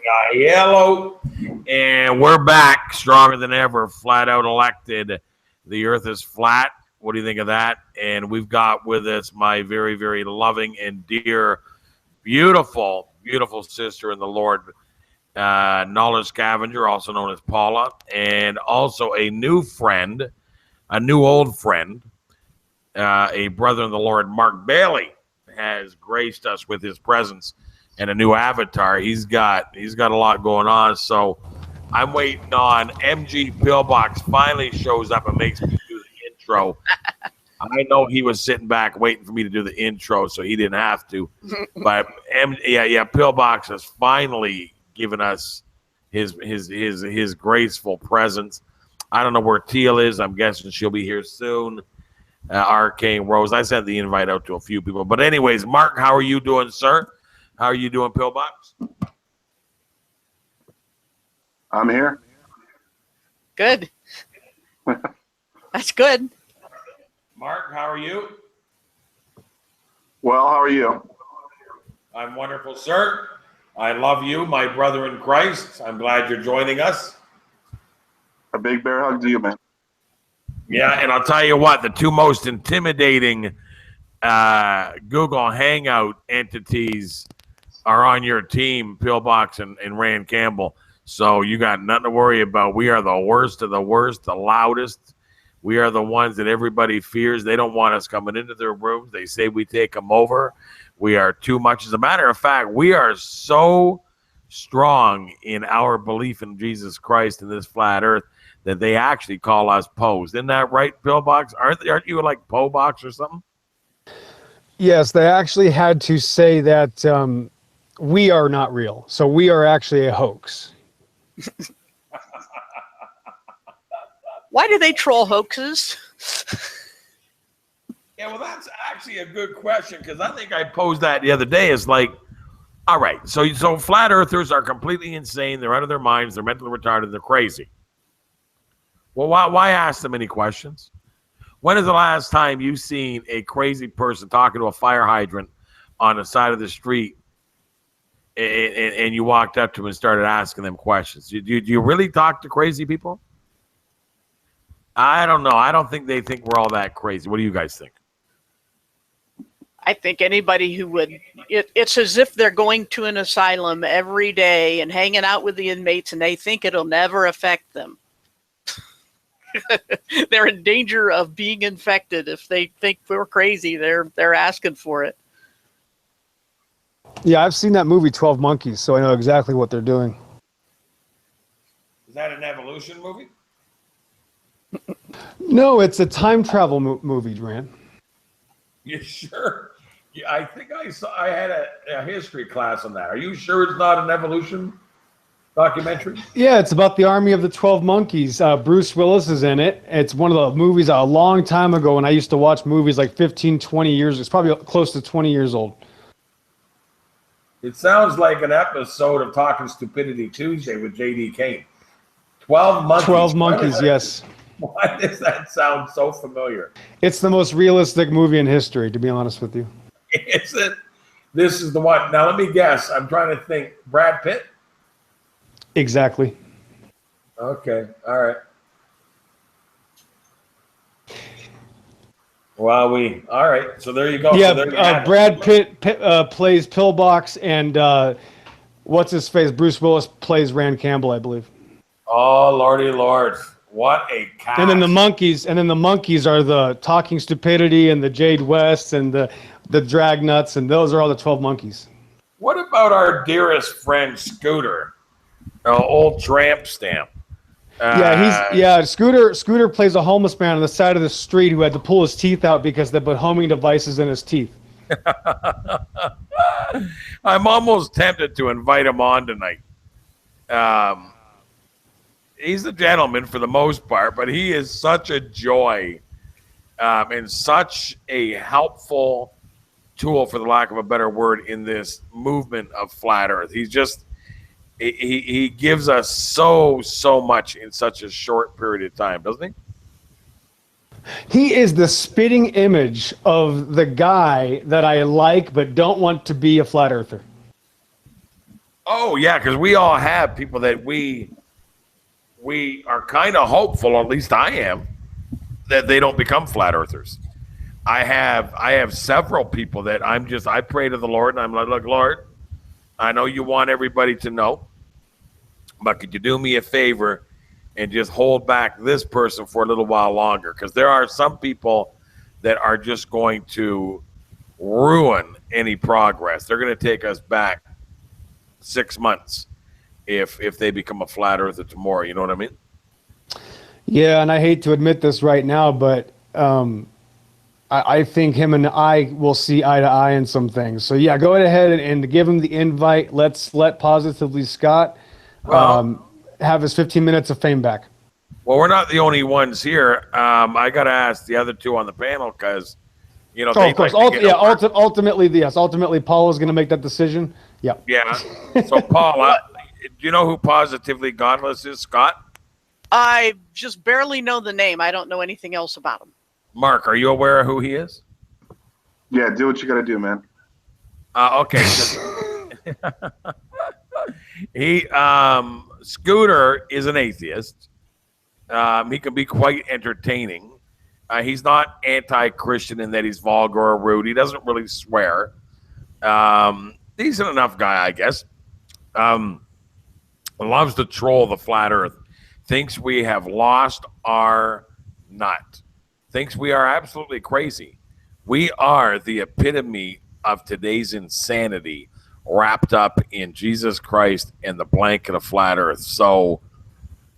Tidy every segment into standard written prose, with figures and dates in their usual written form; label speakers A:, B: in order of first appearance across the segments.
A: Hello, and we're back stronger than ever. Flat out elected. The Earth is flat. What do you think of that? And we've got with us my very, very loving and dear, beautiful, beautiful sister in the Lord, Nala Scavenger, also known as Paula, and also a new friend, a new old friend, a brother in the Lord, Mark Bailey, has graced us with his presence and a new avatar. He's got a lot going on. So I'm waiting on MG Pillbox finally shows up and makes me do the intro. I know he was sitting back waiting for me to do the intro, so he didn't have to. But Pillbox has finally given us his graceful presence. I don't know where Teal is. I'm guessing she'll be here soon. Arcane Rose. I sent the invite out to a few people. But anyways, Mark, how are you doing, sir? How are you doing, Pillbox?
B: I'm here.
C: Good. That's good.
A: Mark, how are you?
B: Well, how are you?
A: I'm wonderful, sir. I love you, my brother in Christ. I'm glad you're joining us.
B: A big bear hug to you, man.
A: Yeah, and I'll tell you what, the two most intimidating Google Hangout entities are on your team, Pillbox and Rand Campbell. So you got nothing to worry about. We are the worst of the worst, the loudest. We are the ones that everybody fears. They don't want us coming into their rooms. They say we take them over. We are too much. As a matter of fact, we are so strong in our belief in Jesus Christ and this flat earth that they actually call us Poes. Isn't that right, Pillbox? Aren't you like Poebox or something?
D: Yes, they actually had to say that we are not real. So we are actually a hoax.
C: Why do they troll hoaxes?
A: Yeah, well, that's actually a good question because I think I posed that the other day. It's like, all right, so flat earthers are completely insane. They're out of their minds. They're mentally retarded. They're crazy. Well, why ask them any questions? When is the last time you've seen a crazy person talking to a fire hydrant on the side of the street and you walked up to them and started asking them questions? Do you really talk to crazy people? I don't know. I don't think they think we're all that crazy. What do you guys think?
C: I think anybody who would, it's as if they're going to an asylum every day and hanging out with the inmates and they think it'll never affect them. They're in danger of being infected. If they think we're crazy, they're asking for it.
D: Yeah, I've seen that movie 12 Monkeys, so I know exactly what they're doing.
A: Is that an evolution movie?
D: No, it's a time travel movie, Rand.
A: You sure? Yeah, I think I had a history class on that. Are you sure it's not an evolution documentary?
D: Yeah, it's about the Army of the 12 Monkeys. Bruce Willis is in it. It's one of the movies a long time ago when I used to watch movies like 15, 20 years. It's probably close to 20 years old.
A: It sounds like an episode of Talking Stupidity Tuesday with J.D. Kane. 12 Monkeys.
D: 12 Monkeys, yes.
A: Why does that sound so familiar?
D: It's the most realistic movie in history, to be honest with you.
A: Is it? This is the one. Now, let me guess. I'm trying to think. Brad Pitt?
D: Exactly.
A: Okay. All right. Well, all right. So there you go.
D: Yeah,
A: So
D: Brad Pitt plays Pillbox, and what's his face? Bruce Willis plays Rand Campbell, I believe.
A: Oh, Lordy Lord. What a cast.
D: And then the monkeys are the Talking Stupidity and the Jade West and the Dragnuts, and those are all the 12 Monkeys.
A: What about our dearest friend Scooter? Old tramp stamp.
D: Scooter plays a homeless man on the side of the street who had to pull his teeth out because they put homing devices in his teeth.
A: I'm almost tempted to invite him on tonight. He's a gentleman for the most part, but he is such a joy and such a helpful tool, for the lack of a better word, in this movement of flat earth. He's just he gives us so much in such a short period of time, doesn't he?
D: He is the spitting image of the guy that I like but don't want to be a flat earther.
A: Oh yeah, because we all have people that we are kind of hopeful, at least I am, that they don't become flat earthers. I have several people that I pray to the Lord and I'm like, look, Lord, I know you want everybody to know, but could you do me a favor and just hold back this person for a little while longer? Because there are some people that are just going to ruin any progress. They're going to take us back 6 months if they become a flat earther tomorrow. You know what I mean?
D: Yeah, and I hate to admit this right now, but I think him and I will see eye to eye in some things. So yeah, go ahead and give him the invite. Let's let Positively Scott have his 15 minutes of fame back.
A: Well, we're not the only ones here. I got to ask the other two on the panel because, you know,
D: Of course. Ultimately, yes. Ultimately, Paul is going to make that decision. Yeah.
A: Yeah. So, Paula, do you know who Positively Godless is, Scott?
C: I just barely know the name. I don't know anything else about him.
A: Mark, are you aware of who he is?
B: Yeah, do what you got to do, man.
A: Okay. Scooter is an atheist. He can be quite entertaining. He's not anti-Christian in that he's vulgar or rude. He doesn't really swear. Decent enough guy, I guess. Loves to troll the flat earth. Thinks we have lost our nut. Thinks we are absolutely crazy. We are the epitome of today's insanity wrapped up in Jesus Christ and the blanket of flat earth. So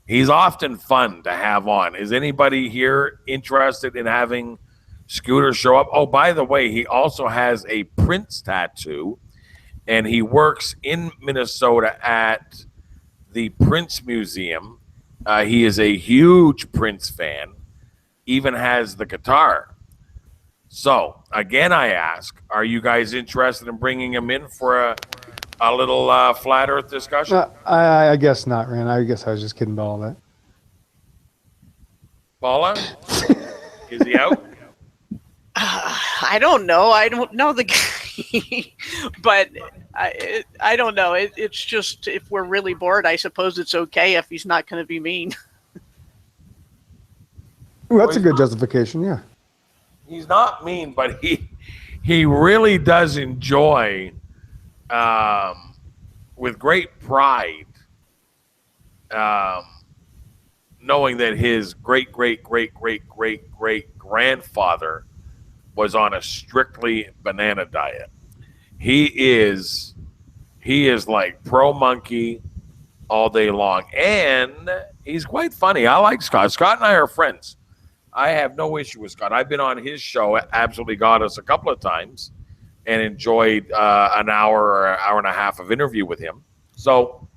A: he's often fun to have on. Is anybody here interested in having Scooter show up? Oh, by the way, he also has a Prince tattoo, and he works in Minnesota at the Prince Museum. He is a huge Prince fan, even has the guitar. So, again, I ask, are you guys interested in bringing him in for a little flat earth discussion?
D: I guess not, Rand. I guess I was just kidding about all that.
A: Paula? Is he out?
C: I don't know. I don't know the guy, but I don't know. It's just if we're really bored, I suppose it's okay if he's not going to be mean.
D: Ooh, that's a good justification, yeah.
A: He's not mean, but he really does enjoy, with great pride, knowing that his great grandfather was on a strictly banana diet. He is like pro monkey all day long, and he's quite funny. I like Scott. Scott and I are friends. I have no issue with Scott. I've been on his show, Absolutely Goddess, a couple of times and enjoyed an hour or an hour and a half of interview with him. So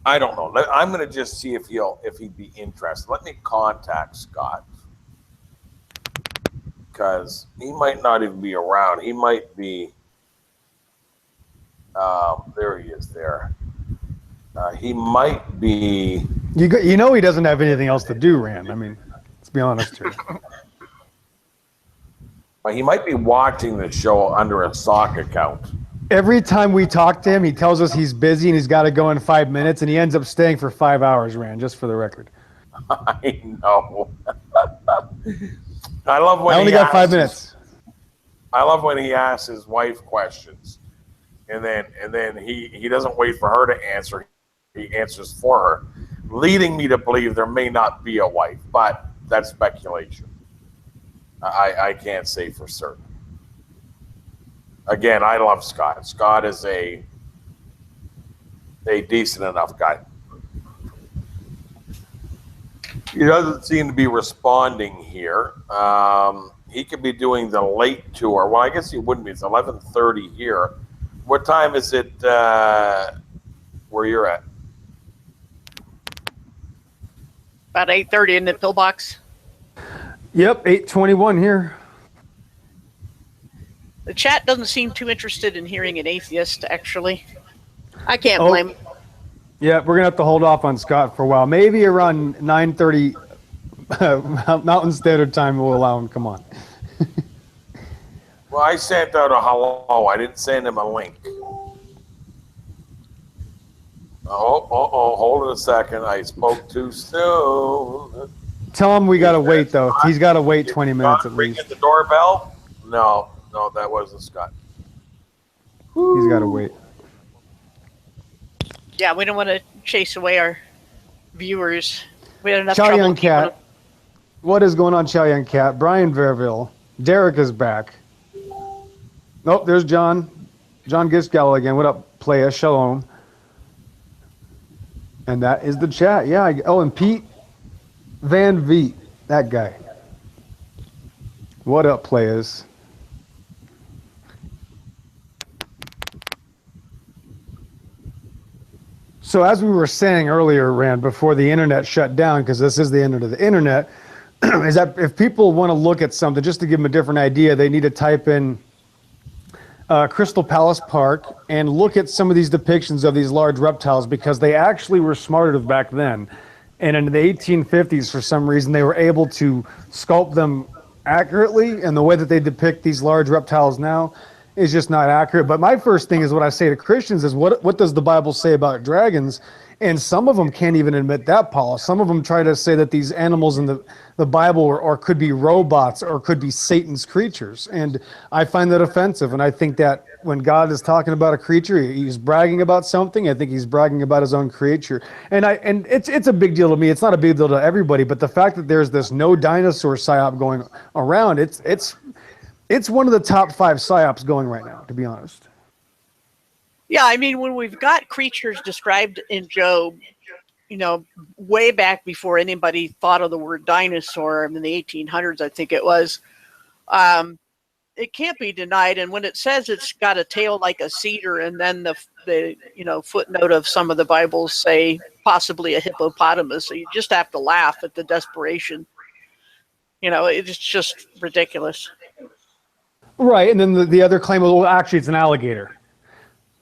A: I don't know. I'm going to just see if he'd be interested. Let me contact Scott because he might not even be around. He might be. There he is. There. He might be.
D: You know he doesn't have anything else to do, Rand. I mean, let's be honest here.
A: He might be watching the show under a sock account.
D: Every time we talk to him, he tells us he's busy and he's got to go in 5 minutes, and he ends up staying for 5 hours, Rand, just for the record.
A: I know. I love when
D: I only got 5 minutes.
A: I love when he asks his wife questions, and then he doesn't wait for her to answer. He answers for her, leading me to believe there may not be a wife, but that's speculation. I can't say for certain. Again, I love Scott. Scott is a decent enough guy. He doesn't seem to be responding here. He could be doing the late tour. Well, I guess he wouldn't be. It's 11:30 here. What time is it where you're at?
C: About 8:30 in the pillbox.
D: Yep, 8:21 here.
C: The chat doesn't seem too interested in hearing an atheist, actually. I can't blame him.
D: Yeah, we're going to have to hold off on Scott for a while. Maybe around 9:30 Mountain Standard Time we'll allow him to come on.
A: Well, I sent out a hello. I didn't send him a link. Hold it a second. I spoke too soon.
D: Tell him we got to wait, though. He's got to wait 20 minutes at
A: Ringing
D: least.
A: the doorbell? No, that wasn't Scott.
D: He's got to wait.
C: Yeah, we don't want to chase away our viewers. We had enough
D: Chow
C: trouble.
D: Young
C: keeping
D: Cat.
C: them-
D: What is going on, Chow Young Cat? Brian Verville. Derek is back. Nope, there's John. John Gisgallo again. What up, playa? Shalom. And that is the chat. Yeah. And Pete Van Veet. That guy. What up, players? So as we were saying earlier, Rand, before the internet shut down, because this is the end of the internet, is that if people want to look at something, just to give them a different idea, they need to type in Crystal Palace Park and look at some of these depictions of these large reptiles, because they actually were smarter back then. And in the 1850s, for some reason, they were able to sculpt them accurately, and the way that they depict these large reptiles now is just not accurate. But my first thing is what I say to Christians is, what does the Bible say about dragons? And some of them can't even admit that, Paul. Some of them try to say that these animals in the Bible or could be robots or could be Satan's creatures. And I find that offensive. And I think that when God is talking about a creature, he's bragging about something. I think he's bragging about his own creature. And it's a big deal to me. It's not a big deal to everybody. But the fact that there's this no dinosaur psyop going around, it's one of the top 5 psyops going right now, to be honest.
C: Yeah, I mean, when we've got creatures described in Job, way back before anybody thought of the word dinosaur, in the 1800s, I think it was, it can't be denied. And when it says it's got a tail like a cedar, and then the footnote of some of the Bibles say possibly a hippopotamus, so you just have to laugh at the desperation. It's just ridiculous.
D: Right, and then the other claim, well, actually, it's an alligator.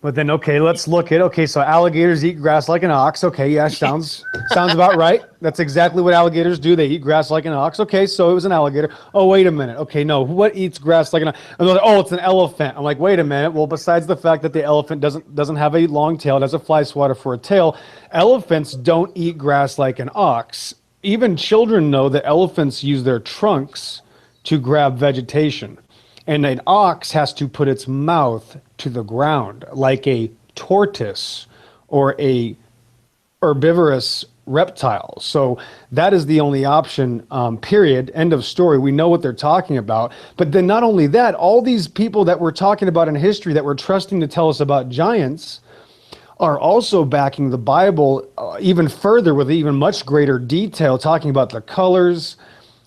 D: But then, okay, let's look at, so alligators eat grass like an ox. Okay, yeah, sounds about right. That's exactly what alligators do. They eat grass like an ox. Okay, so it was an alligator. Oh, wait a minute. Okay, no, what eats grass like an ox? And they're like, oh, it's an elephant. I'm like, wait a minute. Well, besides the fact that the elephant doesn't have a long tail, it has a fly swatter for a tail, elephants don't eat grass like an ox. Even children know that elephants use their trunks to grab vegetation. And an ox has to put its mouth to the ground like a tortoise or a herbivorous reptile. So that is the only option, period, end of story. We know what they're talking about. But then not only that, all these people that we're talking about in history that we're trusting to tell us about giants are also backing the Bible even further with even much greater detail, talking about the colors,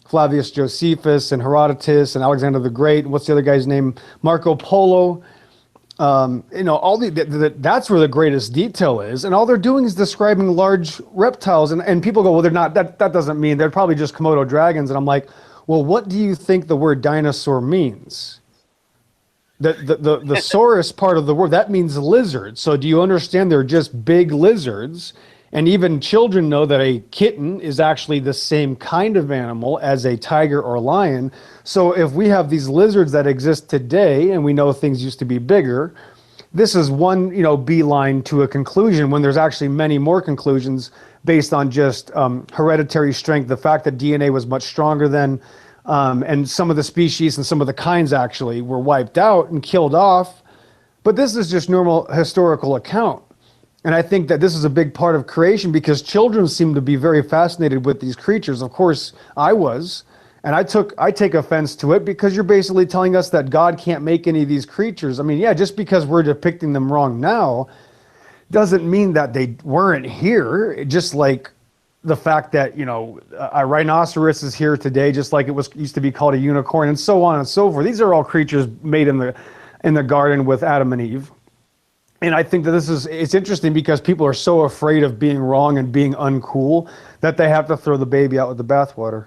D: Flavius Josephus and Herodotus and Alexander the Great. What's the other guy's name? Marco Polo. All that's where the greatest detail is. And all they're doing is describing large reptiles. And people go, well, they're not, that doesn't mean, they're probably just Komodo dragons. And I'm like, well, what do you think the word dinosaur means? The saurus part of the word, that means lizard. So do you understand they're just big lizards? And even children know that a kitten is actually the same kind of animal as a tiger or lion. So if we have these lizards that exist today, and we know things used to be bigger, this is one, beeline to a conclusion when there's actually many more conclusions based on just hereditary strength, the fact that DNA was much stronger then, and some of the species and some of the kinds actually were wiped out and killed off. But this is just normal historical account. And I think that this is a big part of creation because children seem to be very fascinated with these creatures. Of course, I was. And I take offense to it because you're basically telling us that God can't make any of these creatures. I mean, yeah, just because we're depicting them wrong now doesn't mean that they weren't here. Just like the fact that, a rhinoceros is here today, just like it used to be called a unicorn, and so on and so forth. These are all creatures made in the garden with Adam and Eve. And I think that it's interesting because people are so afraid of being wrong and being uncool that they have to throw the baby out with the bathwater.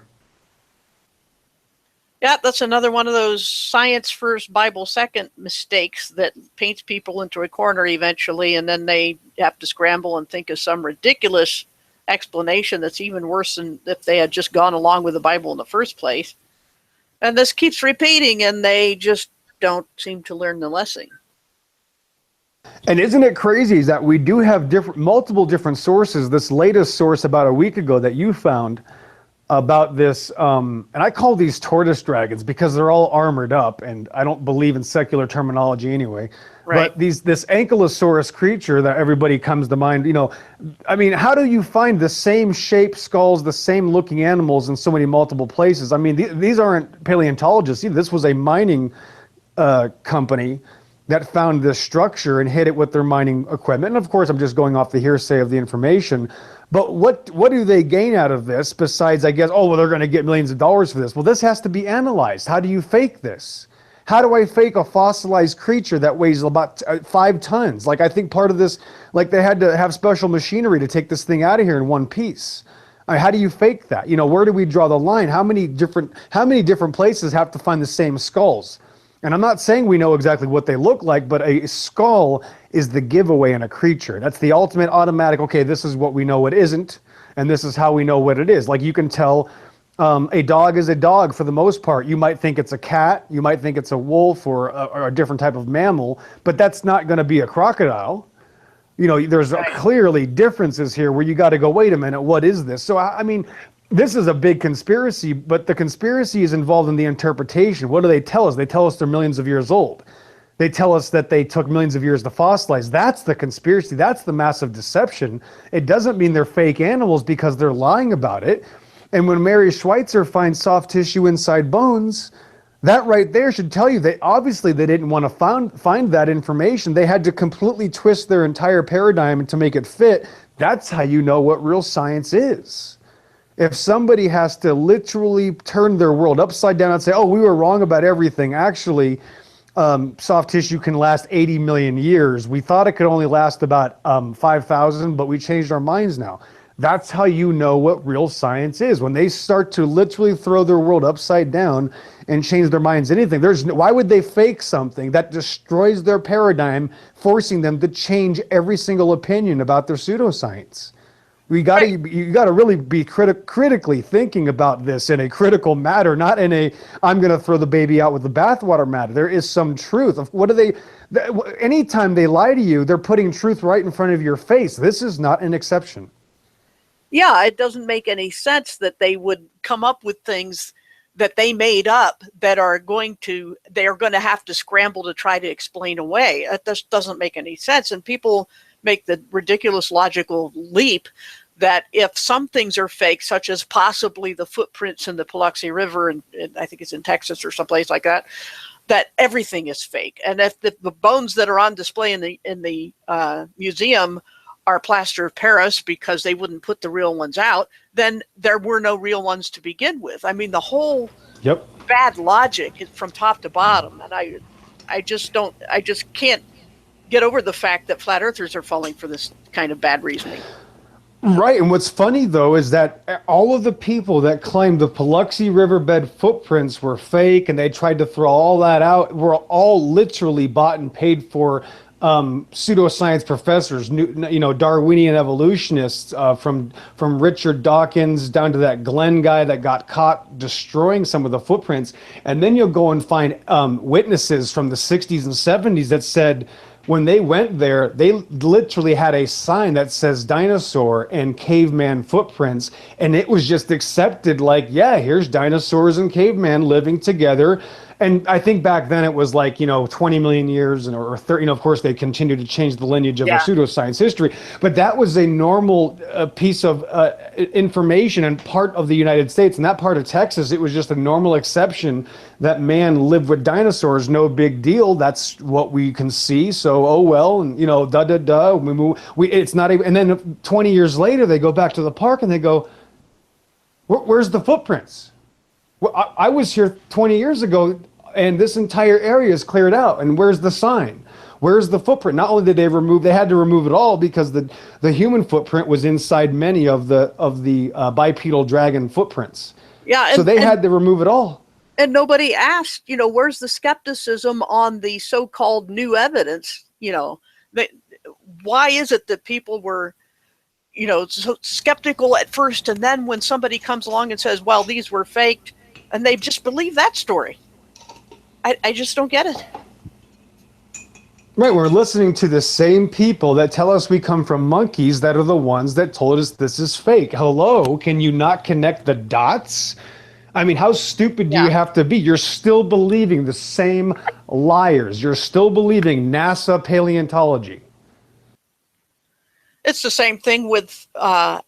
C: Yeah, that's another one of those science first, Bible second mistakes that paints people into a corner eventually, and then they have to scramble and think of some ridiculous explanation that's even worse than if they had just gone along with the Bible in the first place. And this keeps repeating, and they just don't seem to learn the lesson.
D: And isn't it crazy that we do have multiple different sources? This latest source about a week ago that you found about this, and I call these tortoise dragons because they're all armored up, and I don't believe in secular terminology anyway.
C: Right.
D: But this ankylosaurus creature that everybody comes to mind, I mean, how do you find the same shape skulls, the same looking animals in so many multiple places? I mean, these aren't paleontologists either. This was a mining company that found this structure and hit it with their mining equipment. And of course, I'm just going off the hearsay of the information. But what do they gain out of this besides, I guess, they're going to get millions of dollars for this? Well, this has to be analyzed. How do you fake this? How do I fake a fossilized creature that weighs about 5 tons? Like, I think part of this, like, they had to have special machinery to take this thing out of here in one piece. I mean, how do you fake that? Where do we draw the line? How many different places have to find the same skulls? And I'm not saying we know exactly what they look like, but a skull is the giveaway in a creature. That's the ultimate automatic, okay, this is what we know it isn't, and this is how we know what it is. Like, you can tell a dog is a dog for the most part. You might think it's a cat, you might think it's a wolf or a different type of mammal, but that's not going to be a crocodile. There's clearly differences here where you got to go, wait a minute, what is this? So, I mean, this is a big conspiracy, but the conspiracy is involved in the interpretation. What do they tell us? They tell us they're millions of years old. They tell us that they took millions of years to fossilize. That's the conspiracy. That's the massive deception. It doesn't mean they're fake animals because they're lying about it. And when Mary Schweitzer finds soft tissue inside bones, that right there should tell you that obviously they didn't want to find that information. They had to completely twist their entire paradigm to make it fit. That's how you know what real science is. If somebody has to literally turn their world upside down and say, we were wrong about everything. Actually, soft tissue can last 80 million years. We thought it could only last about 5,000, but we changed our minds now. That's how you know what real science is. When they start to literally throw their world upside down and change their minds anything, why would they fake something that destroys their paradigm, forcing them to change every single opinion about their pseudoscience? You got to really be critically thinking about this in a critical matter, not in a I'm going to throw the baby out with the bathwater matter. There is some truth. Anytime they lie to you, they're putting truth right in front of your face. This is not an exception.
C: Yeah, it doesn't make any sense that they would come up with things that they made up that they are going to have to scramble to try to explain away. That just doesn't make any sense. And people make the ridiculous logical leap that if some things are fake, such as possibly the footprints in the Paluxy River, and I think it's in Texas or someplace like that, that everything is fake. And if the bones that are on display in the museum are plaster of Paris because they wouldn't put the real ones out, then there were no real ones to begin with. I mean, the whole bad logic is from top to bottom, and I just can't get over the fact that flat earthers are falling for this kind of bad reasoning.
D: Right, and what's funny though is that all of the people that claimed the Paluxy Riverbed footprints were fake and they tried to throw all that out were all literally bought and paid for pseudoscience professors, Darwinian evolutionists, from Richard Dawkins down to that Glenn guy that got caught destroying some of the footprints. And then you'll go and find witnesses from the 60s and 70s that said when they went there, they literally had a sign that says dinosaur and caveman footprints, and it was just accepted like, yeah, here's dinosaurs and caveman living together. And I think back then it was like, 20 million years or 30, of course they continued to change the lineage of the pseudoscience history, but that was a normal piece of information and part of the United States. And that part of Texas, it was just a normal exception that man lived with dinosaurs, no big deal. That's what we can see. So, oh well, and we move, it's not even, and then 20 years later, they go back to the park and they go, where's the footprints? Well, I was here 20 years ago and this entire area is cleared out. And where's the sign? Where's the footprint? Not only did they had to remove it all because the human footprint was inside many of the bipedal dragon footprints. Yeah. So they had to remove it all.
C: And nobody asked, where's the skepticism on the so-called new evidence? Why is it that people were, so skeptical at first, and then when somebody comes along and says, well, these were faked, and they just believe that story? I just don't get it.
D: Right, we're listening to the same people that tell us we come from monkeys that are the ones that told us this is fake. Hello, can you not connect the dots? I mean, how stupid do you
C: Yeah.
D: have to be? You're still believing the same liars. You're still believing NASA paleontology.
C: It's the same thing with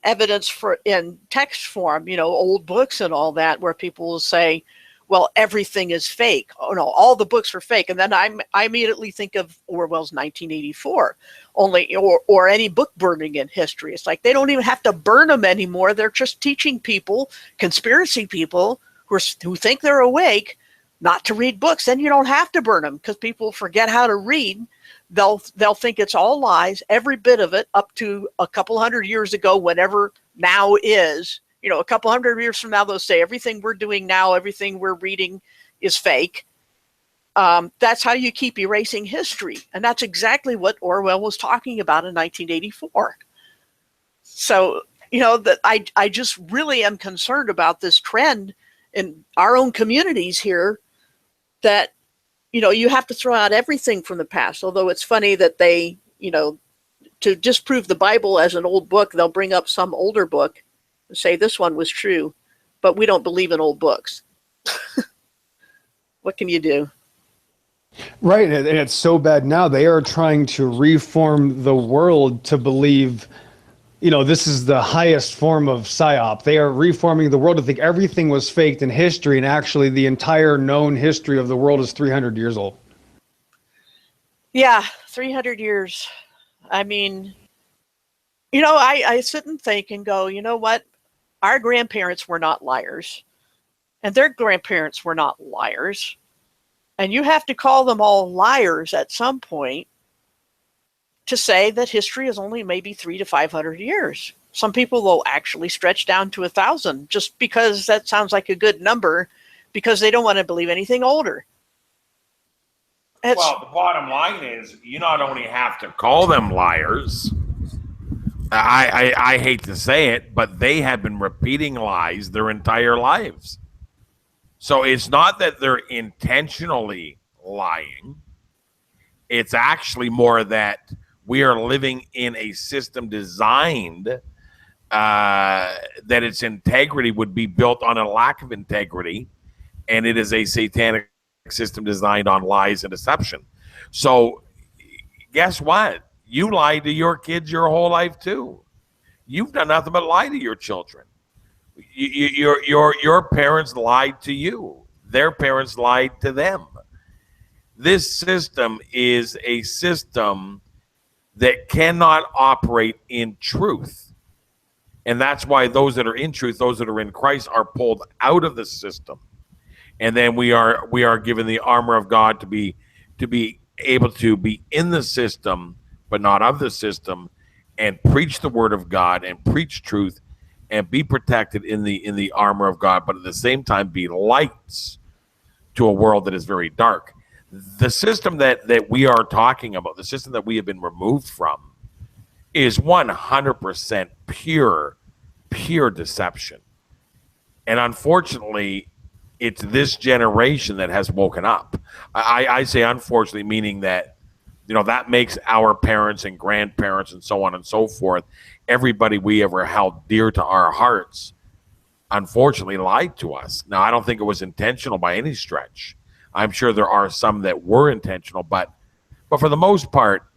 C: evidence for in text form, old books and all that, where people will say, well, everything is fake. Oh no, all the books are fake. And then I immediately think of Orwell's 1984, or any book burning in history. It's like they don't even have to burn them anymore. They're just teaching people, conspiracy people who think they're awake, not to read books. Then you don't have to burn them because people forget how to read. They'll think it's all lies, every bit of it, up to a couple hundred years ago, whenever now is. A couple hundred years from now, they'll say everything we're doing now, everything we're reading is fake. That's how you keep erasing history. And that's exactly what Orwell was talking about in 1984. So, that I just really am concerned about this trend in our own communities here that, you have to throw out everything from the past. Although it's funny that they, to disprove the Bible as an old book, they'll bring up some older book and say this one was true, but we don't believe in old books. What can you do?
D: Right, and it's so bad now. They are trying to reform the world to believe, this is the highest form of psyop. They are reforming the world to think everything was faked in history, and actually the entire known history of the world is 300 years old.
C: Yeah, 300 years. I mean, I sit and think and go, you know what? Our grandparents were not liars, and their grandparents were not liars. And you have to call them all liars at some point to say that history is only maybe 300 to 500 years. Some people will actually stretch down to 1,000 just because that sounds like a good number, because they don't want to believe anything older.
A: Well, the bottom line is you not only have to call them liars, I hate to say it, but they have been repeating lies their entire lives. So it's not that they're intentionally lying. It's actually more that we are living in a system designed that its integrity would be built on a lack of integrity, and it is a satanic system designed on lies and deception. So guess what? You lied to your kids your whole life too. You've done nothing but lie to your children. Your parents lied to you. Their parents lied to them. This system is a system that cannot operate in truth. And that's why those that are in truth, those that are in Christ, are pulled out of the system. And then we are given the armor of God to be able to be in the system, but not of the system, and preach the word of God and preach truth and be protected in the armor of God, but at the same time be lights to a world that is very dark. The system that we are talking about, the system that we have been removed from, is 100% pure deception. And unfortunately, it's this generation that has woken up. I say unfortunately, meaning that, that makes our parents and grandparents and so on and so forth, everybody we ever held dear to our hearts, unfortunately lied to us. Now, I don't think it was intentional by any stretch. I'm sure there are some that were intentional, but for the most part,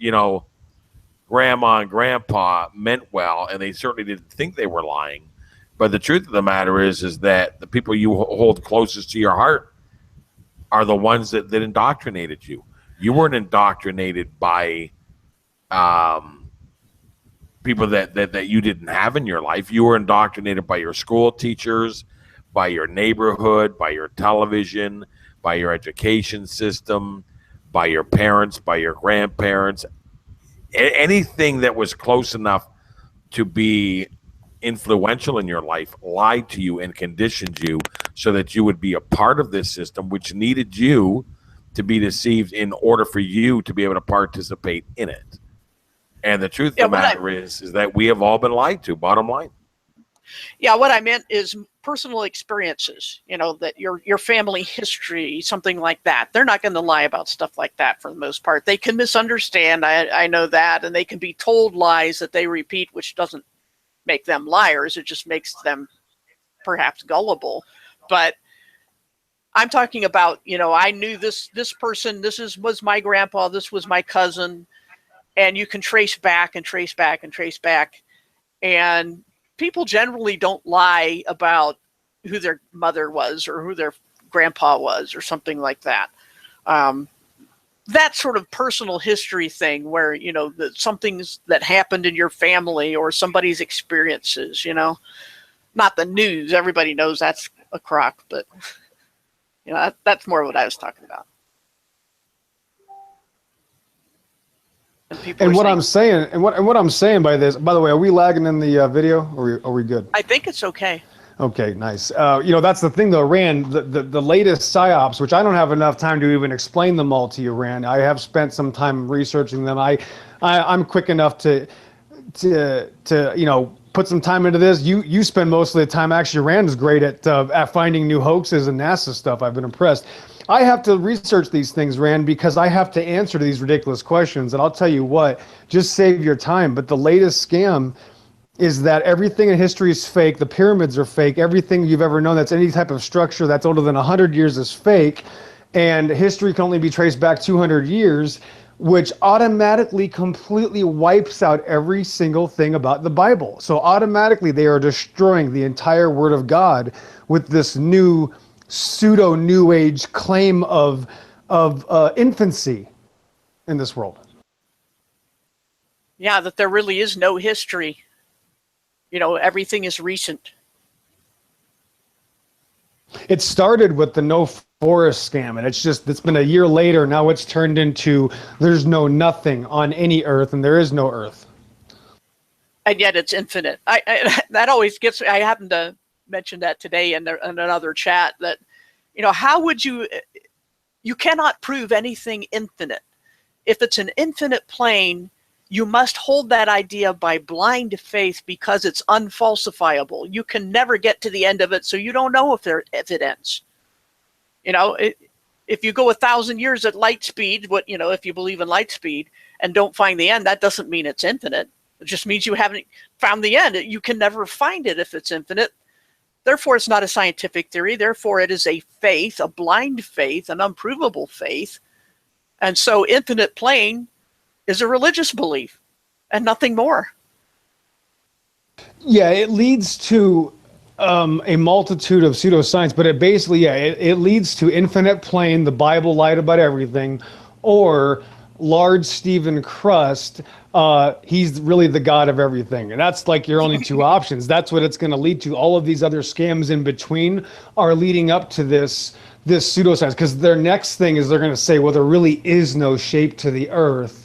A: grandma and grandpa meant well, and they certainly didn't think they were lying. But the truth of the matter is that the people you hold closest to your heart are the ones that indoctrinated you. You weren't indoctrinated by people that you didn't have in your life. You were indoctrinated by your school teachers, by your neighborhood, by your television, by your education system, by your parents, by your grandparents. Anything that was close enough to be influential in your life lied to you and conditioned you so that you would be a part of this system, which needed you to be deceived in order for you to be able to participate in it. And the truth of the matter is that we have all been lied to, bottom line.
C: Yeah, what I meant is personal experiences, you know, that your family history, something like that. They're not going to lie about stuff like that for the most part. They can misunderstand, I know that, and they can be told lies that they repeat, which doesn't make them liars. It just makes them perhaps gullible. But I'm talking about, you know, I knew this person, was my grandpa, this was my cousin, and you can trace back and trace back and trace back. And people generally don't lie about who their mother was or who their grandpa was or something like that. That sort of personal history thing where, you know, something's that happened in your family or somebody's experiences, you know, not the news. Everybody knows that's a crock, but you know, that's more what I was talking about.
D: And what I'm saying, and what I'm saying by this, by the way, are we lagging in the video, or are we good?
C: I think it's okay.
D: Okay, nice. You know, that's the thing though, Rand, the latest PSYOPs, which I don't have enough time to even explain them all to you, Rand. I have spent some time researching them. I'm quick enough to you know, put some time into this. You spend most of the time. Actually, Rand is great at finding new hoaxes and NASA stuff. I've been impressed. I have to research these things, Rand, because I have to answer to these ridiculous questions. And I'll tell you what, just save your time. But the latest scam is that everything in history is fake. The pyramids are fake. Everything you've ever known that's any type of structure that's older than 100 years is fake. And history can only be traced back 200 years, which automatically completely wipes out every single thing about the Bible. So automatically they are destroying the entire Word of God with this new pseudo New Age claim of infancy in this world.
C: Yeah, that there really is no history. You know, everything is recent.
D: It started with the no forest scam, and it's been a year later. Now it's turned into there's no nothing on any earth, and there is no earth.
C: And yet it's infinite. That always gets me. I happened to mention that today in another chat that, you know, how would you cannot prove anything infinite. If it's an infinite plane, you must hold that idea by blind faith because it's unfalsifiable. You can never get to the end of it, so you don't know if it ends. You know, if you go 1,000 years at light speed, if you believe in light speed and don't find the end, that doesn't mean it's infinite. It just means you haven't found the end. You can never find it if it's infinite. Therefore, it's not a scientific theory. Therefore, it is a faith, a blind faith, an unprovable faith. And so infinite plane is a religious belief and nothing more.
D: Yeah, it leads to a multitude of pseudoscience, but it basically, it leads to infinite plane, the Bible lied about everything, or large Stephen Crust, he's really the god of everything. And that's like your only two options. That's what it's going to lead to. All of these other scams in between are leading up to this pseudoscience, because their next thing is they're going to say, well, there really is no shape to the earth.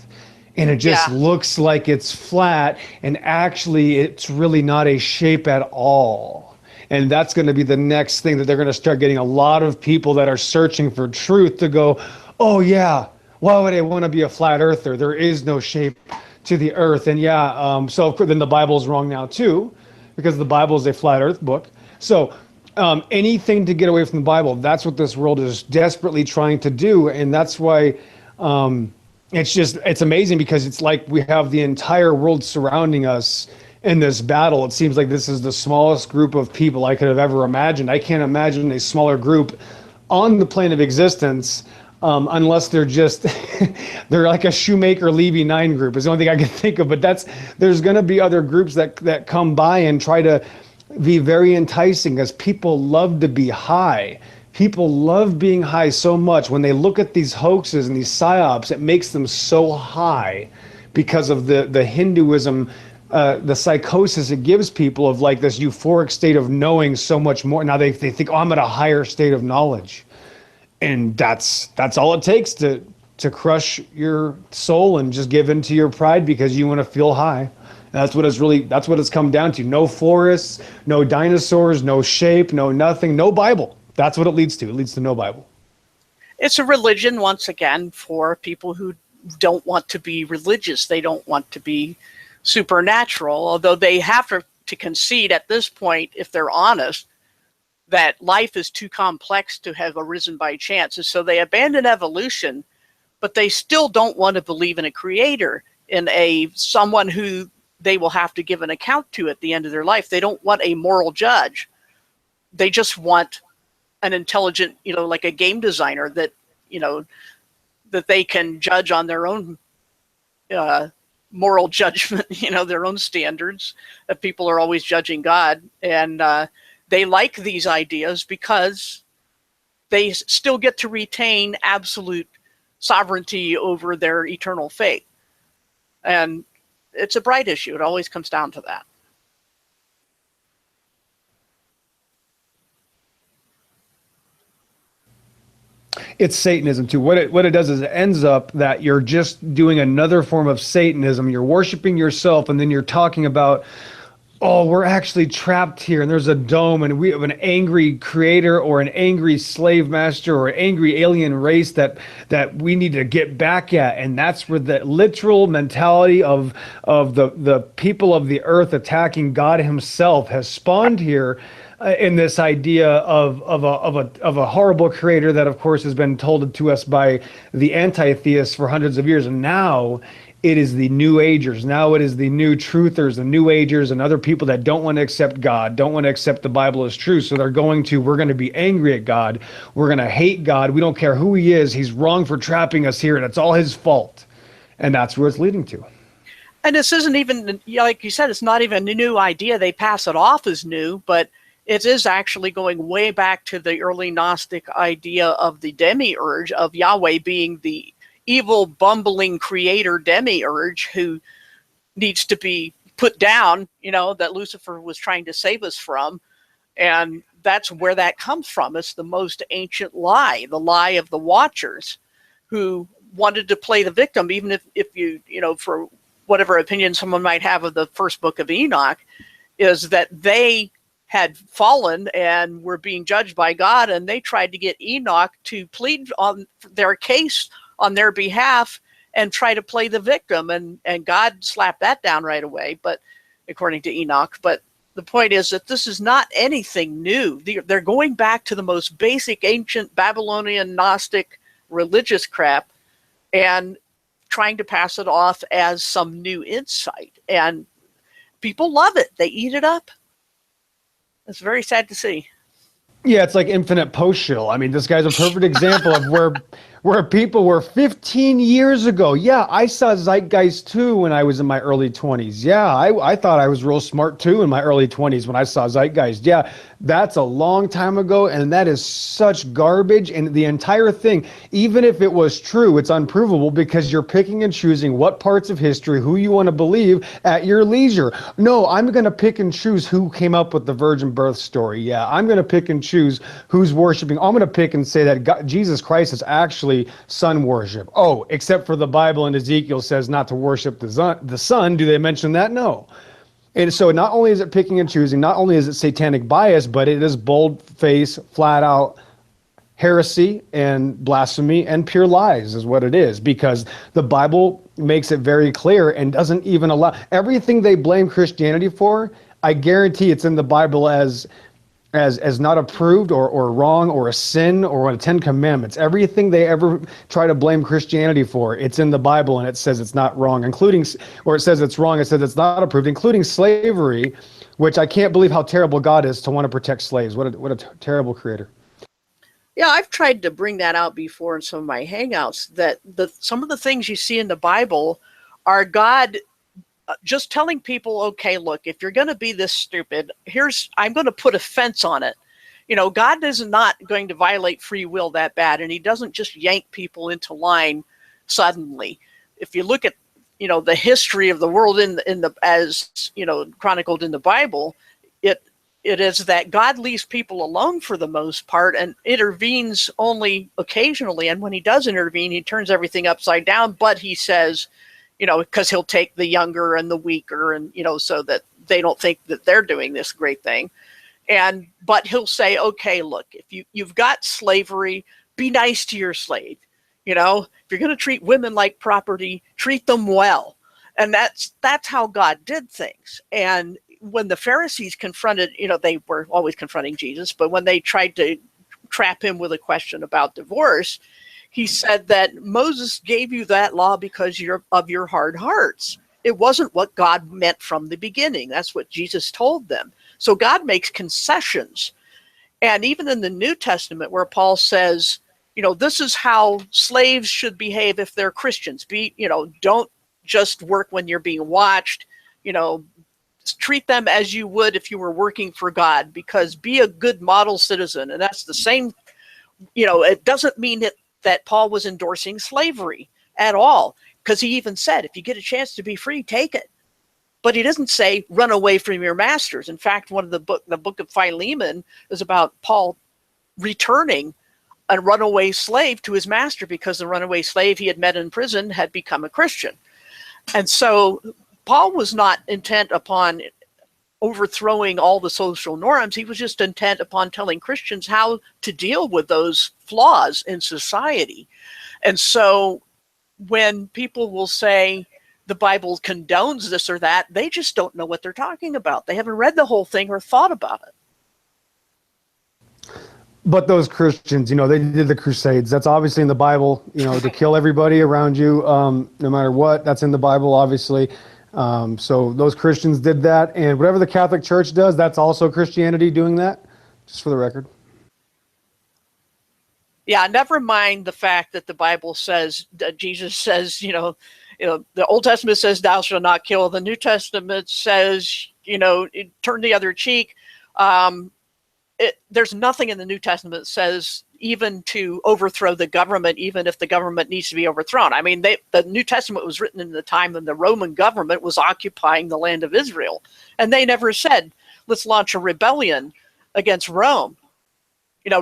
D: And it just looks like it's flat, and actually it's really not a shape at all. And that's going to be the next thing that they're going to start getting a lot of people that are searching for truth to go, oh yeah, why would I want to be a flat earther? There is no shape to the earth. And so then the Bible's wrong now too, because the Bible is a flat earth book. So anything to get away from the Bible, that's what this world is desperately trying to do. And that's why it's amazing, because it's like we have the entire world surrounding us in this battle. It seems like this is the smallest group of people I could have ever imagined. I can't imagine a smaller group on the plane of existence, unless they're just they're like a Shoemaker Levy 9 group is the only thing I can think of. But there's going to be other groups that come by and try to be very enticing, because people love to be high. People love being high so much. When they look at these hoaxes and these psyops, it makes them so high because of the Hinduism, the psychosis it gives people of like this euphoric state of knowing so much more. Now they think, oh, I'm at a higher state of knowledge. And that's all it takes to crush your soul and just give in to your pride because you want to feel high. That's what it's come down to. No forests, no dinosaurs, no shape, no nothing, no Bible. That's what it leads to. It leads to no Bible.
C: It's a religion, once again, for people who don't want to be religious. They don't want to be supernatural, although they have to concede at this point, if they're honest, that life is too complex to have arisen by chance. And so they abandon evolution, but they still don't want to believe in a creator, in someone who they will have to give an account to at the end of their life. They don't want a moral judge. They just want an intelligent, like a game designer that, that they can judge on their own moral judgment, their own standards. That people are always judging God. And they like these ideas because they still get to retain absolute sovereignty over their eternal fate. And it's a bright issue. It always comes down to that.
D: It's Satanism too. What it does is it ends up that you're just doing another form of Satanism. You're worshiping yourself, and then you're talking about, oh, we're actually trapped here, and there's a dome, and we have an angry creator or an angry slave master or an angry alien race that we need to get back at. And that's where the literal mentality of the people of the earth attacking God himself has spawned here. In this idea of a horrible creator that, of course, has been told to us by the anti-theists for hundreds of years. And now it is the New Agers. Now it is the new truthers, the New Agers, and other people that don't want to accept God, don't want to accept the Bible as true. So we're going to be angry at God. We're going to hate God. We don't care who he is. He's wrong for trapping us here, and it's all his fault. And that's where it's leading to.
C: And this isn't even, like you said, it's not even a new idea. They pass it off as new, but it is actually going way back to the early Gnostic idea of the demiurge, of Yahweh being the evil, bumbling creator demiurge who needs to be put down, that Lucifer was trying to save us from. And that's where that comes from. It's the most ancient lie, the lie of the Watchers, who wanted to play the victim, even if you, for whatever opinion someone might have of the first book of Enoch, is that they had fallen and were being judged by God, and they tried to get Enoch to plead on their case on their behalf and try to play the victim, and God slapped that down right away, but according to Enoch. But the point is that this is not anything new. They're going back to the most basic ancient Babylonian Gnostic religious crap and trying to pass it off as some new insight, and people love it. They eat it up. It's very sad to see.
D: Yeah, it's like infinite post shill. I mean, this guy's a perfect example of where people were 15 years ago. Yeah, I saw Zeitgeist too when I was in my early 20s. Yeah, I thought I was real smart too in my early 20s when I saw Zeitgeist. Yeah, that's a long time ago, and that is such garbage. And the entire thing, even if it was true, it's unprovable because you're picking and choosing what parts of history, who you want to believe at your leisure. No, I'm going to pick and choose who came up with the virgin birth story. Yeah, I'm going to pick and choose who's worshiping. I'm going to pick and say that God, Jesus Christ is actually sun worship. Oh, except for the Bible and Ezekiel says not to worship the sun. Do they mention that? No. And so not only is it picking and choosing, not only is it satanic bias, but it is bold-faced, flat-out heresy and blasphemy and pure lies is what it is, because the Bible makes it very clear and doesn't even allow everything they blame Christianity for. I guarantee it's in the Bible as not approved or wrong or a sin or one of the 10 Commandments. Everything they ever try to blame Christianity for, it's in the Bible, and it says it's not wrong, including, or it says it's wrong, it says it's not approved, including slavery, which I can't believe how terrible God is to want to protect slaves. What a terrible creator.
C: Yeah, I've tried to bring that out before in some of my hangouts, that some of the things you see in the Bible are God just telling people, okay, look, if you're going to be this stupid, I'm going to put a fence on it. God is not going to violate free will that bad, and he doesn't just yank people into line suddenly. If you look at, the history of the world as chronicled in the Bible, it is that God leaves people alone for the most part and intervenes only occasionally. And when he does intervene, he turns everything upside down, but he says, because he'll take the younger and the weaker and, so that they don't think that they're doing this great thing. But he'll say, okay, look, if you've got slavery, be nice to your slave. If you're going to treat women like property, treat them well. And that's how God did things. And when the Pharisees confronted, they were always confronting Jesus, but when they tried to trap him with a question about divorce, he said that Moses gave you that law because of your hard hearts. It wasn't what God meant from the beginning. That's what Jesus told them. So God makes concessions. And even in the New Testament, where Paul says, this is how slaves should behave if they're Christians. Don't just work when you're being watched. Treat them as you would if you were working for God, because be a good model citizen. And that's the same, it doesn't mean that Paul was endorsing slavery at all, because he even said, if you get a chance to be free, take it. But he doesn't say run away from your masters. In fact, the book of Philemon is about Paul returning a runaway slave to his master, because the runaway slave he had met in prison had become a Christian. And so Paul was not intent upon overthrowing all the social norms. He was just intent upon telling Christians how to deal with those flaws in society. And so when people will say the Bible condones this or that, they just don't know what they're talking about. They haven't read the whole thing or thought about it.
D: But those Christians, they did the Crusades. That's obviously in the Bible, to kill everybody around you, no matter what. That's in the Bible, obviously. So those Christians did that. And whatever the Catholic Church does, that's also Christianity doing that, just for the record.
C: Yeah, never mind the fact that the Bible says, that Jesus says, the Old Testament says, thou shalt not kill. The New Testament says, turn the other cheek. There's nothing in the New Testament that says even to overthrow the government, even if the government needs to be overthrown. I mean, the New Testament was written in the time when the Roman government was occupying the land of Israel. And they never said, let's launch a rebellion against Rome.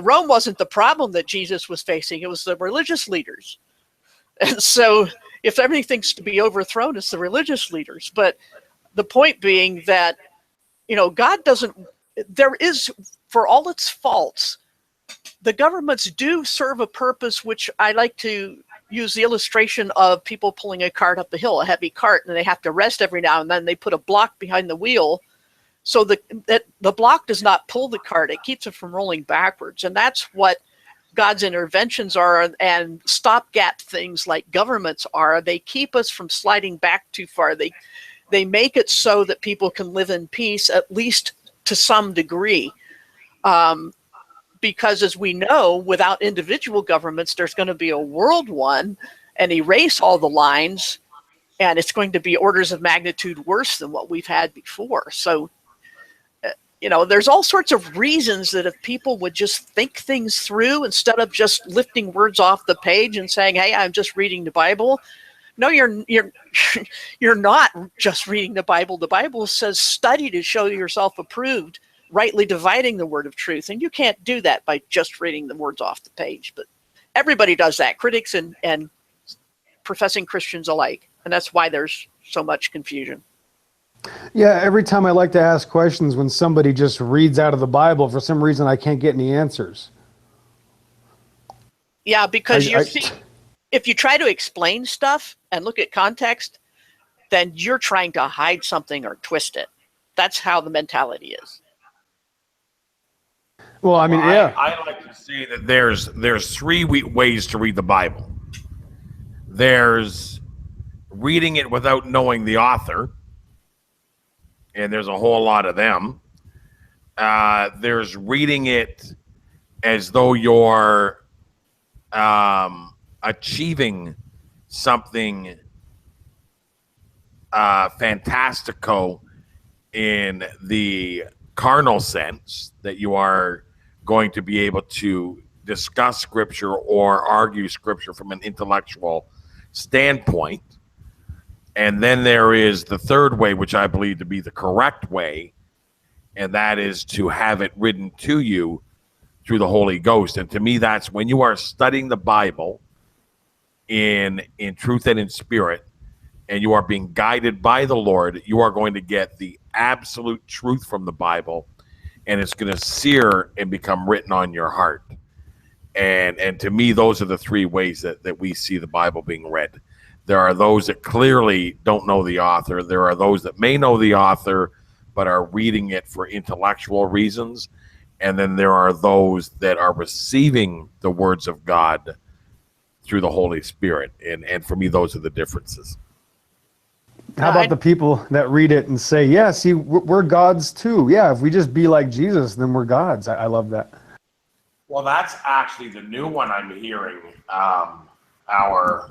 C: Rome wasn't the problem that Jesus was facing. It was the religious leaders. And so if everything's to be overthrown, it's the religious leaders. But the point being that, God doesn't, there is, for all its faults, the governments do serve a purpose, which I like to use the illustration of people pulling a cart up a hill, a heavy cart, and they have to rest every now and then. They put a block behind the wheel so that the block does not pull the cart. It keeps it from rolling backwards. And that's what God's interventions are, and stopgap things like governments are. They keep us from sliding back too far. They make it so that people can live in peace, at least to some degree. Because as we know, without individual governments, there's going to be a world one and erase all the lines, and it's going to be orders of magnitude worse than what we've had before. So, there's all sorts of reasons that if people would just think things through instead of just lifting words off the page and saying, hey, I'm just reading the Bible. No, you're not just reading the Bible. The Bible says study to show yourself approved, rightly dividing the word of truth. And you can't do that by just reading the words off the page. But everybody does that, critics and professing Christians alike. And that's why there's so much confusion.
D: Yeah, every time I like to ask questions when somebody just reads out of the Bible, for some reason I can't get any answers.
C: Yeah, because if you try to explain stuff and look at context, then you're trying to hide something or twist it. That's how the mentality is.
D: Well, I mean, yeah.
A: I like to say that there's three ways to read the Bible. There's reading it without knowing the author, and there's a whole lot of them. There's reading it as though you're achieving something fantastico in the carnal sense, that you are going to be able to discuss Scripture or argue Scripture from an intellectual standpoint. And then there is the third way, which I believe to be the correct way, and that is to have it written to you through the Holy Ghost. And to me, that's when you are studying the Bible in truth and in spirit, and you are being guided by the Lord, you are going to get the absolute truth from the Bible, and it's going to sear and become written on your heart. And to me, those are the three ways that we see the Bible being read. There are those that clearly don't know the author. There are those that may know the author, but are reading it for intellectual reasons. And then there are those that are receiving the words of God through the Holy Spirit. And for me, those are the differences.
D: How about the people that read it and say, yeah, see, we're gods too. Yeah, if we just be like Jesus, then we're gods. I love that.
A: Well, that's actually the new one I'm hearing. Our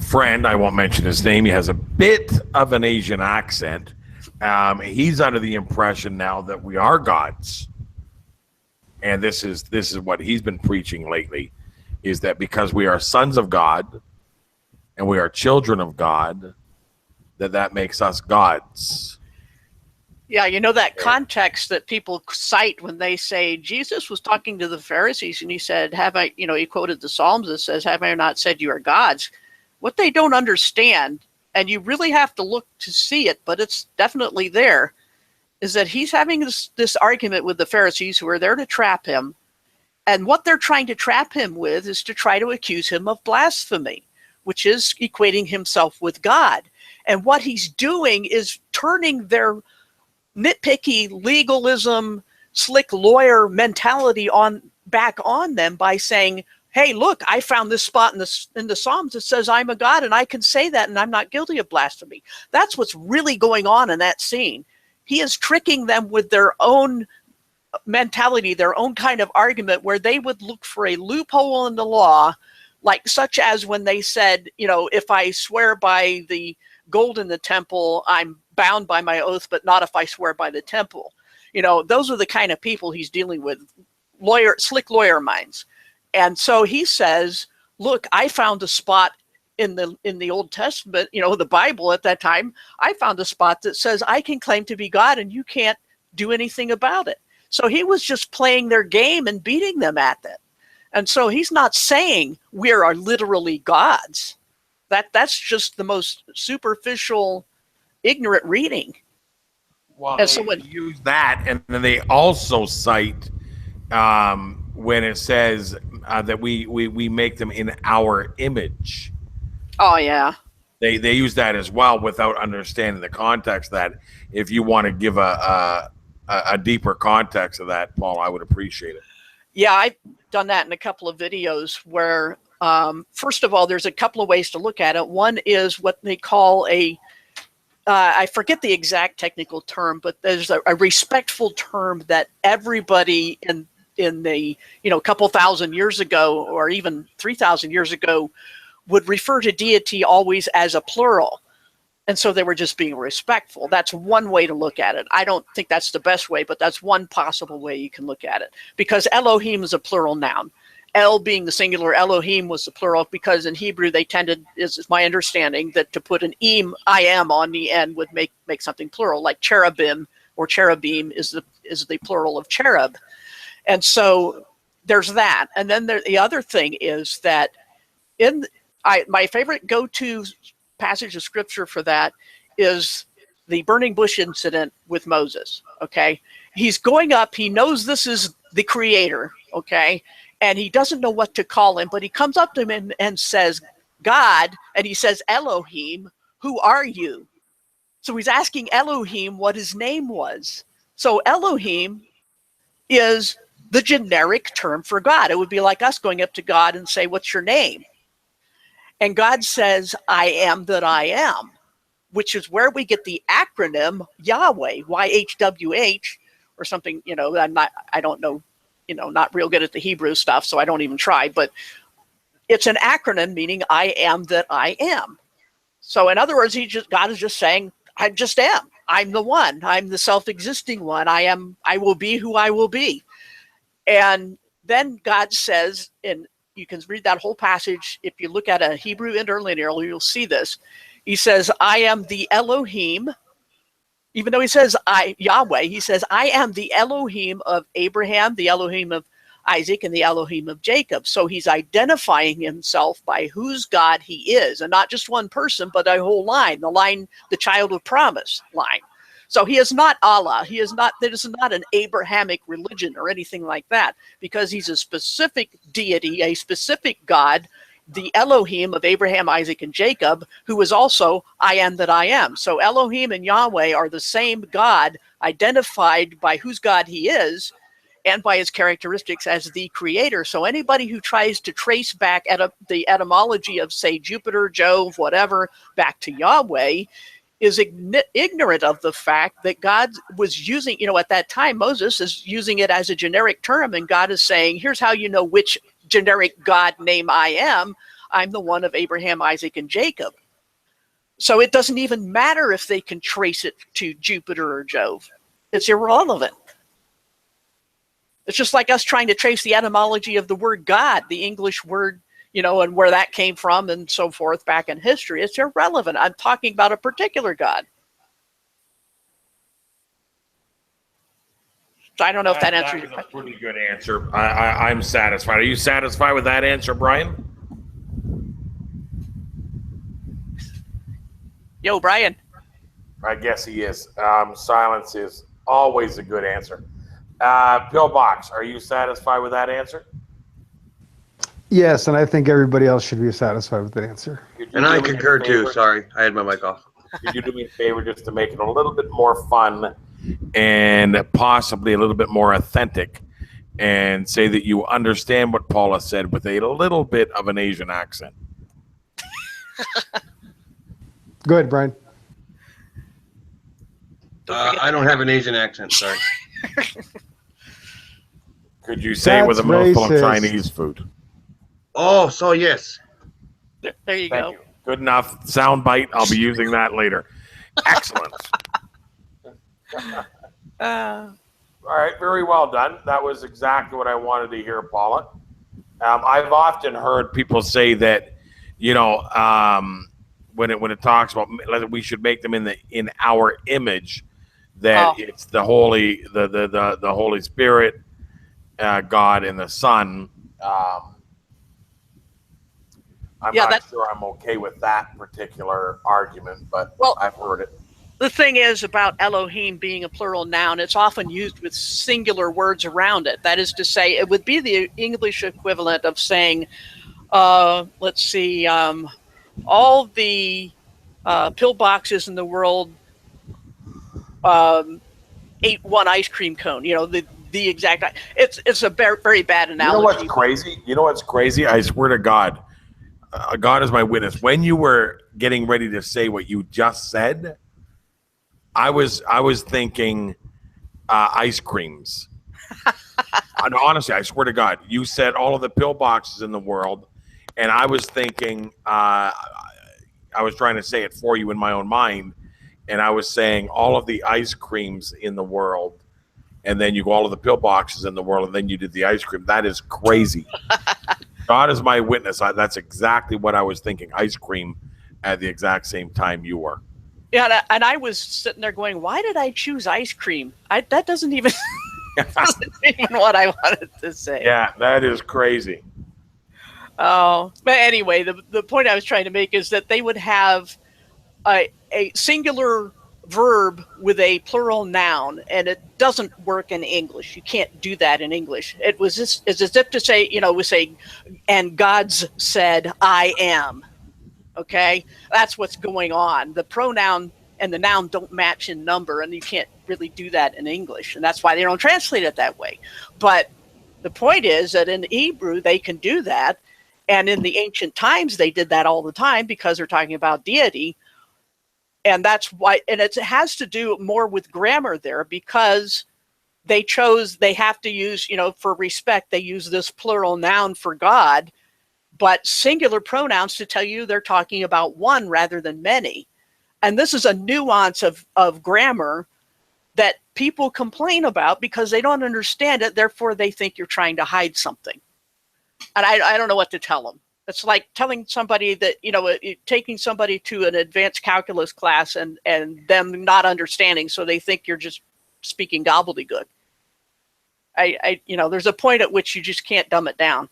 A: friend, I won't mention his name, he has a bit of an Asian accent. He's under the impression now that we are gods. And this is what he's been preaching lately, is that because we are sons of God and we are children of God, that makes us gods.
C: Yeah, you know that context that people cite when they say Jesus was talking to the Pharisees and he said, he quoted the Psalms that says, have I not said you are gods? What they don't understand, and you really have to look to see it, but it's definitely there, is that he's having this argument with the Pharisees who are there to trap him. And what they're trying to trap him with is to try to accuse him of blasphemy, which is equating himself with God. And what he's doing is turning their nitpicky legalism, slick lawyer mentality back on them by saying, hey, look, I found this spot in the Psalms that says I'm a God and I can say that and I'm not guilty of blasphemy. That's what's really going on in that scene. He is tricking them with their own mentality, their own kind of argument where they would look for a loophole in the law, like such as when they said, if I swear by the gold in the temple, I'm bound by my oath, but not if I swear by the temple. Those are the kind of people he's dealing with, slick lawyer minds. And so he says, look, I found a spot in the Old Testament, the Bible at that time, I found a spot that says I can claim to be God and you can't do anything about it. So he was just playing their game and beating them at it. And so he's not saying we are literally gods. That's just the most superficial, ignorant reading.
A: Well,
C: and
A: they
C: so when
A: use that, and then they also cite when it says that we make them in our image.
C: Oh yeah,
A: they use that as well without understanding the context. That if you want to give a deeper context of that, Paul, I would appreciate it.
C: Yeah, I've done that in a couple of videos where, first of all, there's a couple of ways to look at it. One is what they call I forget the exact technical term, but there's a respectful term that everybody in the couple thousand years ago or even 3,000 years ago would refer to deity always as a plural. And so they were just being respectful. That's one way to look at it. I don't think that's the best way, but that's one possible way you can look at it. Because Elohim is a plural noun. El being the singular, Elohim was the plural, because in Hebrew they tended, is my understanding, that to put an I am on the end would make something plural, like cherubim or cherubim is the plural of cherub. And so there's that. And then the other thing is that my favorite go-to passage of scripture for that is the burning bush incident with Moses. Okay. He's going up. He knows this is the creator. Okay. And he doesn't know what to call him, but he comes up to him and says, God, and he says, Elohim, who are you? So he's asking Elohim what his name was. So Elohim is the generic term for God. It would be like us going up to God and say, what's your name? And God says, I am that I am, which is where we get the acronym Yahweh, YHWH, or something. I don't know, not real good at the Hebrew stuff, so I don't even try, but it's an acronym meaning I am that I am. So in other words, God is just saying, I just am. I'm the one. I'm the self-existing one. I will be who I will be. And then God says, and you can read that whole passage. If you look at a Hebrew interlinear, you'll see this. He says, I am the Elohim. Even though he says Yahweh, he says, I am the Elohim of Abraham, the Elohim of Isaac, and the Elohim of Jacob. So he's identifying himself by whose God he is, and not just one person, but a whole line, the child of promise line. So he is not Allah. There is not an Abrahamic religion or anything like that, because he's a specific deity, a specific God, the Elohim of Abraham, Isaac, and Jacob, who is also I am that I am. So Elohim and Yahweh are the same God, identified by whose God he is and by his characteristics as the creator. So anybody who tries to trace back the etymology of, say, Jupiter, Jove, whatever, back to Yahweh is ignorant of the fact that God was using, at that time, Moses is using it as a generic term, and God is saying, here's how you know which generic God name I am. I'm the one of Abraham, Isaac, and Jacob. So it doesn't even matter if they can trace it to Jupiter or Jove. It's irrelevant. It's just like us trying to trace the etymology of the word God, the English word, and where that came from and so forth back in history. It's irrelevant. I'm talking about a particular God. So I don't know if that answers your question.
A: That was a pretty good answer. I'm satisfied. Are you satisfied with that answer, Brian?
C: Yo, Brian.
A: I guess he is. Silence is always a good answer. Pillbox, are you satisfied with that answer?
D: Yes, and I think everybody else should be satisfied with that answer.
E: And I concur too. Sorry, I had my mic off.
A: Could you do me a favor just to make it a little bit more fun and possibly a little bit more authentic, and say that you understand what Paula said with a little bit of an Asian accent?
D: Go ahead, Brian.
E: I don't have an Asian accent. Sorry.
A: Could you say it with a mouthful of Chinese food?
E: Oh, so yes.
C: There you go.
A: Thank you. Good enough. Sound bite. I'll be using that later. Excellent. All right. Very well done. That was exactly what I wanted to hear, Paula. I've often heard people say that, when it talks about we should make them in our image, that it's the Holy Spirit, God, and the Son. I'm not sure I'm okay with that particular argument, but I've heard it.
C: The thing is about Elohim being a plural noun, it's often used with singular words around it. That is to say, it would be the English equivalent of saying, all the pillboxes in the world ate one ice cream cone. The exact. It's a very, very bad analogy.
A: You know what's crazy? I swear to God, God is my witness. When you were getting ready to say what you just said, I was thinking ice creams. And honestly, I swear to God, you said all of the pillboxes in the world, and I was thinking, I was trying to say it for you in my own mind, and I was saying all of the ice creams in the world, and then you go all of the pillboxes in the world, and then you did the ice cream. That is crazy. God is my witness. That's exactly what I was thinking. Ice cream at the exact same time you were.
C: Yeah, and I was sitting there going, why did I choose ice cream? That doesn't even what I wanted to say.
A: Yeah, that is crazy.
C: Oh, but anyway, the point I was trying to make is that they would have a singular verb with a plural noun, and it doesn't work in English. You can't do that in English. It's as if to say, we say, and God's said, I am. Okay, that's what's going on. The pronoun and the noun don't match in number, and you can't really do that in English, and that's why they don't translate it that way. But the point is that in Hebrew they can do that, and in the ancient times they did that all the time because they're talking about deity. And that's why, and it has to do more with grammar there, because they have to use, for respect, they use this plural noun for God, but singular pronouns to tell you they're talking about one rather than many. And this is a nuance of grammar that people complain about because they don't understand it. Therefore, they think you're trying to hide something. And I don't know what to tell them. It's like telling somebody that, taking somebody to an advanced calculus class and them not understanding, so they think you're just speaking gobbledygook. There's a point at which you just can't dumb it down.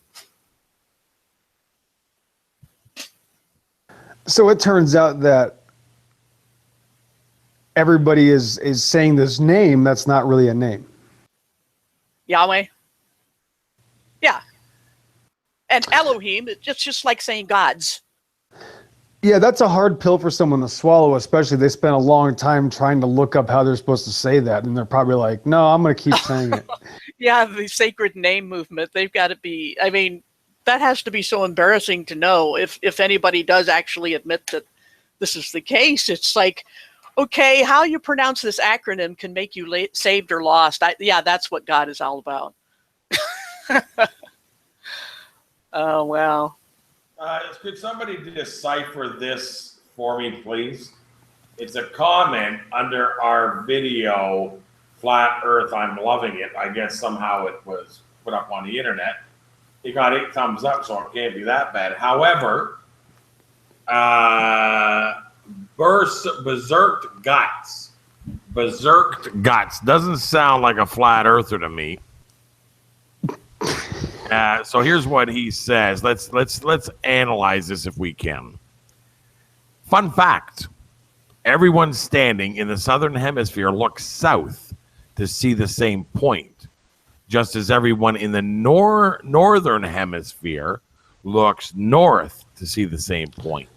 D: So it turns out that everybody is saying this name that's not really a name.
C: Yahweh? Yeah. And Elohim, it's just like saying gods.
D: Yeah, that's a hard pill for someone to swallow, especially they spent a long time trying to look up how they're supposed to say that. And they're probably like, no, I'm going to keep saying it.
C: Yeah, the sacred name movement, they've got to be, I mean, that has to be so embarrassing to know if anybody does actually admit that this is the case. It's like, okay, how you pronounce this acronym can make you saved or lost. Yeah, that's what God is all about. Oh, wow.
A: Could somebody decipher this for me, please? It's a comment under our video, Flat Earth, I'm loving it. I guess somehow it was put up on the internet. It got 8 thumbs up, so it can't be that bad. However, Berserked Guts doesn't sound like a flat earther to me. So here's what he says. Let's analyze this if we can. Fun fact: everyone standing in the southern hemisphere looks south to see the same point, just as everyone in the northern hemisphere looks north to see the same point.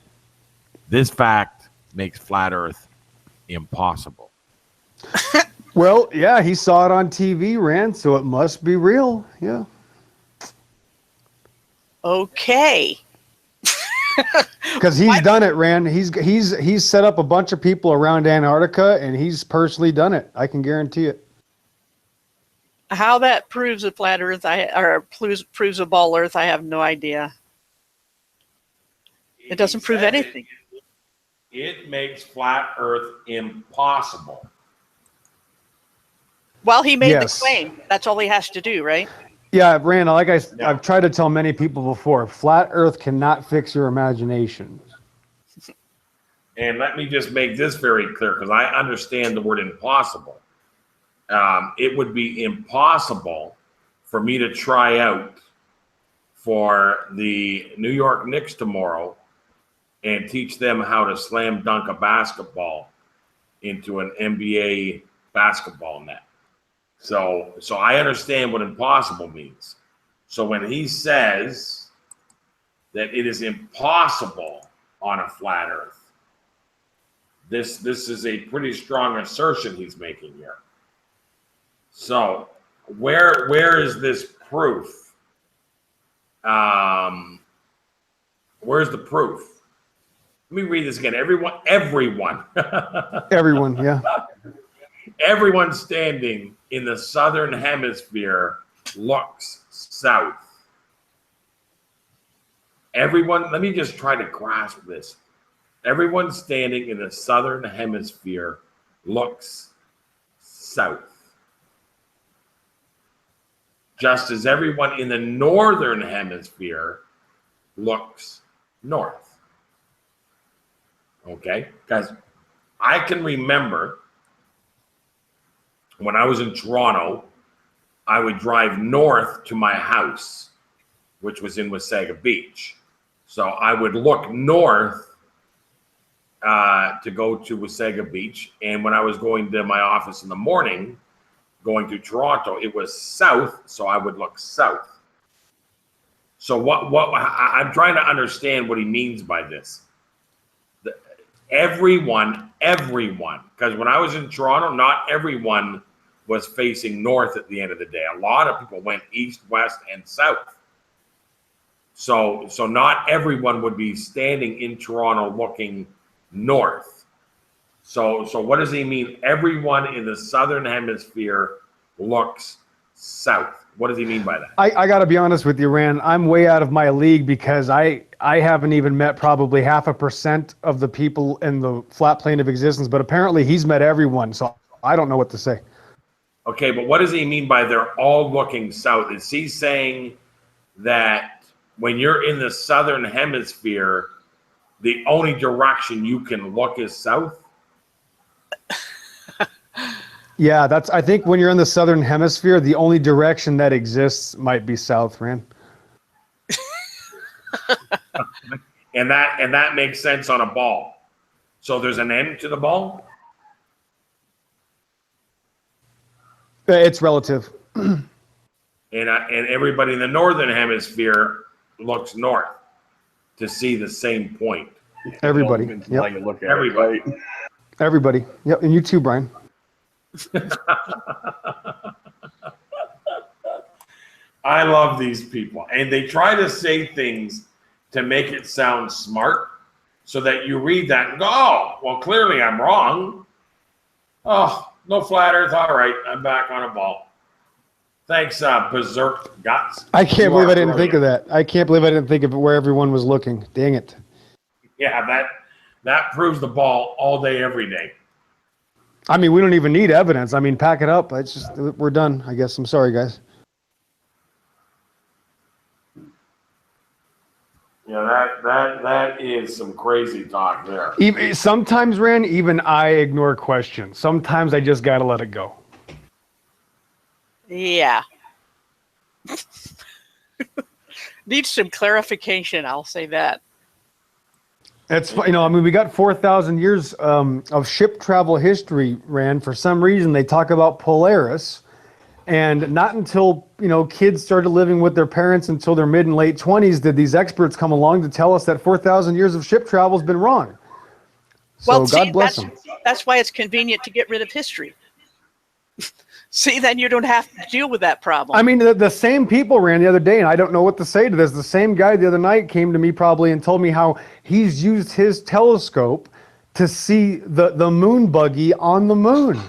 A: This fact makes flat Earth impossible.
D: Well, yeah, he saw it on TV, Rand, so it must be real. Yeah.
C: Okay.
D: Because he's done it, Rand. He's set up a bunch of people around Antarctica, and he's personally done it. I can guarantee it.
C: How that proves a flat Earth, proves a ball Earth, I have no idea. It doesn't prove anything.
A: It makes flat Earth impossible.
C: Well, he made
D: Yes.
C: the claim. That's all he has to do, right?
D: Yeah, Rand, I've tried to tell many people before, flat Earth cannot fix your imagination.
A: And let me just make this very clear, because I understand the word impossible. It would be impossible for me to try out for the New York Knicks tomorrow and teach them how to slam dunk a basketball into an NBA basketball net. So I understand what impossible means. So when he says that it is impossible on a flat Earth, this is a pretty strong assertion he's making here. So where is this proof? Where's the proof? Let me read this again. Everyone,
D: Everyone, yeah.
A: everyone standing in the southern hemisphere looks south. Everyone, let me just try to grasp this. Everyone standing in the southern hemisphere looks south. Just as everyone in the northern hemisphere looks north. Okay? Guys, I can remember when I was in Toronto, I would drive north to my house, which was in Wasaga Beach. So I would look north to go to Wasaga Beach. And when I was going to my office in the morning, going to Toronto, it was south, so I would look south. So what I'm trying to understand what he means by this. Everyone, because when I was in Toronto, not everyone was facing north at the end of the day. A lot of people went east, west, and south. So not everyone would be standing in Toronto looking north. So what does he mean? Everyone in the southern hemisphere looks south. What does he mean by that?
D: I got to be honest with you, Rand. I'm way out of my league because I haven't even met probably 0.5% of the people in the flat plane of existence, but apparently he's met everyone, so I don't know what to say.
A: Okay, but what does he mean by they're all looking south? Is he saying that when you're in the southern hemisphere, the only direction you can look is south?
D: Yeah, I think when you're in the southern hemisphere, the only direction that exists might be south, Rand.
A: And that makes sense on a ball. So there's an end to the ball?
D: It's relative.
A: And everybody in the northern hemisphere looks north to see the same point.
D: Everybody.
B: Until
D: Yep.
B: you look at
A: Everybody.
B: it, right?
D: Everybody. Yep. And you too, Brian.
A: I love these people. And they try to say things to make it sound smart so that you read that and go, oh, well, clearly I'm wrong. Oh, no flat earth. All right. I'm back on a ball. Thanks, Berserk Guts.
D: I can't
A: You
D: believe
A: are
D: I didn't think of
A: brilliant.
D: that. I can't believe I didn't think of where everyone was looking. Dang it.
A: Yeah, that proves the ball all day, every day.
D: I mean, we don't even need evidence. I mean, pack it up. It's just, we're done, I guess. I'm sorry, guys.
A: Yeah, that is some crazy talk there.
D: Even, sometimes, Rand, even I ignore questions. Sometimes I just got to let it go.
C: Yeah. Needs some clarification, I'll say that.
D: It's, you know, I mean, we got 4,000 years of ship travel history, Rand. For some reason, they talk about Polaris. And not until, you know, kids started living with their parents until their mid and late 20s did these experts come along to tell us that 4,000 years of ship travel has been wrong. So
C: Well,
D: God
C: see,
D: bless them.
C: that's why it's convenient to get rid of history. See, then you don't have to deal with that problem.
D: I mean, the same people ran the other day, and I don't know what to say to this. The same guy the other night came to me probably and told me how he's used his telescope to see the moon buggy on the moon.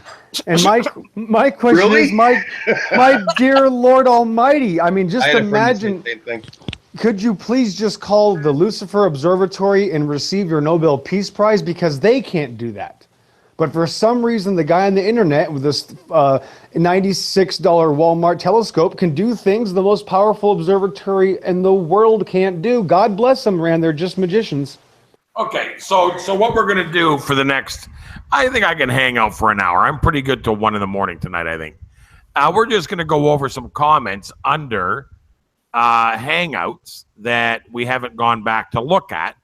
D: And my question
E: Really?
D: is, my dear Lord Almighty, I mean, just
E: I had a friend that said
D: imagine,
E: the same thing.
D: could you please just call the Lucifer Observatory and receive your Nobel Peace Prize? Because they can't do that. But for some reason, the guy on the internet with this $96 Walmart telescope can do things the most powerful observatory in the world can't do. God bless them, Rand. They're just magicians.
A: Okay, so what we're gonna do for the next, I think I can hang out for an hour. I'm pretty good till 1 a.m. tonight, I think. We're just gonna go over some comments under Hangouts that we haven't gone back to look at.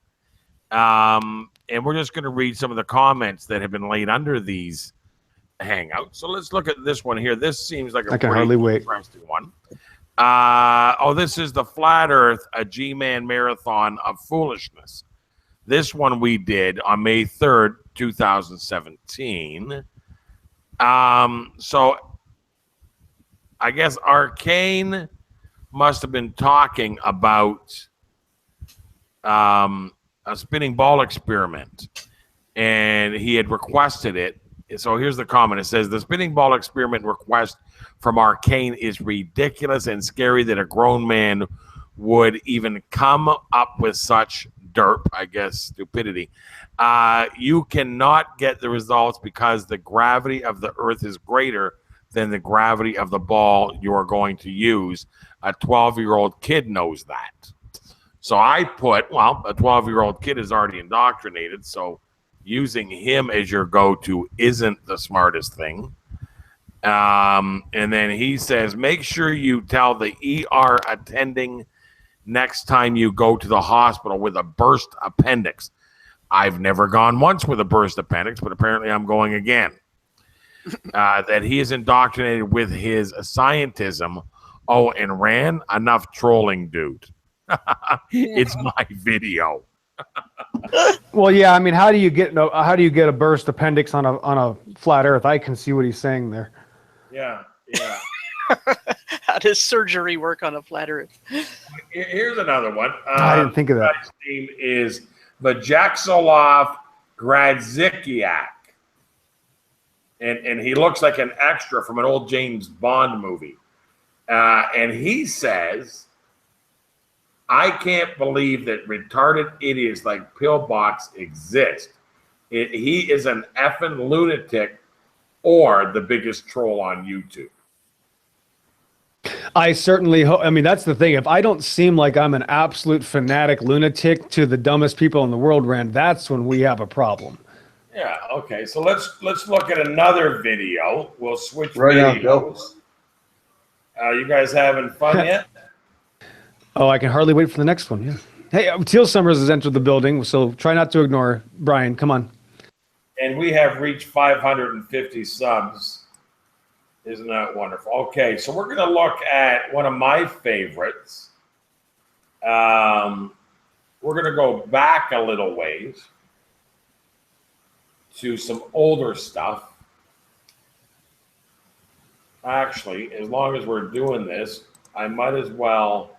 A: And we're just gonna read some of the comments that have been laid under these Hangouts. So let's look at this one here. This seems like a
D: I can
A: pretty
D: hardly wait.
A: interesting one. This is the Flat Earth, a G-Man Marathon of Foolishness. This one we did on May 3rd, 2017. So I guess Arcane must have been talking about a spinning ball experiment, and he had requested it. So here's the comment. It says, the spinning ball experiment request from Arcane is ridiculous and scary that a grown man would even come up with such derp, I guess, stupidity. You cannot get the results because the gravity of the Earth is greater than the gravity of the ball you are going to use. A 12-year-old kid knows that. So I put, well, a 12-year-old kid is already indoctrinated, so using him as your go-to isn't the smartest thing. And then he says, make sure you tell the ER attending next time you go to the hospital with a burst appendix. I've never gone once with a burst appendix, but apparently I'm going again. That he is indoctrinated with his scientism. Oh, and Rand, enough trolling, dude. It's my video.
D: Well, yeah, I mean, how do you get a burst appendix on a flat Earth? I can see what he's saying there.
A: Yeah.
C: How does surgery work on a flat Earth?
A: Here's another one.
D: I didn't think of that.
A: His name is Vyacheslav Gradzikiak. And he looks like an extra from an old James Bond movie. And he says, I can't believe that retarded idiots like Pillbox exist. He is an effing lunatic or the biggest troll on YouTube.
D: I certainly hope. I mean, that's the thing. If I don't seem like I'm an absolute fanatic lunatic to the dumbest people in the world, Rand, that's when we have a problem.
A: Yeah, okay. So let's look at another video. We'll switch
E: Right on,
A: videos. You guys having fun yet?
D: Oh, I can hardly wait for the next one. Yeah. Hey, Teal Summers has entered the building, so try not to ignore Brian. Come on.
A: And we have reached 550 subs. Isn't that wonderful? Okay, so we're going to look at one of my favorites. We're going to go back a little ways to some older stuff. Actually, as long as we're doing this, I might as well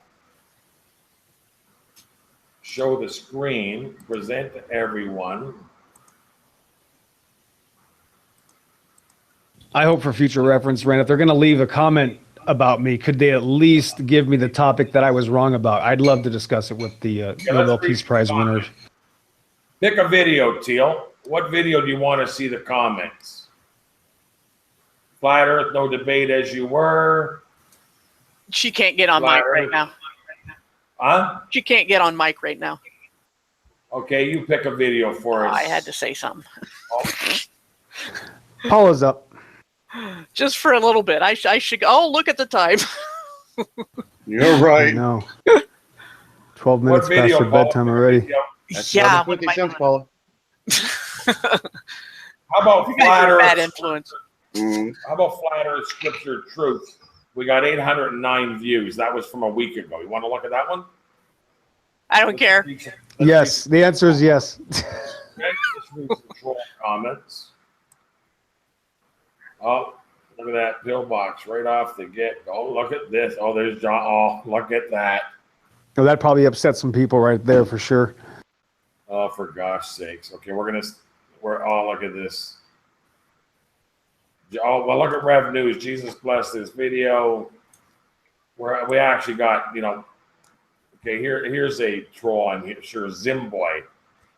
A: show the screen, present to everyone.
D: I hope for future reference, Ren, if they're going to leave a comment about me, could they at least give me the topic that I was wrong about? I'd love to discuss it with the Nobel Peace Prize winners.
A: Pick a video, Teal. What video do you want to see the comments? Flat Earth, no debate as you were.
C: She can't get on
A: Flat
C: mic right
A: Earth.
C: now.
A: Huh?
C: She can't get on mic right now.
A: Okay, you pick a video for us.
C: I had to say something.
D: Paula's up.
C: Just for a little bit. I should. Oh, look at the time.
B: You're
D: I
B: right.
D: know. 12
A: What
D: minutes past
A: video,
D: her
A: Paul?
D: bedtime already.
A: Video.
B: That's
C: Yeah.
B: another 50 cents, Paula.
A: How about
C: You guys
A: Flat
C: are bad
A: Earth?
C: influence.
A: How about Flat Earth Scripture Truth? We got 809 views. That was from a week ago. You want to look at that one?
C: I don't care.
D: Yes, the answer is yes.
A: Okay, let's read some troll comments. Oh, look at that pillbox right off the get. Oh, look at this. Oh, there's John. Oh, look at that.
D: Well, that probably upset some people right there for sure.
A: Oh, for gosh sakes. Okay, we're look at this. Oh, well, look at Rev News. Jesus bless this video. We actually got, okay, here's a troll. I'm sure Zimboy.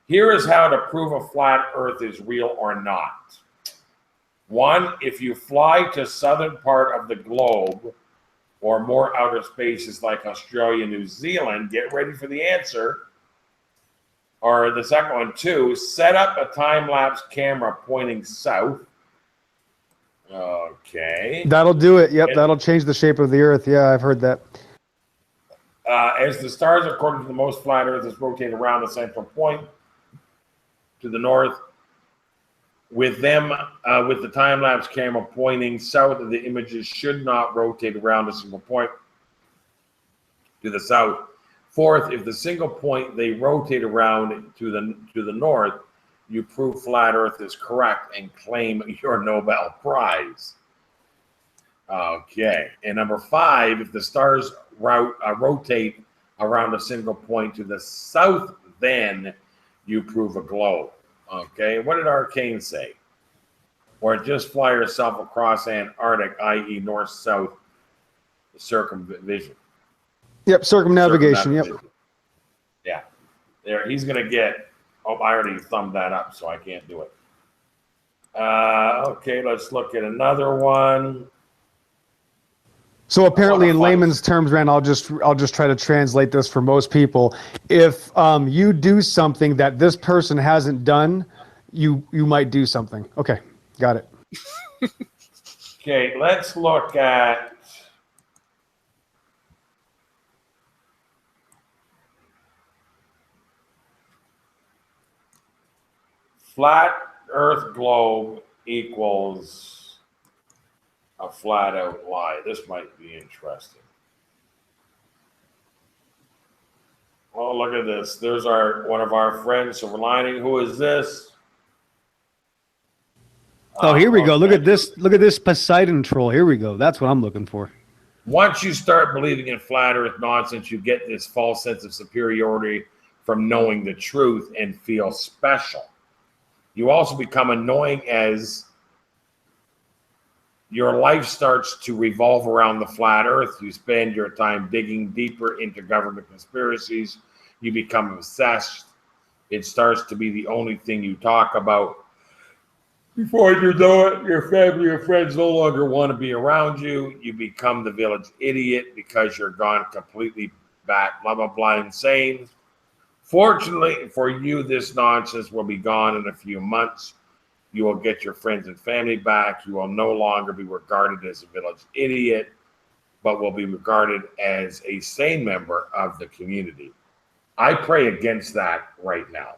A: Here is how to prove a flat earth is real or not. 1, if you fly to southern part of the globe or more outer spaces like Australia, New Zealand, get ready for the answer. Or the second one, 2, set up a time-lapse camera pointing south. Okay.
D: That'll do it. Yep, that'll change the shape of the Earth. Yeah, I've heard that.
A: As the stars, according to the most flat Earth, rotate around the central point to the north. With the time-lapse camera pointing south, the images should not rotate around a single point to the south. 4th, if the single point they rotate around to the north, you prove flat Earth is correct and claim your Nobel Prize. Okay, and number 5, if the stars rotate around a single point to the south, then you prove a globe. Okay, what did Arcane say? Or just fly yourself across Antarctic, i.e. north-south circumvision.
D: Yep, circumnavigation. Yep.
A: Yeah, there. He's gonna get. Oh, I already thumbed that up, so I can't do it. Okay, let's look at another one.
D: So apparently, in layman's terms, Rand, I'll just try to translate this for most people. If you do something that this person hasn't done, you might do something. Okay, got it.
A: Okay, let's look at. Flat Earth globe equals a flat out lie. This might be interesting. Oh, look at this. There's one of our friends, Silver Lining. Who is this?
D: Oh, here we go. Look at this. Look at this Poseidon troll. Here we go. That's what I'm looking for.
A: Once you start believing in flat Earth nonsense, you get this false sense of superiority from knowing the truth and feel special. You also become annoying as your life starts to revolve around the flat Earth. You spend your time digging deeper into government conspiracies. You become obsessed. It starts to be the only thing you talk about. Before you know it, your family or friends no longer want to be around you. You become the village idiot because you're gone completely bat, blah, blah, blah, insane. Fortunately for you, this nonsense will be gone in a few months. You will get your friends and family back. You will no longer be regarded as a village idiot, but will be regarded as a sane member of the community. I pray against that right now.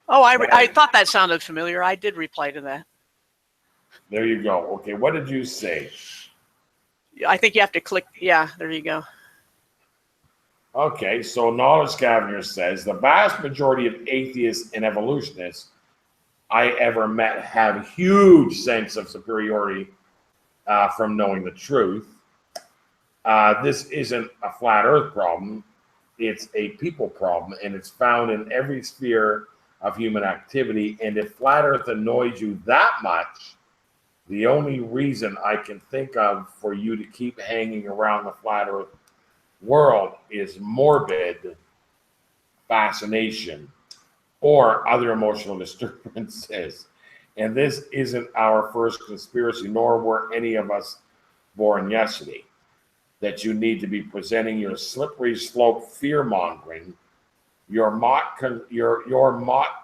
C: Oh, I thought that sounded familiar. I did reply to that.
A: There you go. Okay, what did you say?
C: I think you have to click. Yeah, there you go.
A: Okay, so Knowledge Scavenger says the vast majority of atheists and evolutionists I ever met have huge sense of superiority from knowing the truth. This isn't a flat Earth problem; it's a people problem, and it's found in every sphere of human activity. And if flat Earth annoys you that much, the only reason I can think of for you to keep hanging around the flat Earth world is morbid fascination or other emotional disturbances. And this isn't our first conspiracy, nor were any of us born yesterday. That you need to be presenting your slippery slope fear mongering, your mock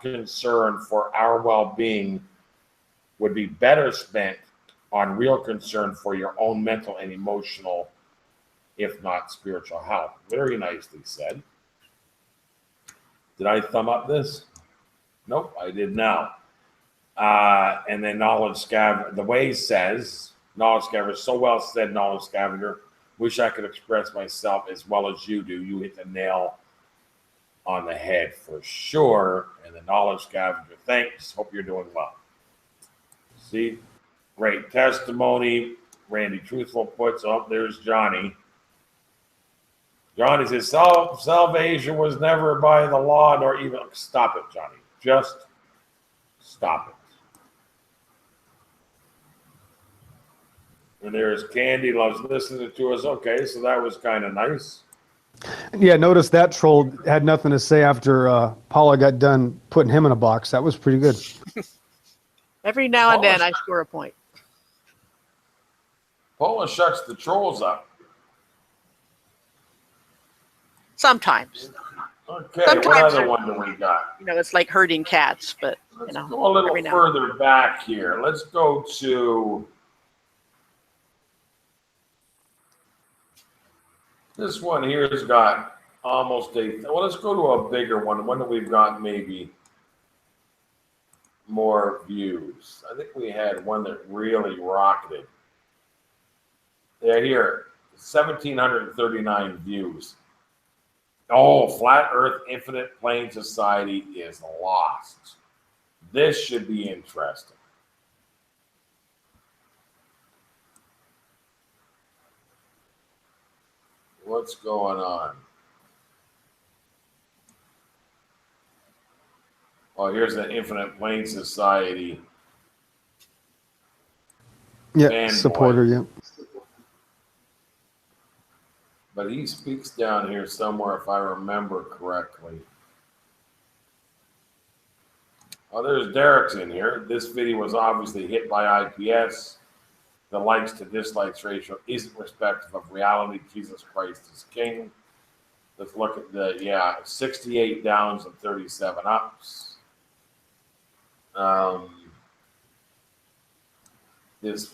A: concern for our well being would be better spent on real concern for your own mental and emotional, if not spiritual health. Very nicely said. Did I thumb up this? Nope, I did not. And then Knowledge Scavenger, the way says, Knowledge Scavenger, so well said, Knowledge Scavenger. Wish I could express myself as well as you do. You hit the nail on the head for sure. And the Knowledge Scavenger, thanks. Hope you're doing well. See, great testimony. Randy Truthful puts up, there's Johnny. Johnny says, salvation was never by the law, nor even. Stop it, Johnny. Just stop it. And there's Candy, loves listening to us. Okay, so that was kind of nice.
D: Yeah, notice that troll had nothing to say after Paula got done putting him in a box. That was pretty good.
C: Every now and then I score a point.
A: Paula shuts the trolls up.
C: Sometimes.
A: Okay,
C: Sometimes
A: what other
C: they're-
A: one do we got?
C: You know, it's like herding cats, but
A: Let's
C: you know,
A: go a little
C: every now-
A: further back here. Let's go to this one here has got almost a. Well, let's go to a bigger one. One that we've got maybe more views. I think we had one that really rocketed. Yeah, here, 1,739 views. Oh, Flat Earth Infinite Plane Society is lost. This should be interesting. What's going on? Oh, here's the Infinite Plane Society.
D: Yeah,
A: Fanboy.
D: supporter, yeah.
A: But he speaks down here somewhere, if I remember correctly. Oh, there's Derek's in here. This video was obviously hit by IPS. The likes to dislikes ratio isn't respective of reality. Jesus Christ is king. Let's look at the, 68 downs and 37 ups. This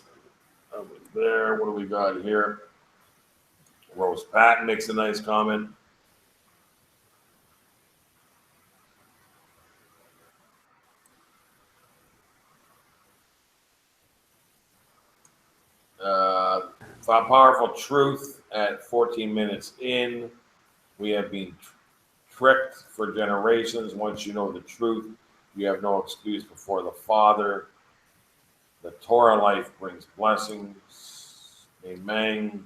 A: over there, what do we got here? Rose Patton makes a nice comment. Powerful truth at 14 minutes in. We have been tricked for generations. Once you know the truth, you have no excuse before the Father. The Torah life brings blessings. Amen.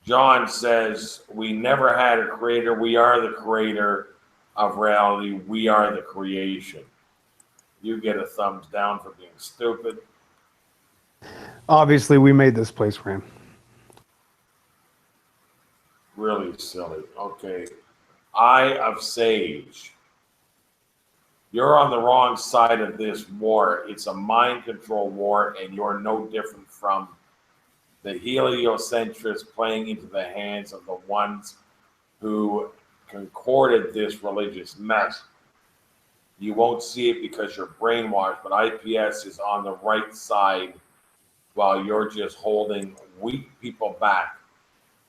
A: John says, we never had a creator. We are the creator of reality. We are the creation. You get a thumbs down for being stupid.
D: Obviously, we made this place for him.
A: Really silly. Okay. Eye of Sage. You're on the wrong side of this war. It's a mind control war, and you're no different from the heliocentrists playing into the hands of the ones who concorded this religious mess. You won't see it because you're brainwashed, but IPS is on the right side while you're just holding weak people back.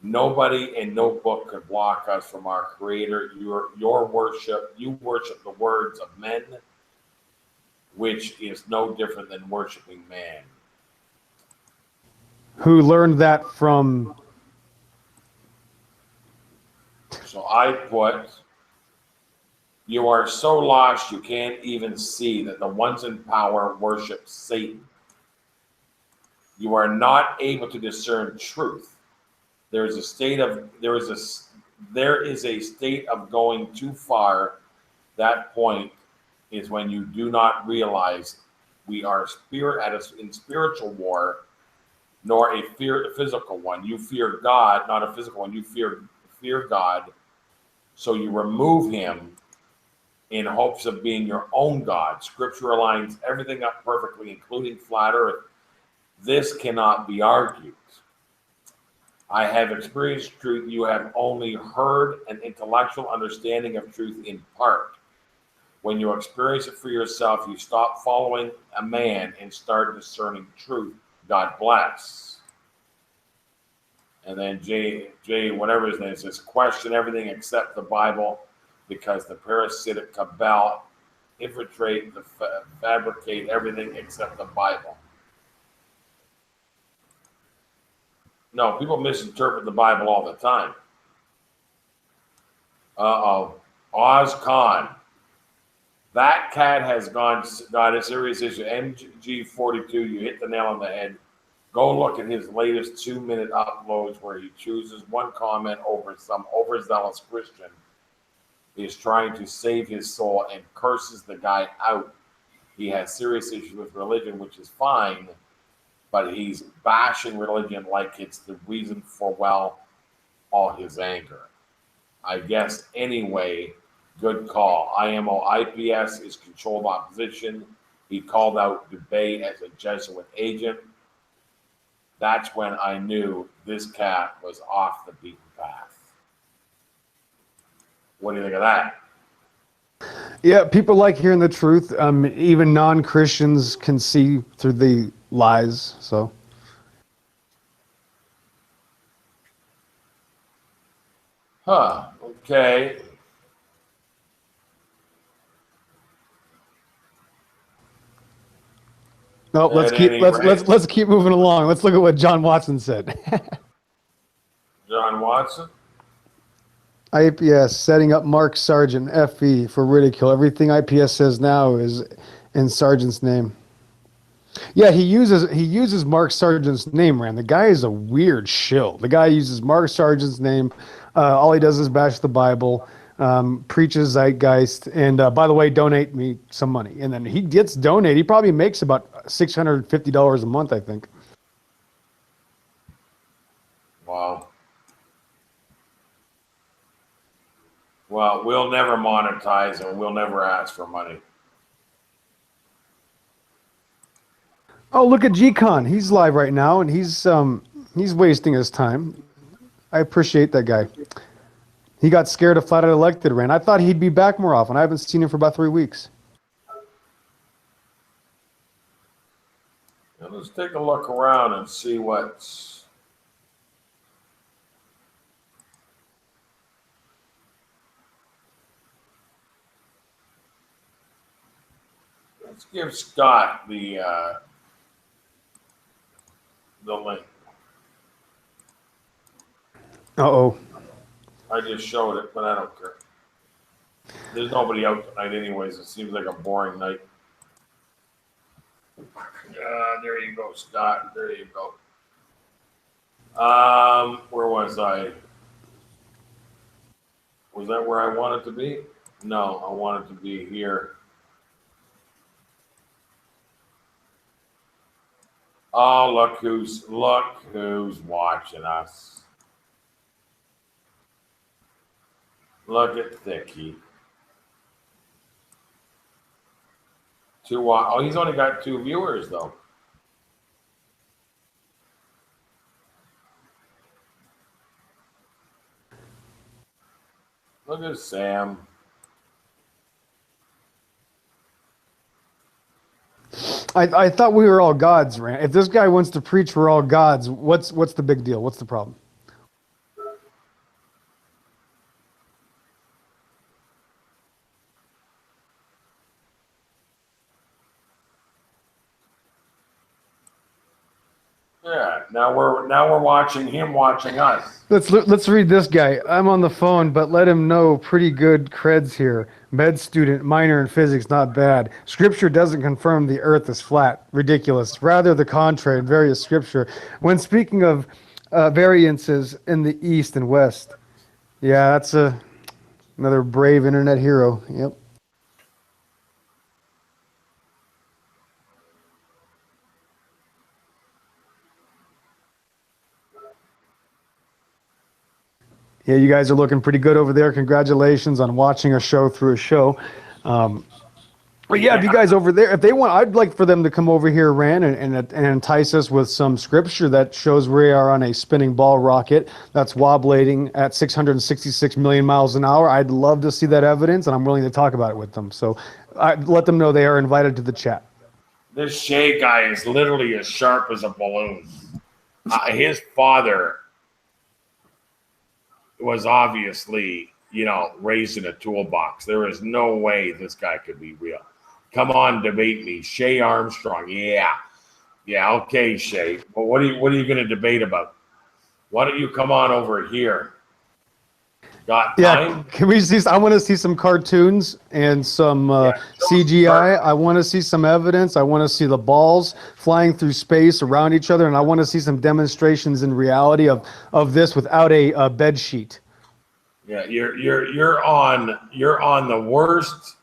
A: Nobody and no book could block us from our Creator. Your worship, you worship the words of men, which is no different than worshiping man.
D: Who learned that from?
A: So I put, you are so lost you can't even see that the ones in power worship Satan. You are not able to discern truth. There is a state of going too far. That point is when you do not realize we are in spiritual war, nor a physical one. You fear God, not a physical one. You fear God, so you remove him in hopes of being your own God. Scripture aligns everything up perfectly, including flat earth. This cannot be argued. I have experienced truth. You have only heard an intellectual understanding of truth in part. When you experience it for yourself, you stop following a man and start discerning truth. God bless. And then Jay, whatever his name says, question everything except the Bible, because the parasitic cabal infiltrate, fabricate everything except the Bible. No, people misinterpret the Bible all the time. Oz Khan. That cat has got a serious issue. MG42, you hit the nail on the head. Go look at his latest 2-minute uploads where he chooses one comment over some overzealous Christian. He is trying to save his soul and curses the guy out. He has serious issues with religion, which is fine, but he's bashing religion like it's the reason for, well, all his anger. I guess anyway, good call. IMO IPS is controlled opposition. He called out Dubay as a Jesuit agent. That's when I knew this cat was off the beaten path. What do you think of that?
D: Yeah, people like hearing the truth. Even non-Christians can see through the lies. So,
A: Okay.
D: no,
A: At any rate.
D: let's keep moving along. Let's look at what John Watson said.
A: John Watson?
D: IPS setting up Mark Sargent FE for ridicule. Everything IPS says now is in Sargent's name. Yeah, he uses Mark Sargent's name, Rand. The guy is a weird shill. The guy uses Mark Sargent's name. All he does is bash the Bible, preaches zeitgeist, and by the way, donate me some money. And then he gets donated. He probably makes about $650 a month, I think.
A: Wow. Well, we'll never monetize and we'll never ask for money.
D: Oh, look at G-Con. He's live right now, and he's wasting his time. I appreciate that guy. He got scared of flat out elected, Rand. I thought he'd be back more often. I haven't seen him for about 3 weeks.
A: Now let's take a look around and see what's... Let's give Scott the link.
D: Uh-oh.
A: I just showed it, but I don't care. There's nobody out tonight anyways. It seems like a boring night. There you go, Scott. There you go. Where was I? Was that where I wanted to be? No, I wanted to be here. Oh, look who's watching us. Look at Thicky. Oh, he's only got 2 viewers though. Look at Sam.
D: I thought we were all gods, Rand. If this guy wants to preach we're all gods, what's the big deal? What's the problem?
A: Yeah. Now we're watching him watching us.
D: Let's read this guy. I'm on the phone, but let him know. Pretty good creds here. Med student, minor in physics, not bad. Scripture doesn't confirm the Earth is flat. Ridiculous. Rather the contrary in various scripture. When speaking of variances in the East and West, yeah, that's another brave internet hero. Yep. Yeah, you guys are looking pretty good over there. Congratulations on watching a show through a show. But yeah, if you guys over there, if they want, I'd like for them to come over here, Rand, and entice us with some scripture that shows we are on a spinning ball rocket that's wobbling at 666 million miles an hour. I'd love to see that evidence, and I'm willing to talk about it with them. So let them know they are invited to the chat.
A: This Shay guy is literally as sharp as a balloon. His father was obviously, raised in a toolbox. There is no way this guy could be real. Come on, debate me. Shay Armstrong. Yeah. Yeah, okay, Shay. Well, what are you going to debate about? Why don't you come on over here? Got time?
D: Can we see? I want to see some cartoons and some CGI. I want to see some evidence. I want to see the balls flying through space around each other, and I want to see some demonstrations in reality of this without a bed sheet.
A: Yeah, you're on the worst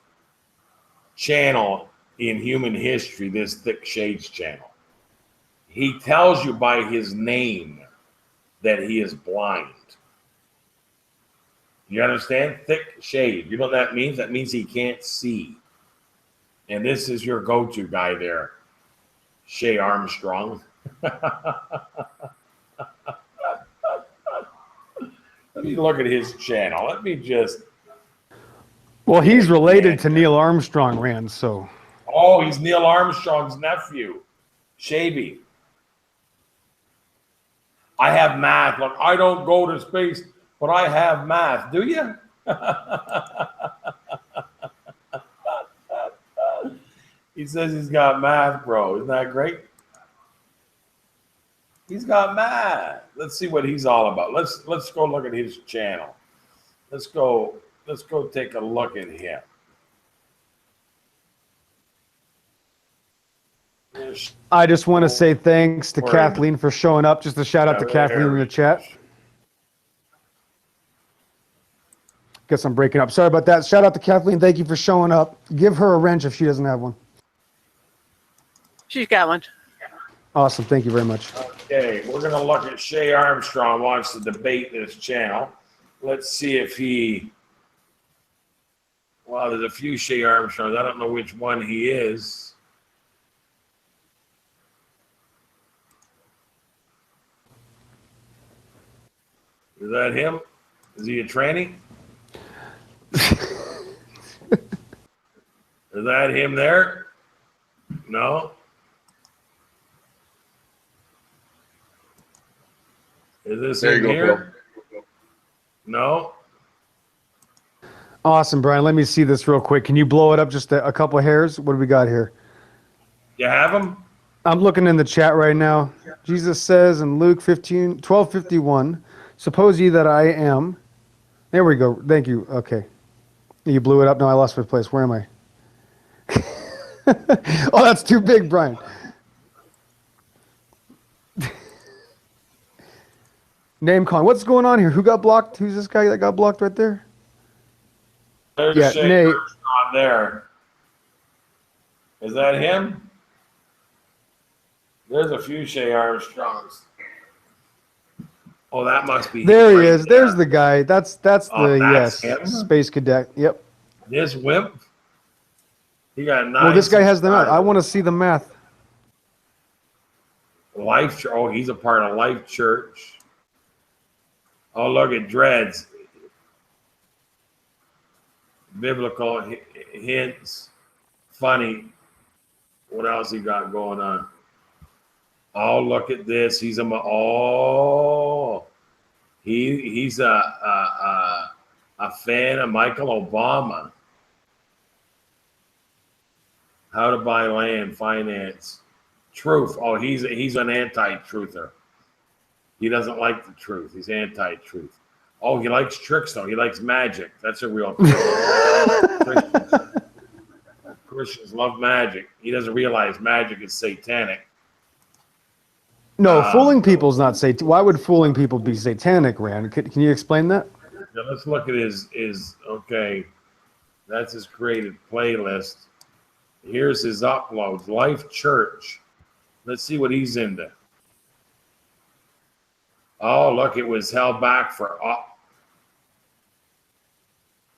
A: channel in human history. This Thick Shades channel. He tells you by his name that he is blind. You understand? Thick shade. You know what that means? That means he can't see. And this is your go-to guy there, Shay Armstrong. Let me look at his channel. Let me just...
D: Well, he's related to Neil Armstrong, Rand, so...
A: Oh, he's Neil Armstrong's nephew, Shaby. I have math. Look, I don't go to space, but I have math. Do you? He says he's got math, bro. Isn't that great? He's got math. Let's see what he's all about. Let's go look at his channel. Let's go take a look at him.
D: I just want to say thanks to Kathleen for showing up. Just a shout out to Kathleen in the chat. Guess I'm breaking up. Sorry about that. Shout out to Kathleen. Thank you for showing up. Give her a wrench if she doesn't have one.
C: She's got one.
D: Awesome. Thank you very much.
A: Okay, we're going to look at Shay Armstrong wants to debate this channel. Let's see if he... Well, there's a few Shay Armstrongs. I don't know which one he is. Is that him? Is he a tranny? Is that him there? No. Is this
E: There
A: him
E: you go,
A: here? No.
D: Awesome, Brian. Let me see this real quick. Can you blow it up just a couple hairs? What do we got here?
A: You have him?
D: I'm looking in the chat right now. Jesus says in Luke 12:51, suppose ye that I am. There we go. Thank you. Okay. You blew it up. No, I lost my place. Where am I? Oh, that's too big, Brian. Name calling. What's going on here? Who got blocked? Who's this guy that got blocked right there?
A: There's
D: Yeah,
A: Shay
D: Nate.
A: Armstrong there. Is that him? There's a few Shay Armstrongs. Oh, that must be
D: There
A: him
D: he
A: right
D: is. There's the guy. That's
A: Oh,
D: the
A: that's
D: yes
A: him?
D: space cadet. Yep.
A: This wimp. He got 9.
D: Well, this guy has the math. I want to see the math.
A: Life. Oh, he's a part of Life Church. Oh, look at dreads. Biblical hints. Funny. What else he got going on? Oh, look at this. He's a he's a fan of Michael Obama. How to buy land, finance, Truth. Oh, he's an anti-truther. He doesn't like the truth. He's anti-truth. Oh, he likes tricks though. He likes magic. That's a real Christians love magic. He doesn't realize magic is satanic.
D: No, fooling people is not satanic. Why would fooling people be satanic, Rand? Can you explain that?
A: Now let's look at his okay. That's his created playlist. Here's his uploads. Life Church. Let's see what he's into. Oh, look, it was held back for. Oh,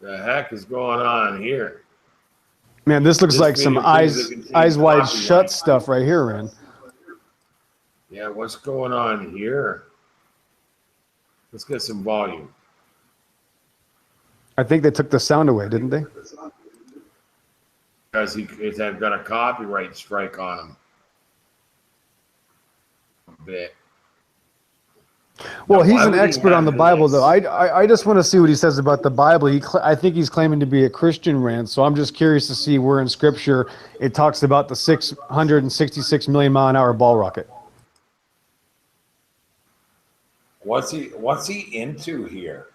A: the heck is going on here?
D: Man, this looks
A: This
D: like some
A: video
D: eyes
A: contains
D: wide
A: copyright.
D: shut stuff right here, Rand.
A: Yeah, what's going on here? Let's get some volume.
D: I think they took the sound away, didn't they?
A: Because it's got a copyright strike on him. A bit.
D: Well,
A: Now,
D: he's
A: why
D: an
A: would he
D: expert on the
A: have
D: Bible,
A: this?
D: though. I just want to see what he says about the Bible. I think he's claiming to be a Christian, Rand. So I'm just curious to see where in Scripture it talks about the 666 million mile an hour ball rocket.
A: What's he into here?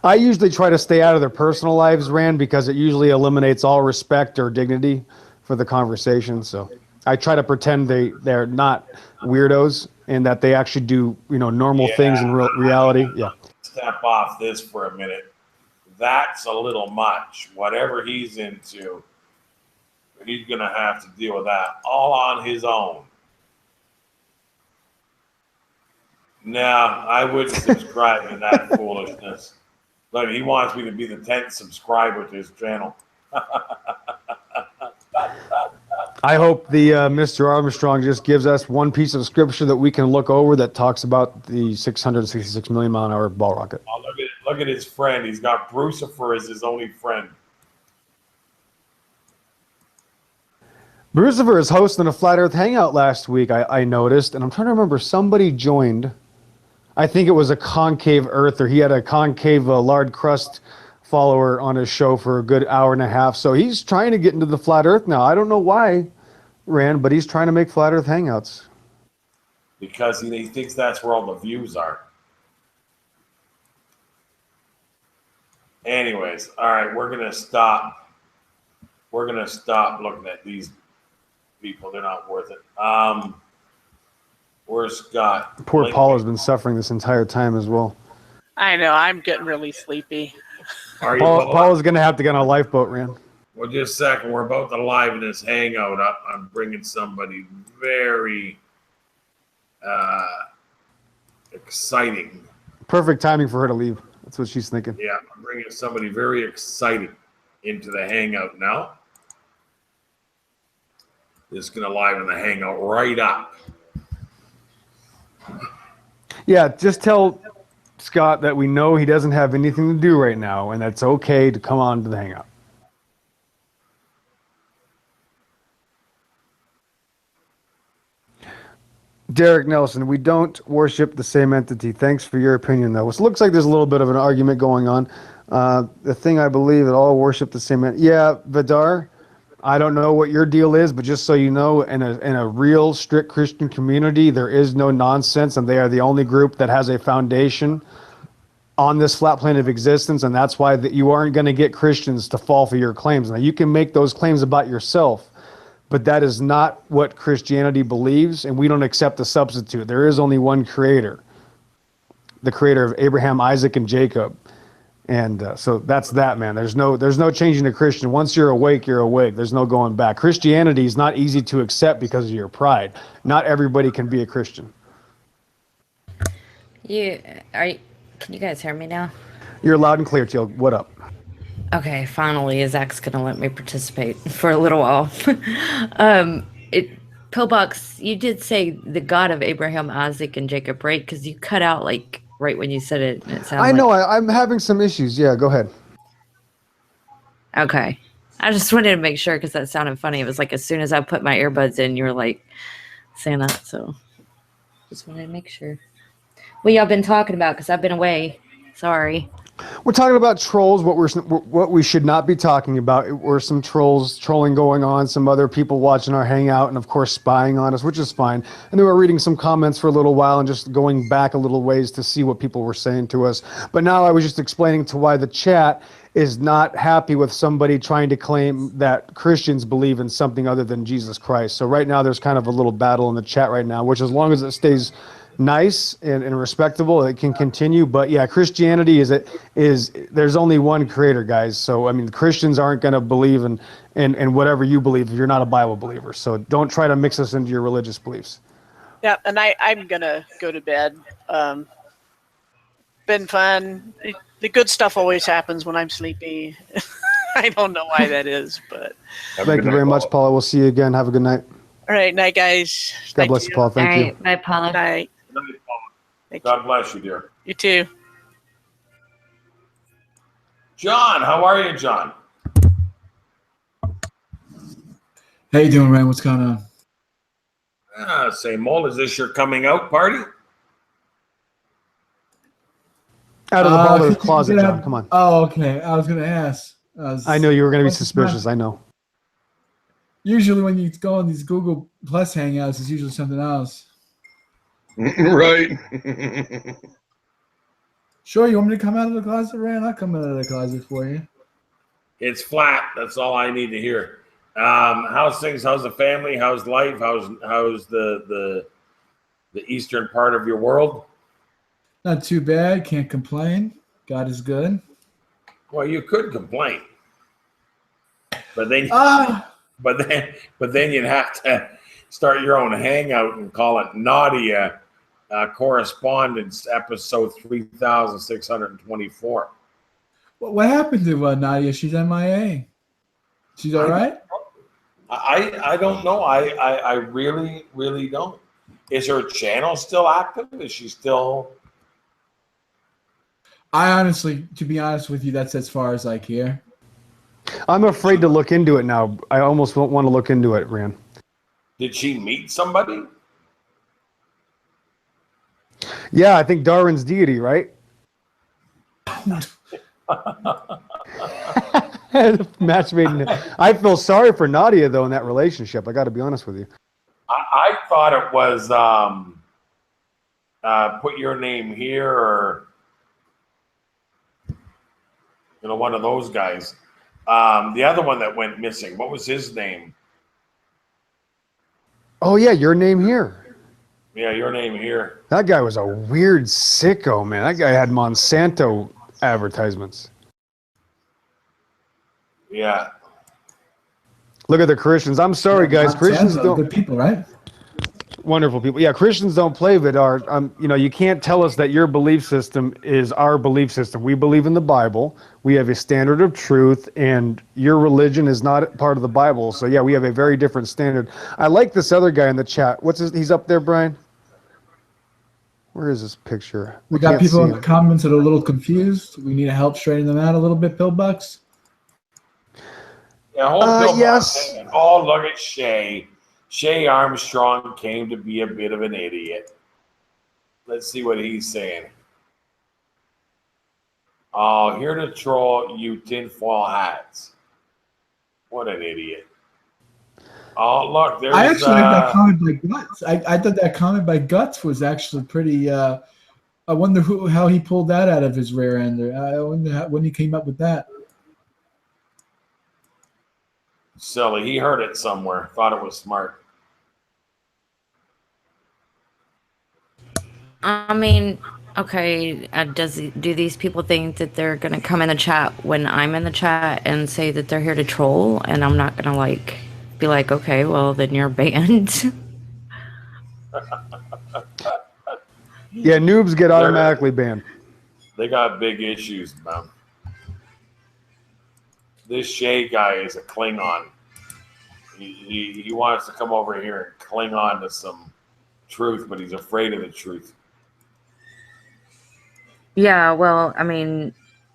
D: I usually try to stay out of their personal lives, Rand, because it usually eliminates all respect or dignity for the conversation. So I try to pretend they're not weirdos and that they actually do normal things in reality. Yeah.
A: Step off this for a minute. That's a little much. Whatever he's into, he's gonna have to deal with that all on his own. No, I wouldn't subscribe to that foolishness. Look, he wants me to be the 10th subscriber to his channel.
D: I hope the Mr. Armstrong just gives us one piece of scripture that we can look over that talks about the 666 million mile an hour ball rocket.
A: Oh, look at his friend. He's got Brucifer as his only friend.
D: Brucifer is hosting a Flat Earth Hangout last week, I noticed, and I'm trying to remember, somebody joined. I think it was a concave earther. He had a concave lard crust follower on his show for a good hour and a half. So he's trying to get into the Flat Earth now. I don't know why, Rand, but he's trying to make Flat Earth Hangouts.
A: Because he thinks that's where all the views are. Anyways, all right, we're gonna stop. We're gonna stop looking at these people. They're not worth it. Where's Scott?
D: Poor
A: Link-
D: Paul has been suffering this entire time as well.
C: I know. I'm getting really sleepy.
A: Are you?
D: Paul is going to have to get on a lifeboat, Rand.
A: Well, just a second. We're about to liven this hangout up. I'm bringing somebody very exciting.
D: Perfect timing for her to leave. That's what she's thinking.
A: Yeah, I'm bringing somebody very exciting into the hangout now. This is going to liven the hangout right up.
D: Yeah, just tell Scott that we know he doesn't have anything to do right now, and that's okay to come on to the hangout. Derek Nelson, we don't worship the same entity. Thanks for your opinion, though. It looks like there's a little bit of an argument going on. The thing I believe that all worship the same entity. Yeah, Vidar, I don't know what your deal is, but just so you know, in a real strict Christian community, there is no nonsense, and they are the only group that has a foundation on this flat plane of existence, and that's why that you aren't going to get Christians to fall for your claims. Now, you can make those claims about yourself, but that is not what Christianity believes, and we don't accept a substitute. There is only one creator, the creator of Abraham, Isaac, and Jacob. And so that's that, man. There's no changing a Christian. Once you're awake, you're awake. There's no going back. Christianity is not easy to accept because of your pride. Not everybody can be a Christian.
F: Can you guys hear me now?
D: You're loud and clear, Teal. What up?
F: Okay, finally, Zach's gonna let me participate for a little while. Pillbox, you did say the God of Abraham, Isaac, and Jacob, right? Because you cut out like right when you said it. And it sounded
D: I know. I'm having some issues. Yeah, go ahead.
F: Okay, I just wanted to make sure because that sounded funny. It was like as soon as I put my earbuds in, you were like saying that. So just wanted to make sure. What y'all been talking about? Because I've been away. Sorry.
D: We're talking about trolls. What we should not be talking about. Were some trolling going on, some other people watching our hangout, and of course spying on us, which is fine. And then we're reading some comments for a little while and just going back a little ways to see what people were saying to us. But now I was just explaining to why the chat is not happy with somebody trying to claim that Christians believe in something other than Jesus Christ. So right now there's kind of a little battle in the chat right now, which as long as it stays nice and respectable, it can continue. But yeah, Christianity is there's only one creator, guys. So I mean, Christians aren't going to believe in whatever you believe if you're not a Bible believer. So don't try to mix us into your religious beliefs.
C: Yeah, and I'm gonna go to bed. Been fun. The good stuff always happens when I'm sleepy. I don't know why that is, but
D: Thank you very much, Paula. We'll see you again. Have a good night.
C: all right, night guys.
D: God
C: Thank
D: bless you, Paula.
F: All
D: Thank you.
F: right. Bye, Paula.
C: Night.
A: Good night, Paula.
C: Thank
A: God bless you, dear.
C: You too.
A: John, how are you, John?
G: How you doing, Ryan? What's going on?
A: Same old. Is this your coming out party?
D: Out of the bottom of the
G: could you
D: closet,
G: get
D: John.
G: out-
D: Come on.
G: Oh, okay. I was going to ask.
D: I know you were going to be
G: What's the
D: suspicious.
G: time?
D: I know.
G: Usually when you go on these Google Plus hangouts, it's usually something else.
E: Right.
G: Sure, you want me to come out of the closet, Ryan? I'll come out of the closet for you.
A: It's flat. That's all I need to hear. How's things? How's the family? How's life? How's the eastern part of your world?
G: Not too bad. Can't complain. God is good.
A: Well, you could complain, but then but then you'd have to start your own hangout and call it Nadia Correspondence Episode 3624.
G: What happened to Nadia? She's MIA. She's all right?
A: I don't know. I really don't. Is her channel still active? Is she still?
G: I honestly, to be honest with you, that's as far as I care.
D: I'm afraid to look into it now. I almost won't want to look into it, Rand.
A: Did she meet somebody?
D: Yeah, I think Darwin's deity, right? Match made in I feel sorry for Nadia though in that relationship. I got to be honest with you.
A: I thought it was put your name here, or one of those guys. The other one that went missing. What was his name?
D: Oh yeah, your name here.
A: Yeah, your name here.
D: That guy was a weird sicko, man. That guy had Monsanto advertisements.
A: Yeah.
D: Look at the Christians. I'm sorry, guys. Christians
G: Sounds like
D: don't.
G: good people, right?
D: Wonderful people. Yeah, Christians don't play Vidar. You can't tell us that your belief system is our belief system. We believe in the Bible. We have a standard of truth, and your religion is not part of the Bible. So yeah, we have a very different standard. I like this other guy in the chat. He's up there, Brian? Where is this picture?
G: We
D: I
G: got
D: can't
G: people
D: see
G: in the
D: him.
G: comments that are a little confused. We need to help straighten them out a little bit, Pillbucks.
A: Yeah, hold Bill
D: yes.
A: Bob. Oh, look at Shay. Shay Armstrong came to be a bit of an idiot. Let's see what he's saying. Oh, here to troll you tinfoil hats. What an idiot. Oh, look, there's...
G: I actually like that comment by Guts. I thought that comment by Guts was actually pretty... I wonder how he pulled that out of his rear ender. I wonder when he came up with that.
A: Silly. He heard it somewhere. Thought it was smart.
F: I mean, okay. Do these people think that they're gonna come in the chat when I'm in the chat and say that they're here to troll, and I'm not gonna be like, okay, well then you're banned.
D: Yeah, noobs get automatically banned.
A: They got big issues, man. This Shay guy is a Klingon. He wants to come over here and cling on to some truth, but he's afraid of the truth.
F: Yeah, well, I mean,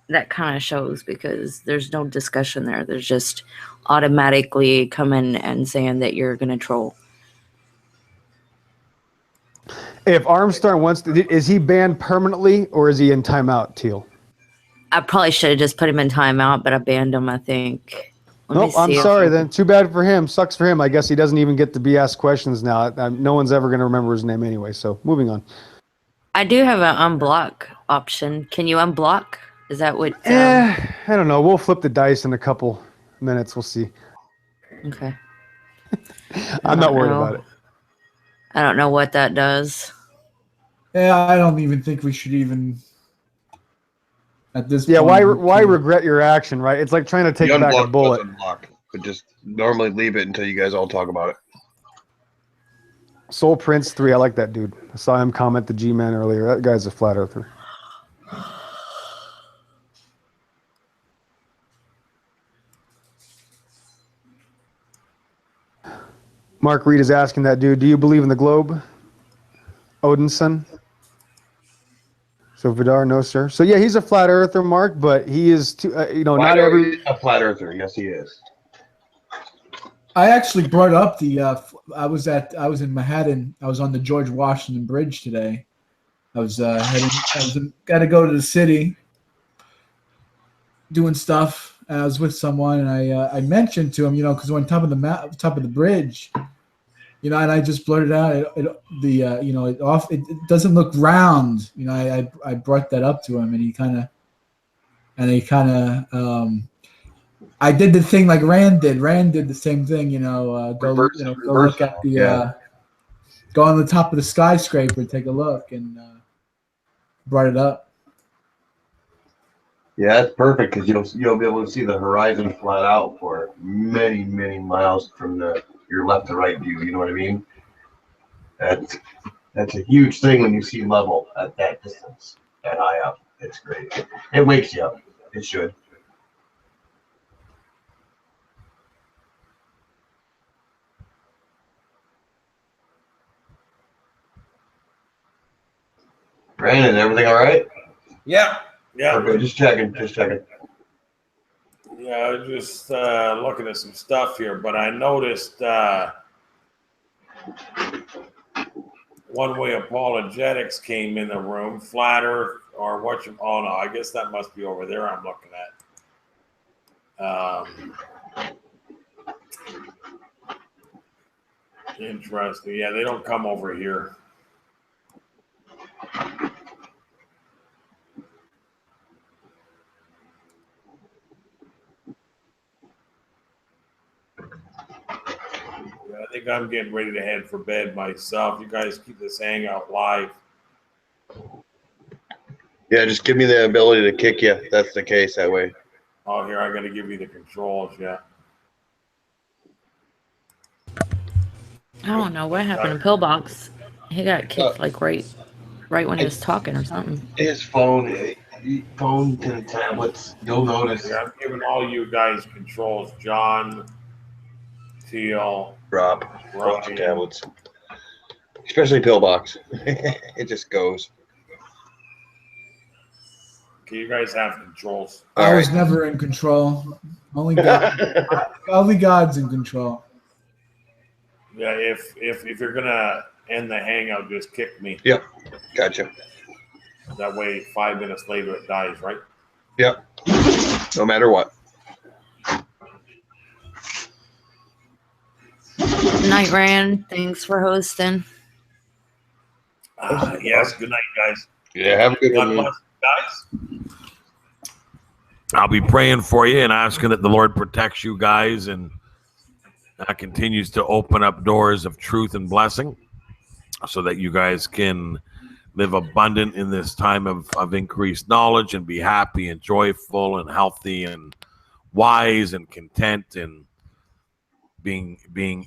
F: that kind of shows because there's no discussion there. There's just automatically coming and saying that you're gonna troll.
D: If Armstrong wants to, is he banned permanently or is he in timeout, Teal?
F: I probably should have just put him in timeout, but I banned him, I think. Let me
D: Nope, I'm
F: see if-
D: sorry then. Too bad for him. Sucks for him. I guess he doesn't even get to be asked questions now. No one's ever going to remember his name anyway. So moving on.
F: I do have an unblock option. Can you unblock? Is that what?
D: I don't know. We'll flip the dice in a couple minutes. We'll see.
F: Okay.
D: I'm not worried
F: know.
D: about it.
F: I don't know what that does.
G: Yeah, I don't even think we should even at this
D: Yeah,
G: point.
D: why regret your action, right? It's like trying to take
E: The
D: back a
E: unblock
D: bullet.
E: was unblocked, but just normally leave it until you guys all talk about it.
D: Soul Prince 3, I like that dude. I saw him comment the G-Man earlier. That guy's a flat earther. Mark Reed is asking that dude, do you believe in the globe? Odinson? So Vidar, no sir. So yeah, he's a flat earther, Mark, but he is too, not every.
E: A flat earther. Yes, he is.
G: I actually brought up the. I was in Manhattan. I was on the George Washington Bridge today. I was got to go to the city, doing stuff. And I was with someone, and I mentioned to him, because we're on top of the bridge, and I just blurted out, it doesn't look round. I brought that up to him, and he kind of. I did the thing like Rand did. Rand did the same thing, go look at the, go on the top of the skyscraper, take a look, and brought it up.
E: Yeah, that's perfect because you'll be able to see the horizon flat out for many, many miles from your left to right view. You know what I mean? That's a huge thing when you see level at that distance, that high up. It's great. It wakes you up. It should. Brandon, everything all right?
A: Yeah.
E: Okay, just checking.
A: Yeah, I was just looking at some stuff here, but I noticed One Way Apologetics came in the room. Flat Earth, or what you? Oh no, I guess that must be over there. I'm looking at. Interesting. Yeah, they don't come over here. I think I'm getting ready to head for bed myself. You guys keep this hangout live.
E: Yeah, just give me the ability to kick you. If that's the case that way.
A: Oh, here, I got to give you the controls. Yeah.
F: I don't know what happened to Pillbox. He got kicked like right when he was talking or something.
E: His phone and tablets. You'll notice.
A: Yeah, I'm giving all you guys controls. John, Teal,
E: Rob,
A: Robbie.
E: tablets. Especially Pillbox. It just goes.
A: Okay, you guys have controls.
G: I was never in control. Only God's in control.
A: Yeah, if you're gonna end the hangout, just kick me.
E: Yep. Gotcha.
A: That way, 5 minutes later, it dies, right?
E: Yep. No matter what.
F: Night Rand, thanks for hosting.
A: Yes. Good night, guys.
E: Yeah. Have a good
A: God
E: one.
A: bless you guys. I'll be praying for you and asking that the Lord protects you guys and continues to open up doors of truth and blessing so that you guys can live abundant in this time of increased knowledge and be happy and joyful and healthy and wise and content and being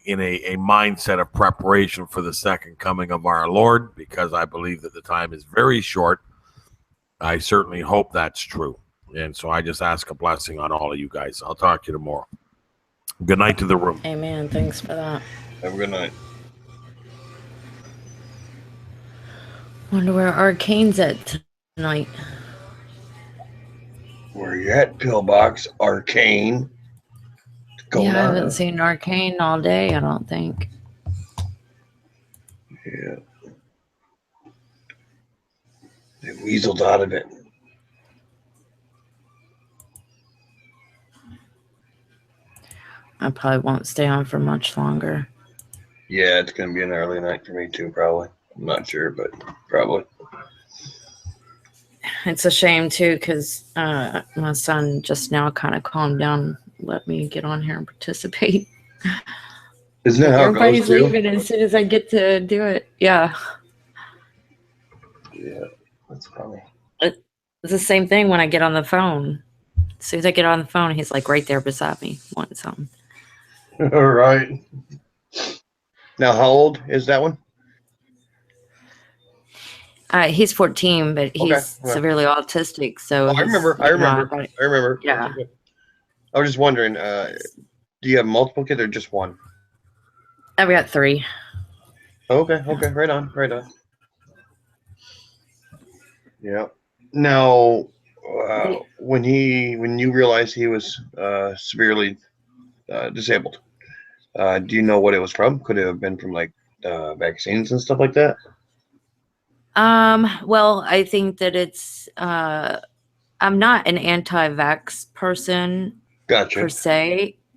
A: in a mindset of preparation for the second coming of our Lord, because I believe that the time is very short. I certainly hope that's true. And so I just ask a blessing on all of you guys. I'll talk to you tomorrow. Good night to the room.
F: Amen. Thanks for that.
E: Have a good night.
F: Wonder where Arcane's at tonight.
E: Where you at, Pillbox? Arcane. What's
F: I
E: going on?
F: haven't seen Arcane all day, I don't think.
E: Yeah. They weaseled out of it.
F: I probably won't stay on for much longer.
E: Yeah, it's gonna be an early night for me too, probably. I'm not sure, but probably.
F: It's a shame too, because my son just now kind of calmed down, let me get on here and participate.
E: Isn't that how it goes
F: Everybody's
E: too?
F: leaving as soon as I get to do it. Yeah,
E: Yeah, that's funny.
F: it's the same thing when I get on the phone. As soon as I get on the phone, he's like right there beside me, wanting something.
E: All right. Now, how old is that one?
F: He's 14, but he's
E: Okay.
F: severely autistic. So
E: Oh, I remember. I remember.
F: Yeah.
E: I was just wondering, do you have multiple kids or just one?
F: I've got 3.
E: Okay. Right on. Yeah. Now, when you realized he was severely disabled, do you know what it was from? Could it have been from like vaccines and stuff like that?
F: Well, I think that it's I'm not an anti-vax person
E: Gotcha.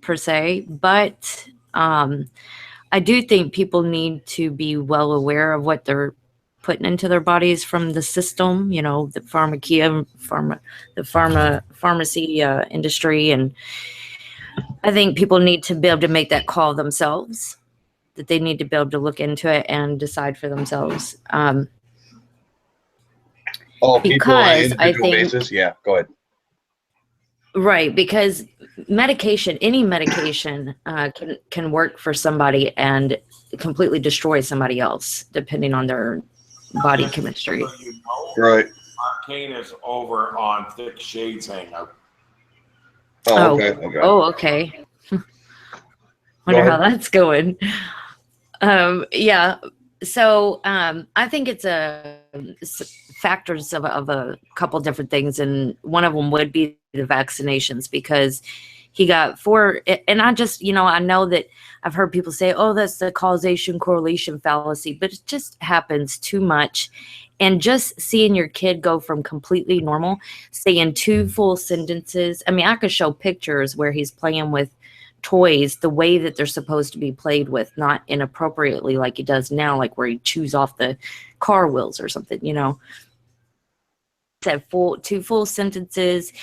F: per se, but I do think people need to be well aware of what they're putting into their bodies from the system, you know, the pharmacy industry. And I think people need to be able to make that call themselves, that they need to be able to look into it and decide for themselves.
E: People on an
F: Because I
E: individual
F: think,
E: basis? Yeah, go ahead.
F: right, because any medication can work for somebody and completely destroy somebody else, depending on their body chemistry.
E: Right.
A: Arcane is over on Thick Shades Hangout.
E: Oh, okay.
F: Oh, okay. Wonder how that's going. Yeah. So I think it's factors of a couple different things, and one of them would be the vaccinations, because he got 4, and I just, I know that I've heard people say, oh, that's the causation correlation fallacy, but it just happens too much. And just seeing your kid go from completely normal, saying 2 full sentences. I mean, I could show pictures where he's playing with toys the way that they're supposed to be played with, not inappropriately like he does now, like where he chews off the car wheels or something, Said 2 full sentences.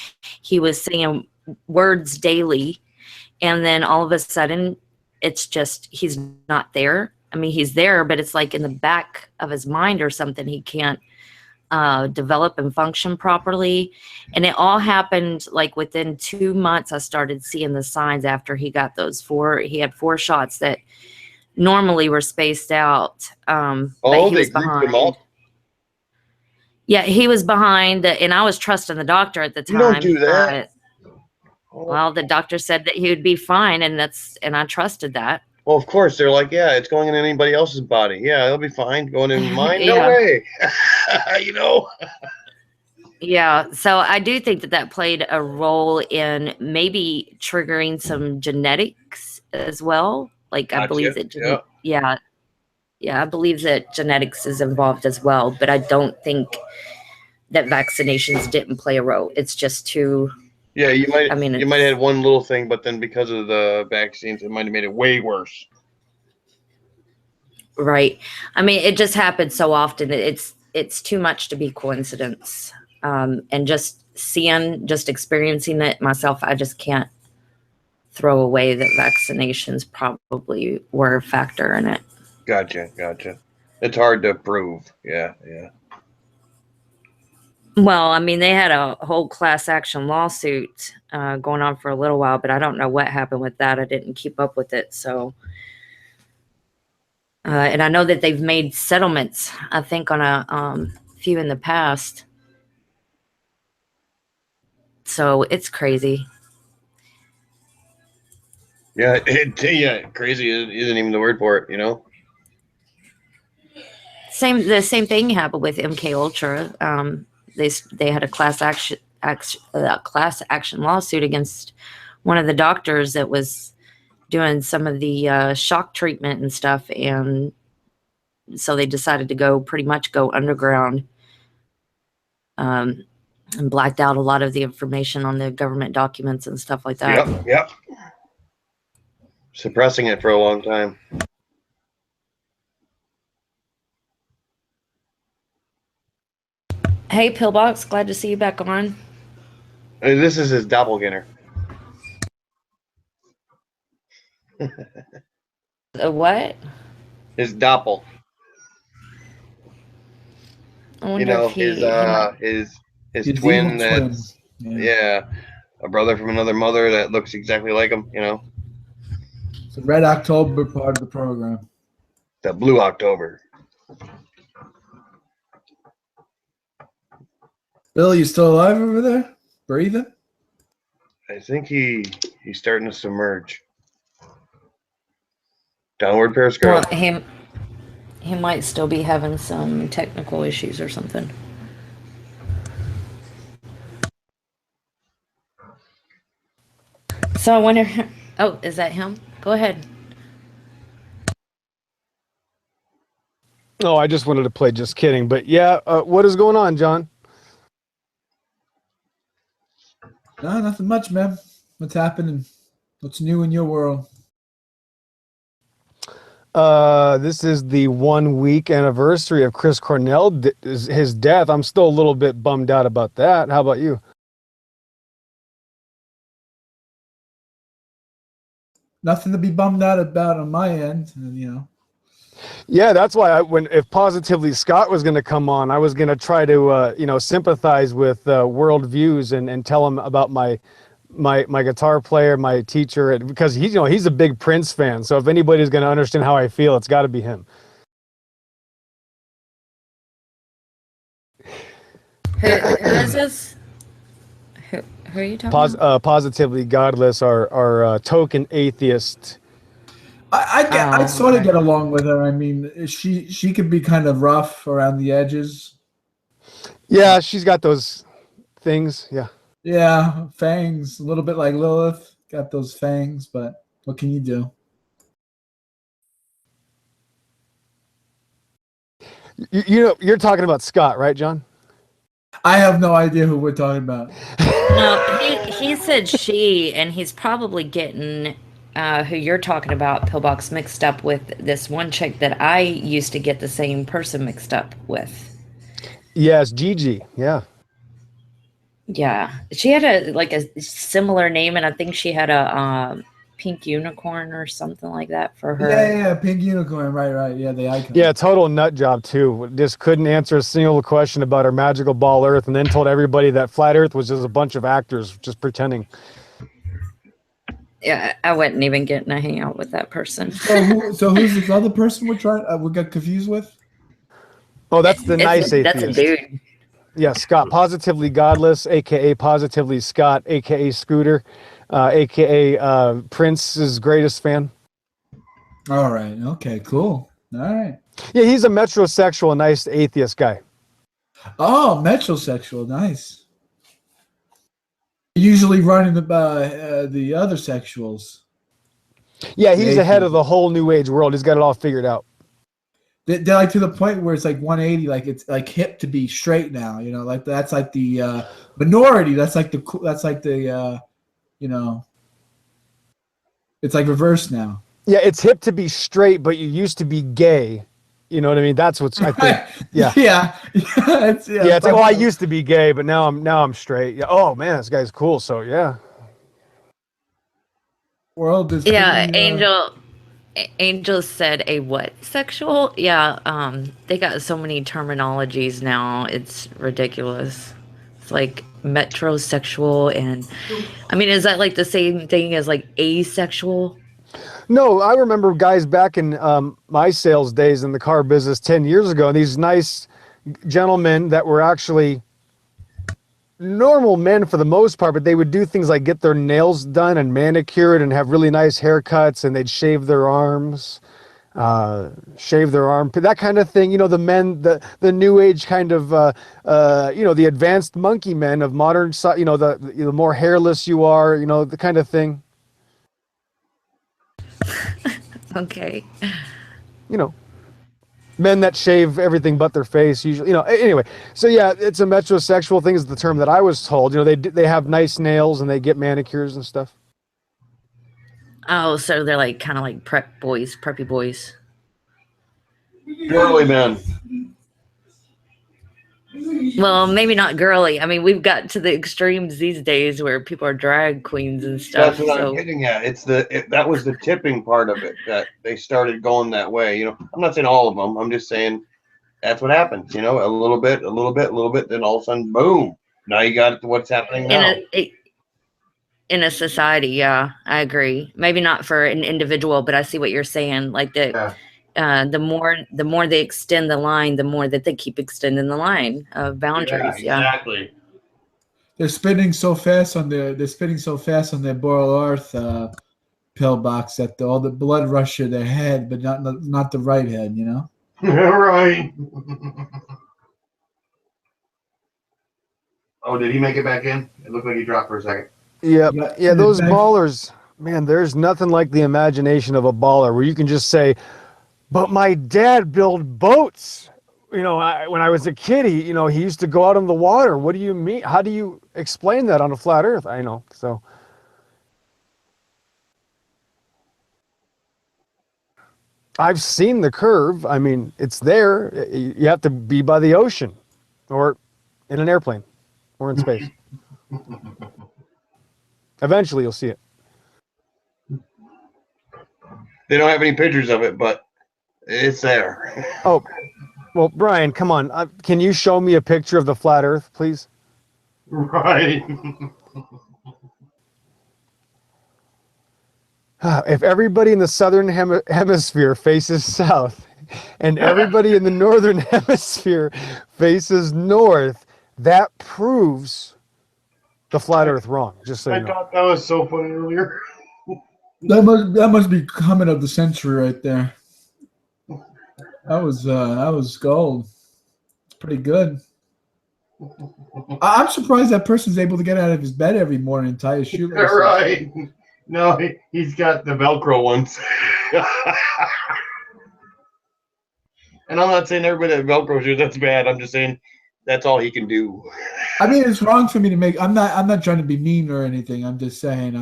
F: He was saying words daily, and then all of a sudden it's just he's not there. I mean, he's there, but it's like in the back of his mind or something. He can't develop and function properly. And it all happened like within 2 months. I started seeing the signs after he got those 4. He had 4 shots that normally were spaced out. But he was behind. Yeah, he was behind, and I was trusting the doctor at the time.
E: You don't do that.
F: Well, the doctor said that he would be fine, and I trusted that.
E: Well, of course, they're like, yeah, it's going in anybody else's body. Yeah, it'll be fine. Going in mine? No way.
F: Yeah, so I do think that played a role in maybe triggering some genetics as well. Like, I believe that, I believe that genetics is involved as well, but I don't think that vaccinations didn't play a role. It's just too...
E: Yeah, you might have had one little thing, but then because of the vaccines, it might have made it way worse.
F: Right. I mean, it just happens so often. It's too much to be coincidence. And just experiencing it myself, I just can't throw away that vaccinations probably were a factor in it.
E: Gotcha. It's hard to prove. Yeah.
F: Well, I mean, they had a whole class action lawsuit going on for a little while, but I don't know what happened with that. I didn't keep up with it. So, and I know that they've made settlements, I think, on a few in the past. So it's crazy.
E: Yeah, crazy isn't even the word for it,
F: The same thing happened with MK Ultra. They had a class action lawsuit against one of the doctors that was doing some of the shock treatment and stuff, and so they decided to pretty much go underground, and blacked out a lot of the information on the government documents and stuff like that.
E: Yep. suppressing it for a long time.
F: Hey, Pillbox, glad to see you back on.
E: This is his doppelganger.
F: What?
E: His doppel.
F: I
E: You
F: wonder
E: know,
F: if he might-
E: his
G: His evil
E: twin.
G: twin.
E: That's
G: Yeah.
E: a brother from another mother that looks exactly like him. You know,
G: So Red October part of the program.
E: the Blue October.
G: Bill, you still alive over there? Breathing?
E: I think he's starting to submerge. Downward periscope.
F: well, he might still be having some technical issues or something. So I wonder. Oh, is that him? Go ahead.
D: Oh, I just wanted to play. Just kidding. But yeah, what is going on, John?
G: No, nothing much, man. What's happening? What's new in your world?
D: This is the 1 week anniversary of Chris Cornell, his death. I'm still a little bit bummed out about that. How about you?
G: Nothing to be bummed out about on my end, you know.
D: Yeah, that's why if Positively Scott was going to come on, I was going to try to sympathize with world views and tell him about my guitar player, my teacher, because he's a big Prince fan. So if anybody's going to understand how I feel, it's got to be him.
F: Who is this? Who are you talking about?
D: Positively Godless, our token atheist.
G: I sort of get along with her. I mean, she could be kind of rough around the edges.
D: Yeah, she's got those things. Yeah.
G: Yeah, fangs, a little bit like Lilith. Got those fangs, but what can you do?
D: You're talking about Scott, right, John?
G: I have no idea who we're talking about.
F: No, he said she, and he's probably getting who you're talking about, Pillbox, mixed up with this one chick that I used to get the same person mixed up with.
D: Yes, Gigi. Yeah.
F: Yeah, she had a similar name, and I think she had a pink unicorn or something like that for her.
G: Yeah, pink unicorn, right. Yeah, the icon.
D: Yeah, total nut job too. Just couldn't answer a single question about her magical ball Earth, and then told everybody that flat Earth was just a bunch of actors just pretending.
F: Yeah, I wasn't even getting to hang out with that person.
G: So who's this other person we got confused with?
D: Oh, that's the nice atheist.
F: That's a dude.
D: Yeah, Scott, Positively Godless, aka Positively Scott, aka Scooter, aka Prince's greatest fan.
G: All right. Okay. Cool. All right.
D: Yeah, he's a metrosexual, nice atheist guy.
G: Oh, metrosexual. Nice. Usually running the other sexuals.
D: Yeah, he's ahead of the whole new age world. He's got it all figured out.
G: They're like to the point where it's like 180, like it's like hip to be straight now. You know, like that's like the minority. That's like the it's like reverse now.
D: Yeah, it's hip to be straight, but you used to be gay. You know what I mean? That's what's I think. Yeah.
G: It's
D: It's like, oh, I used to be gay, but now I'm straight. Yeah. Oh man, this guy's cool. So yeah.
G: World is
F: Yeah, Angel said a what sexual? Yeah, they got so many terminologies now. It's ridiculous. It's like metrosexual, and I mean, is that like the same thing as like asexual?
D: No, I remember guys back in my sales days in the car business 10 years ago, and these nice gentlemen that were actually normal men for the most part, but they would do things like get their nails done and manicured and have really nice haircuts, and they'd shave their arms, shave their armpit, that kind of thing. You know, the men, the new age kind of, the advanced monkey men of modern, the more hairless you are, the kind of thing.
F: Okay.
D: Men that shave everything but their face usually, anyway. So yeah, it's a metrosexual thing is the term that I was told. They have nice nails and they get manicures and stuff.
F: Oh, so they're like kind of like prep boys, preppy boys.
E: Girly men.
F: Well, maybe not girly. I mean, we've got to the extremes these days where people are drag queens and stuff.
E: That's what
F: So
E: I'm getting at. That was the tipping part of it, that they started going that way. I'm not saying all of them. I'm just saying that's what happens. A little bit, a little bit, a little bit, then all of a sudden, boom! Now you got what's happening now.
F: in a society, yeah, I agree. Maybe not for an individual, but I see what you're saying. Like
E: Yeah.
F: the more they extend the line, the more that they keep extending the line of boundaries. Yeah,
E: Exactly.
G: They're spinning so fast on their Boral Earth pillbox that all the blood rush to their head, but not the right head.
E: Right. Oh, did he make it back in? It looked like he dropped for a second.
D: Yeah,
G: Yeah,
D: those
G: thank-
D: ballers, man, there's nothing like the imagination of a baller where you can just say, but my dad built boats. When I was a kid, he used to go out on the water. What do you mean? How do you explain that on a flat earth? I know. So I've seen the curve. I mean, it's there. You have to be by the ocean or in an airplane or in space. Eventually you'll see it.
E: They don't have any pictures of it, but it's there.
D: Oh, well, Brian, come on. Can you show me a picture of the flat earth, please?
E: Right.
D: If everybody in the southern hemisphere faces south and everybody in the northern hemisphere faces north, that proves the flat earth wrong, just so you know.
E: thought that was so funny earlier.
G: That must be comment of the century right there. That was gold. It's pretty good. I'm surprised that person's able to get out of his bed every morning and tie his shoelaces.
E: Right. No, he's got the Velcro ones. And I'm not saying everybody that Velcro shoes, that's bad. I'm just saying that's all he can do.
G: I mean, it's wrong for me to make. I'm not trying to be mean or anything. I'm just saying.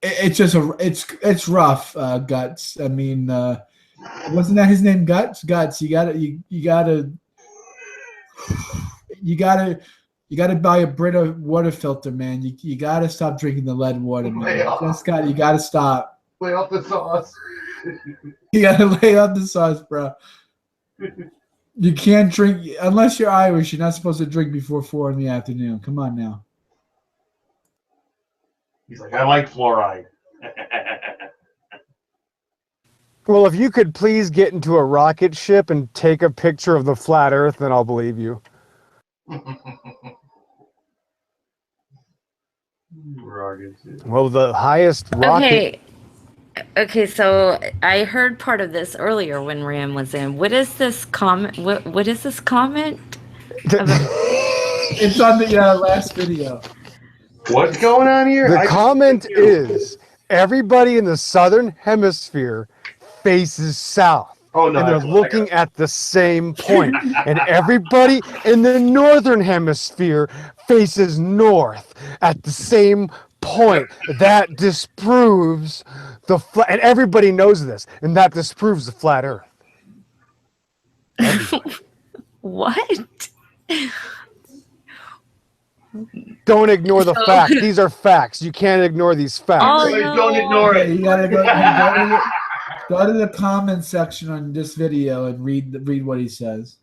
G: It's rough. Guts. I mean, wasn't that his name? Guts. You gotta buy a Brita water filter, man. You gotta stop drinking the lead water, man. You gotta stop.
E: Lay off the sauce.
G: You gotta lay off the sauce, bro. You can't drink unless you're Irish. You're not supposed to drink before 4 p.m. Come on now.
E: He's like, I like fluoride.
D: Well, if you could please get into a rocket ship and take a picture of the flat earth, then I'll believe you. Well, the highest rocket...
F: Okay, so I heard part of this earlier when Ram was in. What is this comment? What is this comment?
G: It's on the last video.
E: What's going on here?
D: The comment is, everybody in the southern hemisphere faces south.
E: Oh, no,
D: And they're
E: that's what I
D: looking at the same point. And everybody in the northern hemisphere faces north at the same point. That disproves the flat, and everybody knows this, and that disproves the flat earth.
F: What?
D: Don't ignore the facts. These are facts. You can't ignore these facts.
F: Oh,
E: Don't ignore
G: Okay,
E: it.
G: you gotta go to the comment section on this video and read what he says.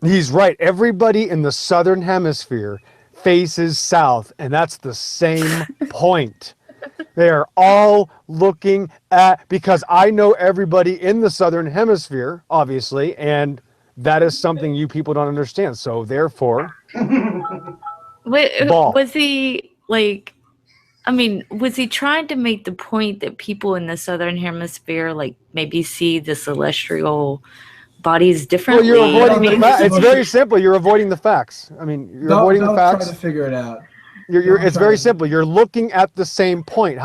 D: He's right. Everybody in the southern hemisphere faces south, and that's the same point. They are all looking at, because I know everybody in the southern hemisphere, obviously, and that is something you people don't understand. So therefore, Ball.
F: Was he like? I mean, was he trying to make the point that people in the southern hemisphere like maybe see the celestial bodies
D: well,
F: differently?
D: you're avoiding the
G: mean,
D: facts.
G: it's-
D: It's very simple. You're avoiding the facts. I mean, you're avoiding the
G: Don't
D: facts.
G: try to figure it out.
D: It's very simple. You're looking at the same point.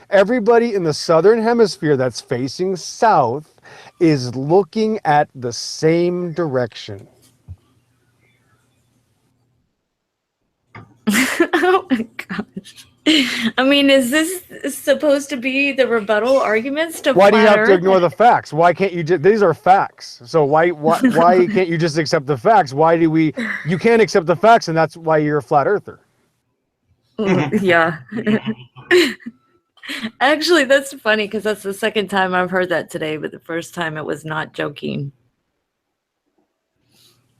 D: Everybody in the southern hemisphere that's facing south is looking at the same direction.
F: Oh my god! I mean, is this supposed to be the rebuttal arguments to
D: Why do you
F: flat
D: have to
F: Earth?
D: ignore the facts? Why can't you just, these are facts. So why can't you just accept the facts? You can't accept the facts, and that's why you're a flat earther.
F: Yeah. Actually, that's funny because that's the second time I've heard that today, but the first time it was not joking.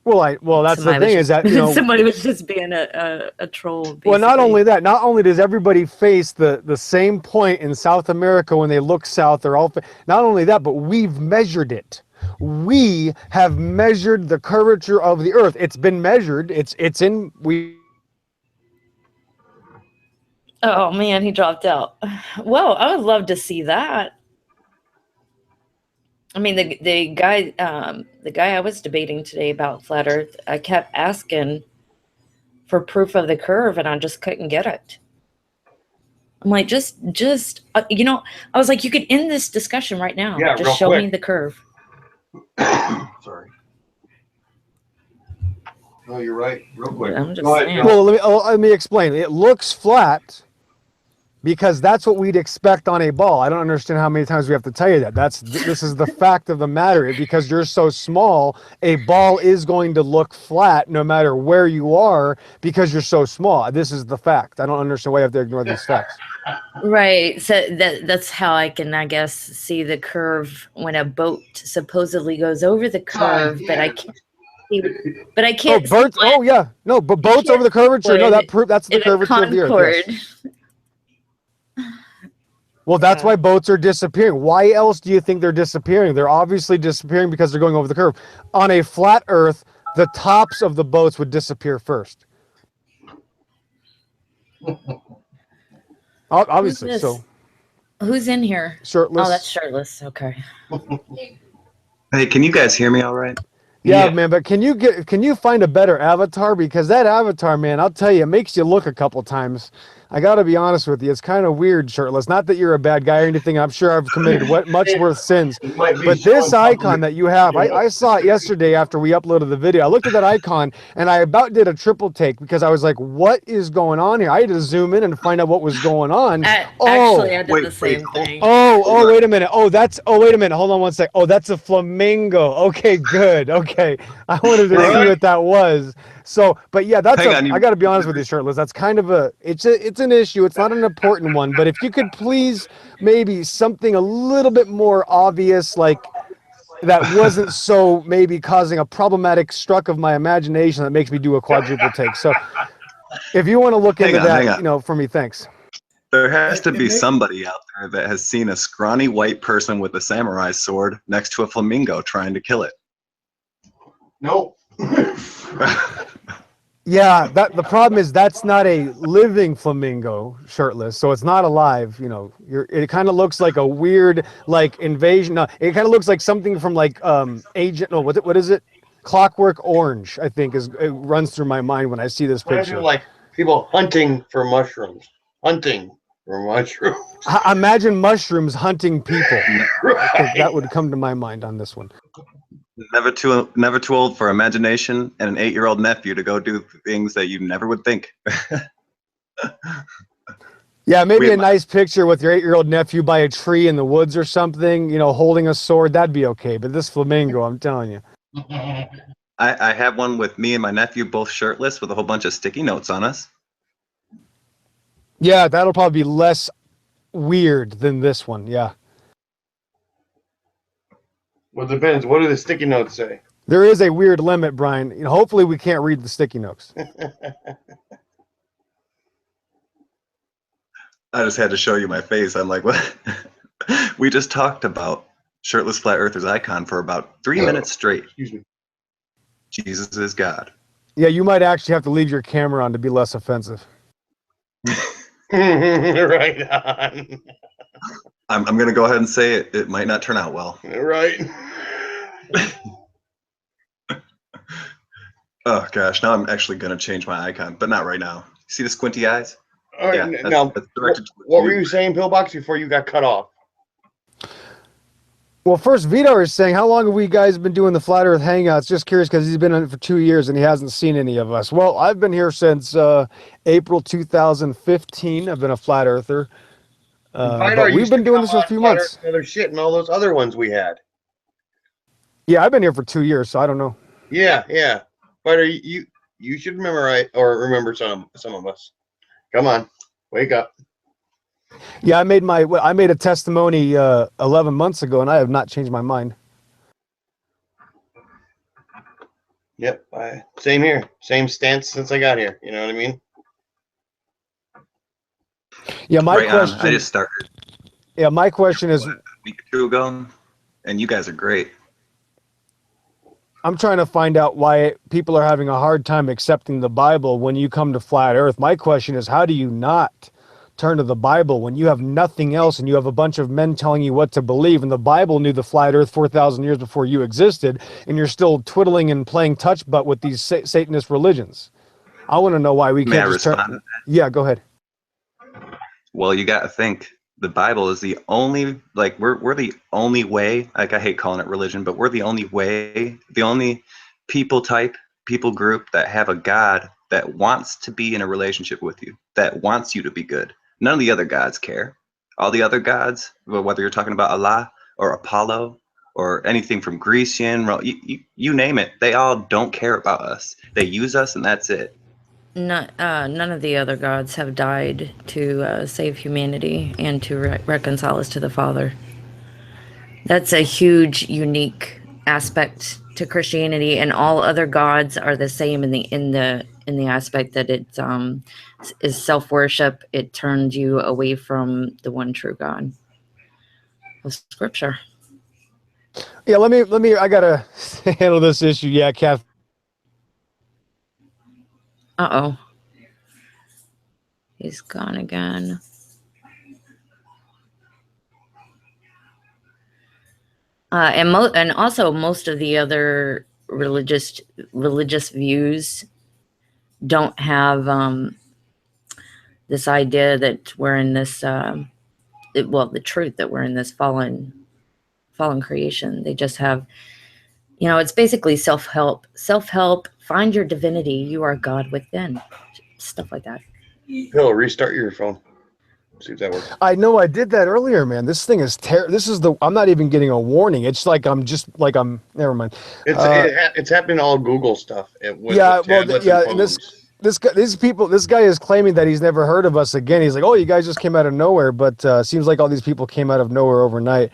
D: Well, that's the thing is that,
F: somebody was just being a troll.
D: Well, not
F: basically.
D: only that, not only does everybody face the same point in South America when they look south, not only that, but we've measured it. We have measured the curvature of the Earth. It's been measured.
F: Oh man, he dropped out. Well, I would love to see that. I mean, the guy I was debating today about flat Earth, I kept asking for proof of the curve, and I just couldn't get it. I'm like, just I was like, you could end this discussion right now.
E: Yeah,
F: just
E: real
F: show
E: quick.
F: me the curve.
E: Sorry. No, you're right. Real quick.
F: I'm just
E: Go ahead,
F: saying.
E: Bill.
D: Well, let me explain. It looks flat because that's what we'd expect on a ball. I don't understand how many times we have to tell you that. This is the fact of the matter. Because you're so small, a ball is going to look flat no matter where you are because you're so small. This is the fact. I don't understand why you have to ignore these facts.
F: Right. So that's how I can, I guess, see the curve when a boat supposedly goes over the curve, but I can't see. But I can't.
D: Boats. Oh yeah, no, but boats over the curvature. No, that's the curvature of the Earth. Yes. Well, that's why boats are disappearing. Why else do you think they're disappearing? They're obviously disappearing because they're going over the curve. On a flat Earth, the tops of the boats would disappear first. Obviously,
F: Who's this?
D: so.
F: Who's in here?
D: Shirtless.
F: Oh, that's shirtless. Okay.
H: Hey, can you guys hear me all right?
D: Yeah, man, but can you find a better avatar? Because that avatar, man, I'll tell you, it makes you look a couple times. I got to be honest with you. It's kind of weird, shirtless. Not that you're a bad guy or anything. I'm sure I've committed much worse sins. But this icon that you have, I saw it yesterday after we uploaded the video. I looked at that icon, and I about did a triple take because I was like, what is going on here? I had to zoom in and find out what was going on.
F: Actually, I did the same thing.
D: Oh, wait a minute. Wait a minute. Hold on one sec. Oh, that's a flamingo. Okay, good. Okay. I wanted to see what that was. So, but yeah, I got to be honest with you, shirtless. That's kind of it's an issue. It's not an important one, but if you could please maybe something a little bit more obvious, like that wasn't so maybe causing a problematic struck of my imagination that makes me do a quadruple take. So if you want to look into that, for me, thanks.
H: There has to be somebody out there that has seen a scrawny white person with a samurai sword next to a flamingo trying to kill it.
E: Nope.
D: Yeah, the problem is that's not a living flamingo, shirtless, so it's not alive. It kind of looks like a weird invasion. No, it kind of looks like something from Agent. No, what is it? Clockwork Orange, I think it runs through my mind when I see this picture.
B: Like people hunting for mushrooms.
D: Imagine mushrooms hunting people.
B: Right.
D: I think that would come to my mind on this one.
H: Never too old for imagination and an 8-year-old nephew to go do things that you never would think.
D: Yeah, maybe a nice picture with your 8-year-old nephew by a tree in the woods or something, holding a sword, that'd be okay. But this flamingo, I'm telling you.
H: I have one with me and my nephew both shirtless with a whole bunch of sticky notes on us.
D: Yeah, that'll probably be less weird than this one, yeah.
B: Well, it depends. What do the sticky notes say?
D: There is a weird limit, Brian. Hopefully we can't read the sticky notes.
H: I just had to show you my face. I'm like, what? We just talked about shirtless flat earthers icon for about 3 minutes straight.
B: Excuse me.
H: Jesus is God.
D: Yeah, you might actually have to leave your camera on to be less offensive.
B: Right on.
H: I'm going to go ahead and say it. It might not turn out well.
B: Right.
H: Oh, gosh. Now I'm actually going to change my icon, but not right now. See the squinty eyes?
B: All right.
H: Yeah,
B: Now,
H: that's directed
B: what
H: towards
B: were you saying, Pillbox, before you got cut off?
D: Well, first, Vitor is saying, how long have we guys been doing the Flat Earth Hangouts? Just curious because he's been on it for 2 years and he hasn't seen any of us. Well, I've been here since April 2015. I've been a Flat Earther. But we've been doing this for a few months.
B: Other shit and all those other ones we had.
D: Yeah, I've been here for 2 years, so I don't know.
B: Yeah. But you should remember some of us. Come on, wake up.
D: Yeah, I made a testimony 11 months ago, and I have not changed my mind.
B: Yep, same here. Same stance since I got here. You know what I mean?
D: Yeah, my
H: Right
D: question.
H: on. I just started
D: Yeah, my question is,
H: a week or two ago, and you guys are great.
D: I'm trying to find out why people are having a hard time accepting the Bible when you come to Flat Earth. My question is, how do you not turn to the Bible when you have nothing else and you have a bunch of men telling you what to believe, and the Bible knew the Flat Earth 4,000 years before you existed, and you're still twiddling and playing touch butt with these Satanist religions? I want to know why we
H: May I
D: can't just turn.
H: respond?
D: Yeah, go ahead.
H: Well, you got to think the Bible is the only, like, we're the only way, like, I hate calling it religion, but we're the only way, the only people group that have a God that wants to be in a relationship with you, that wants you to be good. None of the other gods care. All the other gods, whether you're talking about Allah or Apollo or anything from Grecian, you name it, they all don't care about us. They use us and that's it.
F: None of the other gods have died to save humanity and to reconcile us to the Father. That's a huge, unique aspect to Christianity, and all other gods are the same in the aspect that it is self-worship. It turns you away from the one true God of Scripture.
D: Yeah, let me. I gotta handle this issue. Yeah, Kath.
F: Uh-oh. He's gone again. And also most of the other religious views don't have this idea that we're in this the truth that we're in this fallen creation. They just have, it's basically self-help, find your divinity, you are God within, stuff like that.
B: Bill, restart your phone. See if that works.
D: I know I did that earlier, man. This thing is I'm not even getting a warning. It's like never mind.
B: It's happening to all Google stuff.
D: And this guy is claiming that he's never heard of us again. He's like, oh, you guys just came out of nowhere, but seems like all these people came out of nowhere overnight.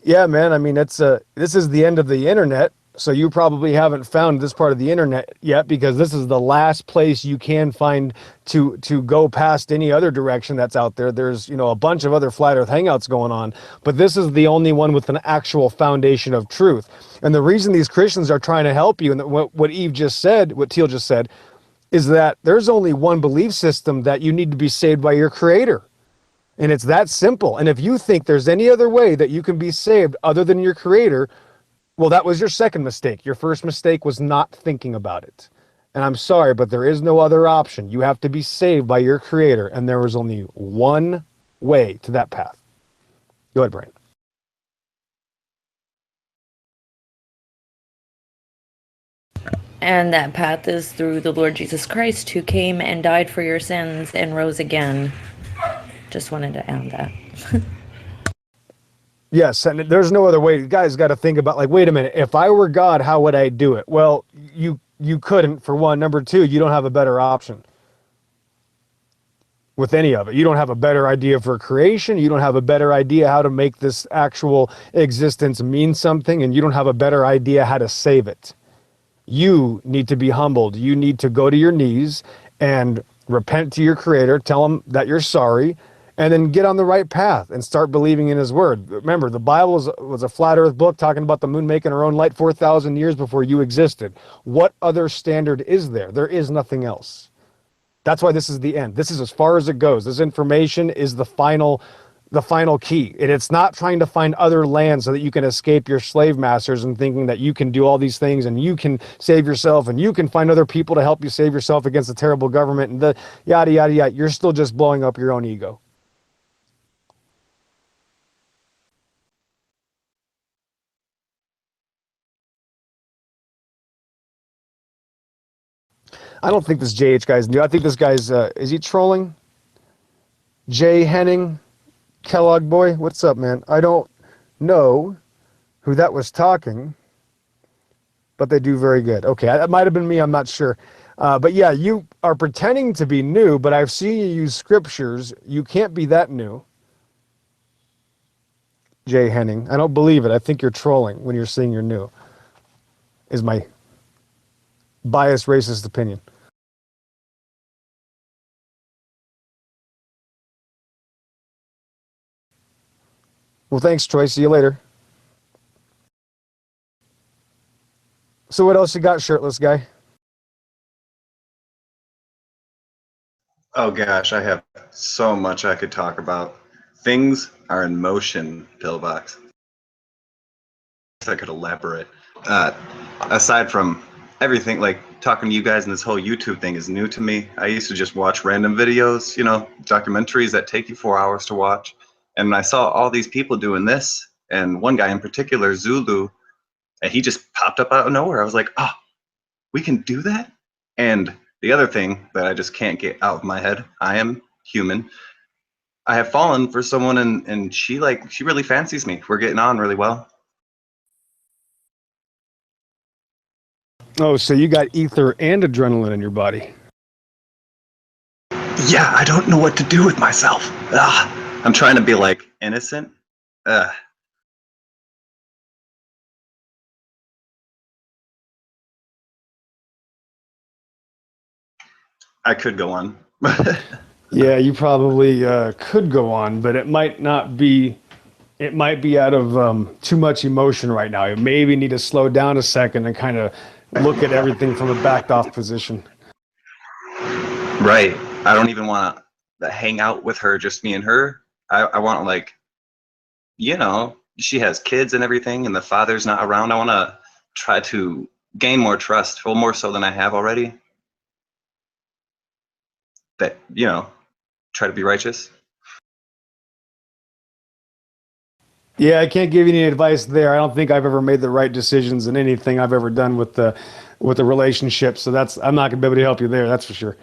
D: Yeah, man. I mean, this is the end of the internet. So you probably haven't found this part of the internet yet, because this is the last place you can find to go past any other direction that's out there. There's, a bunch of other Flat Earth Hangouts going on, but this is the only one with an actual foundation of truth. And the reason these Christians are trying to help you, and what Eve just said, what Teal just said, is that there's only one belief system, that you need to be saved by your Creator. And it's that simple. And if you think there's any other way that you can be saved other than your Creator, well, that was your second mistake. Your first mistake was not thinking about it. And I'm sorry, but there is no other option. You have to be saved by your Creator, and there is only one way to that path. Go ahead, Brian.
F: And that path is through the Lord Jesus Christ, who came and died for your sins and rose again. Just wanted to add that.
D: Yes, and there's no other way. You guys got to think about, like, wait a minute, if I were God, how would I do it? Well, you couldn't, for one. Number two, you don't have a better option with any of it. You don't have a better idea for creation. You don't have a better idea how to make this actual existence mean something, and you don't have a better idea how to save it. You need to be humbled. You need to go to your knees and repent to your Creator, tell him that you're sorry, and then get on the right path and start believing in his word. Remember, the Bible was a flat earth book talking about the moon making her own light 4,000 years before you existed. What other standard is there? There is nothing else. That's why this is the end. This is as far as it goes. This information is the final key. And it's not trying to find other lands so that you can escape your slave masters and thinking that you can do all these things and you can save yourself and you can find other people to help you save yourself against a terrible government and the yada, yada, yada. You're still just blowing up your own ego. I don't think this JH guy's new. I think this guy's, is he trolling? Jay Henning, Kellogg boy, what's up, man? I don't know who that was talking, but they do very good. Okay, that might have been me, I'm not sure. But yeah, you are pretending to be new, but I've seen you use scriptures. You can't be that new. Jay Henning, I don't believe it. I think you're trolling when you're saying you're new, is my biased racist opinion. Well, thanks, Troy. See you later. So what else you got, shirtless guy?
H: Oh gosh, I have so much I could talk about. Things are in motion, Pillbox. I could elaborate. Aside from everything, like talking to you guys and this whole YouTube thing is new to me. I used to just watch random videos, documentaries that take you 4 hours to watch. And I saw all these people doing this, and one guy in particular, Zulu, and he just popped up out of nowhere. I was like, oh, we can do that? And the other thing that I just can't get out of my head, I am human. I have fallen for someone, and she really fancies me. We're getting on really well.
D: Oh, so you got ether and adrenaline in your body.
H: Yeah, I don't know what to do with myself. I'm trying to be like innocent. I could go on.
D: Yeah, you probably could go on, but it might not be. It might be out of too much emotion right now. You maybe need to slow down a second and kind of look at everything from a backed off position.
H: Right. I don't even want to hang out with her, just me and her. I want she has kids and everything, and the father's not around. I want to try to gain more trust, well, more so than I have already. That, try to be righteous.
D: Yeah, I can't give you any advice there. I don't think I've ever made the right decisions in anything I've ever done with the relationship. So I'm not gonna be able to help you there. That's for sure.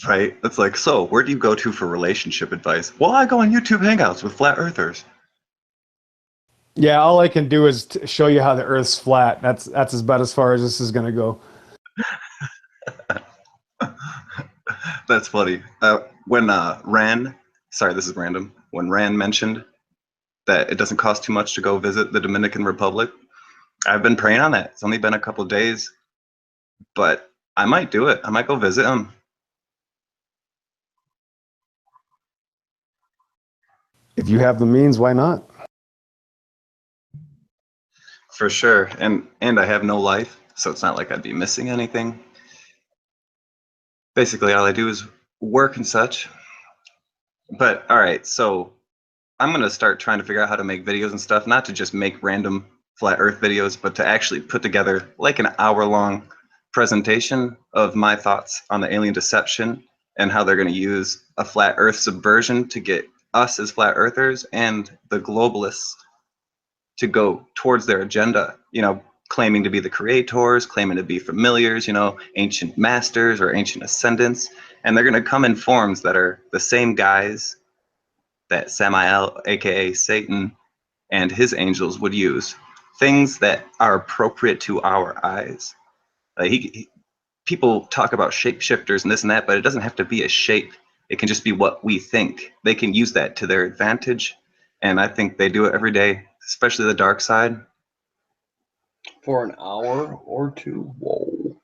H: Right. It's like, so where do you go to for relationship advice? Well, I go on YouTube Hangouts with flat earthers.
D: Yeah, all I can do is show you how the Earth's flat. That's about as far as this is gonna go.
H: That's funny. When Rand, sorry, this is random. When Rand mentioned that it doesn't cost too much to go visit the Dominican Republic, I've been praying on that. It's only been a couple days, but I might do it. I might go visit him.
D: If you have the means, why not?
H: For sure. And I have no life, so it's not like I'd be missing anything. Basically, all I do is work and such. But all right, so I'm going to start trying to figure out how to make videos and stuff, not to just make random flat earth videos, but to actually put together like an hour-long presentation of my thoughts on the alien deception and how they're going to use a flat earth subversion to get us as flat earthers and the globalists to go towards their agenda, claiming to be the creators, claiming to be familiars, ancient masters or ancient ascendants. And they're going to come in forms that are the same guys that Samael, aka Satan, and his angels would use. Things that are appropriate to our eyes. People talk about shapeshifters and this and that, but it doesn't have to be a shape. It can just be what we think. They can use that to their advantage. And I think they do it every day, especially the dark side.
B: For an hour or two. Whoa.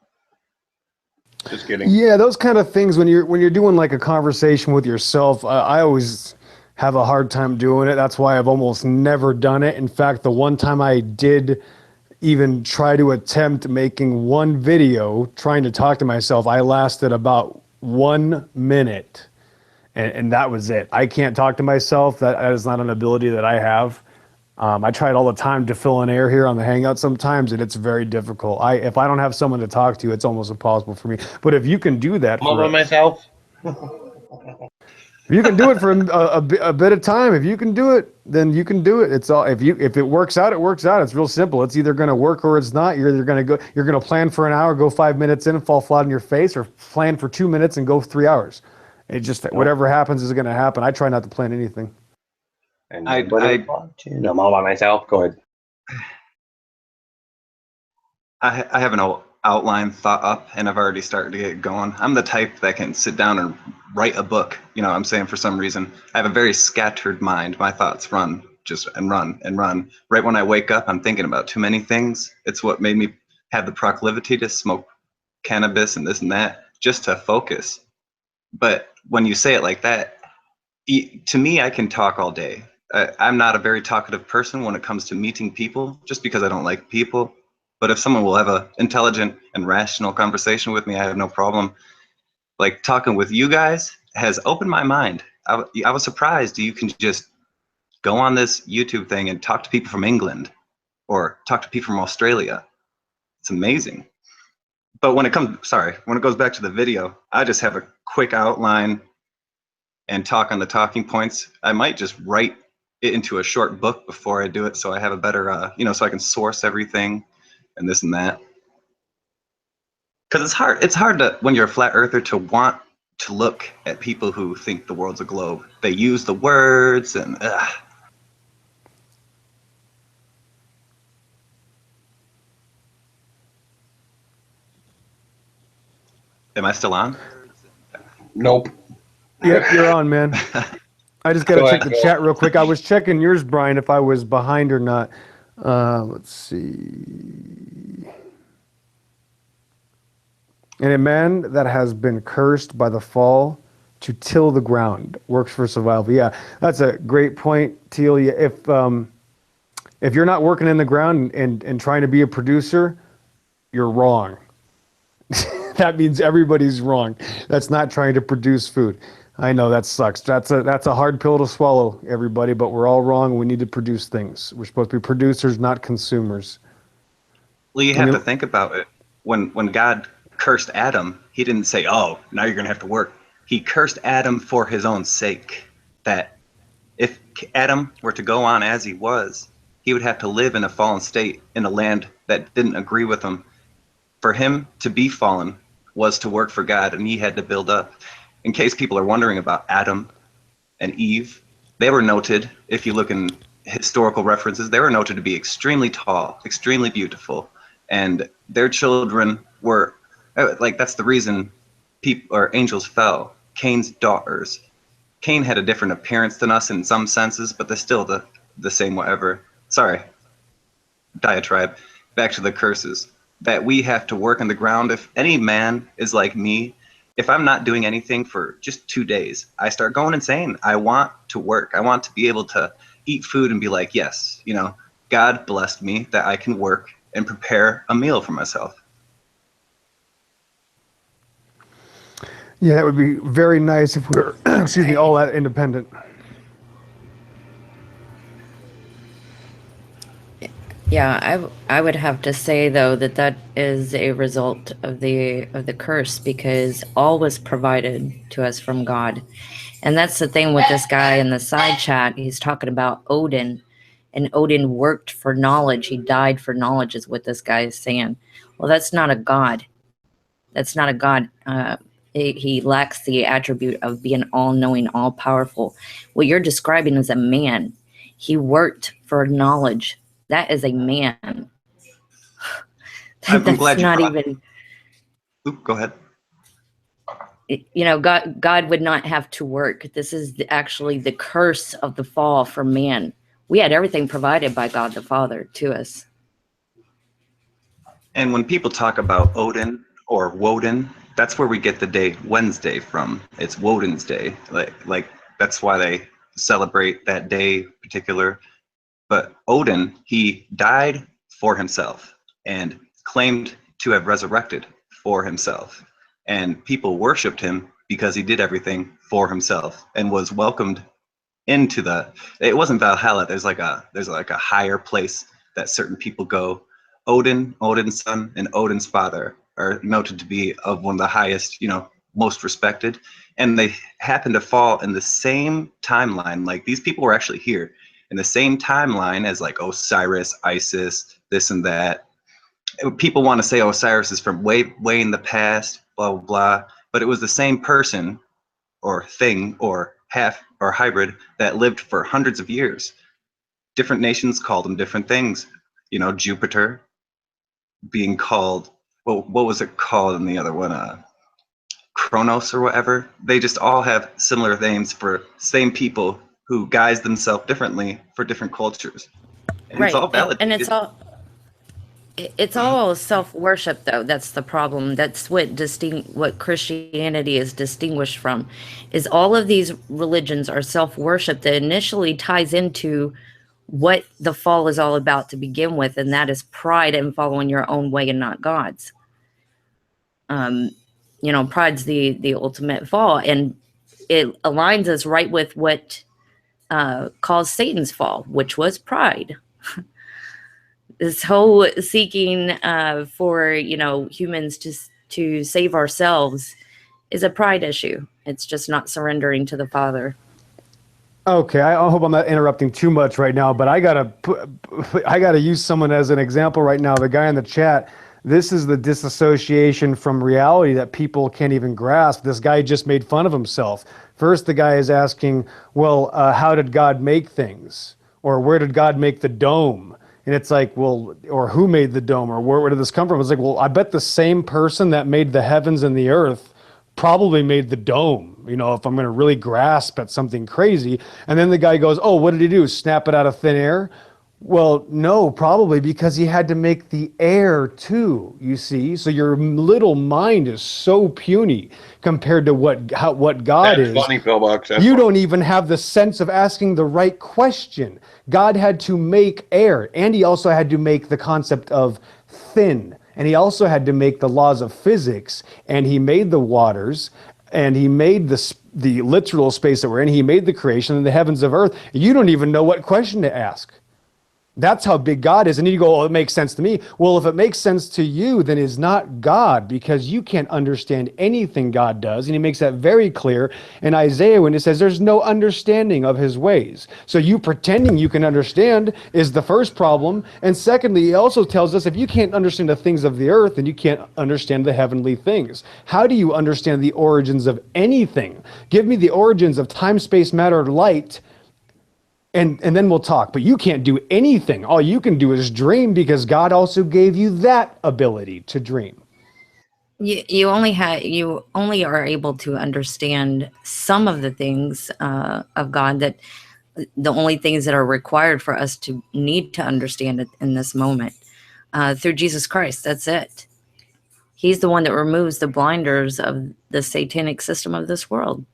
B: Just kidding.
D: Yeah, those kind of things when you're doing like a conversation with yourself, I always have a hard time doing it. That's why I've almost never done it. In fact, the one time I did even try to attempt making one video trying to talk to myself, I lasted about 1 minute, and that was it. I can't talk to myself. That is not an ability that I have. I try it all the time to fill in air here on the Hangout sometimes, and it's very difficult. If I don't have someone to talk to, it's almost impossible for me. But if you can do that,
B: I'm all by myself.
D: If you can do it for a bit of time, if you can do it, then you can do it. It's all if it works out, it works out. It's real simple. It's either going to work or it's not. You're going to plan for an hour, go 5 minutes in and fall flat on your face, or plan for 2 minutes and go 3 hours. It just whatever happens is going to happen. I try not to plan anything.
I: And
H: I'm
I: all by myself. Go ahead.
H: I have an outline thought up, and I've already started to get going. I'm the type that can sit down and write a book. You know, I'm saying for some reason I have a very scattered mind. My thoughts run and run and run. Right when I wake up, I'm thinking about too many things. It's what made me have the proclivity to smoke cannabis and this and that, just to focus. But when you say it like that, to me, I can talk all day. I'm not a very talkative person when it comes to meeting people, just because I don't like people. But if someone will have an intelligent and rational conversation with me, I have no problem. Like talking with you guys has opened my mind. I was surprised you can just go on this YouTube thing and talk to people from England or talk to people from Australia. It's amazing. But when it goes back to the video, I just have a quick outline and talk on the talking points. I might just write it into a short book before I do it, so I have a better, so I can source everything and this and that. Because it's hard to, when you're a flat earther, to want to look at people who think the world's a globe. They use the words and Am I still on?
I: Nope.
D: Yep, you're on, man. I just got to
I: Go
D: check
I: ahead.
D: the chat real quick. I was checking yours, Brian, if I was behind or not. Let's see. And a man that has been cursed by the fall to till the ground works for survival. Yeah, that's a great point, Teal. If you're not working in the ground and trying to be a producer, you're wrong. That means everybody's wrong. That's not trying to produce food. I know that sucks. That's a hard pill to swallow, everybody, but we're all wrong. We need to produce things. We're supposed to be producers, not consumers.
H: Well, you have to think about it. When God cursed Adam, he didn't say, oh, now you're going to have to work. He cursed Adam for his own sake. That if Adam were to go on as he was, he would have to live in a fallen state in a land that didn't agree with him. For him to be fallen was to work for God, and he had to build up. In case people are wondering about Adam and Eve, they were noted, if you look in historical references, they were noted to be extremely tall, extremely beautiful, and their children were, like, that's the reason angels fell. Cain's daughters. Cain had a different appearance than us in some senses, but they're still the same whatever. Sorry, diatribe. Back to the curses. That we have to work on the ground. If any man is like me, if I'm not doing anything for just 2 days, I start going insane. I want to work. I want to be able to eat food and be like, yes, God blessed me that I can work and prepare a meal for myself.
D: Yeah, that would be very nice if we were, all that independent.
F: Yeah, I would have to say though that is a result of the curse, because all was provided to us from God. And that's the thing with this guy in the side chat. He's talking about Odin, and Odin worked for knowledge. He died for knowledge is what this guy is saying. Well, that's not a god. That's not a god. He lacks the attribute of being all-knowing, all-powerful. What you're describing is a man. He worked for knowledge. That is a man.
H: I'm glad
F: not
H: you
F: even.
H: Oop, go ahead.
F: God would not have to work. This is actually the curse of the fall for man. We had everything provided by God the Father to us.
H: And when people talk about Odin or Woden, that's where we get the day Wednesday from. It's Woden's day. Like that's why they celebrate that day particular. But Odin, he died for himself and claimed to have resurrected for himself. And people worshipped him because he did everything for himself and was welcomed into it wasn't Valhalla. There's like a higher place that certain people go. Odin, Odin's son, and Odin's father are noted to be of one of the highest, most respected, and they happen to fall in the same timeline. Like these people were actually here in the same timeline as like Osiris, Isis, this and that. People want to say Osiris is from way in the past, blah blah blah, but it was the same person or thing or half or hybrid that lived for hundreds of years. Different nations called them different things. You know, Jupiter being called, well, what was it called in the other one? Kronos or whatever. They just all have similar names for same people who guise themselves differently for different cultures. And
F: Right.
H: it's all valid.
F: And it's all self-worship, though. That's the problem. That's what Christianity is distinguished from, is all of these religions are self-worship that initially ties into what the fall is all about to begin with, and that is pride and following your own way and not God's. You know, pride's the ultimate fall, and it aligns us right with what caused Satan's fall, which was pride. This whole seeking for, you know, humans to save ourselves is a pride issue. It's just not surrendering to the Father.
D: Okay, I hope I'm not interrupting too much right now, but I gotta use someone as an example right now. The guy in the chat. This is the disassociation from reality that people can't even grasp. This guy just made fun of himself. First, the guy is asking, well, how did God make things? Or where did God make the dome? And it's like, well, or who made the dome? Or where did this come from? It's like, well, I bet the same person that made the heavens and the earth probably made the dome, you know, if I'm going to really grasp at something crazy. And then the guy goes, oh, what did he do? Snap it out of thin air? Well, no, probably because he had to make the air too, you see? So your little mind is so puny compared to what God is.
B: That's funny, Pillbox.
D: You don't even have the sense of asking the right question. God had to make air, and he also had to make the concept of thin, and he also had to make the laws of physics, and he made the waters, and he made the literal space that we're in. He made the creation and the heavens of earth. You don't even know what question to ask. That's how big God is. And you go, oh, it makes sense to me. Well, if it makes sense to you, then it's not God, because you can't understand anything God does. And he makes that very clear in Isaiah when it says there's no understanding of his ways. So you pretending you can understand is the first problem. And secondly, he also tells us if you can't understand the things of the earth, then you can't understand the heavenly things. How do you understand the origins of anything? Give me the origins of time, space, matter, light, and then we'll talk. But you can't do anything. All you can do is dream, because God also gave you that ability to dream.
F: You only are able to understand some of the things of God, that the only things that are required for us to need to understand it in this moment through Jesus Christ. That's it. He's the one that removes the blinders of the satanic system of this world.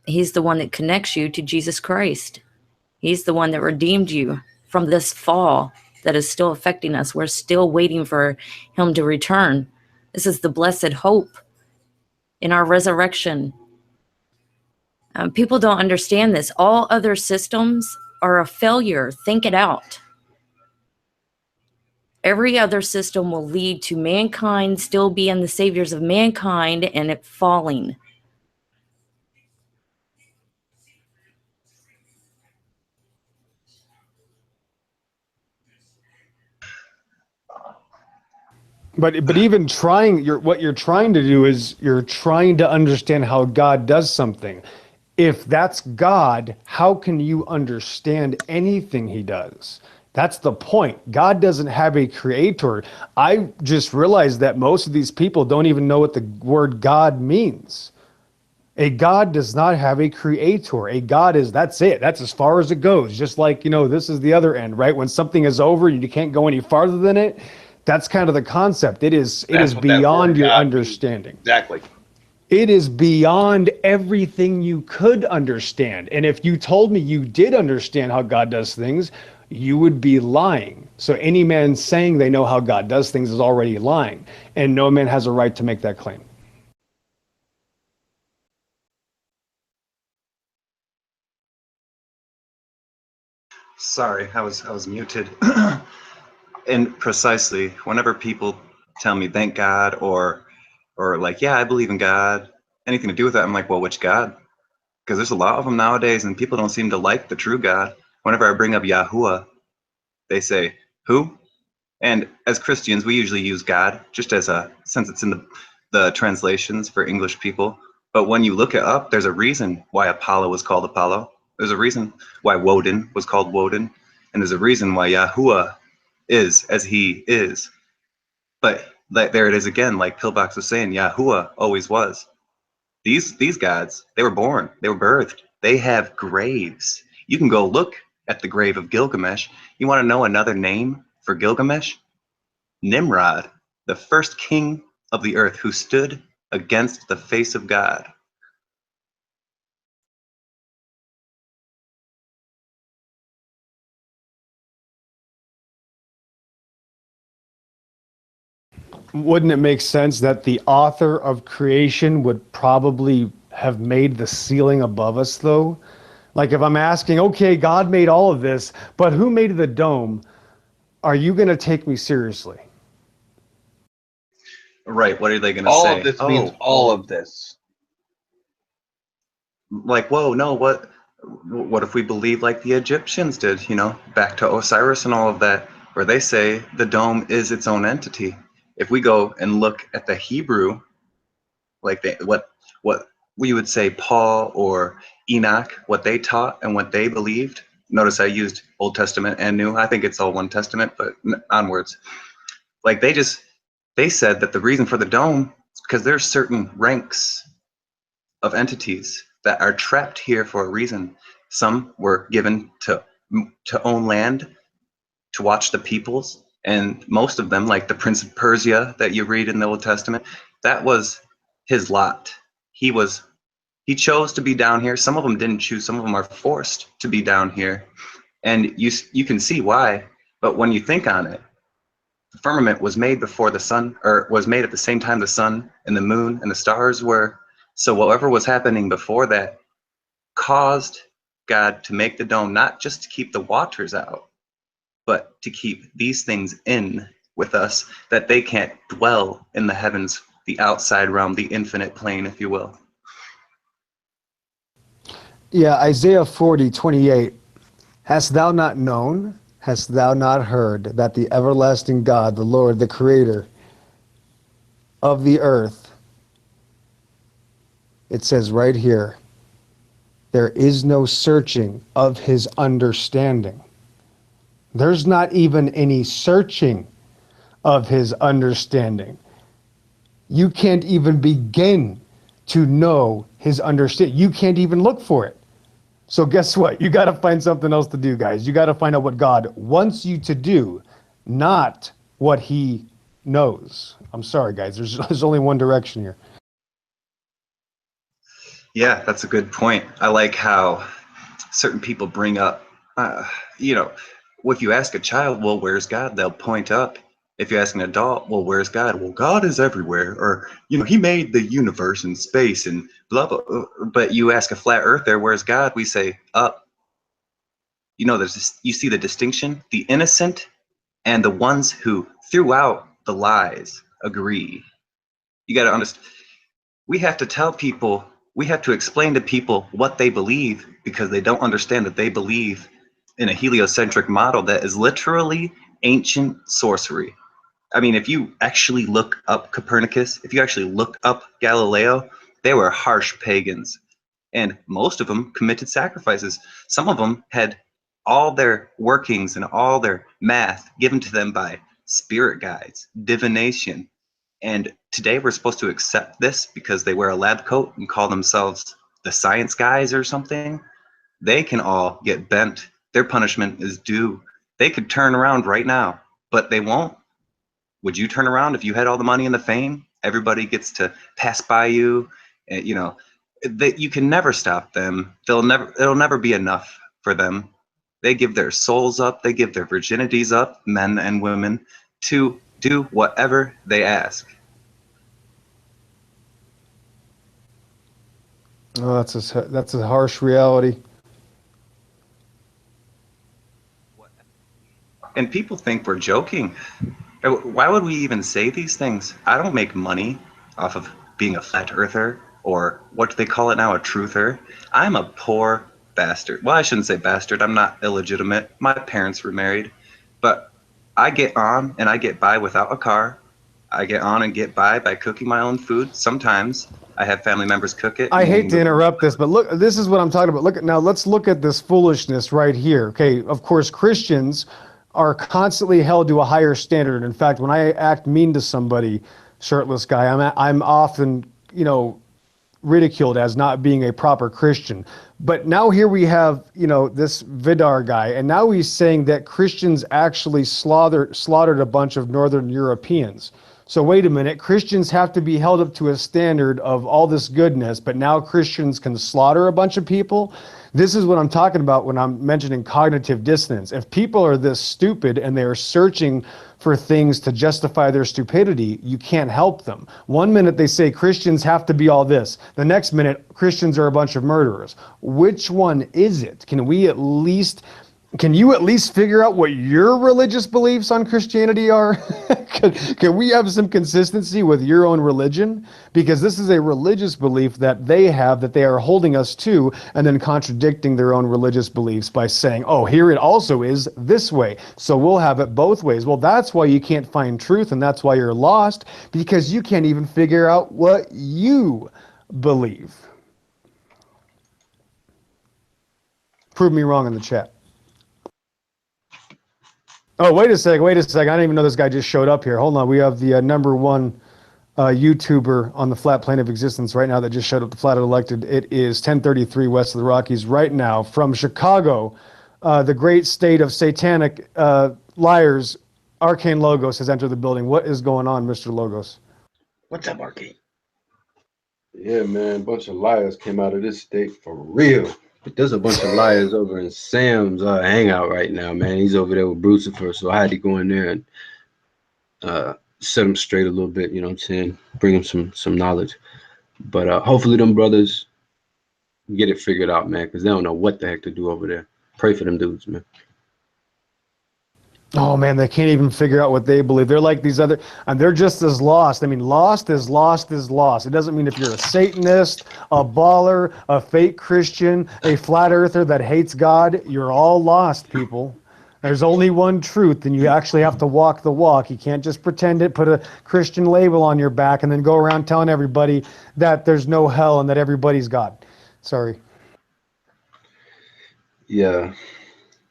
F: He's the one that connects you to Jesus Christ. He's the one that redeemed you from this fall that is still affecting us. We're still waiting for him to return. This is the blessed hope in our resurrection. People don't understand this. All other systems are a failure. Think it out. Every other system will lead to mankind still being the saviors of mankind and it falling.
D: But even trying, what you're trying to do is you're trying to understand how God does something. If that's God, how can you understand anything he does? That's the point. God doesn't have a creator. I just realized that most of these people don't even know what the word God means. A God does not have a creator. A God is, that's it. That's as far as it goes. Just like, this is the other end, right? When something is over, you can't go any farther than it. That's kind of the concept. It is beyond your understanding.
B: Exactly.
D: It is beyond everything you could understand. And if you told me you did understand how God does things, you would be lying. So any man saying they know how God does things is already lying. And no man has a right to make that claim.
H: Sorry, I was muted. And precisely, whenever people tell me thank God or or like, yeah, I believe in God, anything to do with that, I'm like, well, which God? Because there's a lot of them nowadays, and people don't seem to like the true God. Whenever I bring up Yahuwah, they say, who? And as Christians, we usually use God just as a, since it's in the translations for English people. But when you look it up, there's a reason why Apollo was called Apollo. There's a reason why Woden was called Woden. And there's a reason why Yahuwah is as he is. But there it is again, like Pillbox was saying, Yahuwah always was. These gods, they were born, they were birthed. They have graves. You can go look at the grave of Gilgamesh. You want to know another name for Gilgamesh? Nimrod, the first king of the earth who stood against the face of God.
D: Wouldn't it make sense that the author of creation would probably have made the ceiling above us, though? Like if I'm asking, okay, God made all of this, but who made the dome? Are you going to take me seriously?
H: Right, what are they going to
I: All
H: say?
I: of this means all of this.
H: Like, whoa, no, what if we believe like the Egyptians did, you know, back to Osiris and all of that, where they say the dome is its own entity. If we go and look at the Hebrew, like what we would say Paul or Enoch, what they taught and what they believed. Notice I used Old Testament and New. I think it's all one testament, but onwards. Like they said that the reason for the dome is because there's certain ranks of entities that are trapped here for a reason. Some were given to own land, to watch the peoples, and most of them, like the Prince of Persia that you read in the Old Testament, that was his lot. He chose to be down here. Some of them didn't choose. Some of them are forced to be down here, and you can see why. But when you think on it, the firmament was made before the sun, or was made at the same time the sun and the moon and the stars were. So whatever was happening before that caused God to make the dome, not just to keep the waters out, but to keep these things in with us, that they can't dwell in the heavens, the outside realm, the infinite plane, if you will.
D: Yeah, Isaiah 40:28. Hast thou not known? Hast thou not heard that the everlasting God, the Lord, the creator of the earth, it says right here, there is no searching of his understanding. There's not even any searching of his understanding. You can't even begin to know his understanding. You can't even look for it. So guess what? You got to find something else to do, guys. You got to find out what God wants you to do, not what he knows. I'm sorry, guys. There's only one direction here.
H: Yeah, that's a good point. I like how certain people bring up, you know, if you ask a child, well, where's God? They'll point up. If you ask an adult, well, where's God? Well, God is everywhere. Or, you know, he made the universe and space and blah, blah. But you ask a flat earther, where's God? We say, up. You know, you see the distinction? The innocent and the ones who, throughout the lies, agree. You got to understand. We have to tell people, we have to explain to people what they believe, because they don't understand that they believe in a heliocentric model that is literally ancient sorcery. I mean, if you actually look up Copernicus, if you actually look up Galileo, they were harsh pagans. And most of them committed sacrifices. Some of them had all their workings and all their math given to them by spirit guides, divination. And today we're supposed to accept this because they wear a lab coat and call themselves the science guys or something. They can all get bent. Their punishment is due. They could turn around right now, but they won't. Would you turn around if you had all the money and the fame? Everybody gets to pass by you. And, you know, you can never stop them. It'll never be enough for them. They give their souls up. They give their virginities up, men and women, to do whatever they ask.
D: Oh, that's a harsh reality.
H: And people think we're joking. Why would we even say these things? I don't make money off of being a flat earther, or what do they call it now, a truther. I'm a poor bastard. Well, I shouldn't say bastard. I'm not illegitimate. My parents were married, but I get on and I get by without a car. I get on and get by cooking my own food. Sometimes I have family members cook it.
D: I hate to interrupt this, but look, this is what I'm talking about. Let's look at this foolishness right here. Okay, of course, Christians are constantly held to a higher standard. In fact, when I act mean to somebody, shirtless guy, I'm often, ridiculed as not being a proper Christian. But now here we have, this Vidar guy, and now he's saying that Christians actually slaughtered a bunch of Northern Europeans. So wait a minute, Christians have to be held up to a standard of all this goodness, but now Christians can slaughter a bunch of people? This is what I'm talking about when I'm mentioning cognitive dissonance. If people are this stupid and they are searching for things to justify their stupidity, you can't help them. One minute they say Christians have to be all this. The next minute, Christians are a bunch of murderers. Which one is it? Can you at least figure out what your religious beliefs on Christianity are? Can we have some consistency with your own religion? Because this is a religious belief that they have that they are holding us to, and then contradicting their own religious beliefs by saying, oh, here it also is this way, so we'll have it both ways. Well, that's why you can't find truth, and that's why you're lost, because you can't even figure out what you believe. Prove me wrong in the chat. Oh, wait a second. I didn't even know this guy just showed up here. Hold on. We have the number one YouTuber on the flat plane of existence right now that just showed up to Flat Out Elected. It is 10:33 west of the Rockies right now from Chicago, the great state of satanic liars. Arcane Logos has entered the building. What is going on, Mr. Logos?
B: What's up, Arcane?
J: Yeah, man, a bunch of liars came out of this state for real. But there's a bunch of liars over in Sam's hangout right now, man. He's over there with Brucifer, so I had to go in there and set him straight a little bit, you know what I'm saying? Bring him some knowledge. But hopefully them brothers get it figured out, man, because they don't know what the heck to do over there. Pray for them dudes, man.
D: Oh, man, they can't even figure out what they believe. They're like these other, and they're just as lost. I mean, lost is lost is lost. It doesn't mean if you're a Satanist, a baller, a fake Christian, a flat earther that hates God, you're all lost, people. There's only one truth, and you actually have to walk the walk. You can't just pretend it, put a Christian label on your back, and then go around telling everybody that there's no hell and that everybody's God. Sorry.
J: Yeah.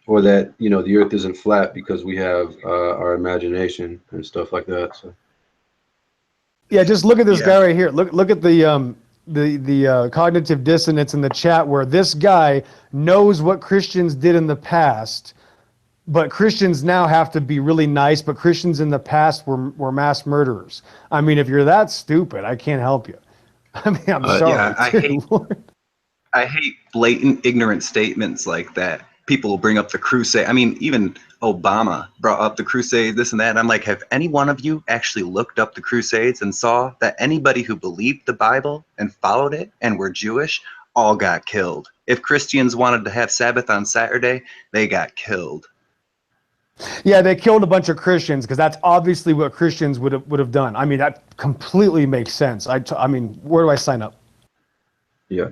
J: Or that, the earth isn't flat because we have our imagination and stuff like that. So.
D: Yeah, just look at this guy right here. Look at the cognitive dissonance in the chat where this guy knows what Christians did in the past, but Christians now have to be really nice, but Christians in the past were mass murderers. I mean, if you're that stupid, I can't help you. I mean, I'm sorry.
H: Yeah, I hate blatant, ignorant statements like that. People will bring up the crusade. I mean, even Obama brought up the crusade, this and that. And I'm like, have any one of you actually looked up the crusades and saw that anybody who believed the Bible and followed it and were Jewish all got killed? If Christians wanted to have Sabbath on Saturday, they got killed.
D: Yeah, they killed a bunch of Christians because that's obviously what Christians would have done. I mean, that completely makes sense. I mean, where do I sign up?
J: Yeah.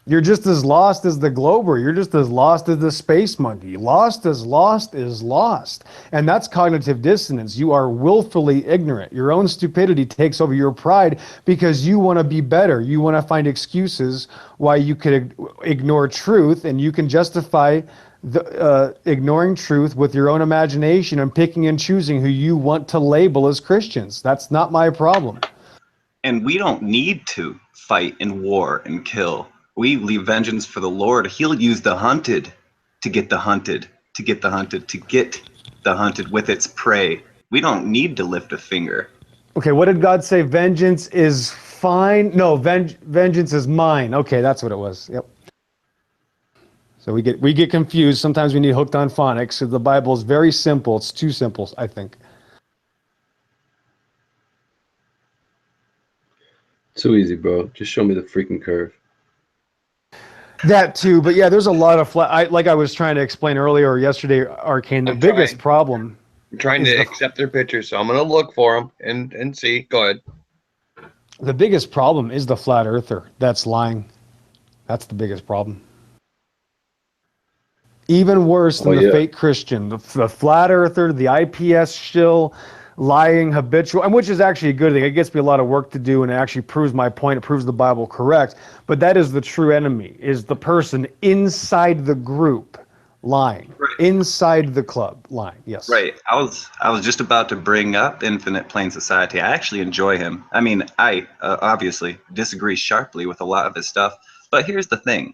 D: You're just as lost as the Glober. You're just as lost as the space monkey. Lost is lost. And that's cognitive dissonance. You are willfully ignorant. Your own stupidity takes over your pride because you want to be better. You want to find excuses why you could ignore truth, and you can justify ignoring truth with your own imagination and picking and choosing who you want to label as Christians. That's not my problem.
H: And we don't need to fight and war and kill. We leave vengeance for the Lord. He'll use the hunted to get the hunted, to get the hunted, to get the hunted with its prey. We don't need to lift a finger.
D: Okay, what did God say? Vengeance is fine? No, vengeance is mine. Okay, that's what it was. Yep. So we get confused. Sometimes we need hooked on phonics. So the Bible is very simple. It's too simple, I think.
J: Too easy, bro. Just show me the freaking curve.
D: That too, but yeah, there's a lot of like I was trying to explain earlier or yesterday, Arcane. The biggest problem
B: I'm trying
D: Is
B: to
D: the-
B: accept their pictures, so I'm gonna look for them and see. Go ahead.
D: The biggest problem is the flat earther that's lying. That's the biggest problem. Even worse than
J: Oh,
D: the
J: yeah.
D: fake Christian, the flat earther, the IPS shill, lying, habitual, and which is actually a good thing. It gets me a lot of work to do, and it actually proves my point. It proves the Bible correct. But that is the true enemy: is the person inside the group lying, inside the club lying. Yes.
H: Right. I was just about to bring up Infinite Plane Society. I actually enjoy him. I mean, I obviously disagree sharply with a lot of his stuff, but here's the thing.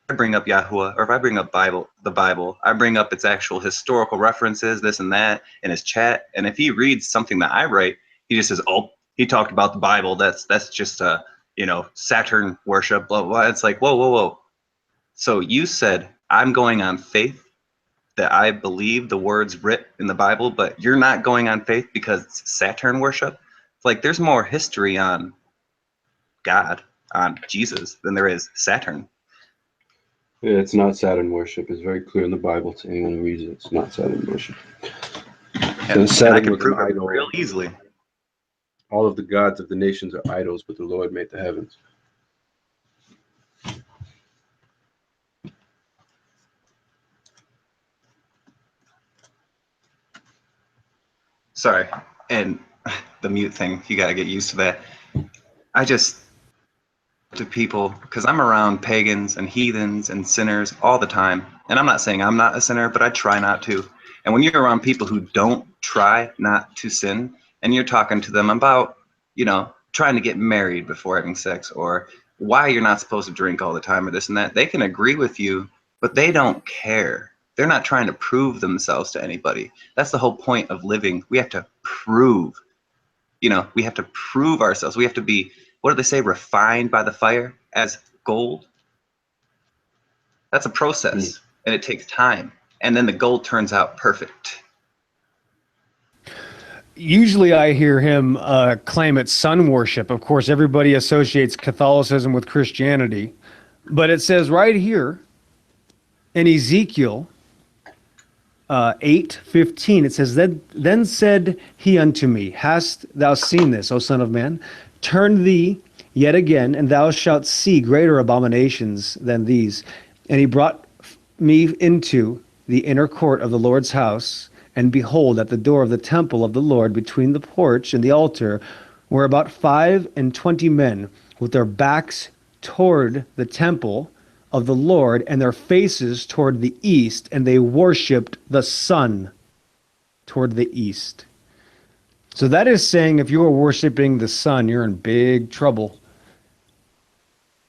H: I bring up Yahuwah, or if I bring up the Bible, I bring up its actual historical references, this and that, in his chat. And if he reads something that I write, he just says, "Oh, he talked about the Bible. That's just Saturn worship, blah, blah, blah." It's like, whoa, whoa, whoa. So you said I'm going on faith that I believe the words writ in the Bible, but you're not going on faith because it's Saturn worship. It's like there's more history on God, on Jesus, than there is Saturn.
J: Yeah, it's not Saturn worship. It's very clear in the Bible to anyone who reads it. It's not Saturn worship.
H: And I
J: Saturn
H: can
J: was an
H: prove it
J: idol.
H: real easily.
J: All of the gods of the nations are idols, but the Lord made the heavens.
H: Sorry. And the mute thing, you got to get used to that. I just, to people, because I'm around pagans and heathens and sinners all the time. And I'm not saying I'm not a sinner, but I try not to. And when you're around people who don't try not to sin, and you're talking to them about, trying to get married before having sex, or why you're not supposed to drink all the time, or this and that, they can agree with you, but they don't care. They're not trying to prove themselves to anybody. That's the whole point of living. We have to prove, we have to prove ourselves. We have to be, what do they say, refined by the fire as gold? That's a process, and it takes time. And then the gold turns out perfect.
D: Usually I hear him claim it's sun worship. Of course, everybody associates Catholicism with Christianity. But it says right here in Ezekiel 8:15, it says, Then said he unto me, Hast thou seen this, O son of man? Turn thee yet again, and thou shalt see greater abominations than these. And he brought me into the inner court of the Lord's house, and behold, at the door of the temple of the Lord, between the porch and the altar, were about 25 men with their backs toward the temple of the Lord, and their faces toward the east, and they worshipped the sun toward the east. So that is saying if you are worshiping the sun, you're in big trouble.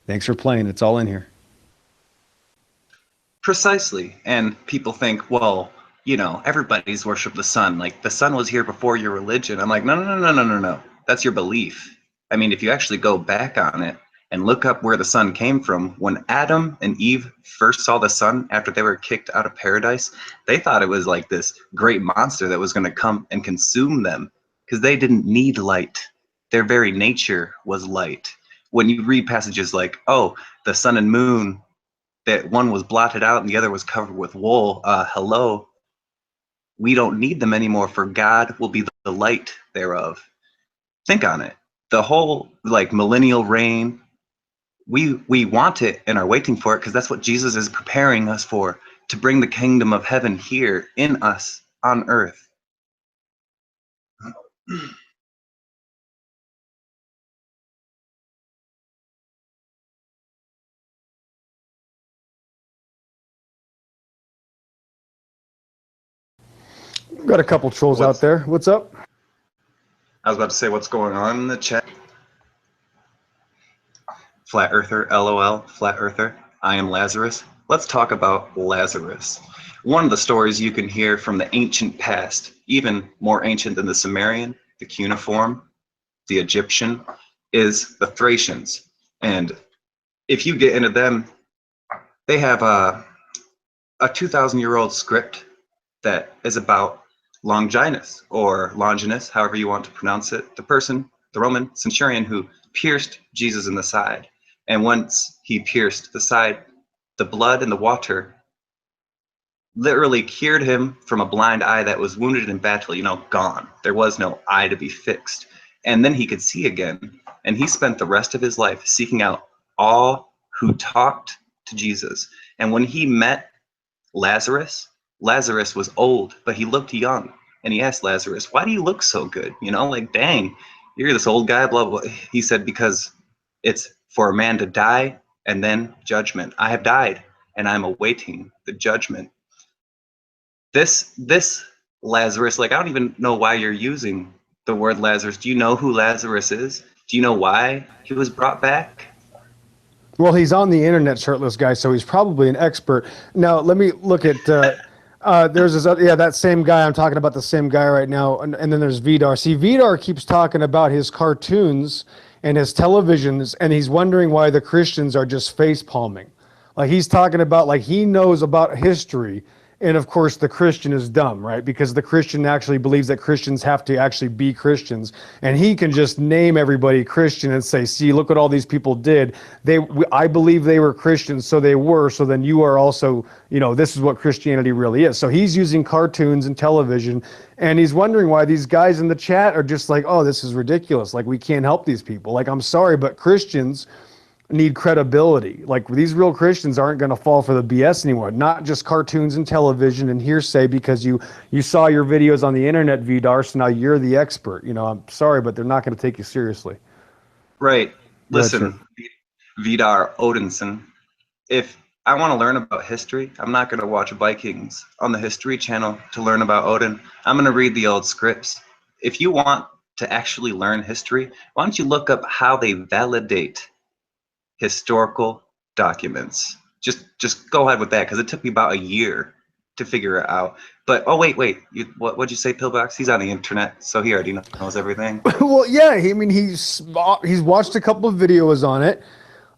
D: Thanks for playing. It's all in here.
H: Precisely. And people think, well, everybody's worship the sun. Like the sun was here before your religion. I'm like, no. That's your belief. I mean, if you actually go back on it and look up where the sun came from, when Adam and Eve first saw the sun after they were kicked out of paradise, they thought it was like this great monster that was going to come and consume them because they didn't need light. Their very nature was light. When you read passages like, oh, the sun and moon, that one was blotted out and the other was covered with wool. Hello, we don't need them anymore, for God will be the light thereof. Think on it. The whole millennial reign, we want it and are waiting for it because that's what Jesus is preparing us for, to bring the kingdom of heaven here in us on earth.
D: Got a couple trolls out there. What's up?
H: I was about to say, what's going on in the chat? Flat Earther, LOL, Flat Earther. I am Lazarus. Let's talk about Lazarus. One of the stories you can hear from the ancient past, even more ancient than the Sumerian, the cuneiform, the Egyptian, is the Thracians. And if you get into them, they have a 2,000-year-old script that is about Longinus, or Longinus, however you want to pronounce it, the Roman centurion who pierced Jesus in the side. And once he pierced the side, the blood and the water literally cured him from a blind eye that was wounded in battle, gone. There was no eye to be fixed. And then he could see again. And he spent the rest of his life seeking out all who talked to Jesus. And when he met Lazarus, Lazarus was old, but he looked young. And he asked Lazarus, "Why do you look so good? Like, dang, you're this old guy, blah, blah." He said, "Because it's for a man to die and then judgment. I have died and I'm awaiting the judgment." This Lazarus, like, I don't even know why you're using the word Lazarus. Do you know who Lazarus is? Do you know why he was brought back?
D: Well, he's on the internet, shirtless guy, so he's probably an expert. Now, let me look at. There's this other, that same guy. I'm talking about the same guy right now. And then there's Vidar. See, Vidar keeps talking about his cartoons and his televisions, and he's wondering why the Christians are just face palming. Like, he's talking about, like, he knows about history. And of course, the Christian is dumb, right? Because the Christian actually believes that Christians have to actually be Christians. And he can just name everybody Christian and say, "See, look what all these people did. I believe they were Christians, so they were. So then you are also, this is what Christianity really is." So he's using cartoons and television. And he's wondering why these guys in the chat are just like, "Oh, this is ridiculous. Like, we can't help these people." Like, I'm sorry, but Christians need credibility. Like, these real Christians aren't going to fall for the BS anymore. Not just cartoons and television and hearsay because you saw your videos on the internet, Vidar, so now you're the expert. I'm sorry, but they're not going to take you seriously.
H: Right. Listen, Vidar Odinson, if I want to learn about history, I'm not going to watch Vikings on the History Channel to learn about Odin. I'm going to read the old scripts. If you want to actually learn history, why don't you look up how they validate historical documents? Just go ahead with that, because it took me about a year to figure it out. But wait, what'd you say, Pillbox? He's on the internet, so he already knows everything.
D: Well, yeah, he's watched a couple of videos on it.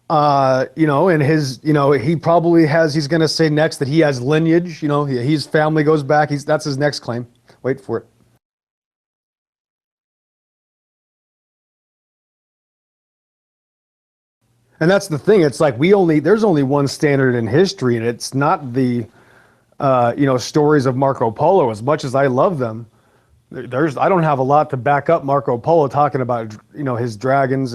D: And he probably he's going to say next that he has lineage. His family goes back. That's his next claim. Wait for it. And that's the thing. It's like there's only one standard in history, and it's not the, stories of Marco Polo. As much as I love them, I don't have a lot to back up Marco Polo talking about, his dragons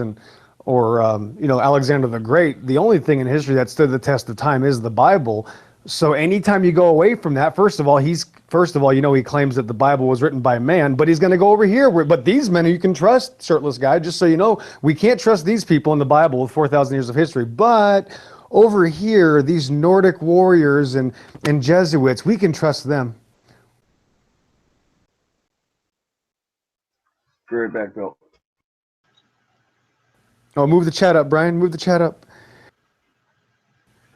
D: or Alexander the Great. The only thing in history that stood the test of time is the Bible. So anytime you go away from that, first of all, he claims that the Bible was written by man, but he's going to go over here. But these men you can trust, shirtless guy, just so you know, we can't trust these people in the Bible with 4,000 years of history. But over here, these Nordic warriors and Jesuits, we can trust them.
I: Be right back, Bill.
D: Oh, move the chat up, Brian. Move the chat up.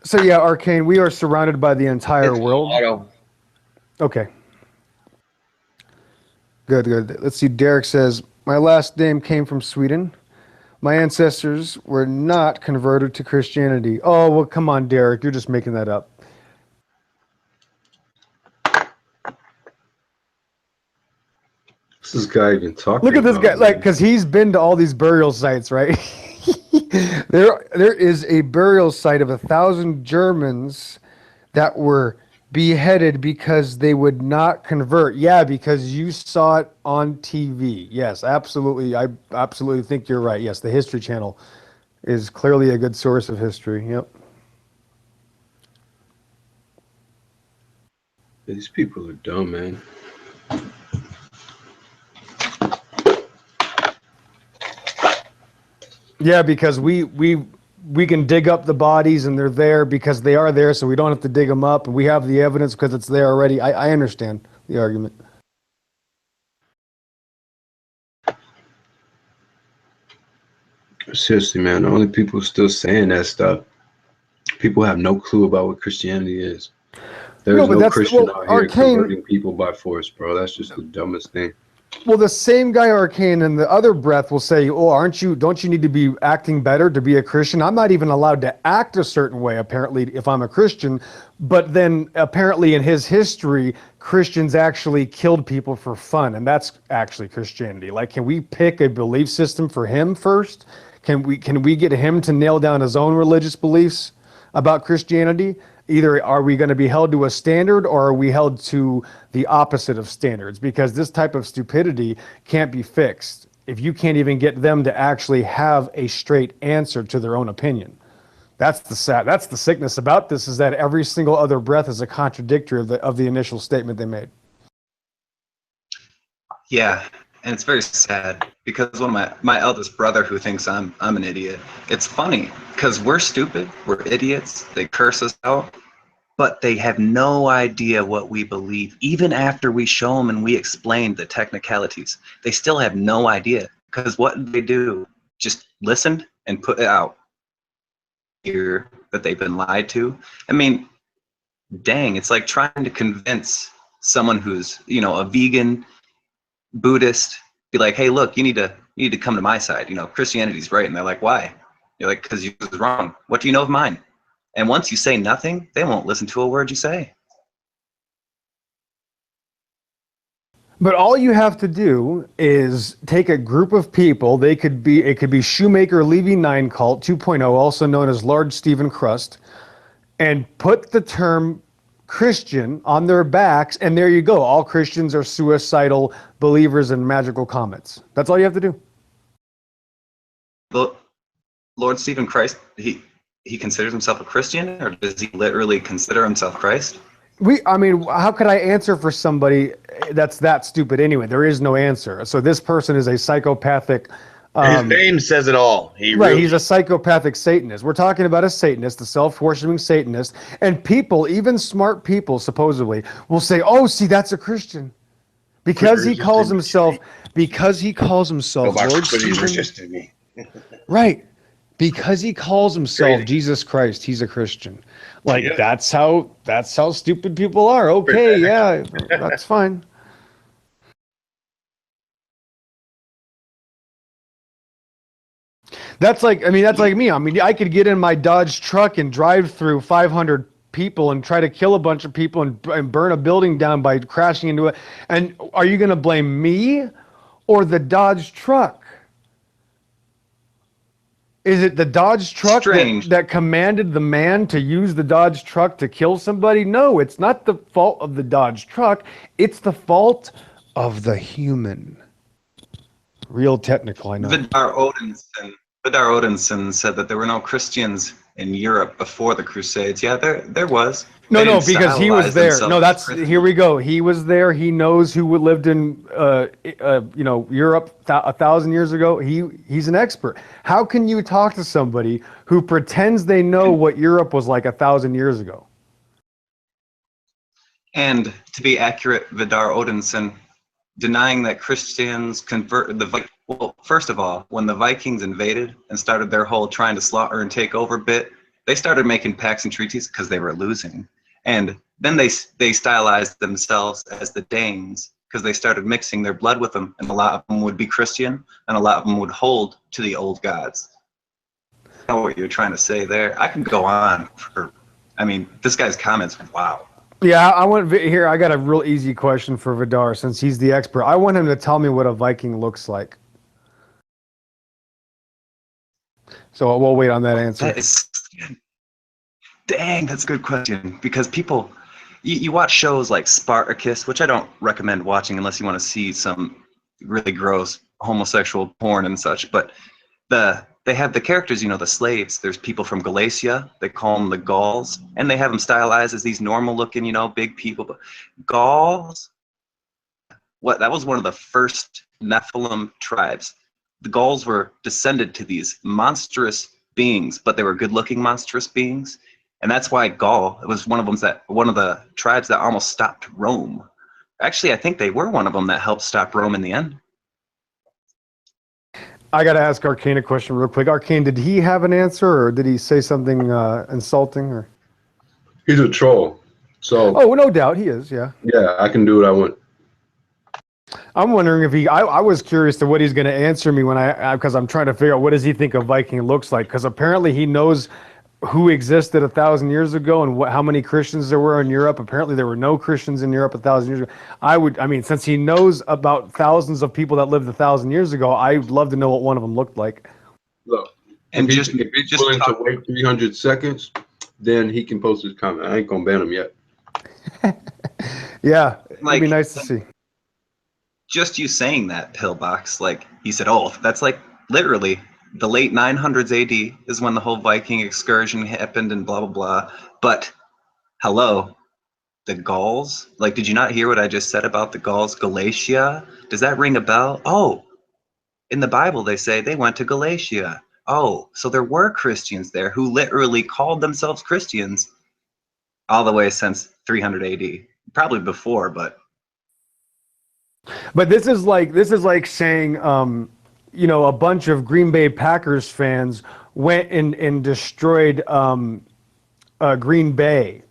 D: So yeah, Arcane, we are surrounded by the entire world.
B: Auto.
D: Okay. Good. Let's see. Derek says, "My last name came from Sweden. My ancestors were not converted to Christianity." Oh, well, come on, Derek. You're just making that up.
J: What's this guy even talking
D: Look at this
J: about,
D: guy, because he's been to all these burial sites, right? There is a burial site of 1,000 Germans that were beheaded because they would not convert. Yeah, because you saw it on TV. Yes, absolutely. I absolutely think you're right. Yes, the History Channel is clearly a good source of history. Yep.
J: These people are dumb, man.
D: Yeah, because we can dig up the bodies and they're there because they are there, so we don't have to dig them up, and we have the evidence because it's there already. I understand the argument.
J: Seriously, man, the only people still saying that stuff, people have no clue about what Christianity is. There's no Christian out here converting people by force, bro. That's just the dumbest thing.
D: Well, the same guy, Arcane, in the other breath will say, "Oh, don't you need to be acting better to be a Christian? I'm not even allowed to act a certain way, apparently, if I'm a Christian." But then apparently in his history, Christians actually killed people for fun, and that's actually Christianity. Like, can we pick a belief system for him first? Can we get him to nail down his own religious beliefs about Christianity? Either are we going to be held to a standard or are we held to the opposite of standards? Because this type of stupidity can't be fixed if you can't even get them to actually have a straight answer to their own opinion. That's the sickness about this, is that every single other breath is a contradictory of the initial statement they made.
H: Yeah, and it's very sad because one of my eldest brother who thinks I'm an idiot. It's funny because we're stupid, we're idiots. They curse us out, but they have no idea what we believe. Even after we show them and we explain the technicalities, they still have no idea because what they do, just listen and put it out. Hear that they've been lied to. I mean, dang, it's like trying to convince someone who's, you know, a vegan, Buddhist, be like, hey, look, you need to come to my side. You know, Christianity's right. And they're like, why? You're like, because yours is wrong. What do you know of mine? And once you say nothing, they won't listen to a word you say.
D: But all you have to do is take a group of people. It could be Shoemaker Levy 9 Cult 2.0, also known as Large Stephen Crust, and put the term Christian on their backs, and there you go. All Christians are suicidal believers in magical comets. That's all you have to do.
H: Lord Stephen Christ, he considers himself a Christian, or does he literally consider himself Christ?
D: I mean, how could I answer for somebody that's that stupid anyway? There is no answer. So this person is a psychopathic.
B: His name says it all.
D: He's a psychopathic Satanist. We're talking about a Satanist, a self-worshiping Satanist, and people, even smart people, supposedly, will say, "Oh, see, that's a Christian," because he calls himself Lord Stephen. Right. Because he calls himself Jesus Christ, he's a Christian. Like, that's how stupid people are. Okay, yeah, that's fine. That's like me. I mean, I could get in my Dodge truck and drive through 500 people and try to kill a bunch of people and burn a building down by crashing into it. And are you going to blame me or the Dodge truck? Is it the Dodge truck that commanded the man to use the Dodge truck to kill somebody? No, it's not the fault of the Dodge truck. It's the fault of the human. Real technical, I know.
H: Vidar Odinson said that there were no Christians in Europe before the Crusades. Yeah, there was.
D: No, because he was there. No, here we go. He was there. He knows who lived in Europe 1,000 years ago. He's an expert. How can you talk to somebody who pretends they know what Europe was like 1,000 years ago?
H: And to be accurate, Vidar Odinson denying that Christians converted well, first of all, when the Vikings invaded and started their whole trying to slaughter and take over bit, they started making pacts and treaties because they were losing. And then they stylized themselves as the Danes because they started mixing their blood with them, and a lot of them would be Christian and a lot of them would hold to the old gods. I know what you're trying to say there. I can go on this guy's comments, wow.
D: Yeah, I got a real easy question for Vidar since he's the expert. I want him to tell me what a Viking looks like. So we'll wait on that answer.
H: Dang, that's a good question. Because people, you watch shows like Spartacus, which I don't recommend watching unless you want to see some really gross homosexual porn and such. But they have the characters, the slaves. There's people from Galatia. They call them the Gauls. And they have them stylized as these normal looking, big people. But Gauls, that was one of the first Nephilim tribes. The Gauls were descended to these monstrous beings, but they were good-looking monstrous beings, and that's why Gaul was one of the tribes that almost stopped Rome. Actually, I think they were one of them that helped stop Rome in the end.
D: I got to ask Arcane a question real quick. Arcane, did he have an answer, or did he say something insulting? Or
J: he's a troll, so.
D: Oh, no doubt he is. Yeah.
J: Yeah, I can do what I want.
D: I'm wondering if I was curious to what he's going to answer me because I'm trying to figure out what does he think a Viking looks like, because apparently he knows who existed 1,000 years ago and how many Christians there were in Europe. Apparently there were no Christians in Europe 1,000 years ago. Since he knows about thousands of people that lived 1,000 years ago, I'd love to know what one of them looked like.
J: Look, if he's willing to wait 300 seconds, then he can post his comment. I ain't gonna ban him yet.
D: Yeah, it'd
H: Like,
D: be nice to see.
H: just you saying that, Pillbox, like he said, oh, that's like literally the late 900s AD is when the whole Viking excursion happened and blah blah blah. But hello, the Gauls, like, did you not hear what I just said about the Gauls? Galatia, does that ring a bell? Oh, in the Bible they say they went to Galatia. Oh, so there were Christians there who literally called themselves Christians all the way since 300 AD, probably before, but
D: But this is like saying, you know, a bunch of Green Bay Packers fans went and destroyed Green Bay,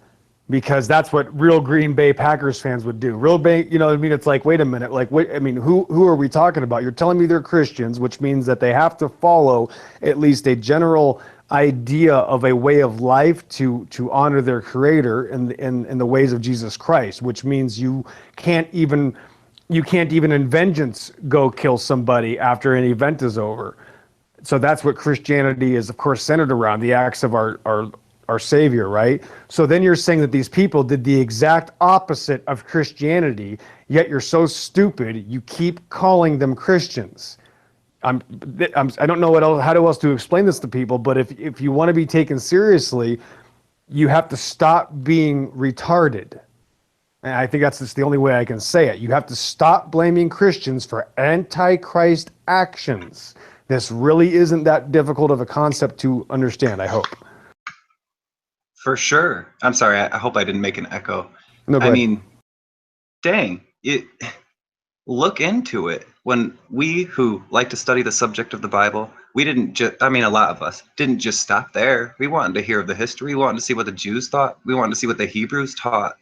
D: because that's what real Green Bay Packers fans would do. Real Bay, you know what I mean? It's like, wait a minute, like, wait, I mean, who are we talking about? You're telling me they're Christians, which means that they have to follow at least a general idea of a way of life to honor their Creator in the ways of Jesus Christ, which means you can't even in vengeance go kill somebody after an event is over. So that's what Christianity is, of course, centered around, the acts of our Savior, right? So then you're saying that these people did the exact opposite of Christianity, yet you're so stupid, you keep calling them Christians. I don't know how else to explain this to people, but if you want to be taken seriously, you have to stop being retarded. And I think that's just the only way I can say it. You have to stop blaming Christians for anti-Christ actions. This really isn't that difficult of a concept to understand, I hope.
H: for sure. I'm sorry, I hope I didn't make an echo.
D: No, go
H: I
D: ahead.
H: mean, dang, look into it. When we who like to study the subject of the Bible, we didn't just, I mean, a lot of us didn't just stop there. We wanted to hear of the history. We wanted to see what the Jews thought. We wanted to see what the Hebrews taught.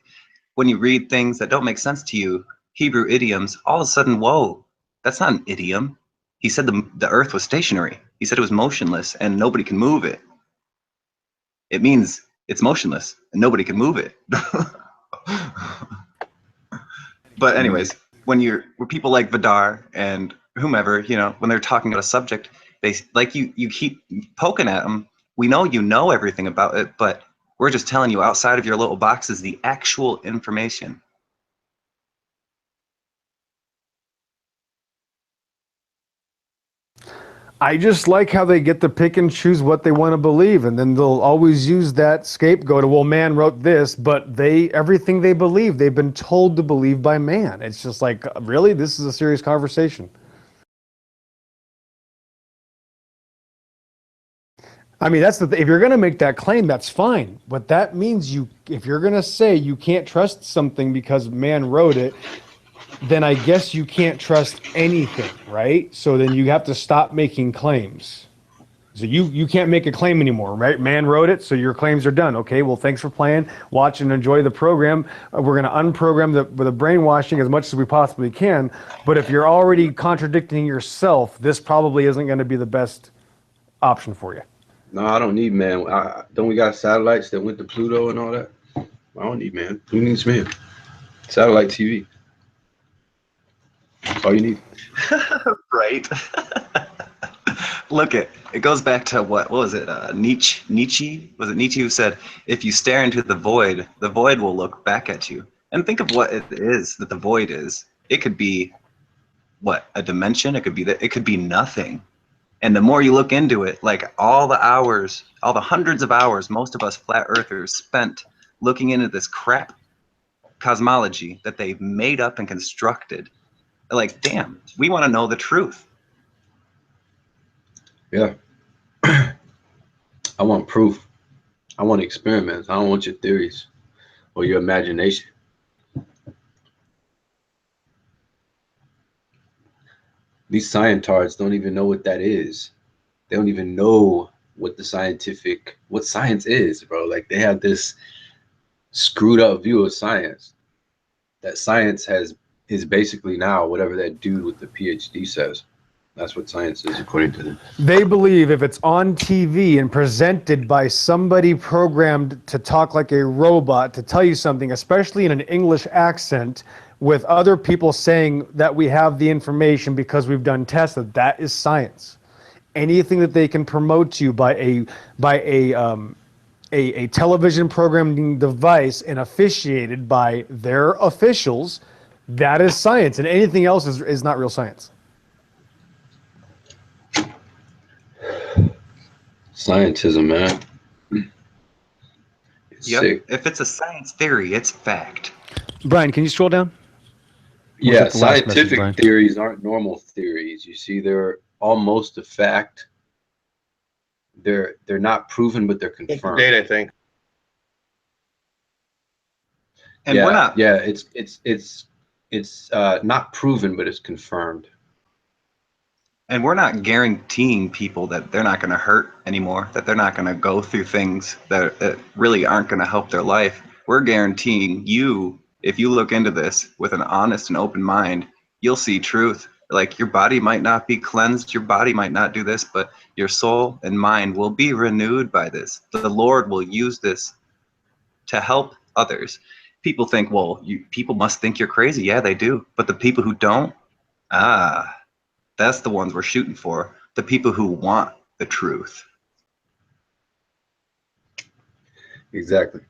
H: When you read things that don't make sense to you, Hebrew idioms, all of a sudden, whoa, that's not an idiom. He said the earth was stationary. He said it was motionless and nobody can move it. It means it's motionless and nobody can move it. But anyways, when people like Vidar and whomever, you know, when they're talking about a subject, they like you keep poking at them. We know you know everything about it, but we're just telling you outside of your little boxes the actual information.
D: I just like how they get to pick and choose what they want to believe, and then they'll always use that scapegoat. Well, man wrote this, but everything they believe, they've been told to believe by man. It's just like, really? This is a serious conversation. I mean, if you're going to make that claim, that's fine. But that means if you're going to say you can't trust something because man wrote it, then I guess you can't trust anything, right? So then you have to stop making claims. So you can't make a claim anymore, right? Man wrote it, so your claims are done. Okay, well, thanks for playing. Watch and enjoy the program. We're going to unprogram the brainwashing as much as we possibly can. But if you're already contradicting yourself, this probably isn't going to be the best option for you.
J: No, I don't need man. Don't we got satellites that went to Pluto and all that? I don't need man. Who needs man? Satellite TV. That's all you need.
H: Right. Look, it goes back to what was it? Nietzsche? Was it Nietzsche who said, if you stare into the void will look back at you? And think of what it is that the void is. It could be what? A dimension? It could be nothing. And the more you look into it, like all the hundreds of hours most of us flat earthers spent looking into this crap cosmology that they've made up and constructed, like, damn, we want to know the truth.
J: Yeah. I want proof. I want experiments. I don't want your theories or your imagination. These scientards don't even know what that is. They don't even know what science is, bro. Like, they have this screwed up view of science. That science is basically now whatever that dude with the PhD says. That's what science is, according to them.
D: They believe if it's on TV and presented by somebody programmed to talk like a robot, to tell you something, especially in an English accent, with other people saying that we have the information because we've done tests, that is science. Anything that they can promote to you by a a television programming device and officiated by their officials, that is science, and anything else is not real science.
J: Scientism, man. It's
H: Yep.
J: sick.
H: If it's a science theory, it's fact.
D: Brian, can you scroll down?
J: Yeah,
D: the last message,
J: scientific
D: Brian?
J: theories aren't normal theories. You see, they're almost a fact. They're not proven, but they're confirmed.
B: Date, I think.
H: And
J: yeah,
H: we're not.
J: Yeah, it's not proven, but it's confirmed.
H: And we're not guaranteeing people that they're not going to hurt anymore, that they're not going to go through things that really aren't going to help their life. We're guaranteeing you, if you look into this with an honest and open mind, you'll see truth. Like, your body might not be cleansed, your body might not do this, but your soul and mind will be renewed by this. The Lord will use this to help others. People think, well, people must think you're crazy. Yeah, they do. But the people who don't, that's the ones we're shooting for. The people who want the truth.
J: Exactly.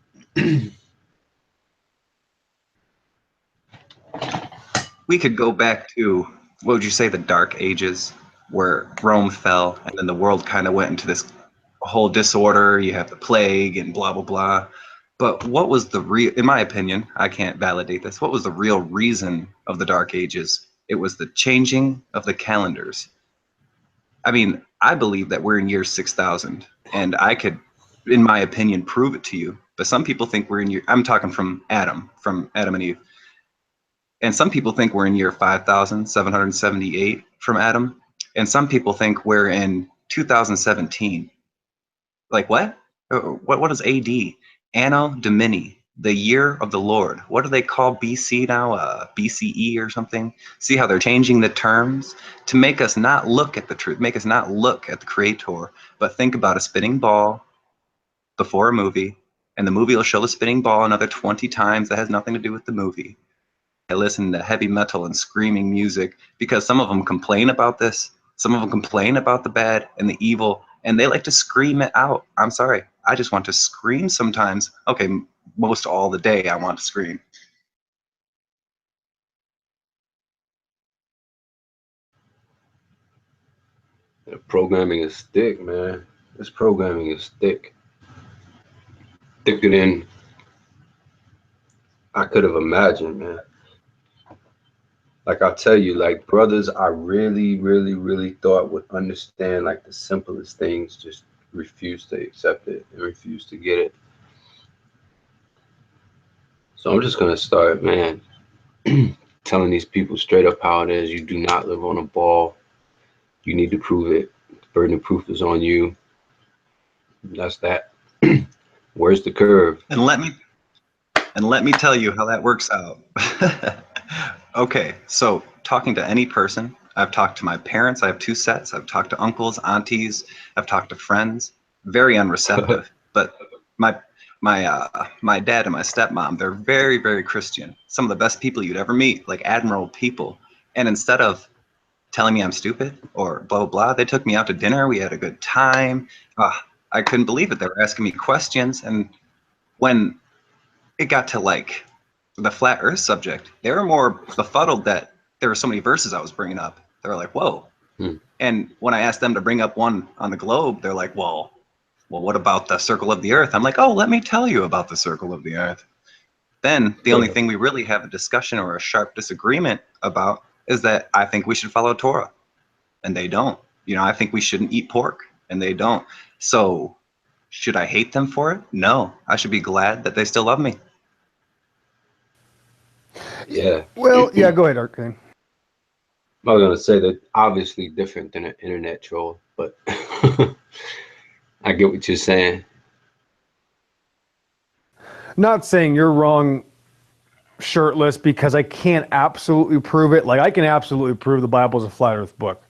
H: We could go back to, what would you say, the Dark Ages, where Rome fell and then the world kind of went into this whole disorder. You have the plague and blah, blah, blah. But what was the real, in my opinion, I can't validate this, what was the real reason of the Dark Ages? It was the changing of the calendars. I mean, I believe that we're in year 6,000, and I could, in my opinion, prove it to you. But some people think we're in year, I'm talking from Adam and Eve. And some people think we're in year 5,778 from Adam. And some people think we're in 2017. Like what? What is AD? Anno Domini, the year of the Lord. What do they call BC now? BCE or something? See how they're changing the terms to make us not look at the truth, make us not look at the Creator, but think about a spinning ball before a movie, and the movie will show the spinning ball another 20 times. That has nothing to do with the movie. I listen to heavy metal and screaming music because some of them complain about this. Some of them complain about the bad and the evil, and they like to scream it out. I'm sorry. I just want to scream sometimes. Okay, most all the day I want to scream.
J: The programming is thick, man. This programming is thick. Thicker than I could have imagined, man. Like I tell you, like brothers I really, really, really thought would understand like the simplest things, just refuse to accept it and refuse to get it. So I'm just gonna start, man, telling these people straight up how it is. You do not live on a ball. You need to prove it. The burden of proof is on you. That's that. Where's the curve?
H: And let me tell you how that works out. Okay, so talking to any person, I've talked to my parents, I have 2 sets, I've talked to uncles, aunties, I've talked to friends, very unreceptive. But my dad and my stepmom, they're very, very Christian. Some of the best people you'd ever meet, like admirable people. And instead of telling me I'm stupid or blah, blah, blah, they took me out to dinner, we had a good time. I couldn't believe it. They were asking me questions, and when it got to like the flat earth subject, they were more befuddled that there were so many verses I was bringing up. They were like, whoa. And when I asked them to bring up one on the globe, they're like, well, what about the circle of the earth? I'm like, oh, let me tell you about the circle of the earth. Then the only thing we really have a discussion or a sharp disagreement about is that I think we should follow Torah, and they don't. You know, I think we shouldn't eat pork, and they don't. So should I hate them for it? No, I should be glad that they still love me.
J: Yeah.
D: Well, yeah, go ahead, Arcane.
J: I was gonna say that obviously different than an internet troll, but I get what you're saying.
D: Not saying you're wrong, shirtless, because I can't absolutely prove it. Like, I can absolutely prove the Bible is a flat earth book.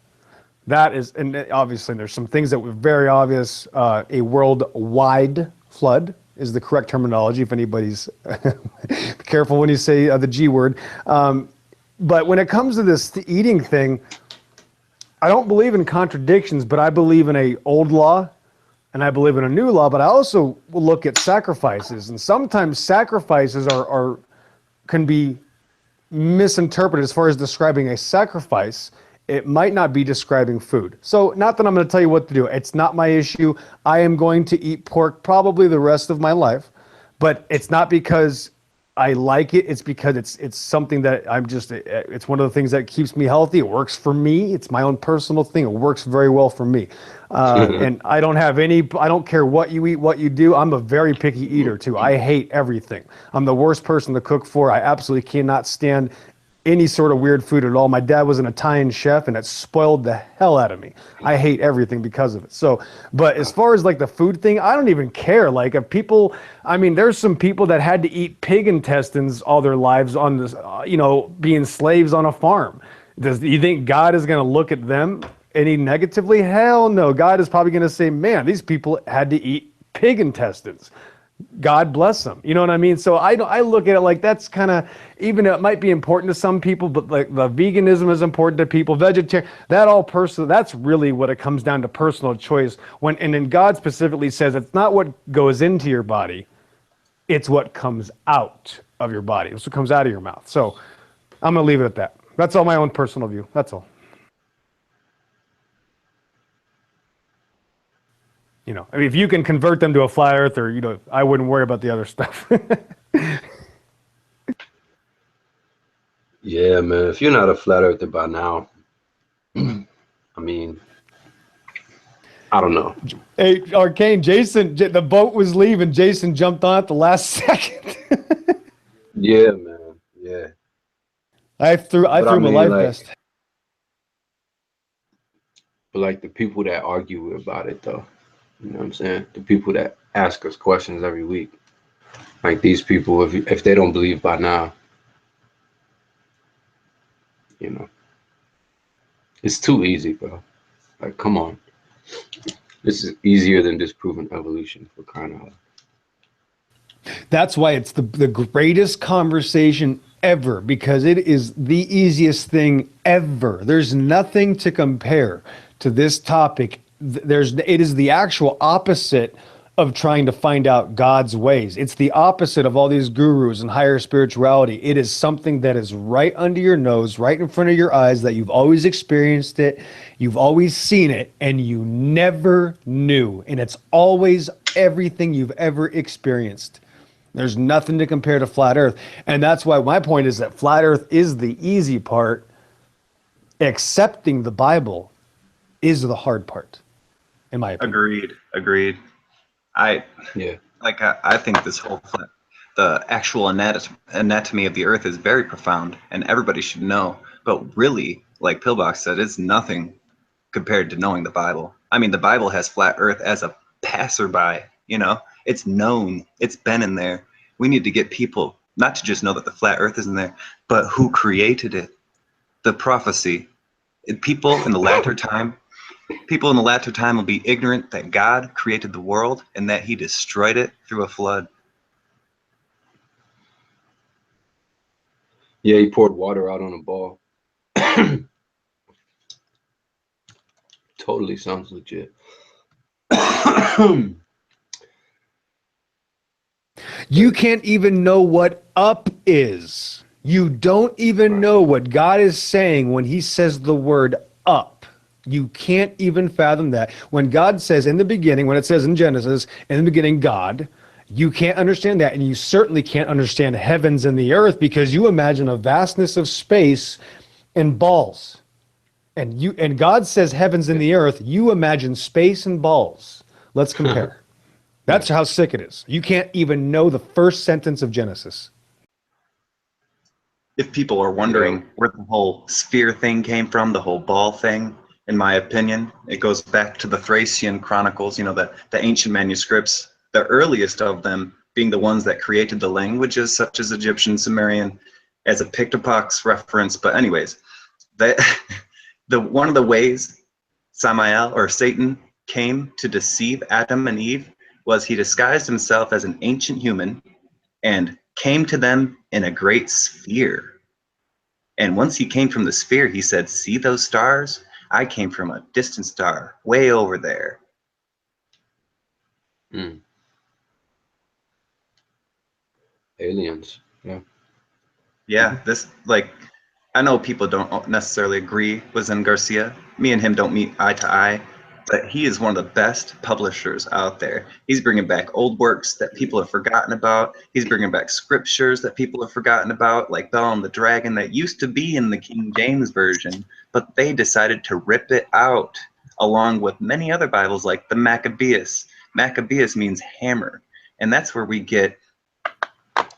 D: That is, and obviously there's some things that were very obvious. A worldwide flood is the correct terminology, if anybody's be careful when you say the G word. But when it comes to this eating thing, I don't believe in contradictions, but I believe in a old law and I believe in a new law, but I also will look at sacrifices, and sometimes sacrifices can be misinterpreted as far as describing a sacrifice. It might not be describing food. So not that I'm going to tell you what to do. It's not my issue. I am going to eat pork probably the rest of my life, but it's not because I like it. It's because it's something that it's one of the things that keeps me healthy. It works for me. It's my own personal thing. It works very well for me. And I don't care what you eat, what you do. I'm a very picky eater too. I hate everything. I'm the worst person to cook for. I absolutely cannot stand any sort of weird food at all. My dad was an Italian chef, and it spoiled the hell out of me. I hate everything because of it. So, but as far as like the food thing, I don't even care. Like if people, I mean, there's some people that had to eat pig intestines all their lives on this, being slaves on a farm. Do you think God is going to look at them any negatively? Hell no. God is probably going to say, man, these people had to eat pig intestines. God bless them. You know what I mean? So I look at it like that's kind of, even it might be important to some people, but like the veganism is important to people, vegetarian, that's really what it comes down to, personal choice. And then God specifically says it's not what goes into your body, it's what comes out of your body. It's what comes out of your mouth. So I'm going to leave it at that. That's all my own personal view. That's all. I mean, if you can convert them to a flat earther, I wouldn't worry about the other stuff.
J: Yeah, man. If you're not a flat earther by now, I mean, I don't know.
D: Hey, Arcane, Jason, the boat was leaving. Jason jumped on at the last second.
J: Yeah, man. Yeah.
D: I threw my life vest.
J: But like the people that argue about it, though. You know what I'm saying? The people that ask us questions every week. Like these people, if they don't believe by now, it's too easy, bro. Like, come on. This is easier than disproving evolution, for crying out loud.
D: That's why it's the greatest conversation ever, because it is the easiest thing ever. There's nothing to compare to this topic. It is the actual opposite of trying to find out God's ways. It's the opposite of all these gurus and higher spirituality. It is something that is right under your nose, right in front of your eyes, that you've always experienced it, you've always seen it, and you never knew. And it's always everything you've ever experienced. There's nothing to compare to flat earth. And that's why my point is that flat earth is the easy part. Accepting the Bible is the hard part, in my opinion.
H: Agreed. I think this whole the actual anatomy of the earth is very profound, and everybody should know. But really, like Pillbox said, it's nothing compared to knowing the Bible. I mean, the Bible has flat earth as a passerby. It's known. It's been in there. We need to get people not to just know that the flat earth is in there, but who created it. The prophecy. People in the latter time will be ignorant that God created the world and that he destroyed it through a flood.
J: Yeah, he poured water out on a ball. Totally sounds legit.
D: You can't even know what up is. You don't even know what God is saying when he says the word up. You can't even fathom that. When God says in the beginning, when it says in Genesis, in the beginning, God, you can't understand that. And you certainly can't understand heavens and the earth, because you imagine a vastness of space and balls. And God says heavens and the earth, you imagine space and balls. Let's compare. That's how sick it is. You can't even know the first sentence of Genesis.
H: If people are wondering where the whole sphere thing came from, the whole ball thing, in my opinion, it goes back to the Thracian chronicles, the ancient manuscripts, the earliest of them being the ones that created the languages such as Egyptian, Sumerian, as a Pictopox reference. But anyways, one of the ways Samael or Satan came to deceive Adam and Eve was he disguised himself as an ancient human and came to them in a great sphere. And once he came from the sphere, he said, "See those stars? I came from a distant star way over there."
J: Mm. Aliens. Yeah.
H: Yeah, this like I know people don't necessarily agree with Zen Garcia. Me and him don't meet eye to eye, but he is one of the best publishers out there. He's bringing back old works that people have forgotten about. He's bringing back scriptures that people have forgotten about, like Bel and the Dragon, that used to be in the King James version, but they decided to rip it out, along with many other Bibles like the Maccabeus. Maccabeus means hammer, and that's where we get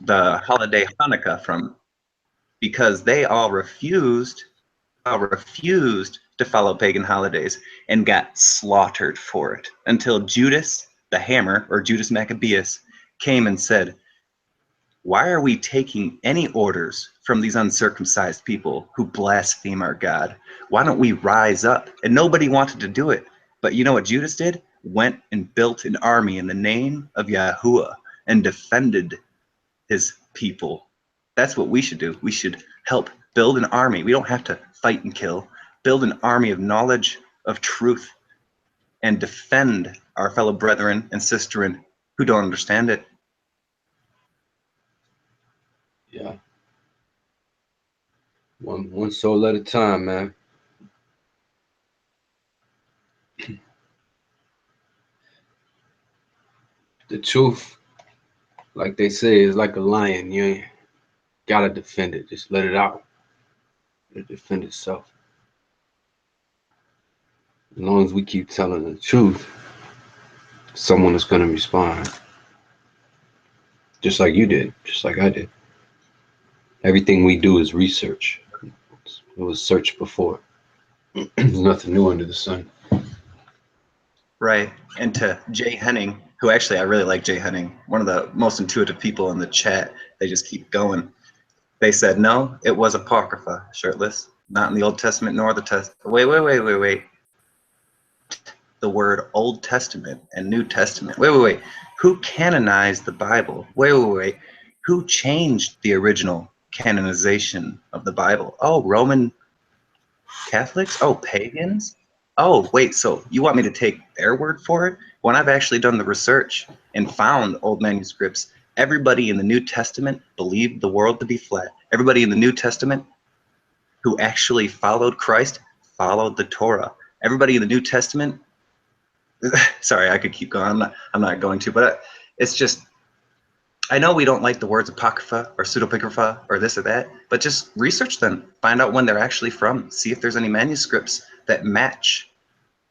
H: the holiday Hanukkah from, because they all refused to follow pagan holidays and got slaughtered for it until Judas the Hammer, or Judas Maccabeus, came and said, why are we taking any orders from these uncircumcised people who blaspheme our God? Why don't we rise up? And nobody wanted to do it. But you know what Judas did? Went and built an army in the name of Yahuwah and defended his people. That's what we should do. We should help build an army. We don't have to fight and kill. Build an army of knowledge, of truth, and defend our fellow brethren and sisterin who don't understand it.
J: Yeah. One soul at a time, man. The truth, like they say, is like a lion. You ain't gotta defend it. Just let it out. It'll defend itself. As long as we keep telling the truth, someone is gonna respond. Just like you did, just like I did. Everything we do is research. It was searched before. There's nothing new under the sun.
H: Right. And to Jay Henning, who actually I really like Jay Henning, one of the most intuitive people in the chat. They just keep going. They said, no, it was Apocrypha, shirtless. Not in the Old Testament nor the Testament. Wait. The word Old Testament and New Testament. Wait. Who canonized the Bible? Wait. Who changed the original canonization of the Bible? Oh, Roman Catholics? Oh, pagans? Oh, wait, so you want me to take their word for it? When I've actually done the research and found old manuscripts, everybody in the New Testament believed the world to be flat. Everybody in the New Testament who actually followed Christ followed the Torah. Everybody in the New Testament, sorry, I could keep going. I'm not going to, but it's just, I know we don't like the words apocrypha or pseudepigrapha or this or that, but just research them. Find out when they're actually from. See if there's any manuscripts that match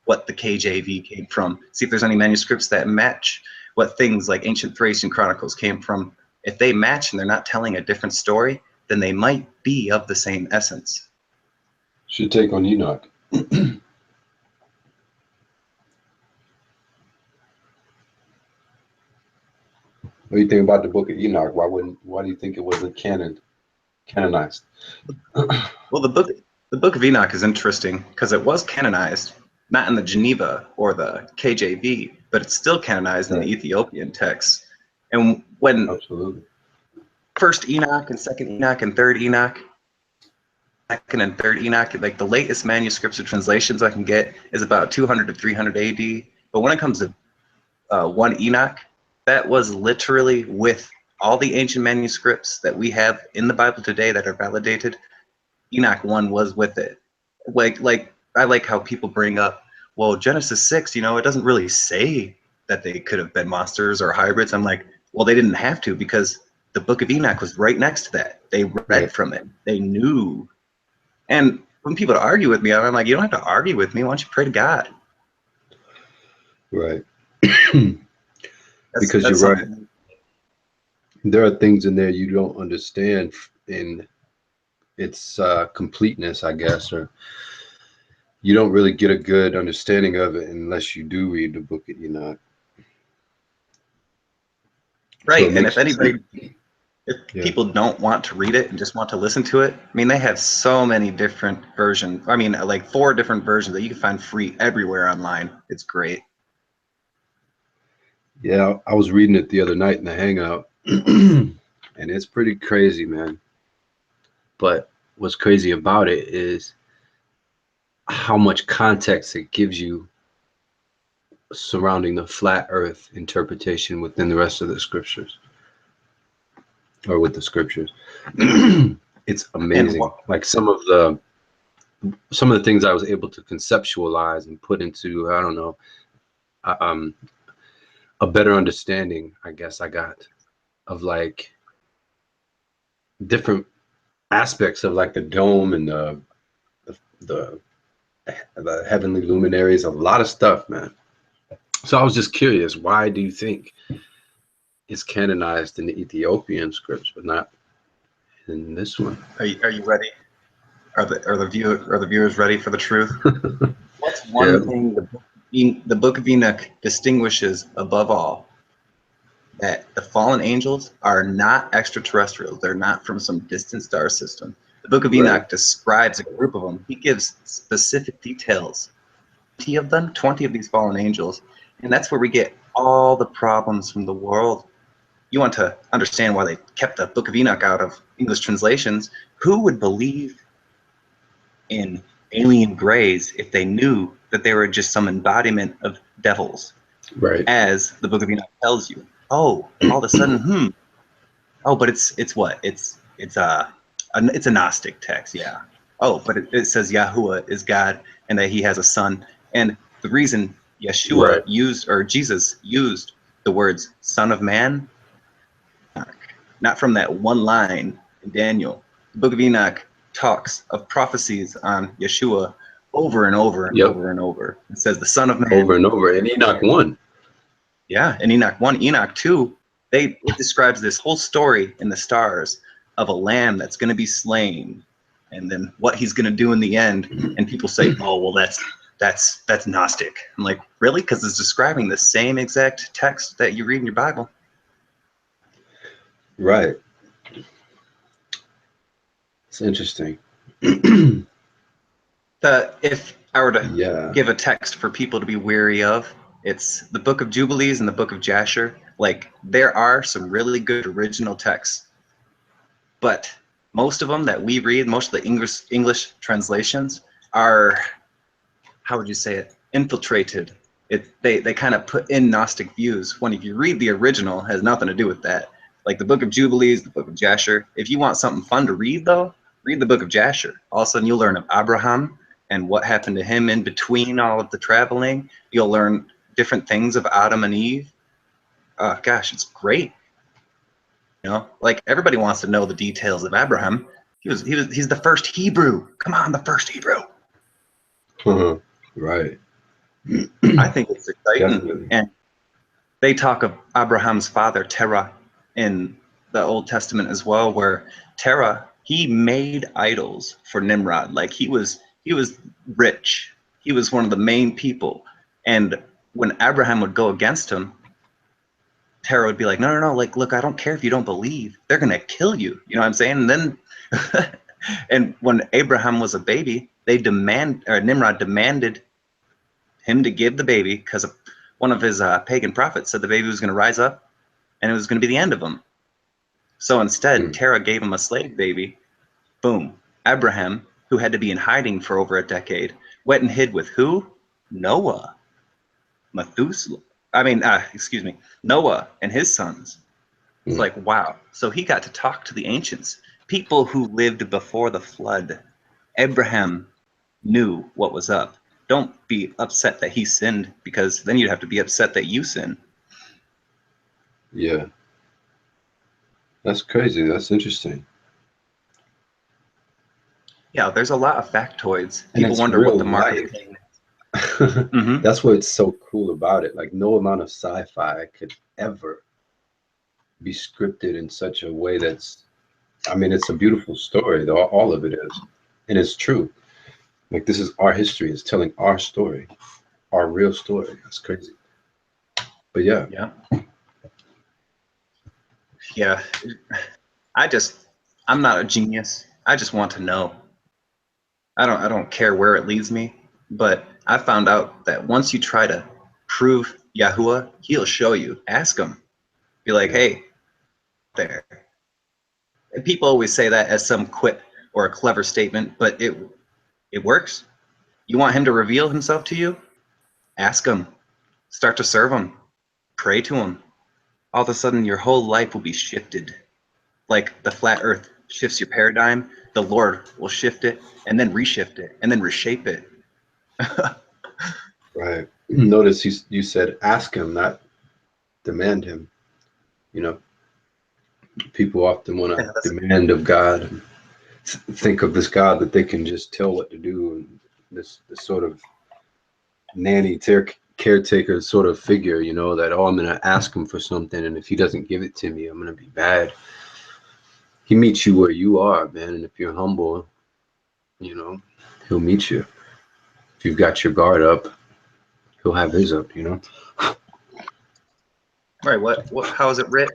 H: what the KJV came from. See if there's any manuscripts that match what things like ancient Thracian chronicles came from. If they match and they're not telling a different story, then they might be of the same essence.
J: Should take on Enoch. What do you think about the Book of Enoch? Why do you think it wasn't canonized?
H: Well, the book of Enoch is interesting because it was canonized, not in the Geneva or the KJV, but it's still canonized in the Ethiopian texts. And when
J: Absolutely.
H: First Enoch and Second Enoch and Third Enoch, Second and Third Enoch, like the latest manuscripts or translations I can get is about 200 to 300 AD. But when it comes to 1 Enoch, that was literally with all the ancient manuscripts that we have in the Bible today that are validated. Enoch 1 was with it. Like I like how people bring up, well, Genesis 6, it doesn't really say that they could have been monsters or hybrids. I'm like, well, they didn't have to, because the Book of Enoch was right next to that. They read from it. They knew. And when people argue with me, I'm like, you don't have to argue with me. Why don't you pray to God?
J: Right. Because you're right. There are things in there you don't understand in its completeness, I guess, or you don't really get a good understanding of it unless you do read the Book of Enoch.
H: Right.
J: So
H: and if people don't want to read it and just want to listen to it, I mean, they have so many different versions. I mean, like 4 different versions that you can find free everywhere online. It's great.
J: Yeah, I was reading it the other night in the Hangout, and it's pretty crazy, man. But what's crazy about it is how much context it gives you surrounding the flat earth interpretation within the rest of the scriptures, or with the scriptures. It's amazing. Like some of the things I was able to conceptualize and put into, I don't know, a better understanding, I guess I got, of like different aspects of like the dome and the heavenly luminaries, a lot of stuff, man. So I was just curious, why do you think it's canonized in the Ethiopian scripts but not in this one?
H: Are you ready? Are the viewers ready for the truth? What's one thing the Book of Enoch distinguishes above all? That the fallen angels are not extraterrestrials. They're not from some distant star system. The Book of Enoch describes a group of them. He gives specific details. 20 of these fallen angels. And that's where we get all the problems from the world. You want to understand why they kept the Book of Enoch out of English translations. Who would believe in alien grays if they knew that they were just some embodiment of devils?
J: Right.
H: As the Book of Enoch tells you. Oh, all of a sudden, oh, but it's what? It's a Gnostic text, yeah. Oh, but it says Yahuwah is God and that he has a son. And the reason Yeshua used, or Jesus used the words son of man, not from that one line in Daniel. The Book of Enoch talks of prophecies on Yeshua over and over and over and over. It says the son of man.
J: Over and over. And Enoch 1.
H: Yeah, and Enoch 1, Enoch 2, it describes this whole story in the stars of a lamb that's going to be slain, and then what he's going to do in the end. And people say, "Oh, well, that's Gnostic." I'm like, really? Because it's describing the same exact text that you read in your Bible.
J: Right. It's interesting.
H: If I were to give a text for people to be wary of, it's the Book of Jubilees and the Book of Jasher. Like, there are some really good original texts, but most of them that we read, most of the English translations are, how would you say it, infiltrated. They kind of put in Gnostic views when if you read the original, it has nothing to do with that. Like the Book of Jubilees, the Book of Jasher. If you want something fun to read, though, read the Book of Jasher. All of a sudden, you'll learn of Abraham and what happened to him in between all of the traveling. You'll learn different things of Adam and Eve. Gosh, it's great. You know, like everybody wants to know the details of Abraham. He's the first Hebrew. Come on, the first Hebrew.
J: Right.
H: I think it's exciting.
J: Definitely.
H: And they talk of Abraham's father, Terah, in the Old Testament as well, where Terah, he made idols for Nimrod. Like he was rich. He was one of the main people. And when Abraham would go against him, Terah would be like, no, like, look, I don't care if you don't believe. They're going to kill you. You know what I'm saying? And then, and when Abraham was a baby, Nimrod demanded him to give the baby because one of his pagan prophets said the baby was going to rise up and it was going to be the end of him. So instead, Terah gave him a slave baby. Boom. Abraham, who had to be in hiding for over a decade, went and hid with who? Noah. Noah and his sons. It's like, wow. So he got to talk to the ancients, people who lived before the flood. Abraham knew what was up. Don't be upset that he sinned, because then you'd have to be upset that you sin.
J: Yeah. That's crazy. That's interesting.
H: Yeah, there's a lot of factoids. People wonder what the marketing.
J: That's what's so cool about it. Like, no amount of sci-fi could ever be scripted in such a way that's, I mean, it's a beautiful story. All of it is. And it's true. Like, this is our history. It's telling our story, our real story. That's crazy. But yeah.
H: Yeah. I'm not a genius. I just want to know. I don't care where it leads me, but I found out that once you try to prove Yahuwah, he'll show you. Ask him. Be like, hey, there. And people always say that as some quip or a clever statement, but it works. You want him to reveal himself to you? Ask him. Start to serve him. Pray to him. All of a sudden, your whole life will be shifted. Like the flat earth shifts your paradigm, the Lord will shift it and then reshift it and then reshape it.
J: Right. Notice you said ask him, not demand him. You know, people often want to demand of God and think of this God that they can just tell what to do, and this sort of nanny caretaker sort of figure, you know, that, oh, I'm going to ask him for something, and if he doesn't give it to me, I'm going to be bad. He meets you where you are, man, and if you're humble, you know, he'll meet you. If you've got your guard up, he'll have his up, you know.
H: Right. What? How is it writ?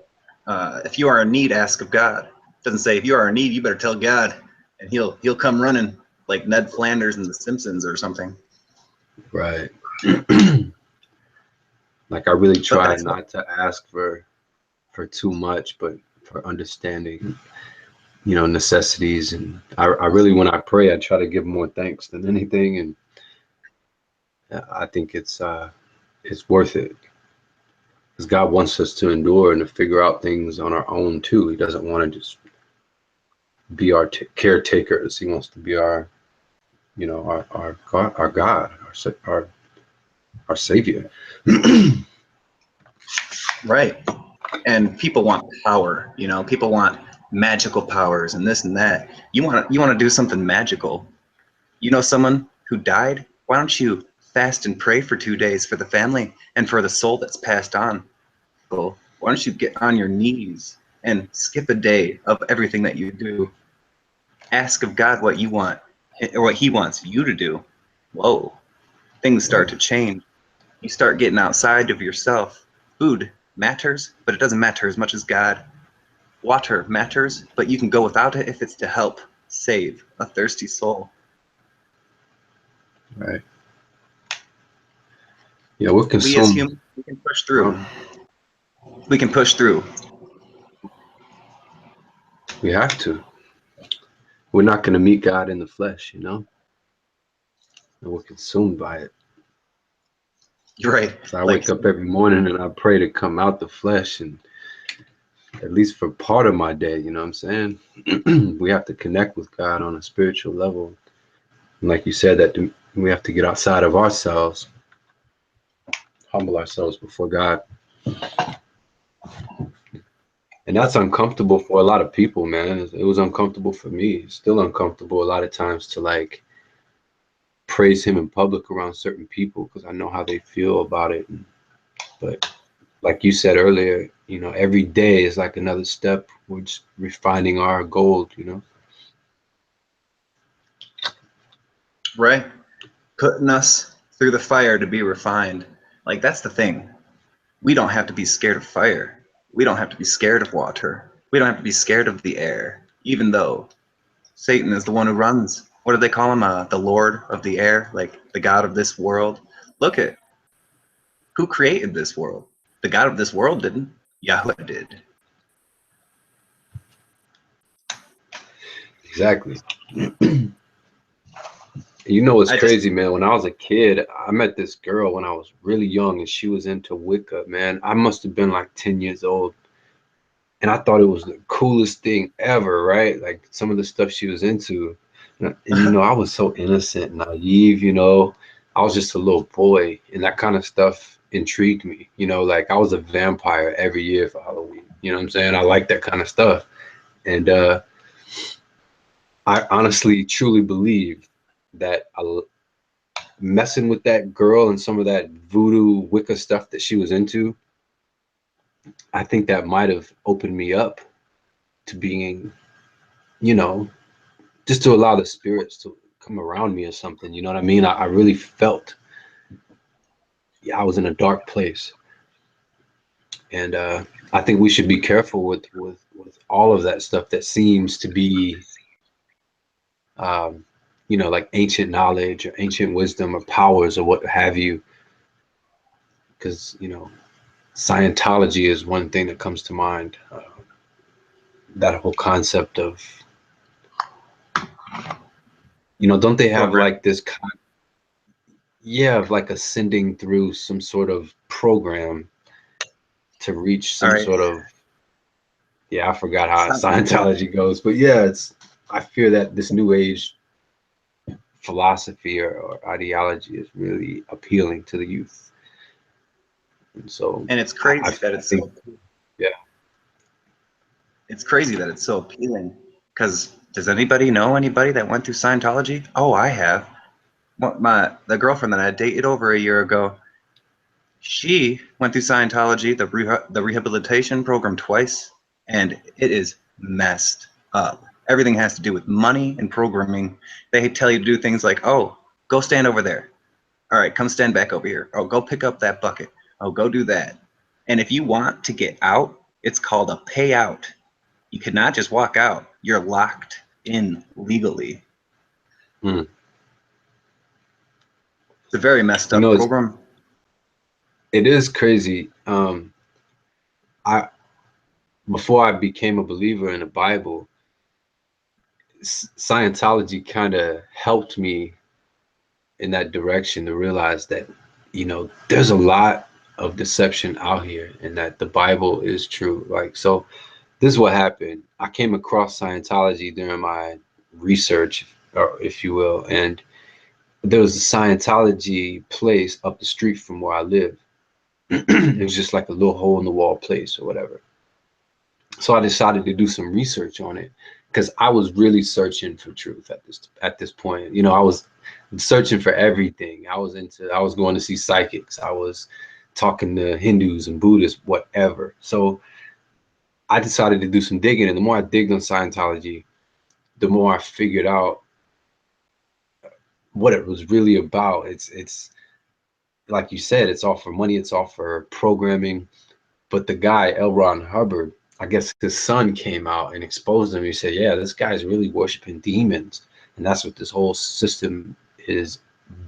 H: If you are in need, ask of God. It doesn't say if you are in need, you better tell God, and he'll come running like Ned Flanders in The Simpsons or something.
J: Right. Like I really try not to ask for too much, but for understanding, you know, necessities. And I really, when I pray, I try to give more thanks than anything, and I think it's worth it. Because God wants us to endure and to figure out things on our own too. He doesn't want to just be our caretakers. He wants to be our, you know, our God, our Savior.
H: Right. And people want power. You know, people want magical powers and this and that. You want to do something magical. You know, someone who died. Why don't you fast and pray for 2 days for the family and for the soul that's passed on? Why don't you get on your knees and skip a day of everything that you do? Ask of God what you want or what he wants you to do. Whoa, things start to change. You start getting outside of yourself. Food matters, but it doesn't matter as much as God. Water matters, but you can go without it if it's to help save a thirsty soul.
J: Right. Yeah, we're consumed.
H: We as humans, we can push through. We can push through.
J: We have to. We're not going to meet God in the flesh, you know? And we're consumed by it.
H: You're right.
J: So I wake up every morning and I pray to come out the flesh, and at least for part of my day, you know what I'm saying? We have to connect with God on a spiritual level. And like you said, that we have to get outside of ourselves, humble ourselves before God. And that's uncomfortable for a lot of people, man. It was uncomfortable for me. It's still uncomfortable a lot of times to like praise him in public around certain people because I know how they feel about it. But like you said earlier, you know, every day is like another step. We're just refining our gold, you know?
H: Right. Putting us through the fire to be refined. Like, that's the thing. We don't have to be scared of fire. We don't have to be scared of water. We don't have to be scared of the air, even though Satan is the one who runs. What do they call him? The Lord of the air, like the God of this world. Look at who created this world. The God of this world didn't. Yahweh did.
J: Exactly. You know what's crazy, man? When I was a kid, I met this girl when I was really young, and she was into Wicca, man. I must have been like 10 years old. And I thought it was the coolest thing ever, right? Like some of the stuff she was into. And you know, I was so innocent, naive, you know. I was just a little boy, and that kind of stuff intrigued me. You know, like I was a vampire every year for Halloween. You know what I'm saying? I like that kind of stuff. And I honestly, truly believe that messing with that girl and some of that voodoo Wicca stuff that she was into, I think that might have opened me up to being, you know, just to allow the spirits to come around me or something. You know what I mean? I really felt, I was in a dark place. And I think we should be careful with all of that stuff that seems to be, you know, like ancient knowledge or ancient wisdom or powers or what have you. Because, you know, Scientology is one thing that comes to mind. That whole concept of, you know, don't they have like this of like ascending through some sort of program to reach
H: All
J: some
H: right.
J: sort of, I forgot how
H: Sci-
J: Scientology goes, but yeah, I fear that this new age philosophy or ideology is really appealing to the youth. And so
H: And it's crazy
J: I
H: that it's
J: think,
H: so.
J: yeah.
H: It's crazy that it's so appealing. Because does anybody know anybody that went through Scientology? Oh, I have. The girlfriend that I dated over a year ago, she went through Scientology, the rehabilitation program twice, and it is messed up. Everything has to do with money and programming. They tell you to do things like, oh, go stand over there. All right, come stand back over here. Oh, go pick up that bucket. Oh, go do that. And if you want to get out, it's called a payout. You cannot just walk out. You're locked in legally.
J: Hmm.
H: It's a very messed
J: You
H: up
J: know,
H: program.
J: it is crazy. Before I became a believer in the Bible, Scientology kind of helped me in that direction to realize that, there's a lot of deception out here and that the Bible is true. Like, so this is what happened. I came across Scientology during my research, or if you will, and there was a Scientology place up the street from where I live. It was just like a little hole in the wall place or whatever. So I decided to do some research on it because I was really searching for truth at this point. I was searching for everything. I was going to see psychics. I was talking to Hindus and Buddhists, whatever. So I decided to do some digging, and the more I digged on Scientology, the more I figured out what it was really about. It's like you said, it's all for money, it's all for programming. But the guy, L. Ron Hubbard, I guess his son came out and exposed him. He said, yeah, this guy's really worshiping demons. And that's what this whole system is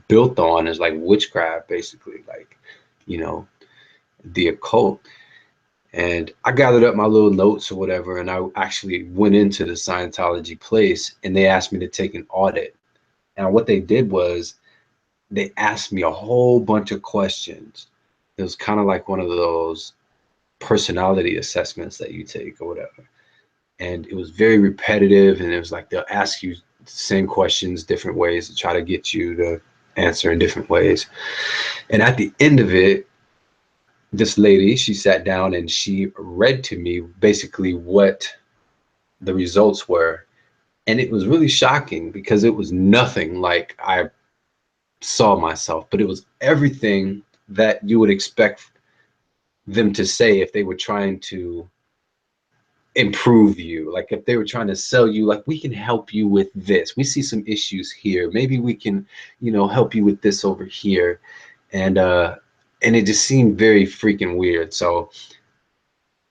J: built on, is like witchcraft, basically, like, the occult. And I gathered up my little notes or whatever, and I actually went into the Scientology place, and they asked me to take an audit. And what they did was they asked me a whole bunch of questions. It was kind of like one of those personality assessments that you take or whatever. And it was very repetitive, and it was like they'll ask you the same questions different ways to try to get you to answer in different ways. And at the end of it, this lady, she sat down and she read to me basically what the results were. And it was really shocking because it was nothing like I saw myself, but it was everything that you would expect them to say if they were trying to improve you. Like if they were trying to sell you, like, we can help you with this. We see some issues here. Maybe we can, help you with this over here. And it just seemed very freaking weird. So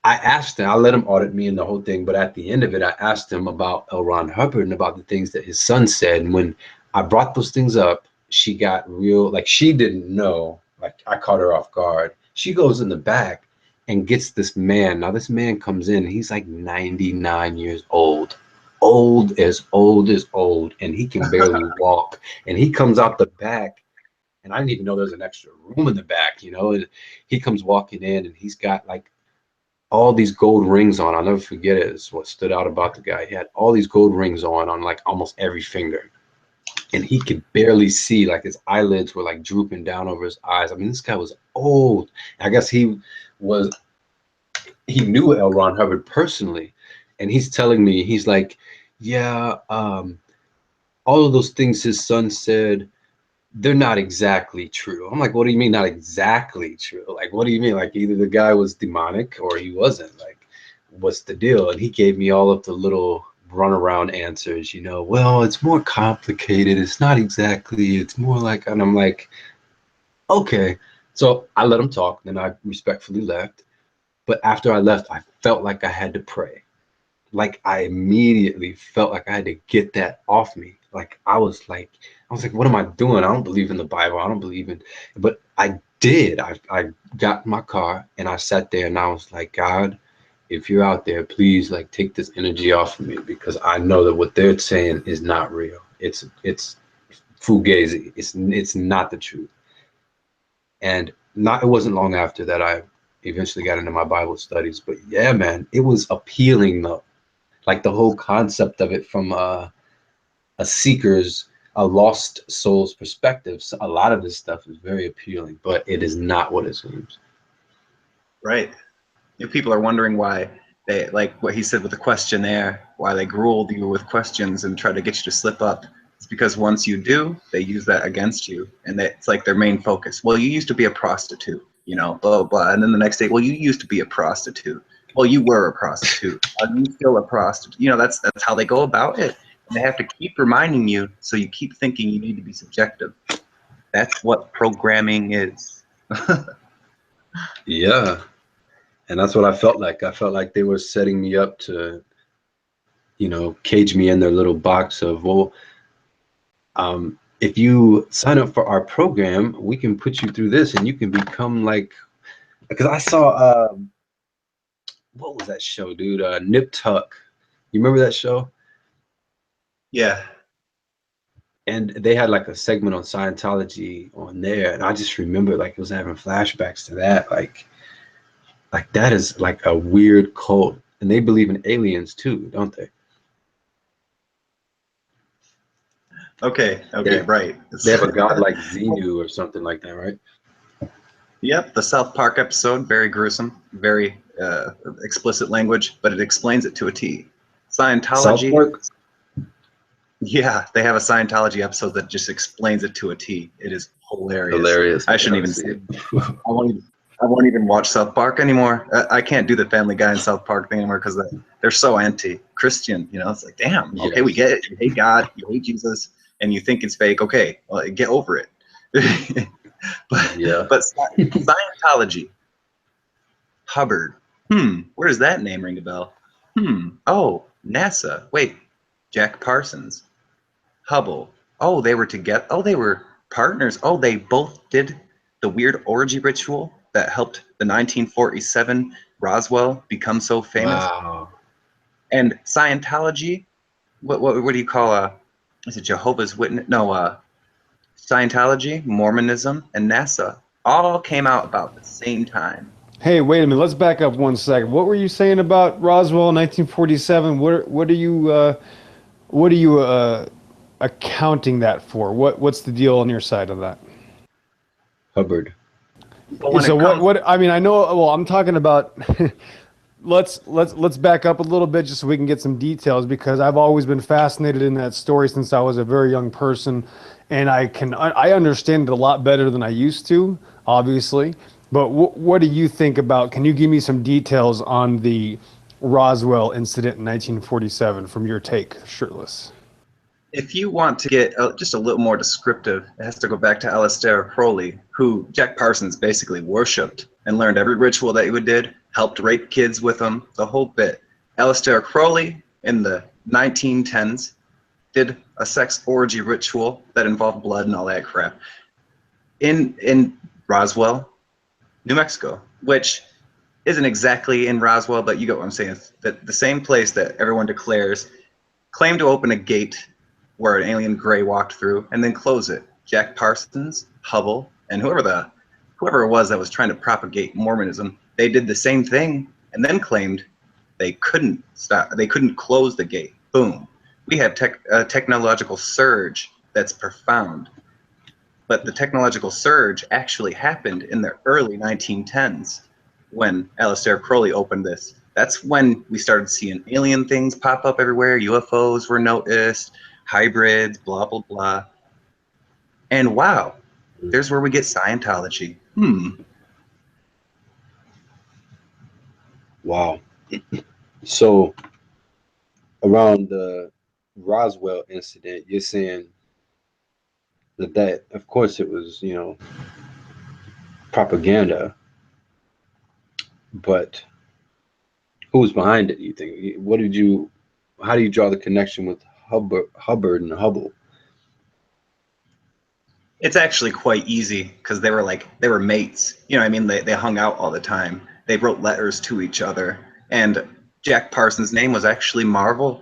J: I asked him, I let him audit me and the whole thing. But at the end of it, I asked him about L. Ron Hubbard and about the things that his son said. And when I brought those things up, she got real, like, she didn't know, like, I caught her off guard. She goes in the back and gets this man. Now this man comes in, he's like 99 years old old as old, and he can barely walk. And he comes out the back, and I didn't even know there's an extra room in the back, and he comes walking in, and he's got like all these gold rings on. I'll never forget it. It's what stood out about the guy. He had all these gold rings on like almost every finger. And he could barely see, like his eyelids were like drooping down over his eyes. I mean, this guy was old. I guess he knew L. Ron Hubbard personally. And he's telling me, he's like, yeah, all of those things his son said, they're not exactly true. I'm like, what do you mean not exactly true? Like, what do you mean? Like, either the guy was demonic or he wasn't. Like, what's the deal? And he gave me all of the little runaround answers, well, it's more complicated. It's not exactly, it's more like, and I'm like, okay. So I let him talk, then I respectfully left. But after I left, I felt like I had to pray. Like, I immediately felt like I had to get that off me. Like, I was like, what am I doing? I don't believe in the Bible. I don't believe in, but I did. I got in my car and I sat there and I was like, God, if you're out there, please, like, take this energy off of me, because I know that what they're saying is not real. It's fugazi. It's not the truth. And it wasn't long after that I eventually got into my Bible studies. But yeah, man, it was appealing though. Like the whole concept of it from a lost soul's perspective. So a lot of this stuff is very appealing, but it is not what it seems.
H: Right. If people are wondering why they, like what he said with the questionnaire, why they grilled you with questions and try to get you to slip up, it's because once you do, they use that against you, and it's like their main focus. Well, you used to be a prostitute, you know, blah, blah, blah. And then the next day, well, you used to be a prostitute. Well, you were a prostitute. Are you still a prostitute? You know, that's how they go about it. And they have to keep reminding you, so you keep thinking you need to be subjective. That's what programming is.
J: Yeah. And that's what I felt like. I felt like they were setting me up to, you know, cage me in their little box of, well, if you sign up for our program, we can put you through this and you can become like, because I saw, what was that show, dude? Nip Tuck. You remember that show?
H: Yeah.
J: And they had like a segment on Scientology on there. And I just remember like it was having flashbacks to that. Like that is like a weird cult. And they believe in aliens too, don't they?
H: Okay,
J: Yeah.
H: right.
J: They have a god like Xenu or something like that, right?
H: Yep, the South Park episode, very gruesome, very explicit language, but it explains it to a T. Scientology.
J: South Park?
H: Yeah, they have a Scientology episode that just explains it to a T. It is hilarious.
J: Hilarious.
H: I shouldn't even say it. I won't even watch South Park anymore. I can't do the Family Guy and South Park thing anymore because they're so anti-Christian. You know, it's like, damn, okay, we get it. You hate God, you hate Jesus, and you think it's fake. Okay, well, get over it. But Scientology, Hubbard. Where does that name ring a bell? Oh, NASA. Wait, Jack Parsons, Hubble. Oh, they were together. Oh, they were partners. Oh, they both did the weird orgy ritual that helped the 1947 Roswell become so famous.
J: Wow.
H: And Scientology, what do you call is it Jehovah's Witness? No, Scientology, Mormonism, and NASA all came out about the same time.
D: Hey, wait a minute. Let's back up 1 second. What were you saying about Roswell 1947? What are you accounting that for? What's the deal on your side of that?
J: Hubbard.
D: So what I mean, I know, well, I'm talking about let's back up a little bit just so we can get some details, because I've always been fascinated in that story since I was a very young person, and I understand it a lot better than I used to, obviously. But what do you think about, can you give me some details on the Roswell incident in 1947 from your take, Shirtless?
H: If you want to get just a little more descriptive, it has to go back to Aleister Crowley, who Jack Parsons basically worshipped and learned every ritual that he did, helped rape kids with them, the whole bit. Aleister Crowley in the 1910s did a sex orgy ritual that involved blood and all that crap in Roswell, New Mexico, which isn't exactly in Roswell, but you get what I'm saying. That the same place that everyone declares claimed to open a gate where an alien gray walked through and then close it. Jack Parsons, Hubble, and whoever it was that was trying to propagate Mormonism, they did the same thing and then claimed they couldn't stop. They couldn't close the gate. Boom. We have a technological surge that's profound. But the technological surge actually happened in the early 1910s when Aleister Crowley opened this. That's when we started seeing alien things pop up everywhere. UFOs were noticed, hybrids, blah, blah, blah. And wow, there's where we get Scientology.
J: Wow. So around the Roswell incident, you're saying that of course it was, you know, propaganda, but who's behind it, you think? How do you draw the connection with Hubbard and Hubble?
H: It's actually quite easy because they were mates. You know what I mean? They hung out all the time. They wrote letters to each other. And Jack Parsons' name was actually Marvel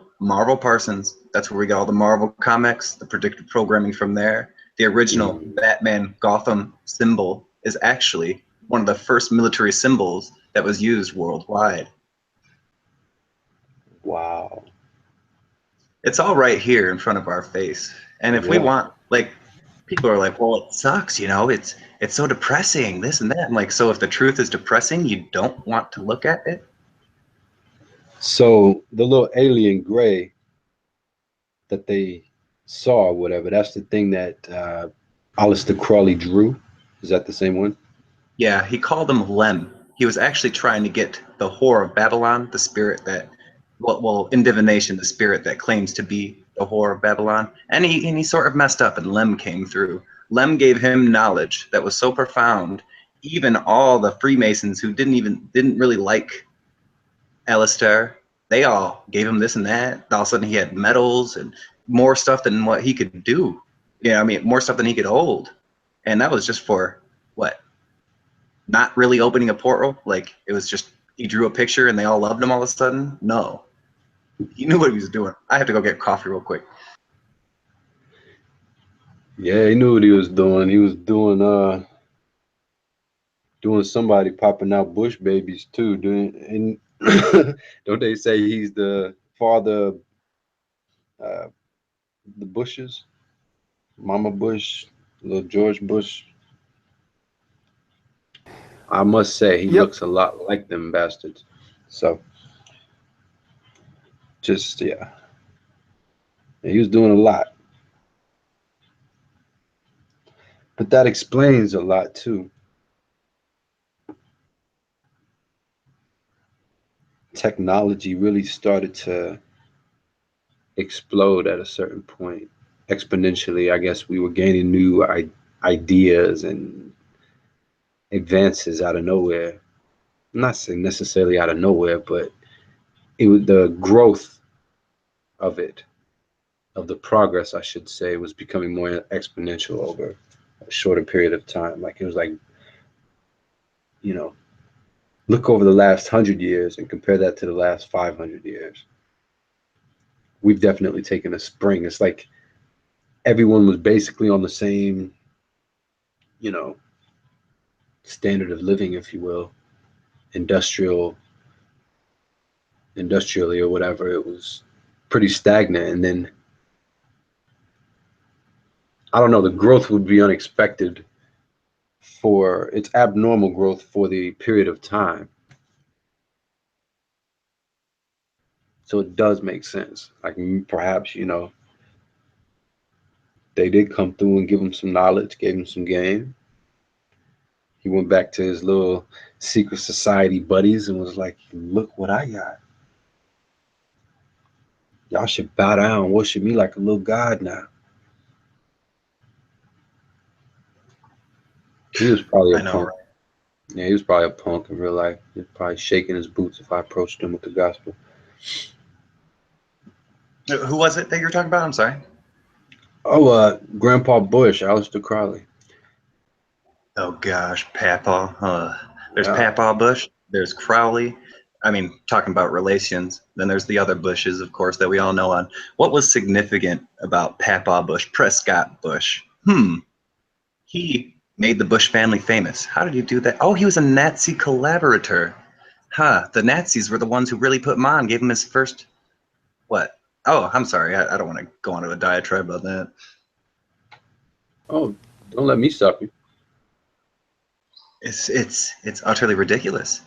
H: Parsons. That's where we got all the Marvel comics, the predictive programming from there. The original Batman Gotham symbol is actually one of the first military symbols that was used worldwide.
J: Wow.
H: It's all right here in front of our face. And if we
J: Yeah.
H: want, like, people are like, well, it sucks, you know, it's so depressing, this and that. I'm like, so if the truth is depressing, you don't want to look at it?
J: So the little alien gray that they saw, or whatever, that's the thing that Aleister Crowley drew. Is that the same one?
H: Yeah, he called him Lem. He was actually trying to get the whore of Babylon, the spirit that, well, in divination, the spirit that claims to be the whore of Babylon. And he sort of messed up, and Lem came through. Lem gave him knowledge that was so profound, even all the Freemasons who didn't really like Alistair, they all gave him this and that. All of a sudden he had medals and more stuff than what he could do. You know, I mean, more stuff than he could hold. And that was just for what? Not really opening a portal? Like, it was just, he drew a picture and they all loved him all of a sudden? No. He knew what he was doing. I have to go get coffee real quick.
J: Yeah, he knew what he was doing. He was doing somebody popping out Bush babies too. And don't they say he's the father of the Bushes? Mama Bush, little George Bush. I must say he looks a lot like them bastards. So just yeah. He was doing a lot. But that explains a lot too. Technology really started to explode at a certain point. Exponentially, I guess we were gaining new ideas and advances out of nowhere. I'm not saying necessarily out of nowhere, but it was the growth of it, of the progress, I should say, was becoming more exponential over a shorter period of time. Like, it was like, you know, look over the last 100 years and compare that to the last 500 years. We've definitely taken a spring. It's like everyone was basically on the same, you know, standard of living, if you will, industrially or whatever. It was pretty stagnant. And then, I don't know, the growth would be unexpected for its abnormal growth for the period of time. So it does make sense. Like, perhaps, you know, they did come through and give him some knowledge, gave him some game. He went back to his little secret society buddies and was like, look what I got. Y'all should bow down and worship me like a little god now. He was probably a punk. Yeah, he was probably a punk in real life. He was probably shaking his boots if I approached him with the gospel.
H: Who was it that you're talking about? I'm sorry.
J: Oh, Grandpa Bush, Aleister Crowley.
H: Oh gosh, Papa. There's Papa Bush. There's Crowley. I mean, talking about relations. Then there's the other Bushes, of course, that we all know on. What was significant about Papa Bush, Prescott Bush? He made the Bush family famous. How did he do that? Oh, he was a Nazi collaborator. The Nazis were the ones who really put him on, gave him his first, what? Oh, I'm sorry. I don't want to go on to a diatribe about that.
J: Oh, don't let me stop you.
H: It's utterly ridiculous.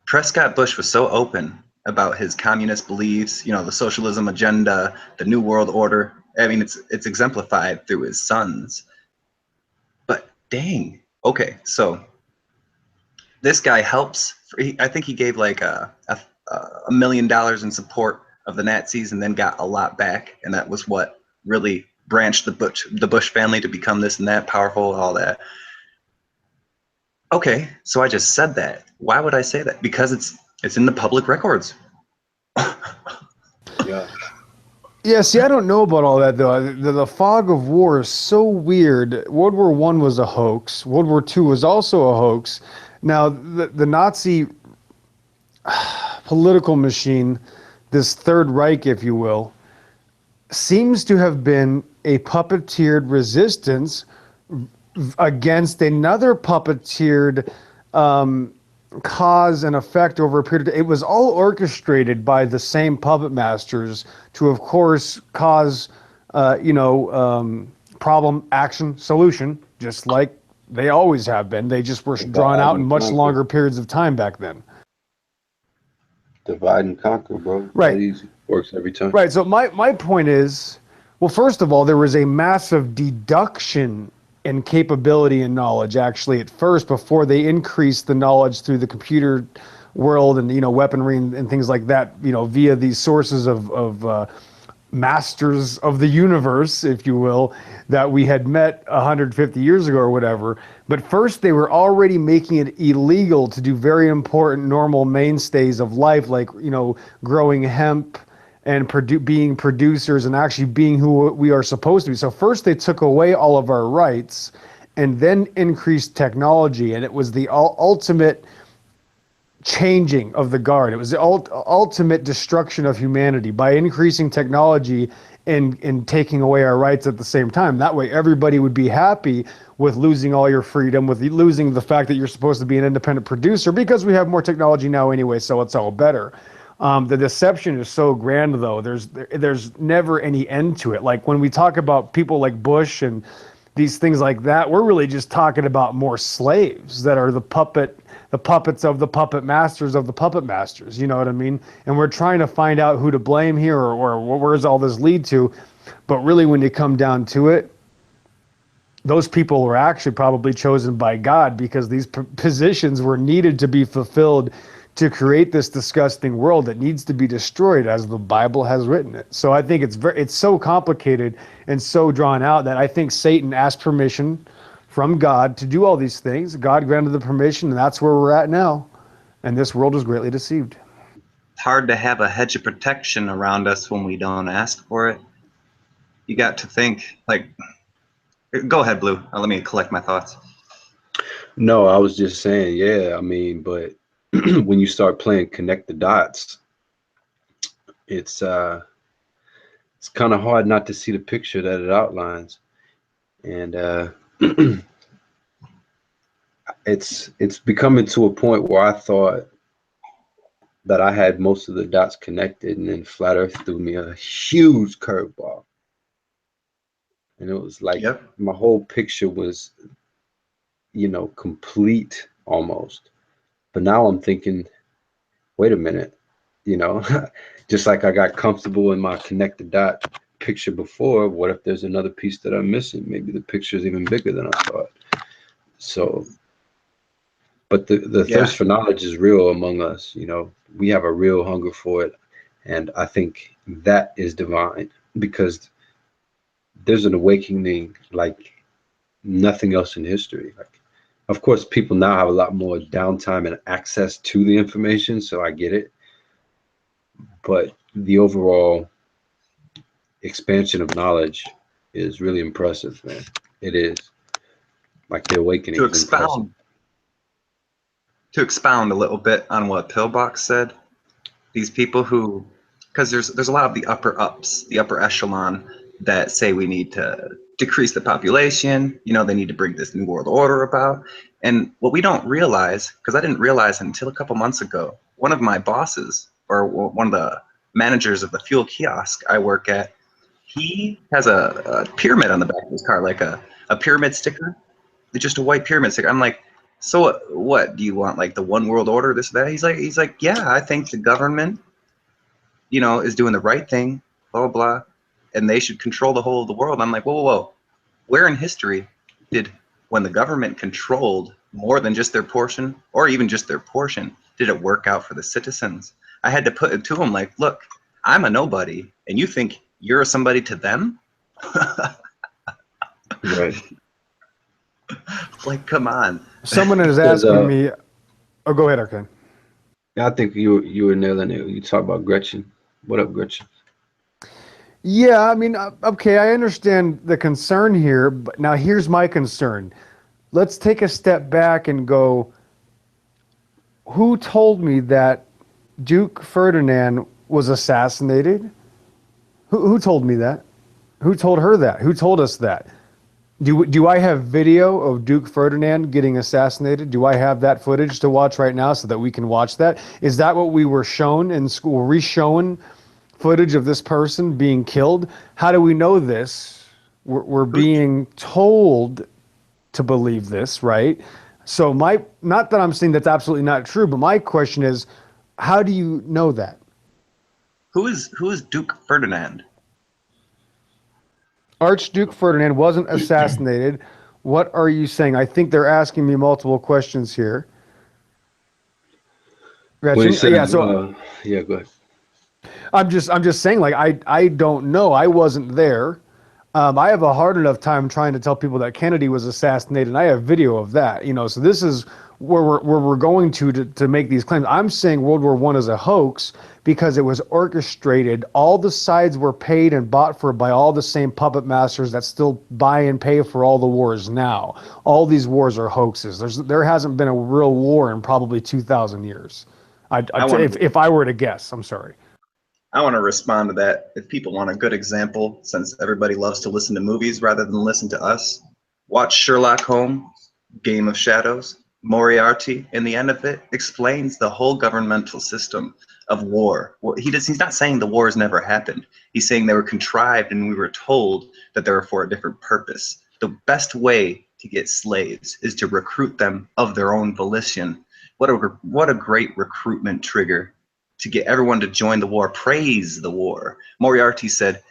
H: Prescott Bush was so open about his communist beliefs, you know, the socialism agenda, the New World Order. I mean, it's exemplified through his sons. But dang. Okay, so this guy helps. I think he gave like $1 million in support of the Nazis, and then got a lot back, and that was what really branched the Bush family to become this and that, powerful, all that. Okay, so I just said that. Why would I say that? Because it's in the public records.
J: Yeah.
D: Yeah, see, I don't know about all that, though. The fog of war is so weird. World War I was a hoax. World War II was also a hoax. Now, the Nazi political machine, this Third Reich, if you will, seems to have been a puppeteered resistance against another puppeteered cause and effect over a period of time. It was all orchestrated by the same puppet masters to, of course, cause, problem, action, solution, just like they always have been. They just were drawn out in much longer periods of time back then.
J: Divide and conquer, bro.
D: Right.
J: That easy. Works every time.
D: Right. So my point is, well, first of all, there was a massive deduction in capability and knowledge actually at first before they increased the knowledge through the computer world and, weaponry and things like that, via these sources of masters of the universe, if you will, that we had met 150 years ago or whatever. But first, they were already making it illegal to do very important normal mainstays of life, like, growing hemp and being producers and actually being who we are supposed to be. So first, they took away all of our rights and then increased technology. And it was the ultimate changing of the guard. It was the ultimate destruction of humanity by increasing technology and taking away our rights at the same time. That way everybody would be happy with losing all your freedom, with losing the fact that you're supposed to be an independent producer, because we have more technology now anyway, so it's all better. The deception is so grand, though. There's never any end to it. Like when we talk about people like Bush and these things like that, we're really just talking about more slaves that are the puppets of the puppet masters of the puppet masters. You know what I mean? And we're trying to find out who to blame here or where does all this lead to. But really, when you come down to it, those people were actually probably chosen by God because these positions were needed to be fulfilled to create this disgusting world that needs to be destroyed as the Bible has written it. So I think it's so complicated and so drawn out that I think Satan asked permission from God to do all these things. God granted the permission, and that's where we're at now. And this world is greatly deceived.
H: It's hard to have a hedge of protection around us when we don't ask for it. You got to think, go ahead, Blue. Let me collect my thoughts.
J: No, I was just saying, yeah, I mean, but when you start playing connect the dots, it's kind of hard not to see the picture that it outlines. And it's becoming to a point where I thought that I had most of the dots connected, and then Flat Earth threw me a huge curveball. And it was like my whole picture was, complete almost. But now I'm thinking, wait a minute, just like I got comfortable in my connected dot picture before, what if there's another piece that I'm missing? Maybe the picture is even bigger than I thought. So, but the thirst for knowledge is real among us. We have a real hunger for it. And I think that is divine because there's an awakening like nothing else in history. Of course, people now have a lot more downtime and access to the information, so I get it. But the overall expansion of knowledge is really impressive, man. It is. Like the awakening.
H: To expound a little bit on what Pillbox said, these people who, because there's a lot of the upper ups, the upper echelon that say we need to decrease the population, they need to bring this new world order about. And what we don't realize, because I didn't realize until a couple months ago, one of my bosses or one of the managers of the fuel kiosk I work at, he has a pyramid on the back of his car, like a pyramid sticker, just a white pyramid sticker. I'm like, so what do you want, like the one world order, this, that? He's like, yeah, I think the government, is doing the right thing, blah, blah, blah, and they should control the whole of the world. I'm like, whoa. Where in history when the government controlled more than just their portion, or even just their portion, did it work out for the citizens? I had to put it to him like, look, I'm a nobody, and you think you're somebody to them?
J: Right.
H: Like, come on.
D: Someone is asking me. Oh, go ahead, Arkan.
J: Yeah, I think you were nailing it. You talk about Gretchen. What up, Gretchen?
D: Yeah, I mean, okay, I understand the concern here, but now here's my concern. Let's take a step back and go, who told me that Duke Ferdinand was assassinated? Who told me that? Who told her that? Who told us that? Do I have video of Duke Ferdinand getting assassinated? Do I have that footage to watch right now so that we can watch that? Is that what we were shown in school? Were we shown footage of this person being killed? How do we know this? We're being told to believe this, right? So not that I'm saying that's absolutely not true, but my question is, how do you know that?
H: Who is Duke Ferdinand?
D: Archduke Ferdinand wasn't assassinated. What are you saying? I think they're asking me multiple questions here. Gretchen?
J: Yeah, go ahead.
D: I'm just saying, like, I don't know. I wasn't there. I have a hard enough time trying to tell people that Kennedy was assassinated, and I have video of that. So this is where we're going to make these claims. I'm saying World War I is a hoax because it was orchestrated. All the sides were paid and bought for by all the same puppet masters that still buy and pay for all the wars now. All these wars are hoaxes. There hasn't been a real war in probably 2,000 years. If I were to guess, I'm sorry.
H: I want to respond to that. If people want a good example, since everybody loves to listen to movies rather than listen to us, watch Sherlock Holmes, Game of Shadows. Moriarty, in the end of it, explains the whole governmental system of war. He's not saying the wars never happened. He's saying they were contrived and we were told that they were for a different purpose. The best way to get slaves is to recruit them of their own volition. What a great recruitment trigger to get everyone to join the war, praise the war. Moriarty said,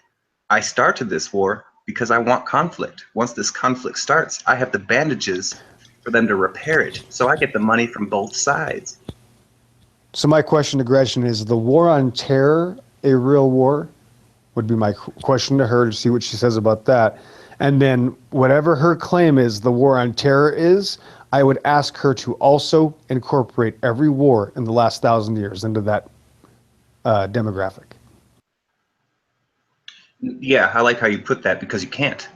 H: I started this war because I want conflict. Once this conflict starts, I have the bandages for them to repair it. So I get the money from both sides.
D: So my question to Gretchen is the war on terror a real war? Would be my question to her to see what she says about that. And then whatever her claim is the war on terror is, I would ask her to also incorporate every war in the last 1,000 years into that demographic.
H: Yeah, I like how you put that because you can't.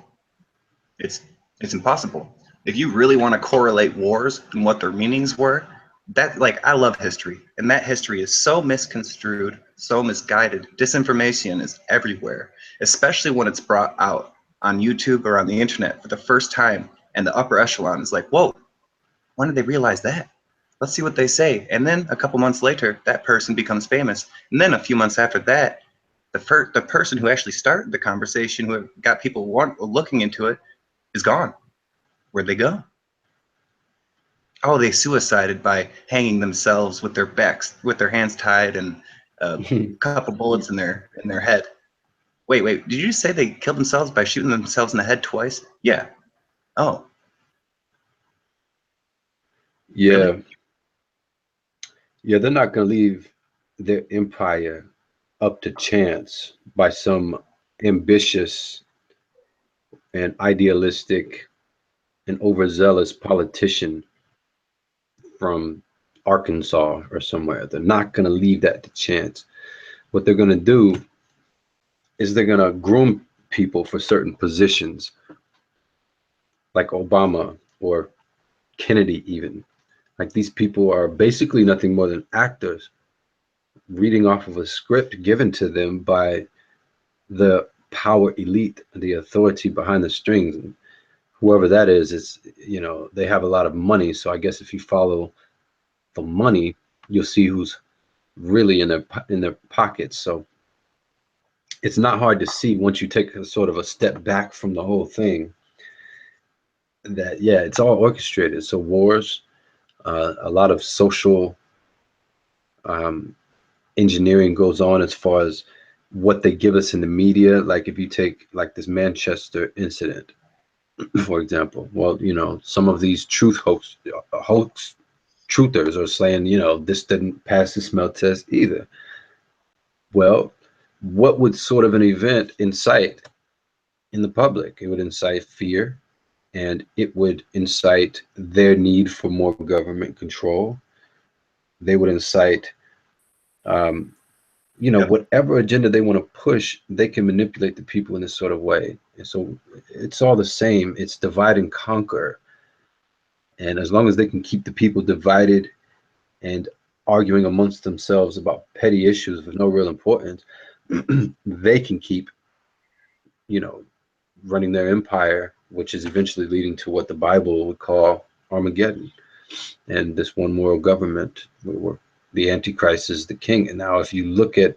H: It's impossible. If you really want to correlate wars and what their meanings were, I love history, and that history is so misconstrued, so misguided. Disinformation is everywhere, especially when it's brought out on YouTube or on the internet for the first time, and the upper echelon is like, whoa, when did they realize that? Let's see what they say. And then a couple months later, that person becomes famous. And then a few months after that, the person who actually started the conversation, who got people looking into it, is gone. Where'd they go? Oh, they suicided by hanging themselves with their hands tied and a couple bullets in their head. Wait, did you say they killed themselves by shooting themselves in the head twice? Yeah. Oh.
J: Yeah.
H: Really?
J: Yeah, they're not going to leave their empire up to chance by some ambitious and idealistic and overzealous politician from Arkansas or somewhere. They're not going to leave that to chance. What they're going to do is they're going to groom people for certain positions, like Obama or Kennedy even. Like, these people are basically nothing more than actors reading off of a script given to them by the power elite, the authority behind the strings. And whoever that is, they have a lot of money. So I guess if you follow the money, you'll see who's really in their pockets. So it's not hard to see once you take a sort of a step back from the whole thing that, yeah, it's all orchestrated. So wars, a lot of social engineering goes on as far as what they give us in the media. Like, if you take like this Manchester incident, for example, well, some of these hoax truthers are saying, this didn't pass the smell test either. Well, what would sort of an event incite in the public? It would incite fear, and it would incite their need for more government control. They would incite, whatever agenda they want to push, they can manipulate the people in this sort of way. And so it's all the same. It's divide and conquer. And as long as they can keep the people divided and arguing amongst themselves about petty issues with no real importance, they can keep, running their empire which is eventually leading to what the Bible would call Armageddon, and this one world government where the Antichrist is the king. And now, if you look at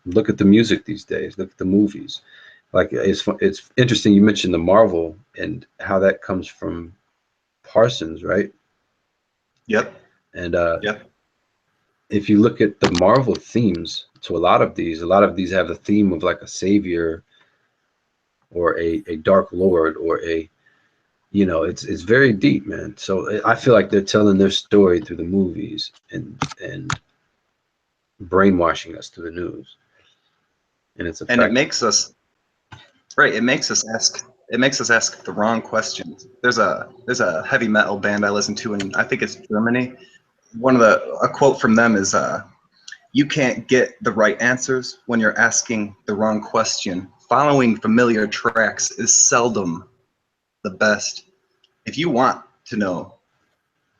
J: the music these days, look at the movies. Like it's interesting you mentioned the Marvel and how that comes from Parsons, right?
H: Yep.
J: And
H: Yep.
J: if you look at the Marvel themes to a lot of these have the theme of like a savior or a dark lord or a, you know, it's very deep, man. So I feel like they're telling their story through the movies and brainwashing us through the news. And it's
H: And it makes us right. It makes us ask the wrong questions. There's a heavy metal band I listen to, and I think it's Germany. A quote from them is, "You can't get the right answers when you're asking the wrong question. Following familiar tracks is seldom the best. If you want to know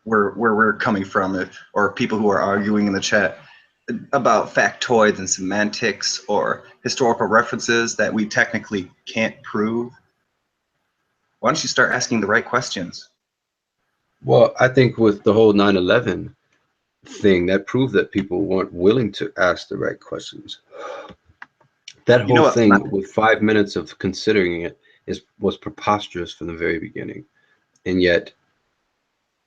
H: where we're coming from, or people who are arguing in the chat about factoids and semantics or historical references that we technically can't prove, why don't you start asking the right questions?"
J: Well, I think with the whole 9/11 thing, that proved that people weren't willing to ask the right questions. That whole thing with 5 minutes of considering it was preposterous from the very beginning. And yet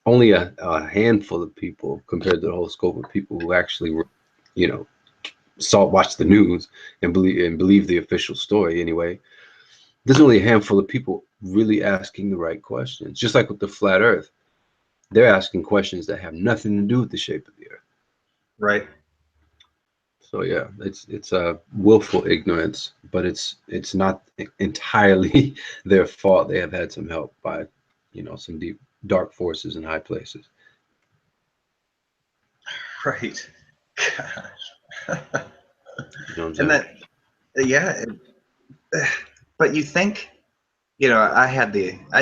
J: only a handful of people, compared to the whole scope of people who actually were, you know, watch the news and believe the official story anyway. There's only a handful of people really asking the right questions. Just like with the flat earth, they're asking questions that have nothing to do with the shape of the earth.
H: Right.
J: So yeah, it's a willful ignorance, but it's not entirely their fault. They have had some help by, you know, some deep dark forces in high places.
H: Right. Gosh.
J: You know what I'm saying?
H: And that, yeah. But you think, you know, I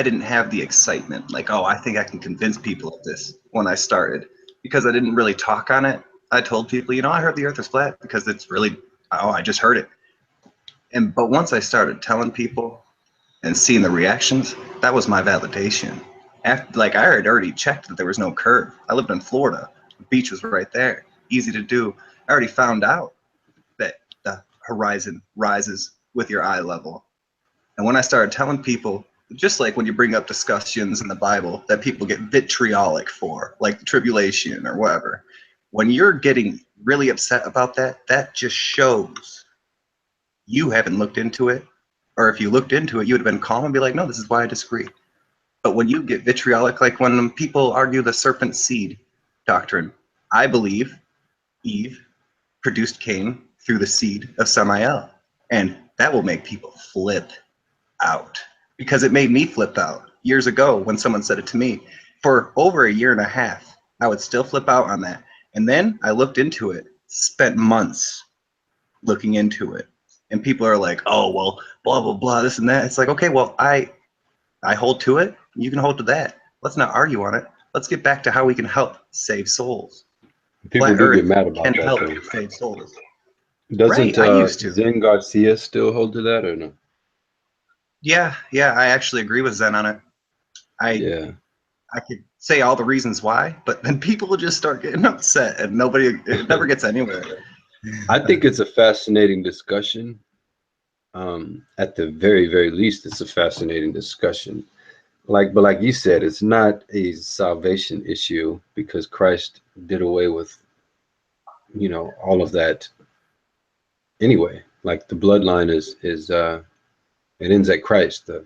H: didn't have the excitement, like, oh, I think I can convince people of this when I started, because I didn't really talk on it. I told people, you know, I heard the earth is flat because it's really, oh, I just heard it. But once I started telling people and seeing the reactions, that was my validation. Like, I had already checked that there was no curve. I lived in Florida. The beach was right there. Easy to do. I already found out that the horizon rises with your eye level. And when I started telling people, just like when you bring up discussions in the Bible that people get vitriolic for, like the tribulation or whatever, when you're getting really upset about that, that just shows you haven't looked into it. Or if you looked into it, you would have been calm and be like, no, this is why I disagree. But when you get vitriolic, like when people argue the serpent seed doctrine, I believe Eve produced Cain through the seed of Samael. And that will make people flip out, because it made me flip out years ago when someone said it to me. For over a year and a half, I would still flip out on that. And then I looked into it, spent months looking into it. And people are like, oh, well, blah, blah, blah, this and that. It's like, okay, well, I hold to it. You can hold to that. Let's not argue on it. Let's get back to how we can help save souls.
J: People
H: Flat
J: do
H: Earth
J: get mad about
H: can
J: that,
H: help
J: though.
H: save souls.
J: Doesn't
H: Right, I used to.
J: Zen Garcia still hold to that or no?
H: Yeah, I actually agree with Zen on it. I could say all the reasons why, but then people will just start getting upset and it never gets anywhere.
J: I think it's a fascinating discussion. At the very, very least, it's a fascinating discussion. But like you said, it's not a salvation issue because Christ did away with, you know, all of that anyway. Like the bloodline is it ends at Christ, the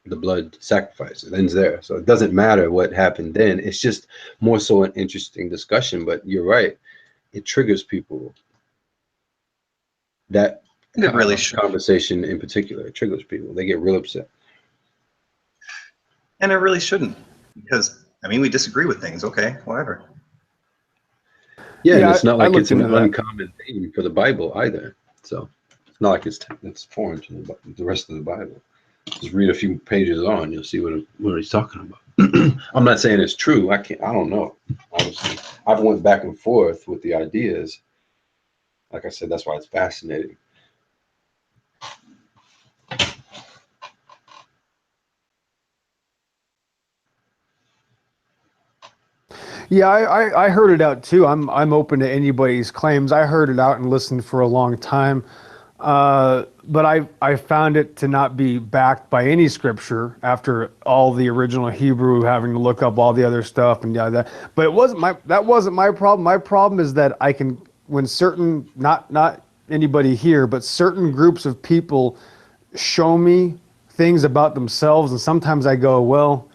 J: blood sacrifice. It ends there. So it doesn't matter what happened then. It's just more so an interesting discussion. But you're right. It triggers people. That
H: it really
J: conversation in particular, it triggers people. They get real upset.
H: And it really shouldn't, because I mean, we disagree with things. Okay, whatever.
J: Yeah, and it's not like it's an uncommon theme for the Bible either. So it's not like it's foreign to the rest of the Bible. Just read a few pages on, you'll see what he's talking about. I'm not saying it's true. I don't know. Honestly, I've went back and forth with the ideas. Like I said, that's why it's fascinating.
D: Yeah, I heard it out too. I'm open to anybody's claims. I heard it out and listened for a long time, but I found it to not be backed by any scripture after all the original Hebrew, having to look up all the other stuff and that. But that wasn't my problem. My problem is that I can, when certain, not anybody here, but certain groups of people show me things about themselves, and sometimes I go, well,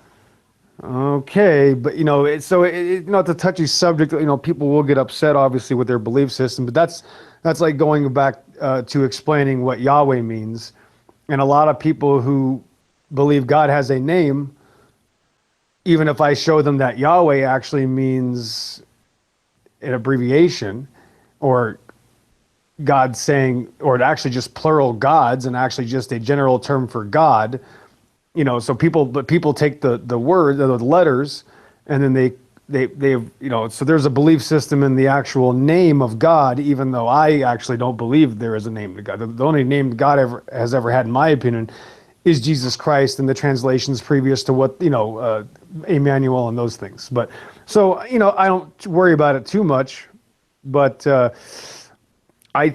D: okay, but it's a touchy subject. People will get upset, obviously, with their belief system. But that's like going back to explaining what Yahweh means. And a lot of people who believe God has a name, even if I show them that Yahweh actually means an abbreviation, or God saying, or actually just plural gods, and actually just a general term for God. So people take the word, the letters, and then so there's a belief system in the actual name of God, even though I actually don't believe there is a name to God. The only name God has ever had, in my opinion, is Jesus Christ, and the translations previous to what, Emmanuel and those things. But so, I don't worry about it too much, but, I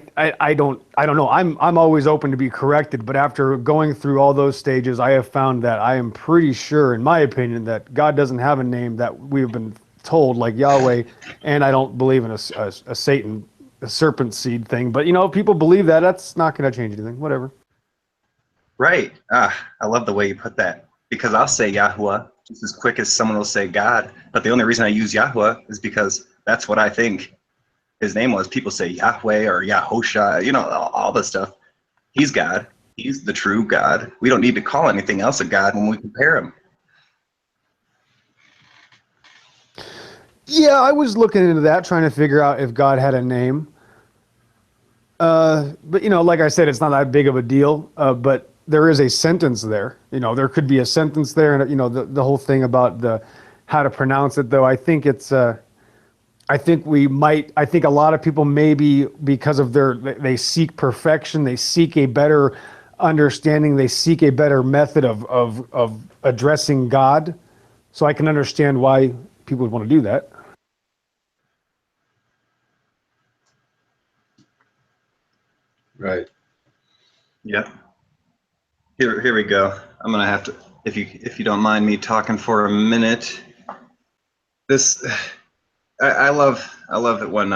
D: don't know. I'm always open to be corrected, but after going through all those stages, I have found that I am pretty sure, in my opinion, that God doesn't have a name that we've been told, like Yahweh, and I don't believe in a Satan, a serpent seed thing. But if people believe that, that's not going to change anything. Whatever.
H: Right. I love the way you put that, because I'll say Yahuwah just as quick as someone will say God. But the only reason I use Yahuwah is because that's what I think his name was. People say Yahweh or Yahosha, all this stuff. He's God. He's the true God. We don't need to call anything else a God when we compare him.
D: Yeah, I was looking into that, trying to figure out if God had a name. But like I said, it's not that big of a deal. But there is a sentence there. There could be a sentence there, and the whole thing about how to pronounce it. Though I think it's. I think a lot of people, maybe because of they seek perfection, they seek a better understanding, they seek a better method of addressing God. So I can understand why people would want to do that.
J: Right.
H: Yep. Here we go. I'm gonna have to, if you don't mind me talking for a minute. I love it when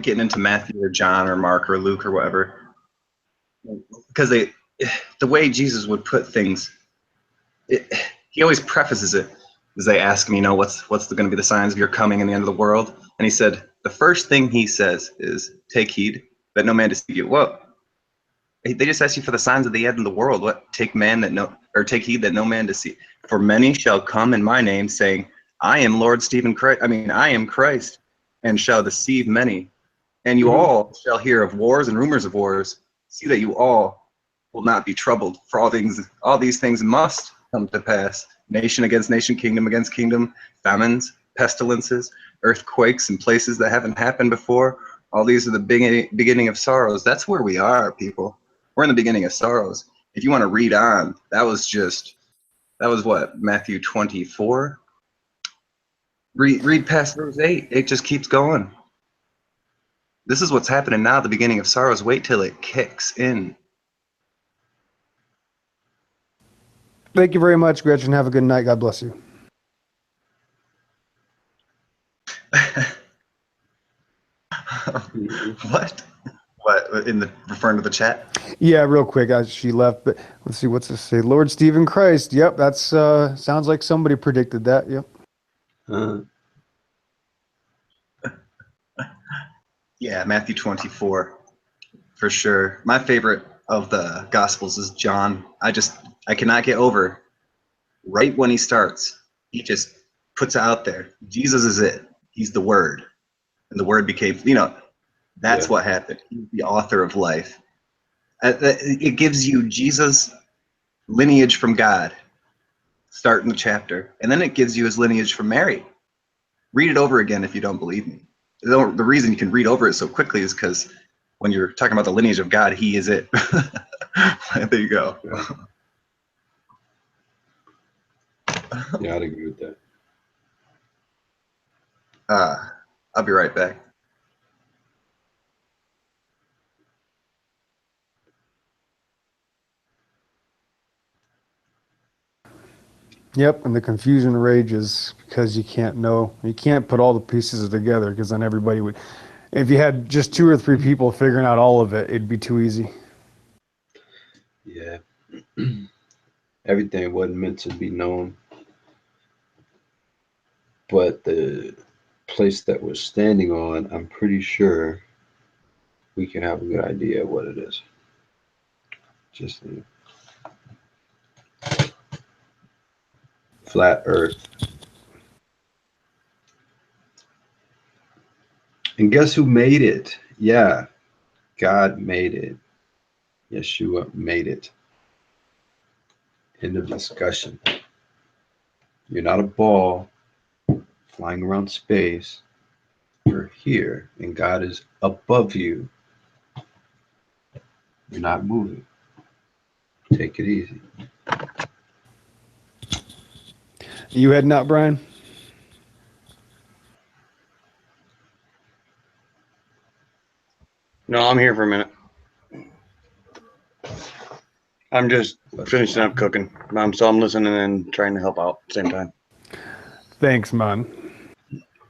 H: getting into Matthew or John or Mark or Luke or whatever, because the way Jesus would put things, he always prefaces it as they ask him, what's going to be the signs of your coming and the end of the world, and he said the first thing he says is, take heed that no man deceive you. Whoa. They just ask you for the signs of the end of the world. What? Take heed that no man deceive. For many shall come in my name, saying, I am I am Christ, and shall deceive many. And you all shall hear of wars and rumors of wars. See that you all will not be troubled. For all these things must come to pass. Nation against nation, kingdom against kingdom, famines, pestilences, earthquakes in places that haven't happened before. All these are the beginning of sorrows. That's where we are, people. We're in the beginning of sorrows. If you want to read on, that was what, Matthew 24? Read past verse 8. It just keeps going. This is what's happening now, the beginning of sorrows. Wait till it kicks in.
D: Thank you very much, Gretchen. Have a good night. God bless you.
H: What? What, referring to the chat?
D: Yeah, real quick, she left, but let's see, what's this say? Lord Stephen Christ. Yep, that's sounds like somebody predicted that. Yep.
H: Yeah, Matthew 24, for sure. My favorite of the Gospels is John. I cannot get over, right when he starts, he just puts it out there. Jesus is it. He's the Word. And the Word became, that's what happened. He's the author of life. It gives you Jesus' lineage from God, starting the chapter. And then it gives you his lineage from Mary. Read it over again if you don't believe me. The reason you can read over it so quickly is because when you're talking about the lineage of God, he is it. There you go.
J: Yeah, I'd agree with that.
H: I'll be right back.
D: Yep, and the confusion rages because you can't put all the pieces together because then everybody would, if you had just 2 or 3 people figuring out all of it, it'd be too easy.
J: Yeah. Everything wasn't meant to be known. But the place that we're standing on, I'm pretty sure we can have a good idea of what it is. Just the flat earth. And guess who made it? Yeah, God made it. Yeshua made it. End of discussion. You're not a ball flying around space. You're here, and God is above you. You're not moving. Take it easy.
D: You heading out, Brian?
B: No, I'm here for a minute. I'm just finishing up cooking. So I'm listening and trying to help out at the same time.
D: Thanks, man.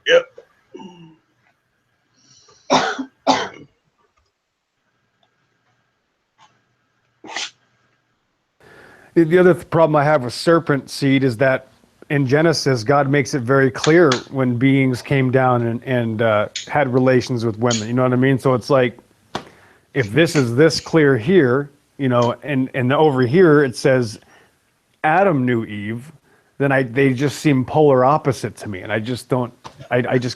B: Yep.
D: The other problem I have with serpent seed is that in Genesis, God makes it very clear when beings came down and had relations with women. You know what I mean? So it's like, if this is this clear here, you know, and over here it says Adam knew Eve, then they just seem polar opposite to me, and I just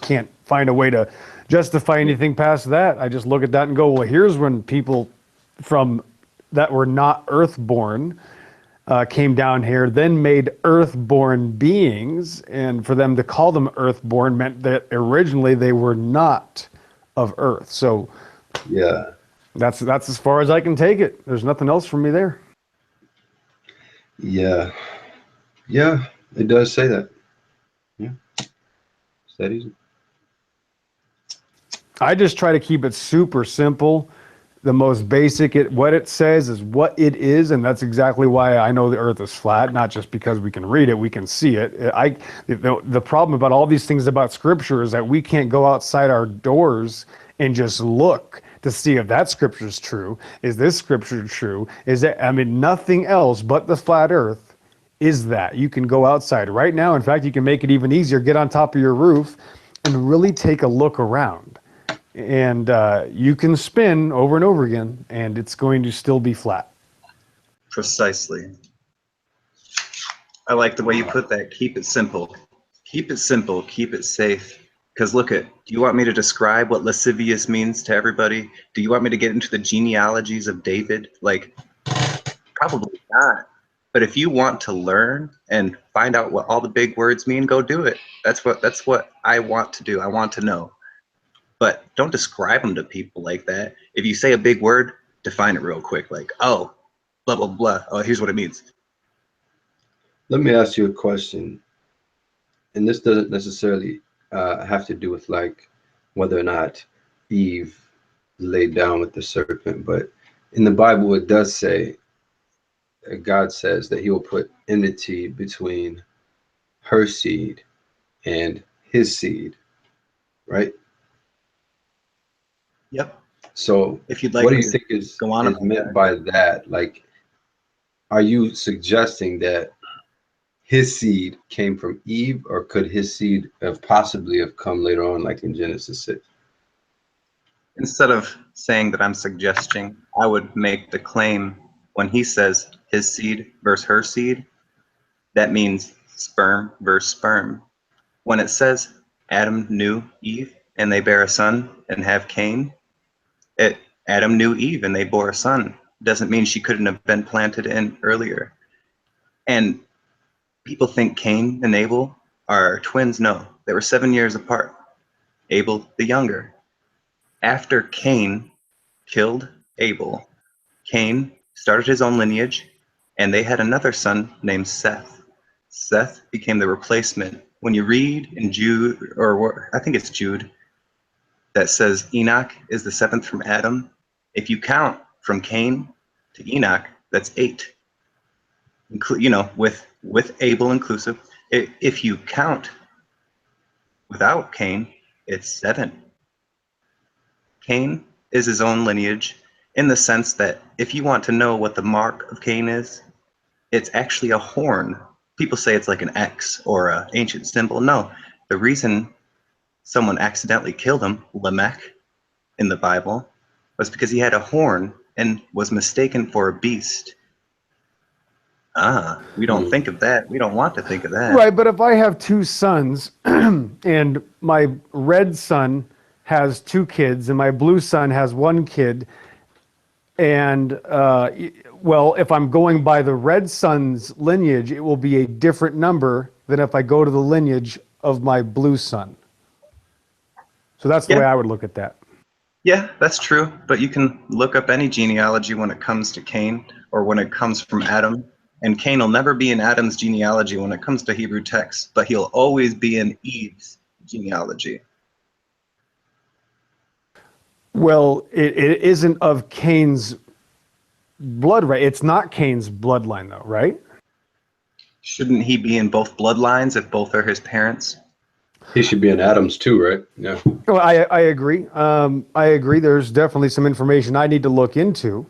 D: can't find a way to justify anything past that. I just look at that and go, well, here's when people from that were not earthborn came down here, then made earthborn beings, and for them to call them earthborn meant that originally they were not of earth. So
J: yeah,
D: that's as far as I can take it. There's nothing else for me there.
J: Yeah, it does say that. Yeah, it's that easy.
D: I just try to keep it super simple. The most basic, what it says is what it is, and that's exactly why I know the earth is flat, not just because we can read it, we can see it. The problem about all these things about scripture is that we can't go outside our doors and just look to see if that scripture is true. Is this scripture true? Nothing else but the flat earth is that. You can go outside right now. In fact, you can make it even easier. Get on top of your roof and really take a look around. And you can spin over and over again, and it's going to still be flat.
H: Precisely. I like the way you put that. Keep it simple. Keep it simple. Keep it safe. Because look do you want me to describe what lascivious means to everybody? Do you want me to get into the genealogies of David? Like, probably not. But if you want to learn and find out what all the big words mean, go do it. That's what I want to do. I want to know. But don't describe them to people like that. If you say a big word, define it real quick. Like, oh, blah, blah, blah. Oh, here's what it means.
J: Let me ask you a question. And this doesn't necessarily have to do with like whether or not Eve laid down with the serpent. But in the Bible, it does say, God says that he will put enmity between her seed and his seed, right?
H: Yep.
J: So
H: if you'd like,
J: what do you think is meant
H: that
J: by that? Like, are you suggesting that his seed came from Eve, or could his seed have possibly come later on, like in Genesis 6?
H: Instead of saying that I'm suggesting, I would make the claim when he says his seed versus her seed, that means sperm versus sperm. When it says Adam knew Eve and they bear a son and have Cain, Adam knew Eve and they bore a son. Doesn't mean she couldn't have been planted in earlier. And people think Cain and Abel are twins. No, they were 7 years apart. Abel the younger. After Cain killed Abel, Cain started his own lineage, and they had another son named Seth. Seth became the replacement when you read in Jude, I think it's Jude, that says Enoch is the seventh from Adam, if you count from Cain to Enoch, that's 8. With Abel inclusive. If you count without Cain, it's 7. Cain is his own lineage in the sense that if you want to know what the mark of Cain is, it's actually a horn. People say it's like an X or an ancient symbol. No, the reason someone accidentally killed him, Lamech, in the Bible, was because he had a horn and was mistaken for a beast. We don't think of that. We don't want to think of that.
D: Right, but if I have 2 sons and my red son has 2 kids and my blue son has 1 kid, and well, if I'm going by the red son's lineage, it will be a different number than if I go to the lineage of my blue son. So that's the way I would look at that.
H: Yeah, that's true. But you can look up any genealogy when it comes to Cain or when it comes from Adam. And Cain will never be in Adam's genealogy when it comes to Hebrew texts, but he'll always be in Eve's genealogy.
D: Well, it isn't of Cain's blood, right? It's not Cain's bloodline, though, right?
H: Shouldn't he be in both bloodlines if both are his parents?
J: He should be in Adam's too, right? Yeah.
D: Well, I agree. I agree. There's definitely some information I need to look into.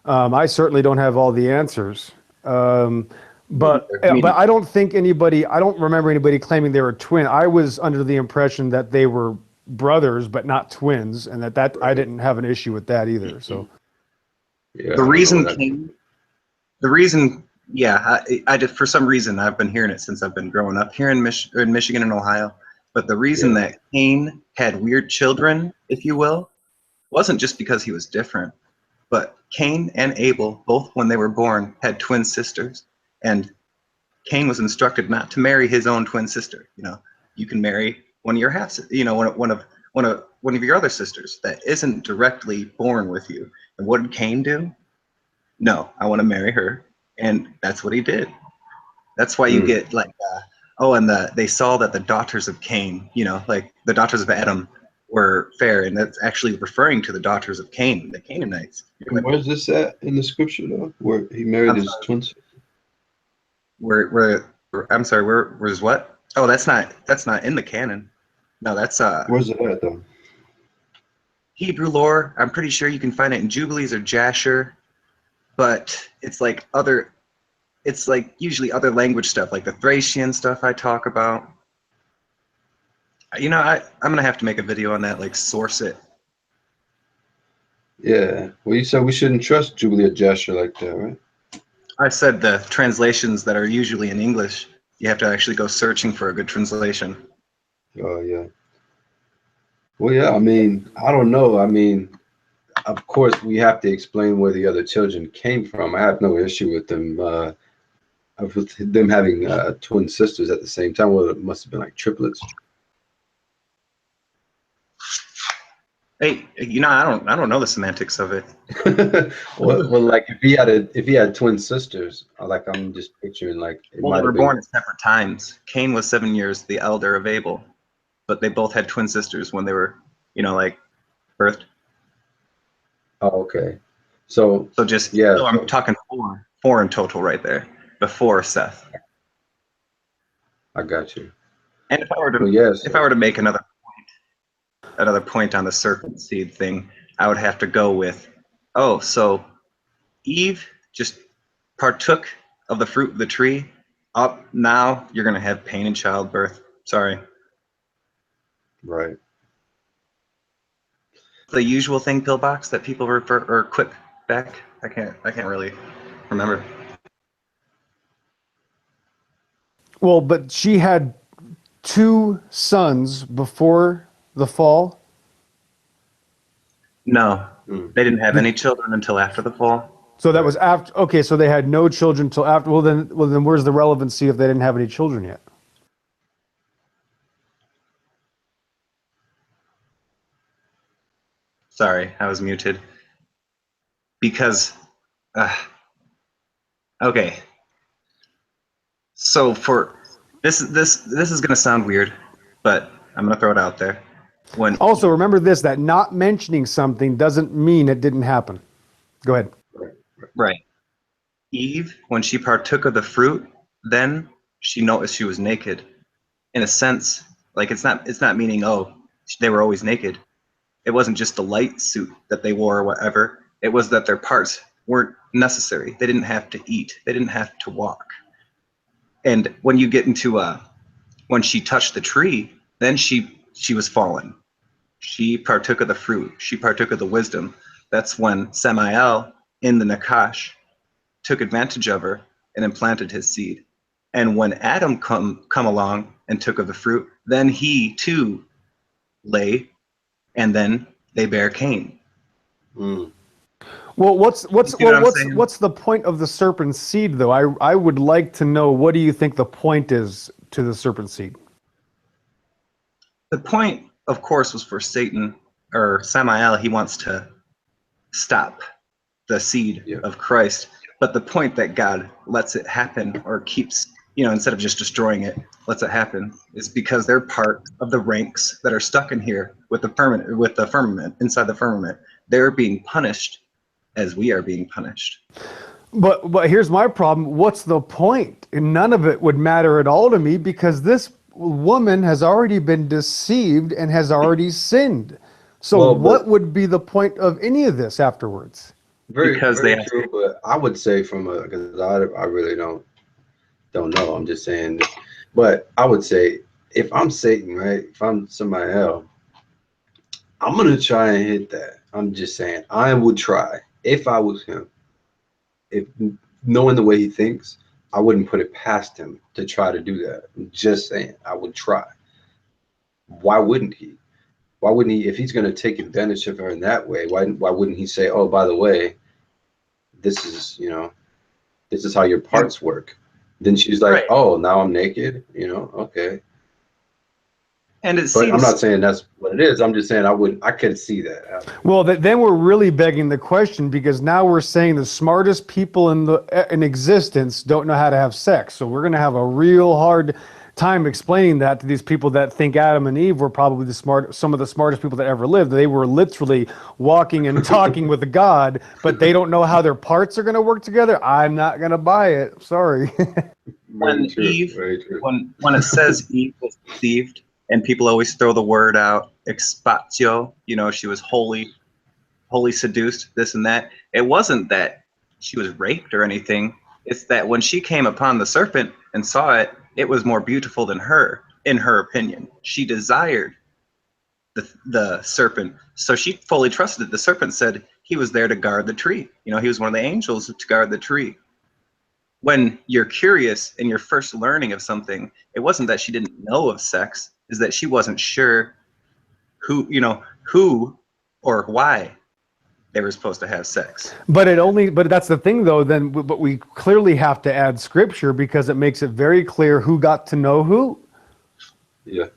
D: I certainly don't have all the answers. But I don't think I don't remember anybody claiming they were twin. I was under the impression that they were brothers, but not twins, and that I didn't have an issue with that either. So
J: Yeah.
H: The reason I did, for some reason, I've been hearing it since I've been growing up here in Michigan and Ohio. But the reason that Cain had weird children, if you will, wasn't just because he was different. But Cain and Abel, both when they were born, had twin sisters. And Cain was instructed not to marry his own twin sister. You can marry one of your half, one of your other sisters that isn't directly born with you. And what did Cain do? No, I want to marry her. And that's what he did. That's why you get they saw that the daughters of Cain, like the daughters of Adam were fair, and that's actually referring to the daughters of Cain, the Canaanites.
J: Where's this at in the scripture though? Where he married his twin sister?
H: I'm sorry, where's what? Oh, that's not in the canon. No, that's
J: Where's it at though?
H: Hebrew lore. I'm pretty sure you can find it in Jubilees or Jasher, but it's like usually other language stuff, like the Thracian stuff I talk about. I'm gonna have to make a video on that, like source it.
J: Yeah. Well, you said we shouldn't trust Jubilee or Jasher like that, right?
H: I said the translations that are usually in English, you have to actually go searching for a good translation.
J: Oh yeah. Well, yeah. I mean, I don't know. I mean, of course, we have to explain where the other children came from. I have no issue with them. With them having twin sisters at the same time. Well, it must have been like triplets.
H: Hey, I don't know the semantics of it.
J: well, like if he had twin sisters, like I'm just picturing like
H: they were born at separate times. Cain was 7 years the elder of Abel, but they both had twin sisters when they were, birthed.
J: Oh, okay. So
H: just I'm talking four in total right there before Seth.
J: I got you.
H: And if I were to make another point on the serpent seed thing, I would have to go with, so Eve just partook of the fruit of the tree. Now you're gonna have pain in childbirth. Sorry.
J: Right.
H: The usual thing, pillbox, that people refer, or quip back. I can't really remember.
D: Well, but she had 2 sons before the fall.
H: No, they didn't have any children until after the fall.
D: So that was after. Okay, so they had no children till after. Well, then where's the relevancy if they didn't have any children yet?
H: Sorry, I was muted. Because, okay. So for This is gonna sound weird, but I'm gonna throw it out there. When
D: Also, remember this: that not mentioning something doesn't mean it didn't happen. Go ahead.
H: right, Eve, when she partook of the fruit, then she noticed she was naked. In a sense, like it's not meaning they were always naked. It wasn't just the light suit that they wore or whatever. It was that their parts weren't necessary. They didn't have to eat. They didn't have to walk. And when you get into when she touched the tree, then she was fallen. She partook of the fruit. She partook of the wisdom. That's when Samael in the Nakash took advantage of her and implanted his seed. And when Adam come along and took of the fruit, then he too lay, and then they bear Cain.
J: Mm.
D: Well, what's
H: see what I'm saying?
D: the point of the serpent seed, though? I would like to know, what do you think the point is to the serpent seed?
H: The point, of course, was for Satan or Samael. He wants to stop the seed of Christ. But the point that God lets it happen or keeps, instead of just destroying it, lets it happen, is because they're part of the ranks that are stuck in here with the firmament, inside the firmament. They're being punished as we are being punished.
D: But here's my problem. What's the point? And none of it would matter at all to me, because this woman has already been deceived and has already sinned. So what would be the point of any of this afterwards?
J: Very true, but I would say because I really don't know. I'm just saying this. But I would say, if I'm Satan, right? If I'm somebody else, I'm going to try and hit that. I'm just saying, I would try. If I was him, if knowing the way he thinks, I wouldn't put it past him to try to do that. I'm just saying, I would try. Why wouldn't he? Why wouldn't he? If he's going to take advantage of her in that way, why wouldn't he say, oh, by the way, this is how your parts work? Then she's like, right. Oh, now I'm naked, okay. And I'm not saying that's what it is. I'm just saying I could see that happening.
D: Well, then we're really begging the question, because now we're saying the smartest people in existence don't know how to have sex. So we're going to have a real hard time explaining that to these people that think Adam and Eve were probably some of the smartest people that ever lived. They were literally walking and talking with God, but they don't know how their parts are going to work together. I'm not going to buy it. Sorry.
H: When Eve, when it says Eve was deceived, and people always throw the word out, expatio, she was wholly seduced, this and that. It wasn't that she was raped or anything. It's that when she came upon the serpent and saw it, it was more beautiful than her, in her opinion. She desired the serpent, so she fully trusted it. The serpent said he was there to guard the tree. He was one of the angels to guard the tree. When you're curious and you're first learning of something, it wasn't that she didn't know of sex, is that she wasn't sure who or why they were supposed to have sex.
D: But that's the thing, though, but we clearly have to add scripture, because it makes it very clear who got to know who.
J: Yeah.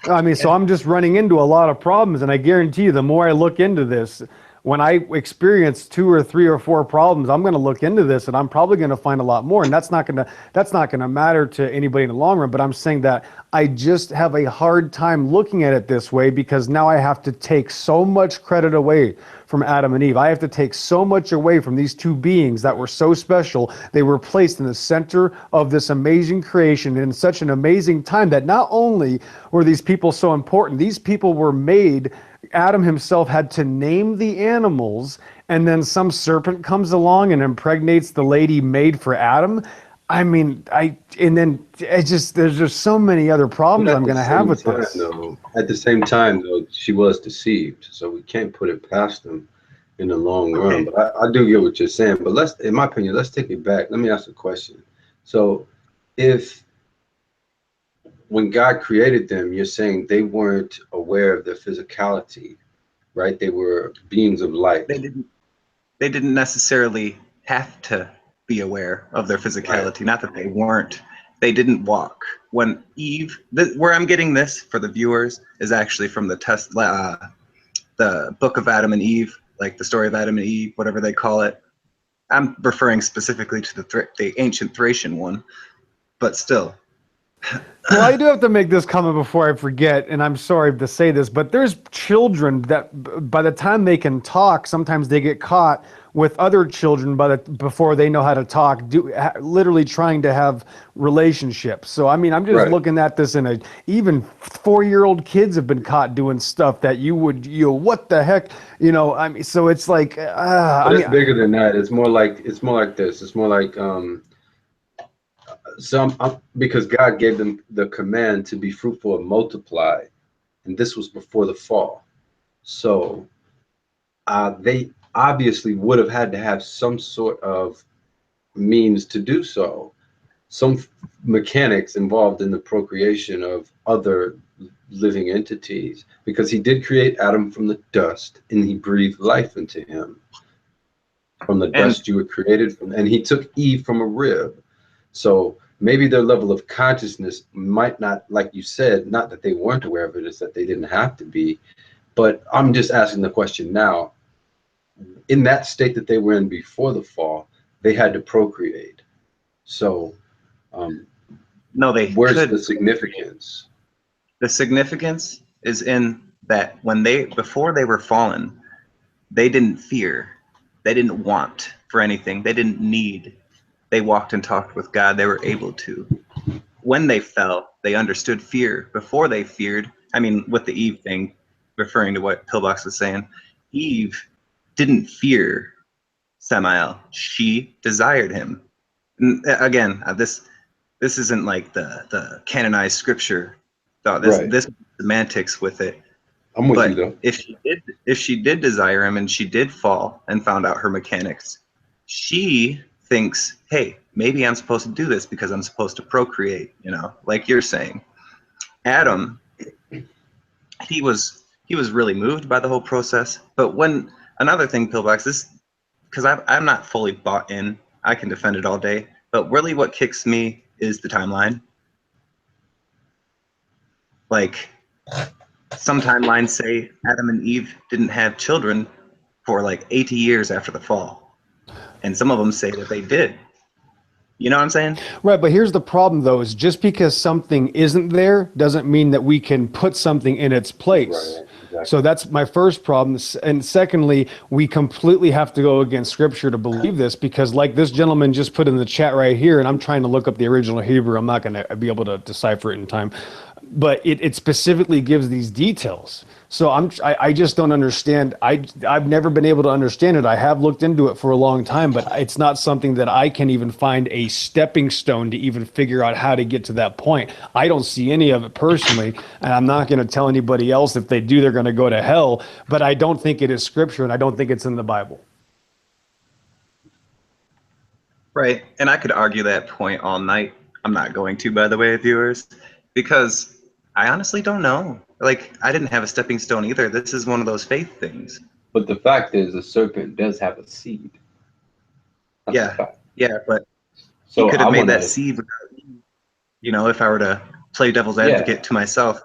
D: I mean, so I'm just running into a lot of problems, and I guarantee you, the more I look into this, when I experience 2 or 3 or 4 problems, I'm going to look into this, and I'm probably going to find a lot more. And that's not going to matter to anybody in the long run. But I'm saying that I just have a hard time looking at it this way, because now I have to take so much credit away from Adam and Eve. I have to take so much away from these 2 beings that were so special. They were placed in the center of this amazing creation in such an amazing time, that not only were these people so important, these people were made. Adam himself had to name the animals, and then some serpent comes along and impregnates the lady made for Adam. I mean, there's just so many other problems I'm going to have with this.
J: At the same time, though, she was deceived, so we can't put it past them in the long run. But I do get what you're saying. But in my opinion, let's take it back. Let me ask a question. So, when God created them, you're saying they weren't aware of their physicality, right? They were beings of light.
H: They didn't necessarily have to be aware of their physicality. Right. Not that they weren't. They didn't walk. When Eve, where I'm getting this for the viewers is actually from the book of Adam and Eve, like the story of Adam and Eve, whatever they call it. I'm referring specifically to the ancient Thracian one, but still.
D: Well, I do have to make this comment before I forget, and I'm sorry to say this, but there's children that by the time they can talk, sometimes they get caught with other children before they know how to talk, literally trying to have relationships. So, I mean, I'm just
J: Right.
D: looking at this even 4-year-old kids have been caught doing stuff that what the heck, I mean, so it's like,
J: But it's bigger than that. It's more like this. It's more like because God gave them the command to be fruitful and multiply, and this was before the fall. So they obviously would have had to have some sort of means to do so, some mechanics involved in the procreation of other living entities, because he did create Adam from the dust and he breathed life into him. From the dust you were created from, and he took Eve from a rib. So maybe their level of consciousness might not, like you said, not that they weren't aware of it, it's that they didn't have to be. But I'm just asking the question now. In that state that they were in before the fall, they had to procreate. So
H: No, they
J: where's
H: could.
J: the significance?
H: The significance is in that before they were fallen, they didn't fear. They didn't want for anything. They didn't need. They walked and talked with God. They were able to. When they fell, they understood fear. Before they feared, I mean, with the Eve thing, referring to what Pillbox was saying, Eve didn't fear Samael. She desired him. And again, this isn't like the canonized scripture thought. This semantics with it.
J: I'm with you though.
H: If she did desire him and she did fall and found out her mechanics, she thinks, hey, maybe I'm supposed to do this because I'm supposed to procreate, like you're saying. Adam, he was really moved by the whole process. But when another thing, Pillbox, because I'm not fully bought in, I can defend it all day, but really what kicks me is the timeline. Like, some timelines say Adam and Eve didn't have children for like 80 years after the fall. And some of them say that they did. You know what I'm saying?
D: Right, but here's the problem though, is just because something isn't there doesn't mean that we can put something in its place.
J: Right, exactly.
D: So that's my first problem. And secondly, we completely have to go against scripture to believe this, because like this gentleman just put in the chat right here, and I'm trying to look up the original Hebrew. I'm not going to be able to decipher it in time, but it specifically gives these details. So I just don't understand. I've never been able to understand it. I have looked into it for a long time, but it's not something that I can even find a stepping stone to even figure out how to get to that point. I don't see any of it personally, and I'm not going to tell anybody else. If they do, they're going to go to hell. But I don't think it is scripture, and I don't think it's in the Bible.
H: Right. And I could argue that point all night. I'm not going to, by the way, viewers, because I honestly don't know. Like, I didn't have a stepping stone either. This is one of those faith things.
J: But the fact is, a serpent does have a seed. That's a fact.
H: Yeah, but
J: So
H: he could have
J: I
H: made
J: wanna-
H: that seed without, if I were to play devil's advocate to myself.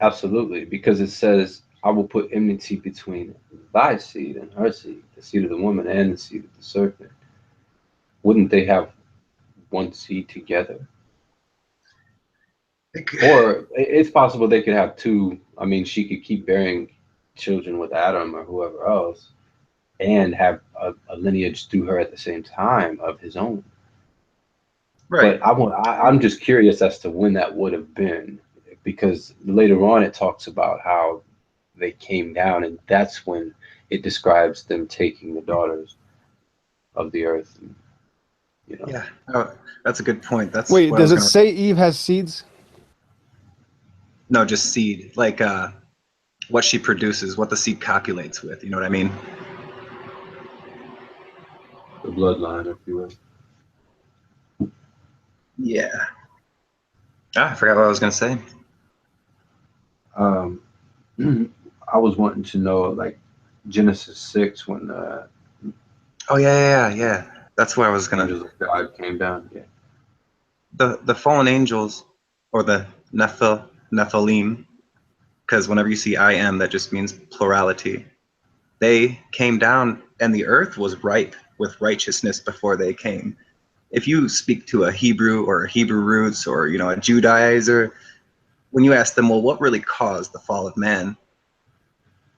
J: Absolutely, because it says, I will put enmity between thy seed and her seed, the seed of the woman and the seed of the serpent. Wouldn't they have one seed together? Or it's possible they could have two. I mean, she could keep bearing children with Adam or whoever else and have a lineage through her at the same time of his own.
H: Right.
J: But I'm just curious as to when that would have been, because later on it talks about how they came down, and that's when it describes them taking the daughters of the earth. And,
H: Yeah, that's a good point. That's
D: Wait,
H: what I
D: does
H: was
D: it say Eve has seeds?
H: No, just seed, like what she produces, what the seed copulates with. You know what I mean?
J: the bloodline, if you will.
H: Yeah. I forgot what I was gonna say.
J: I was wanting to know, like, Genesis 6, when
H: Oh yeah. That's where I was gonna.
J: angels of God came down. Yeah.
H: The fallen angels, or the Nephilim, because whenever you see I am, that just means plurality. They came down, and the earth was ripe with righteousness before they came. if you speak to a Hebrew or a Hebrew roots or, you know, a Judaizer, when you ask them, well, what really caused the fall of man?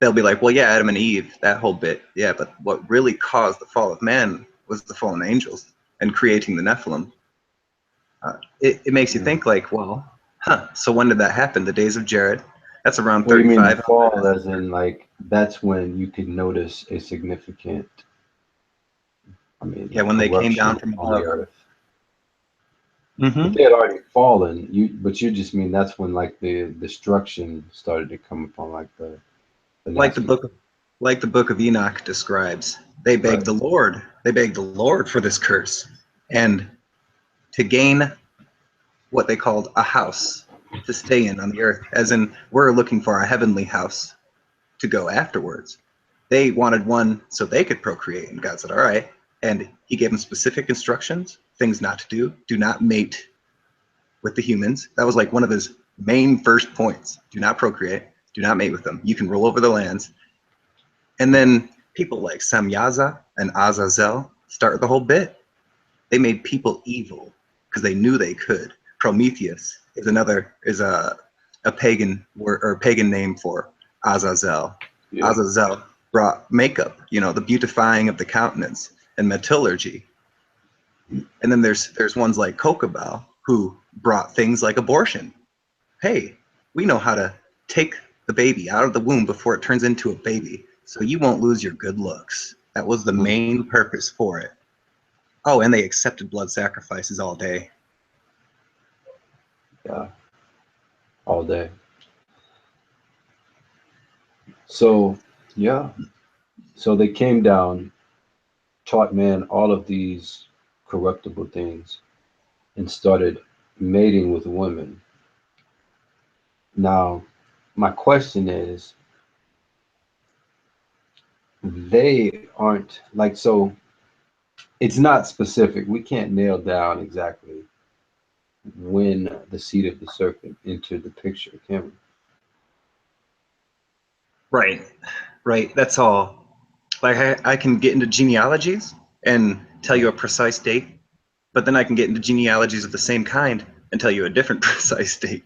H: They'll be like, well, yeah, Adam and Eve, that whole bit. Yeah, but what really caused the fall of man was the fallen angels and creating the Nephilim. It makes you think like, well, so when did that happen? The days of Jared? That's around
J: What do you mean
H: 35.
J: fall as in like that's when you can notice a significant, I mean,
H: Yeah, when they came down
J: corruption
H: from
J: on the
H: above.
J: earth.
H: Mm-hmm.
J: If they had already fallen, but you just mean that's when like the destruction started to come upon like the
H: Like the
J: nasty-
H: book of Enoch describes. They begged the Lord. They begged the Lord for this curse, and to gain what they called a house to stay in on the earth, as in we're looking for a heavenly house to go afterwards. They wanted one so they could procreate, and God said, all right. And he gave them specific instructions, things not to do. Do not mate with the humans. That was like one of his main first points. Do not procreate. Do not mate with them. You can rule over the lands. And then people like Samyaza and Azazel started the whole bit. They made people evil because they knew they could. Prometheus is a pagan word or pagan name for Azazel.
J: Yeah.
H: Azazel brought makeup, you know, the beautifying of the countenance and metallurgy. And then there's ones like Kokabal who brought things like abortion. Hey, we know how to take the baby out of the womb before it turns into a baby, so you won't lose your good looks. That was the main purpose for it. Oh, and they accepted blood sacrifices all day.
J: Yeah, all day. So, yeah. So they came down, taught man all of these corruptible things, and started mating with women. Now, my question is, they aren't like, so it's not specific. We can't nail down exactly when the seed of the serpent entered the picture, can we?
H: Right. That's all. Like I can get into genealogies and tell you a precise date, but then I can get into genealogies of the same kind and tell you a different precise date.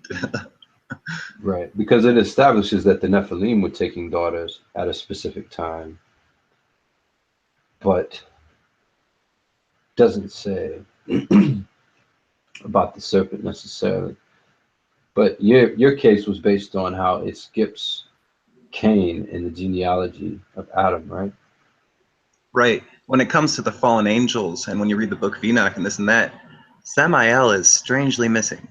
J: Right, because it establishes that the Nephilim were taking daughters at a specific time, but doesn't say about the serpent necessarily. But your case was based on how it skips Cain in the genealogy of Adam, right?
H: Right. When it comes to the fallen angels, and when you read the book of Enoch and this and that, Samael is strangely missing.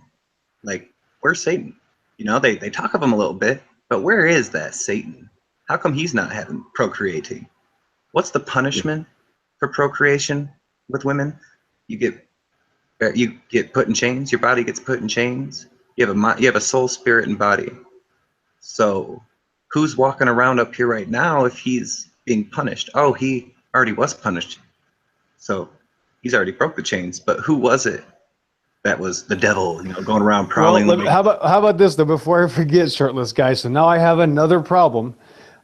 H: Like, where's Satan? You know, they talk of him a little bit, but where is that Satan? How come he's not having procreating? What's the punishment for procreation with women? You get put in chains. Your body gets put in chains. You have a soul, spirit, and body. So who's walking around up here right now if he's being punished? Oh, he already was punished. So he's already broke the chains. But who was it that was the devil, you know, going around prowling?
D: Well, how about this though? Before I forget, shirtless guy. So now I have another problem.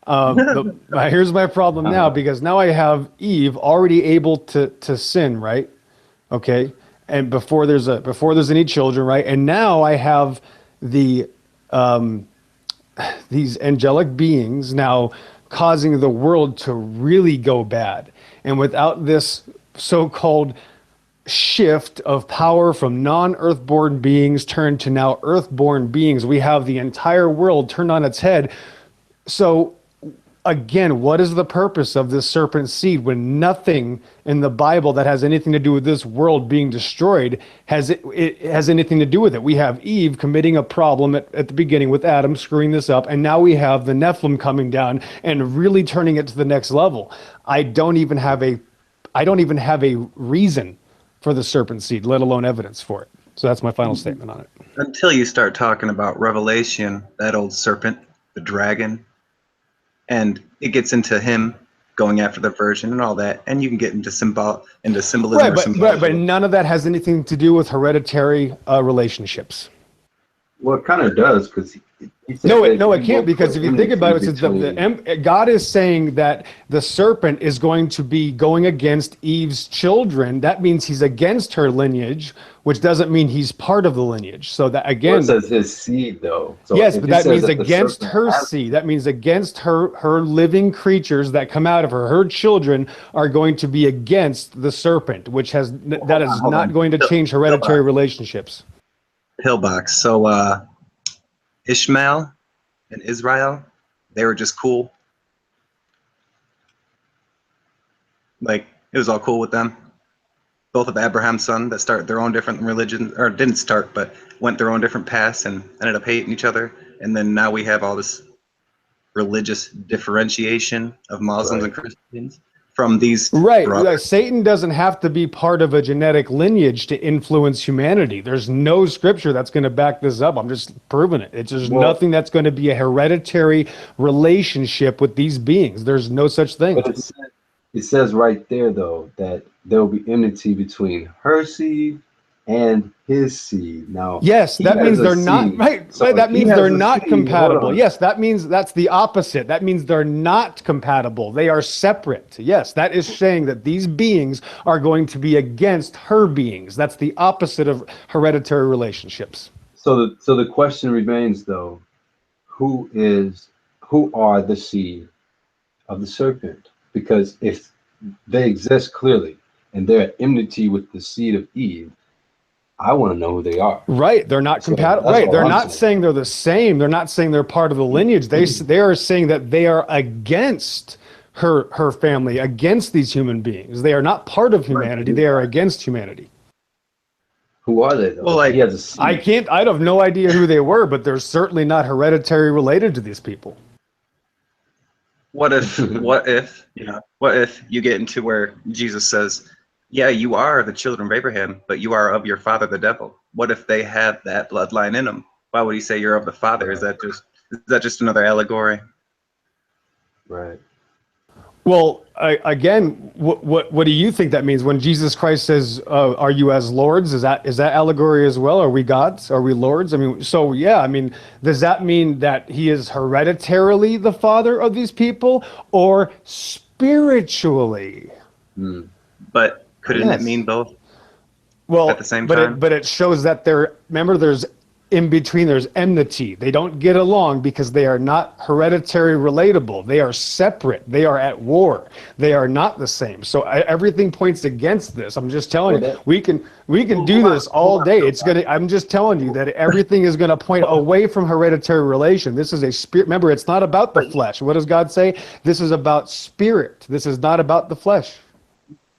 D: Here's my problem now, because now I have Eve already able to sin, right? Okay, and before there's any children, right? And now I have these angelic beings now causing the world to really go bad, and without this so-called shift of power from non-earthborn beings turned to now earthborn beings, we have the entire world turned on its head. So again, what is the purpose of this serpent seed when nothing in the Bible that has anything to do with this world being destroyed has anything to do with it? We have Eve committing a problem at the beginning with Adam screwing this up, and now we have the Nephilim coming down and really turning it to the next level. I don't even have a reason for the serpent seed, let alone evidence for it. So that's my final statement on it.
H: Until you start talking about Revelation, that old serpent, the dragon, and it gets into him going after the virgin and all that, and you can get into symbolism.
D: Right, but none of that has anything to do with hereditary relationships.
J: Well, it kind of does, because
D: No, it can't, because if you think about it, God is saying that the serpent is going to be going against Eve's children. That means he's against her lineage, which doesn't mean he's part of the lineage. So that again,
J: it says his seed, though. So
D: yes, but that means
J: the
D: against
J: serpent
D: her
J: has-
D: seed. That means against her living creatures that come out of her. Her children are going to be against the serpent, which that is
H: hold
D: not
H: on.
D: going to change hereditary relationships.
H: Pillbox. So Ishmael and Israel, they were just cool. Like it was all cool with them. Both of Abraham's sons that started their own different religions, or didn't start, but went their own different paths and ended up hating each other. And then now we have all this religious differentiation of Muslims and Christians from these
D: Right.
H: brothers.
D: Satan doesn't have to be part of a genetic lineage to influence humanity. There's no scripture that's going to back this up. I'm just proving it. There's nothing that's going to be a hereditary relationship with these beings. There's no such thing.
J: But it says right there, though, that there will be enmity between her seed and his seed. Now,
D: Yes,
J: he
D: that
J: has
D: means
J: a
D: they're not
J: seed.
D: right.
J: So
D: That
J: he
D: means
J: has
D: they're
J: a
D: not
J: seed. Hold
D: compatible.
J: on.
D: Yes, that means that's the opposite. That means they're not compatible. They are separate. Yes, that is saying that these beings are going to be against her beings. That's the opposite of hereditary relationships.
J: So the question remains, though, who are the seed of the serpent? Because if they exist clearly and they're at enmity with the seed of Eve, I want to know who they are.
D: Right, they're not
J: So
D: compatible.
J: that's
D: Right,
J: all
D: they're
J: I'm
D: not
J: saying.
D: saying they're the same. They're not saying they're part of the lineage. They are saying that they are against her family, against these human beings. They are not part of humanity. They are against humanity.
J: Who are they, though?
H: Well, like-
J: he has a seed.
D: I have no idea who they were, but they're certainly not hereditary related to these people.
H: What if you get into where Jesus says, yeah, you are the children of Abraham, but you are of your father, the devil. What if they have that bloodline in them? Why would he say you're of the father? Is that just another allegory?
J: Right.
D: Well, again, what do you think that means when Jesus Christ says, "Are you as lords?" Is that allegory as well? Are we gods? Are we lords? I mean, so yeah. I mean, does that mean that he is hereditarily the father of these people, or spiritually?
H: But couldn't
D: Yes.
H: it mean both?
D: Well,
H: At the same
D: but
H: time?
D: it shows that there's in between, there's enmity. They don't get along because they are not hereditary relatable. They are separate. They are at war. They are not the same. So everything points against this. I'm just telling you, we can do this all day. I'm just telling you that everything is going to point away from hereditary relation. This is a spirit. Remember, it's not about the flesh. What does God say? This is about spirit. This is not about the flesh.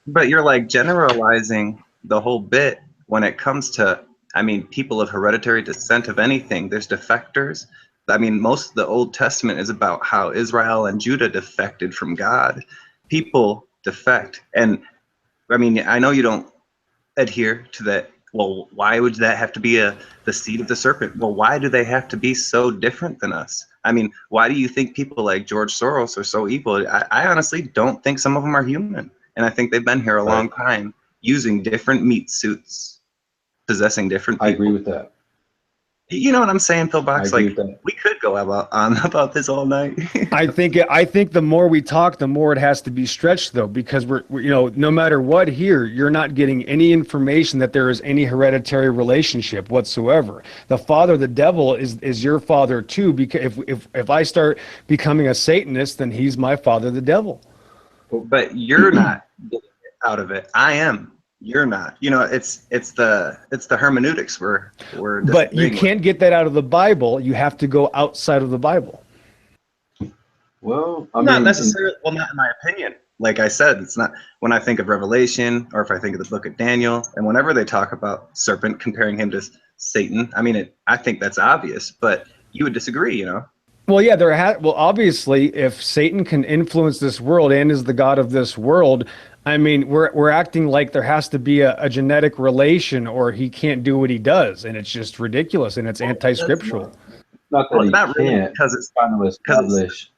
H: But you're like generalizing the whole bit when it comes to, I mean, people of hereditary descent of anything. There's defectors. I mean, most of the Old Testament is about how Israel and Judah defected from God. People defect. And I mean, I know you don't adhere to that. Well, why would that have to be the seed of the serpent? Well, why do they have to be so different than us? I mean, why do you think people like George Soros are so evil? I honestly don't think some of them are human. And I think they've been here a long time using different meat suits, possessing different people.
J: I agree with that.
H: You know what I'm saying, Pillbox?
J: I agree
H: Like,
J: with that.
H: we could go on about this all night.
D: I think the more we talk, the more it has to be stretched, though, because we're no matter what here, you're not getting any information that there is any hereditary relationship whatsoever. The father, the devil, is your father too. Because if I start becoming a Satanist, then he's my father, the devil.
H: But you're not getting it out of it. I am. You're not. You know, it's the hermeneutics we're
D: But you
H: disagreeing
D: can't get that out of the Bible. You have to go outside of the Bible.
J: Well, I
H: with. Not
J: mean,
H: necessarily. Well, not in my opinion. Like I said, it's not. When I think of Revelation, or if I think of the book of Daniel, and whenever they talk about serpent, comparing him to Satan, I mean, I think that's obvious. But you would disagree, you know?
D: Well, yeah, well, obviously, if Satan can influence this world and is the god of this world, I mean, we're acting like there has to be a genetic relation, or he can't do what he does, and it's just ridiculous, and it's anti-scriptural.
J: not that
H: Well,
J: he
H: not really,
J: can't.
H: because it's
J: Trying to establish.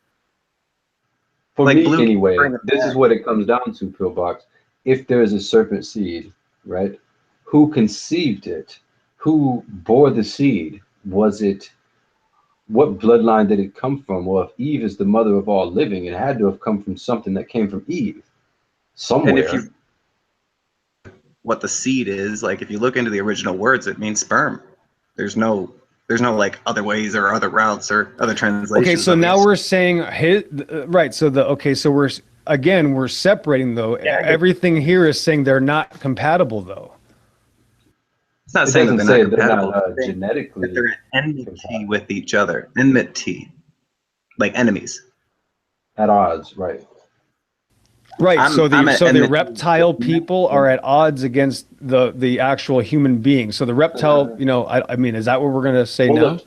J: For
H: like
J: me,
H: blue-
J: anyway,
H: bring it
J: this is
H: back.
J: what it comes down to, Pillbox. If there is a serpent seed, right? Who conceived it? Who bore the seed? Was it what bloodline did it come from? Well, if Eve is the mother of all living, it had to have come from something that came from Eve somewhere.
H: And if you, what the seed is, like if you look into the original words, it means sperm. There's no like other ways or other routes or other translations.
D: Okay, so
H: of
D: now
H: this.
D: we're saying right. So we're separating though.
H: Yeah,
D: Everything here is saying they're not compatible though.
H: It's not
J: It
H: saying that
J: doesn't
H: they're
J: say
H: not
J: they're
H: compatible.
J: not
H: It's saying
J: genetically
H: that they're at enmity
J: compatible.
H: with each other. Enmity, like enemies.
J: At odds, right?
D: Right.
H: I'm
D: so
H: at
D: the
H: enmity
D: reptile
H: with
D: people are at odds against the actual human being. So the reptile, I mean, is that what we're gonna say
J: Well,
D: now?
J: look,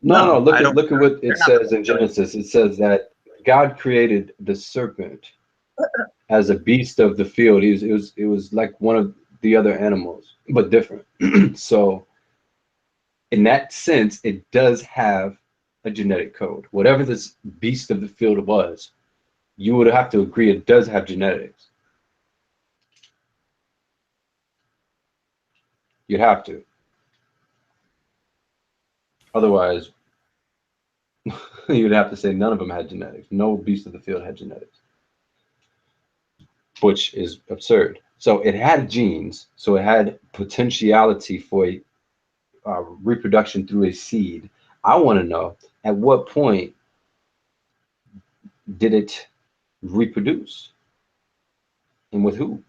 J: no.
H: I don't-
J: Look at what
H: they're
J: it
H: not-
J: says in Genesis. It says that God created the serpent as a beast of the field. It was like one of the other animals, but different. So, in that sense, it does have a genetic code. Whatever this beast of the field was, you would have to agree it does have genetics. You'd have to. Otherwise, you'd have to say none of them had genetics. No beast of the field had genetics, which is absurd. So it had genes, so it had potentiality for reproduction through a seed. I want to know, at what point did it reproduce, and with who?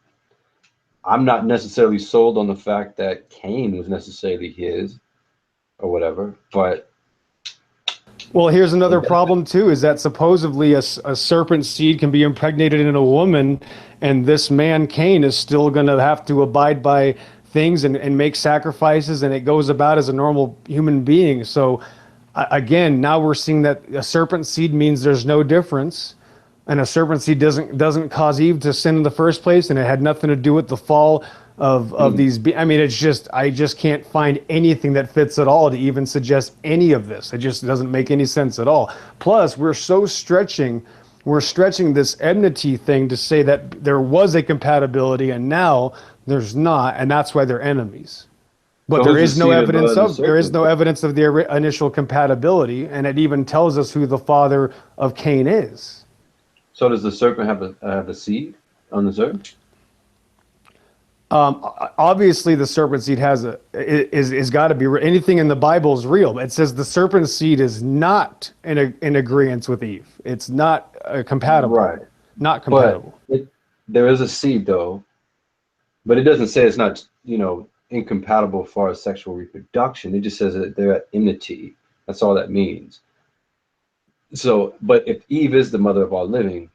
J: I'm not necessarily sold on the fact that Cain was necessarily his or whatever, but
D: Well, here's another problem too: is that supposedly a serpent seed can be impregnated in a woman, and this man Cain is still going to have to abide by things and make sacrifices, and it goes about as a normal human being. So, again, now we're seeing that a serpent seed means there's no difference, and a serpent seed doesn't cause Eve to sin in the first place, and it had nothing to do with the fall of these. I mean, I just can't find anything that fits at all to even suggest any of this. It just doesn't make any sense at all. Plus, we're stretching this enmity thing to say that there was a compatibility and now there's not, and that's why they're enemies. But
J: So
D: there
J: who's
D: is
J: the
D: no
J: seed of
D: evidence
J: the
D: of there is
J: serpent?
D: no evidence of the initial compatibility, and it even tells us who the father of Cain is.
J: so does the serpent have a seed on this earth?
D: Obviously, the serpent seed is got to be anything in the Bible is real. It says the serpent seed is not in agreement with Eve. It's not compatible.
J: Right.
D: Not compatible.
J: But there is a seed though, but it doesn't say it's not, incompatible as far as sexual reproduction. It just says that they're at enmity. That's all that means. So, but if Eve is the mother of all living,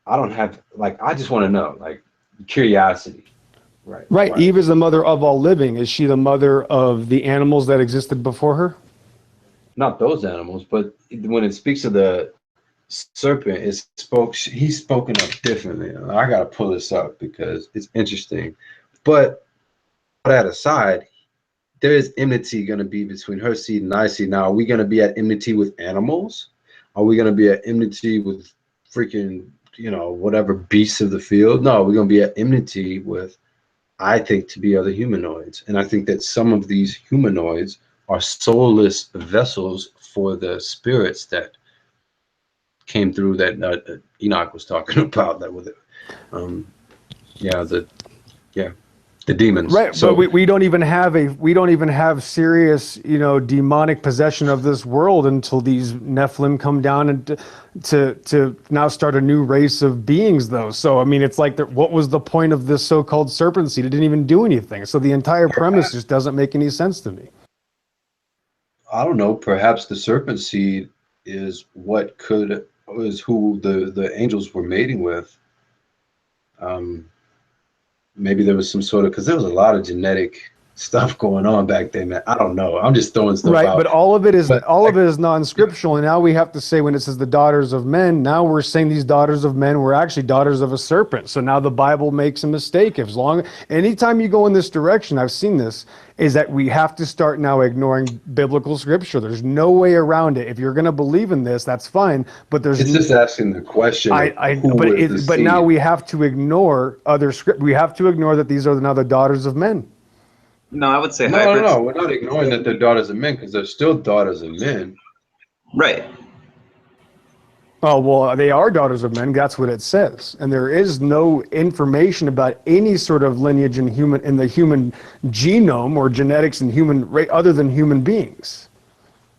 J: I don't have, I just want to know, curiosity. Right.
D: Right. Eve is the mother of all living. Is she the mother of the animals that existed before her?
J: Not those animals, but when it speaks of the serpent, he's spoken of differently. I got to pull this up because it's interesting. But that aside, there is enmity going to be between her seed and I seed. Now, are we going to be at enmity with animals? Are we going to be at enmity with freaking, whatever beasts of the field? No, we're going to be at enmity with, I think, to be other humanoids. And I think that some of these humanoids are soulless vessels for the spirits that came through that Enoch was talking about. That with it, the demons.
D: Right.
J: So
D: but we don't even have serious demonic possession of this world until these Nephilim come down and to now start a new race of beings, though. So I mean, it's like what was the point of this so-called serpent seed? It didn't even do anything. So the entire premise just doesn't make any sense to me.
J: I don't know. Perhaps the serpent seed is who the angels were mating with. Maybe there was some sort of, because there was a lot of genetic stuff going on back then, man. I don't know. I'm just throwing stuff
D: Right,
J: out.
D: but all of it is non-scriptural, and now we have to say when it says the daughters of men, now we're saying these daughters of men were actually daughters of a serpent. So now the Bible makes a mistake. Anytime you go in this direction, I've seen this, is that we have to start now ignoring biblical scripture. There's no way around it. If you're going to believe in this, that's fine, but
J: it's just asking the question.
D: But now we have to ignore other script. We have to ignore that these are now the daughters of men.
H: No, I would say
J: No,
H: hybrids.
J: no, we're not ignoring that they're daughters of men because they're still daughters of men.
H: Right.
D: Oh, well, they are daughters of men. That's what it says. And there is no information about any sort of lineage in the human genome or genetics in human other than human beings.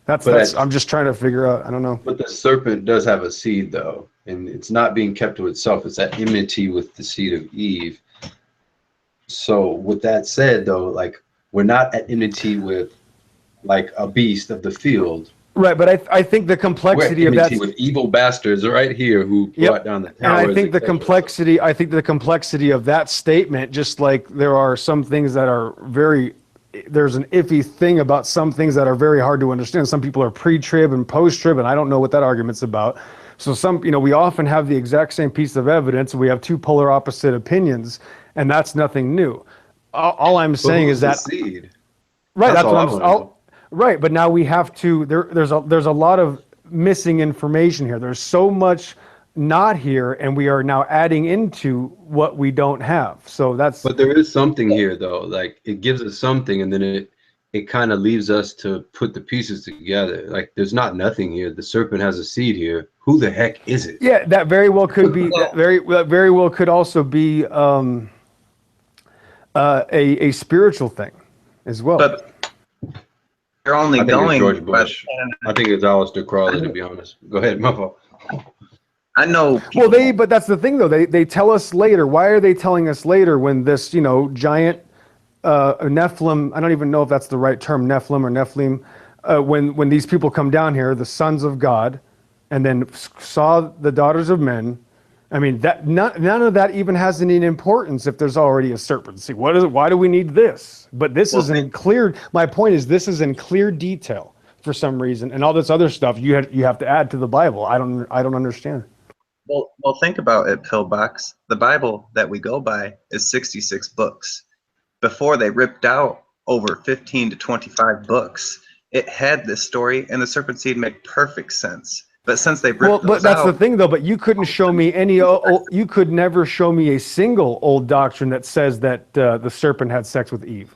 D: I'm just trying to figure out. I don't know.
J: But the serpent does have a seed, though, and it's not being kept to itself. It's at enmity with the seed of Eve. So, with that said, though, like we're not at enmity with like a beast of the field.
D: Right, but I think the complexity of that
J: with evil bastards right here who brought down the towers.
D: And I think the complexity of that statement, just like there are some things that are there's an iffy thing about some things that are very hard to understand. Some people are pre-trib and post-trib, and I don't know what that argument's about. So we often have the exact same piece of evidence, and we have two polar opposite opinions, and that's nothing new. All I'm saying is that
J: seed.
D: Right, that's what I'm. Right, but now we have to. There's a lot of missing information here. There's so much not here, and we are now adding into what we don't have. So that's.
J: But there is something here, though. Like it gives us something, and then it kind of leaves us to put the pieces together. Like there's not nothing here. The serpent has a seed here. Who the heck is it?
D: Yeah, that very well could be. that very well could also be a spiritual thing, as well.
H: But they're only going.
J: George Bush. I think it's Aleister Crowley, to be honest. Go ahead, my fault.
H: I know.
D: But that's the thing, though. They tell us later. Why are they telling us later when this, giant Nephilim? I don't even know if that's the right term, Nephilim or Nephilim. When these people come down here, the sons of God, and then saw the daughters of men. I mean, that none of that even has any importance if there's already a serpent. See, what is it? Why do we need this? But this is in clear. My point is, this is in clear detail for some reason, and all this other stuff you have to add to the Bible. I don't understand.
H: Well, think about it, Pillbox. The Bible that we go by is 66 books. Before they ripped out over 15 to 25 books, it had this story, and the serpent seed made perfect sense. But since they ripped
D: but that's the thing, though. But you couldn't show me you could never show me a single old doctrine that says that the serpent had sex with Eve.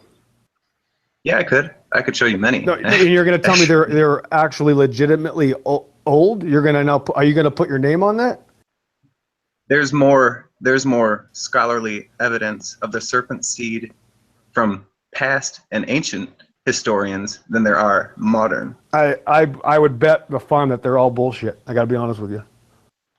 H: Yeah, I could. I could show you many.
D: No, and you're going to tell me they're actually legitimately old? You're going to now? Are you going to put your name on that?
H: There's more scholarly evidence of the serpent seed from past and ancient historians than there are modern.
D: I would bet the farm that they're all bullshit. I got to be honest with you.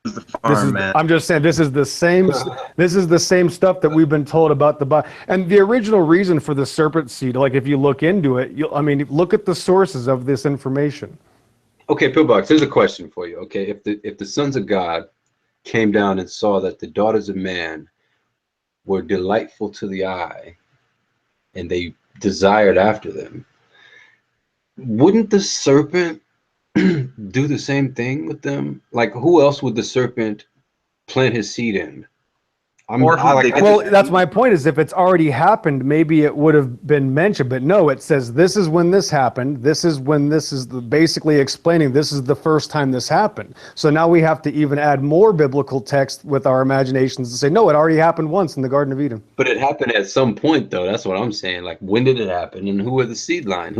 H: The farm, man.
D: I'm just saying this is the same. This is the same stuff that we've been told about the Bible. And the original reason for the serpent seed, like if you look into it, look at the sources of this information.
J: Okay, Pillbox, here's a question for you. Okay, if the sons of God came down and saw that the daughters of man were delightful to the eye, and they desired after them, wouldn't the serpent do the same thing with them? Like, who else would the serpent plant his seed in?
D: That's my point, is if it's already happened, maybe it would have been mentioned, but no, it says this is when this happened. This is when this is basically explaining this is the first time this happened. So now we have to even add more biblical text with our imaginations to say, no, it already happened once in the Garden of Eden.
J: But it happened at some point, though. That's what I'm saying. Like, when did it happen, and who are the seed line?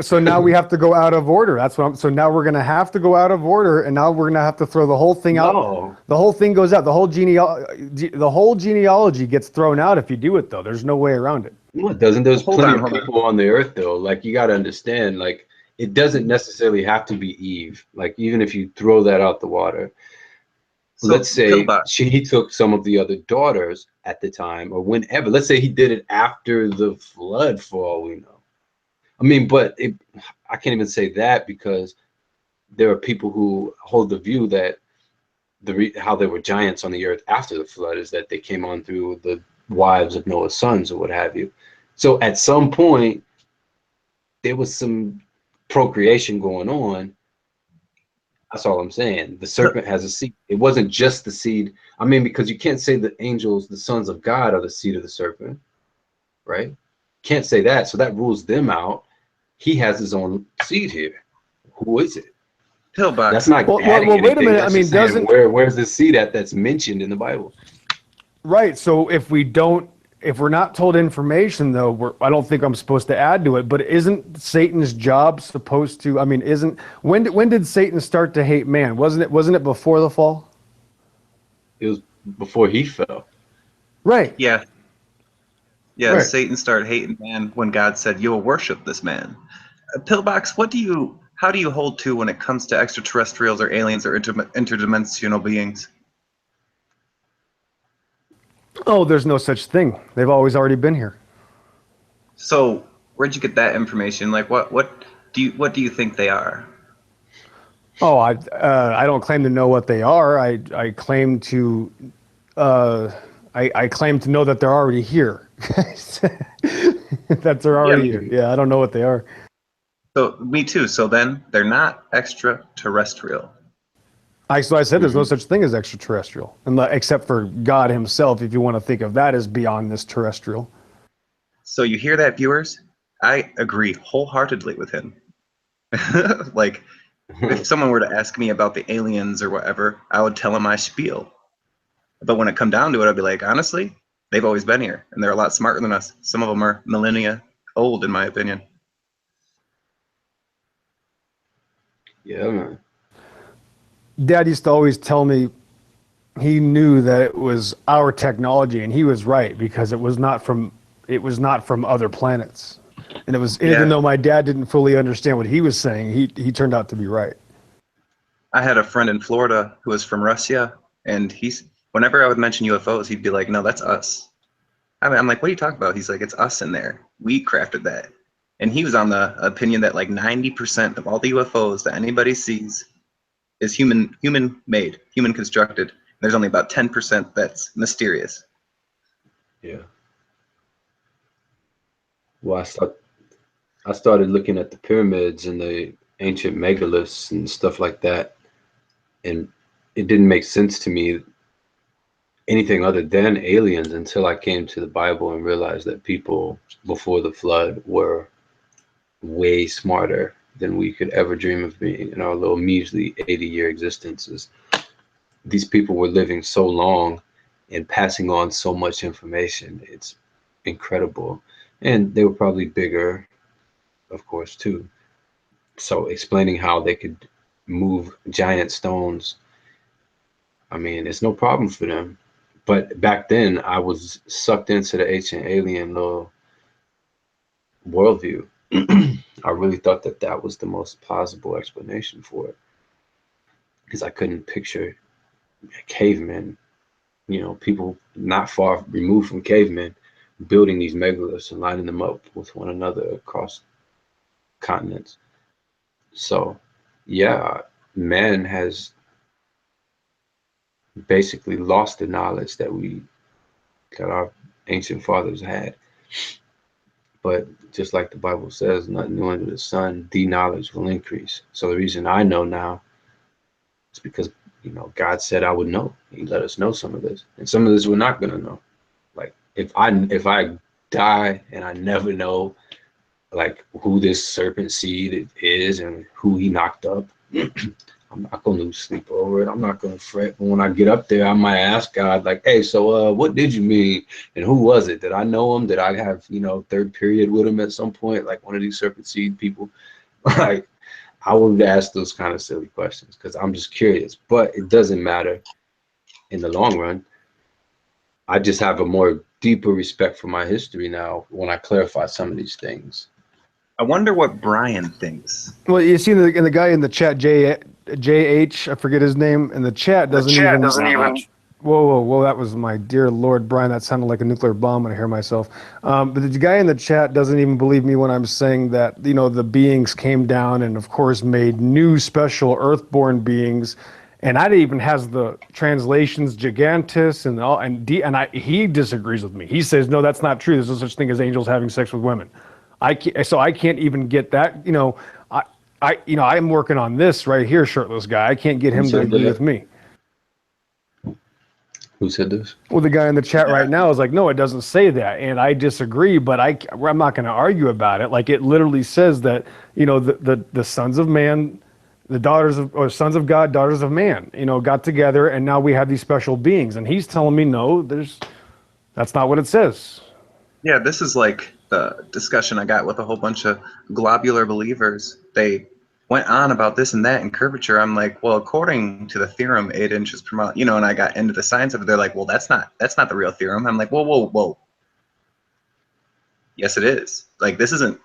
D: So now we have to go out of order. So now we're going to have to go out of order, and now we're going to have to throw the whole thing out. The whole thing goes out. The whole genealogy gets thrown out if you do it, though. There's no way around it.
J: No, it doesn't. There's plenty of people on the earth, though. Like, you got to understand, like, it doesn't necessarily have to be Eve. Like, even if you throw that out the water, so let's say he took some of the other daughters at the time, or whenever. Let's say he did it after the flood, for all we know. I mean, but I can't even say that, because there are people who hold the view that how there were giants on the earth after the flood is that they came on through the wives of Noah's sons or what have you. So at some point, there was some procreation going on. That's all I'm saying. The serpent has a seed. It wasn't just the seed. I mean, because you can't say the angels, the sons of God, are the seed of the serpent, right? Can't say that. So that rules them out. He has his own seed here. Who is it?
H: Pillbox.
J: That's not.
D: Well, wait a minute. I mean,
J: where's the seed that's mentioned in the Bible?
D: Right. So if we don't if we're not told information, though, I don't think I'm supposed to add to it. But isn't Satan's job supposed to? I mean, when did Satan start to hate man? Wasn't it before the fall?
J: It was before he fell.
D: Right.
H: Yeah. Yeah,
D: Right.
H: Satan started hating man when God said, "You'll worship this man." Pillbox, how do you hold to when it comes to extraterrestrials or aliens or interdimensional beings?
D: Oh, there's no such thing. They've always already been here.
H: So, where'd you get that information? Like, what do you think they are?
D: Oh, I don't claim to know what they are. I claim to I claim to know that they're already here. That they're already here. Yeah, I don't know what they are.
H: So me too. So then they're not extraterrestrial.
D: So I said there's no such thing as extraterrestrial, except for God himself, if you want to think of that as beyond this terrestrial.
H: So you hear that, viewers? I agree wholeheartedly with him. Like, if someone were to ask me about the aliens or whatever, I would tell them my spiel. But when it come down to it, I'd be like, honestly, they've always been here, and they're a lot smarter than us. Some of them are millennia old, in my opinion.
J: Yeah, man.
D: Dad used to always tell me he knew that it was our technology, and he was right, because it was not from other planets. And it was, even though my dad didn't fully understand what he was saying, he turned out to be right.
H: I had a friend in Florida who was from Russia, and whenever I would mention UFOs, he'd be like, "No, that's us." I'm like, "What are you talking about?" He's like, "It's us in there. We crafted that." And he was on the opinion that like 90% of all the UFOs that anybody sees is human made, human constructed. There's only about 10% that's mysterious.
J: Yeah. Well, I started looking at the pyramids and the ancient megaliths and stuff like that, and it didn't make sense to me anything other than aliens until I came to the Bible and realized that people before the flood were way smarter than we could ever dream of being in our little measly 80-year existences. These people were living so long and passing on so much information. It's incredible. And they were probably bigger, of course, too. So explaining how they could move giant stones, I mean, it's no problem for them. But back then, I was sucked into the ancient alien little worldview. I really thought that was the most plausible explanation for it, because I couldn't picture cavemen, people not far removed from cavemen, building these megaliths and lining them up with one another across continents. So, yeah, man has basically lost the knowledge that our ancient fathers had. But just like the Bible says, nothing new under the sun, the knowledge will increase. So the reason I know now is because, God said I would know. He let us know some of this. And some of this we're not going to know. Like, if I die and I never know, like, who this serpent seed is and who he knocked up, I'm not going to lose sleep over it. I'm not going to fret. But when I get up there, I might ask God, like, "Hey, so what did you mean? And who was it? Did I know him? Did I have, third period with him at some point? Like one of these serpent seed people?" Like, I would ask those kind of silly questions because I'm just curious. But it doesn't matter in the long run. I just have a more deeper respect for my history now when I clarify some of these things.
H: I wonder what Brian thinks.
D: Well, you see the guy in the chat, JH, I forget his name, and the chat doesn't even. Whoa! That was my dear Lord, Brian. That sounded like a nuclear bomb when I hear myself. But the guy in the chat doesn't even believe me when I'm saying that the beings came down and of course made new special earthborn beings, and that even has the translations Gigantus and all, and he disagrees with me. He says no, that's not true. There's no such thing as angels having sex with women. I can't even get that. I'm working on this right here, shirtless guy. I can't get him to agree with me.
J: Who said this?
D: Well, the guy in the chat right now is like, no, it doesn't say that, and I disagree. But I'm not going to argue about it. Like, it literally says that the sons of man, or sons of God, daughters of man, got together, and now we have these special beings. And he's telling me no, that's not what it says.
H: Yeah, this is like the discussion I got with a whole bunch of globular believers. They went on about this and that and curvature. I'm like, well, according to the theorem, 8 inches per mile, you know, and I got into the science of it. They're like, well, that's not the real theorem. I'm like, whoa, whoa, whoa. Yes, it is. Like, this isn't,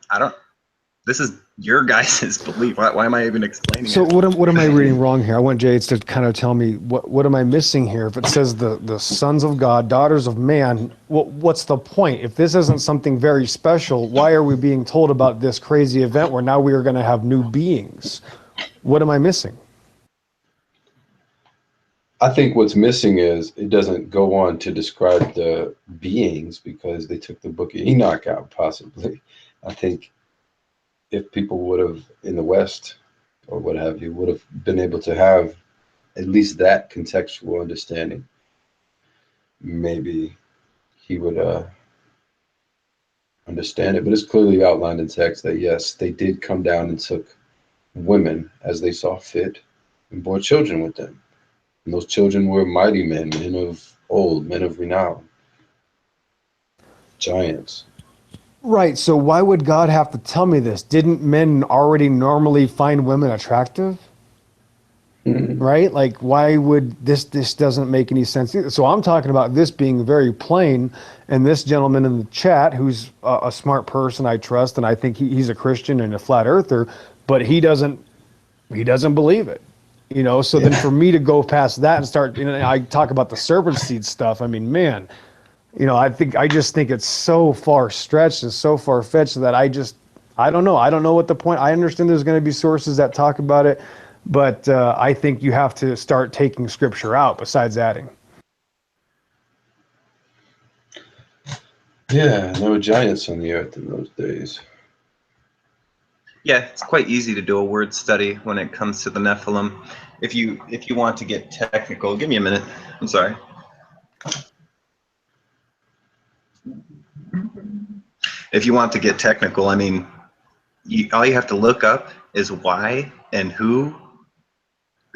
H: this is your guys' belief. Why am I even explaining
D: So
H: it?
D: what am I reading wrong here? I want Jades to kind of tell me what am I missing here? If it says the sons of God, daughters of man, what's the point? If this isn't something very special, why are we being told about this crazy event where now we are going to have new beings? What am I missing?
J: I think what's missing is it doesn't go on to describe the beings because they took the book of Enoch out, possibly. I think if people would have in the West or what have you would have been able to have at least that contextual understanding, maybe he would understand it. But it's clearly outlined in text that yes, they did come down and took women as they saw fit and bore children with them. And those children were mighty men, men of old, men of renown, giants.
D: Right. So why would God have to tell me this? Didn't men already normally find women attractive? Right? Like, why would this doesn't make any sense either. So I'm talking about this being very plain, and this gentleman in the chat, who's a smart person I trust, and I think he's a Christian and a flat earther, but he doesn't believe it. You know, so then for me to go past that and start, you know, I talk about the serpent seed stuff. I mean, man, you know, I just think it's so far stretched and so far fetched that I don't know. I don't know what the point. I understand there's going to be sources that talk about it, but I think you have to start taking scripture out besides adding.
J: Yeah, there were giants on the earth in those days.
H: Yeah, it's quite easy to do a word study when it comes to the Nephilim. If you want to get technical, give me a minute. I'm sorry. If you want to get technical, I mean, all you have to look up is why and who.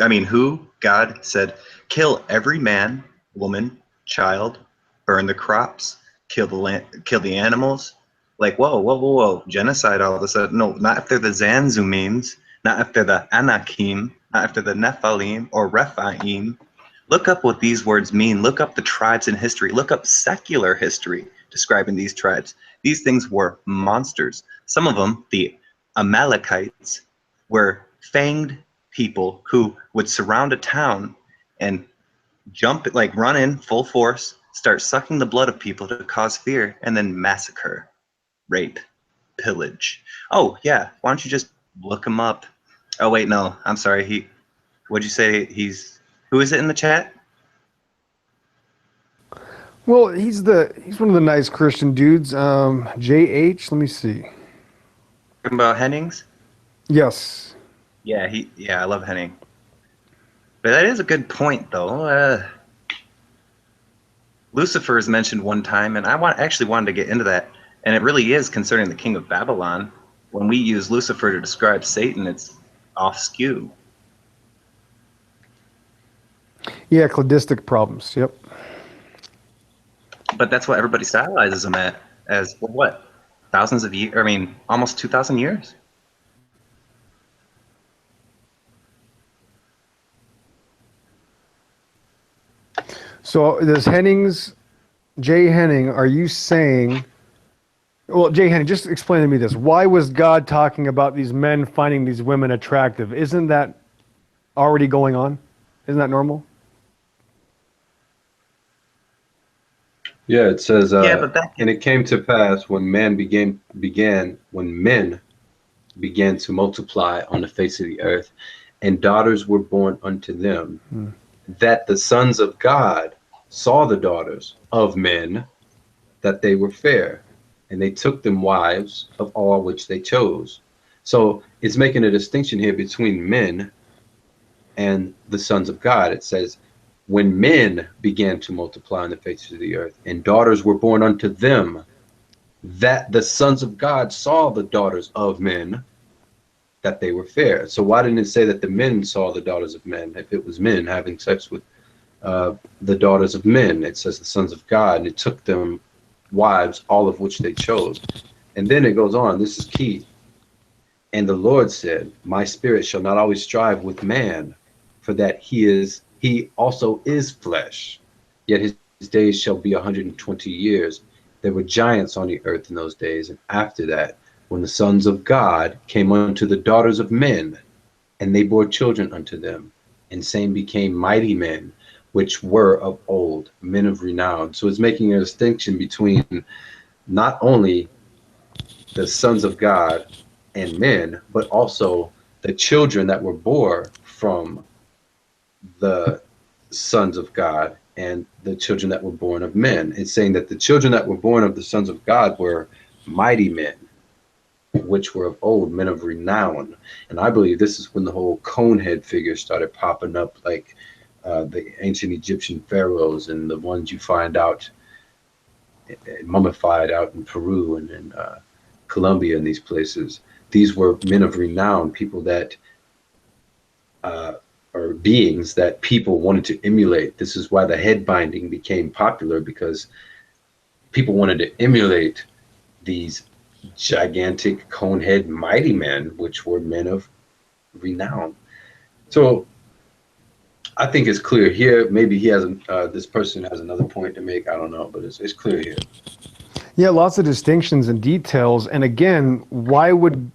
H: I mean, who God said, kill every man, woman, child, burn the crops, kill the animals. Like, whoa. Genocide all of a sudden. No, not if they're the Zanzumims, not if they're the Anakim, not if they're the Nephilim or Rephaim. Look up what these words mean. Look up the tribes in history. Look up secular history describing these tribes. These things were monsters. Some of them, the Amalekites, were fanged people who would surround a town and run in full force, start sucking the blood of people to cause fear, and then massacre. Rape, pillage. Oh yeah, why don't you just look him up? Oh wait, no, I'm sorry. What'd you say? Who is it in the chat?
D: Well, he's one of the nice Christian dudes. JH. Let me see.
H: Talking about Hennings?
D: Yes.
H: Yeah, I love Henning. But that is a good point, though. Lucifer is mentioned one time, and I actually wanted to get into that. And it really is concerning the king of Babylon. When we use Lucifer to describe Satan, it's off skew.
D: Yeah, cladistic problems. Yep.
H: But that's what everybody stylizes him as what? Thousands of years? I mean, almost 2,000 years.
D: So this Jay Henning, are you saying... Well, Jay Henning, just explain to me this. Why was God talking about these men finding these women attractive? Isn't that already going on? Isn't that normal?
J: Yeah, it says,
H: and
J: it came to pass when men began to multiply on the face of the earth, and daughters were born unto them, that the sons of God saw the daughters of men, that they were fair, and they took them wives of all which they chose. So it's making a distinction here between men and the sons of God. It says, when men began to multiply on the face of the earth, and daughters were born unto them, that the sons of God saw the daughters of men, that they were fair. So why didn't it say that the men saw the daughters of men? If it was men having sex with the daughters of men, it says the sons of God, and it took them wives, all of which they chose. And then it goes on. This is key. And the Lord said, my spirit shall not always strive with man, for that he also is flesh. Yet his days shall be 120 years. There were giants on the earth in those days. And after that, when the sons of God came unto the daughters of men, and they bore children unto them, and same became mighty men, which were of old, men of renown. So it's making a distinction between not only the sons of God and men, but also the children that were born from the sons of God and the children that were born of men. It's saying that the children that were born of the sons of God were mighty men, which were of old, men of renown. And I believe this is when the whole conehead figure started popping up, like the ancient Egyptian pharaohs and the ones you find out mummified out in Peru and in Colombia and these places. These were men of renown, people that or beings that people wanted to emulate. This is why the head binding became popular, because people wanted to emulate these gigantic conehead mighty men, which were men of renown. So I think it's clear here. Maybe he has this person has another point to make. I don't know, but it's clear here.
D: Yeah, lots of distinctions and details. And again, why would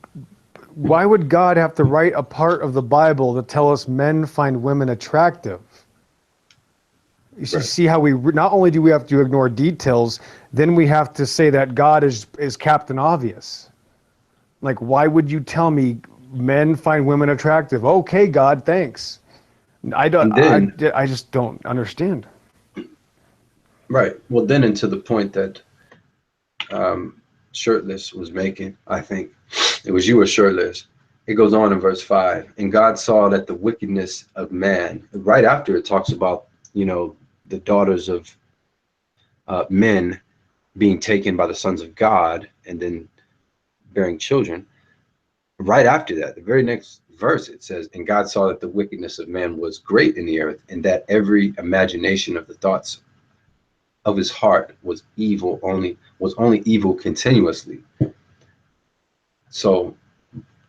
D: God have to write a part of the Bible to tell us men find women attractive? You see how we not only do we have to ignore details, then we have to say that God is Captain Obvious. Like, why would you tell me men find women attractive? Okay, God, thanks. I just don't understand.
J: Right. Well, then, and to the point that Shirtless was making, I think it was you were Shirtless. It goes on in verse 5, and God saw that the wickedness of man. Right after it talks about, you know, the daughters of men being taken by the sons of God and then bearing children. Right after that, the very next verse, it says, and God saw that the wickedness of man was great in the earth, and that every imagination of the thoughts of his heart was only evil continuously. So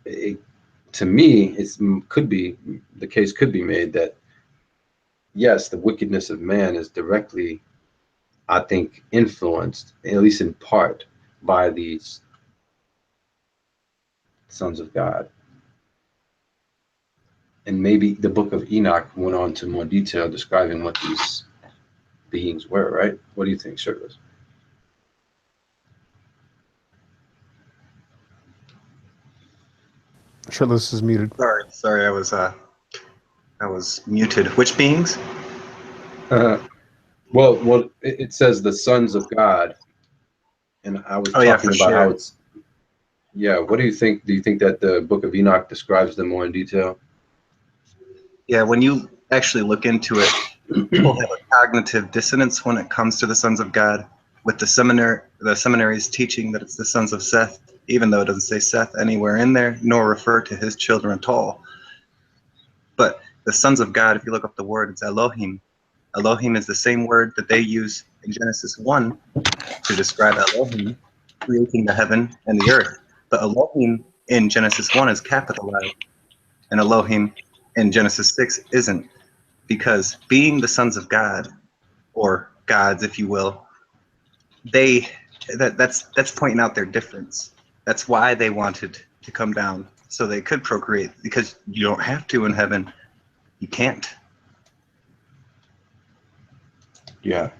J: to me, the case could be made that yes, the wickedness of man is directly, I think, influenced, at least in part, by these sons of God. And maybe the book of Enoch went on to more detail describing what these beings were, right? What do you think, Shirtless?
D: Shirtless is muted.
H: Sorry, I was muted. Which beings?
J: Well, it says the sons of God, and I was talking about how it's. Yeah, what do you think? Do you think that the book of Enoch describes them more in detail?
H: Yeah, when you actually look into it, people have a cognitive dissonance when it comes to the sons of God, with the seminaries teaching that it's the sons of Seth, even though it doesn't say Seth anywhere in there, nor refer to his children at all. But the sons of God, if you look up the word, it's Elohim. Elohim is the same word that they use in Genesis 1 to describe Elohim creating the heaven and the earth. But Elohim in Genesis 1 is capitalized, and Elohim in Genesis 6 isn't, because being the sons of God, or gods, if you will, that's pointing out their difference. That's why they wanted to come down, so they could procreate, because you don't have to in heaven. You can't.
J: Yeah,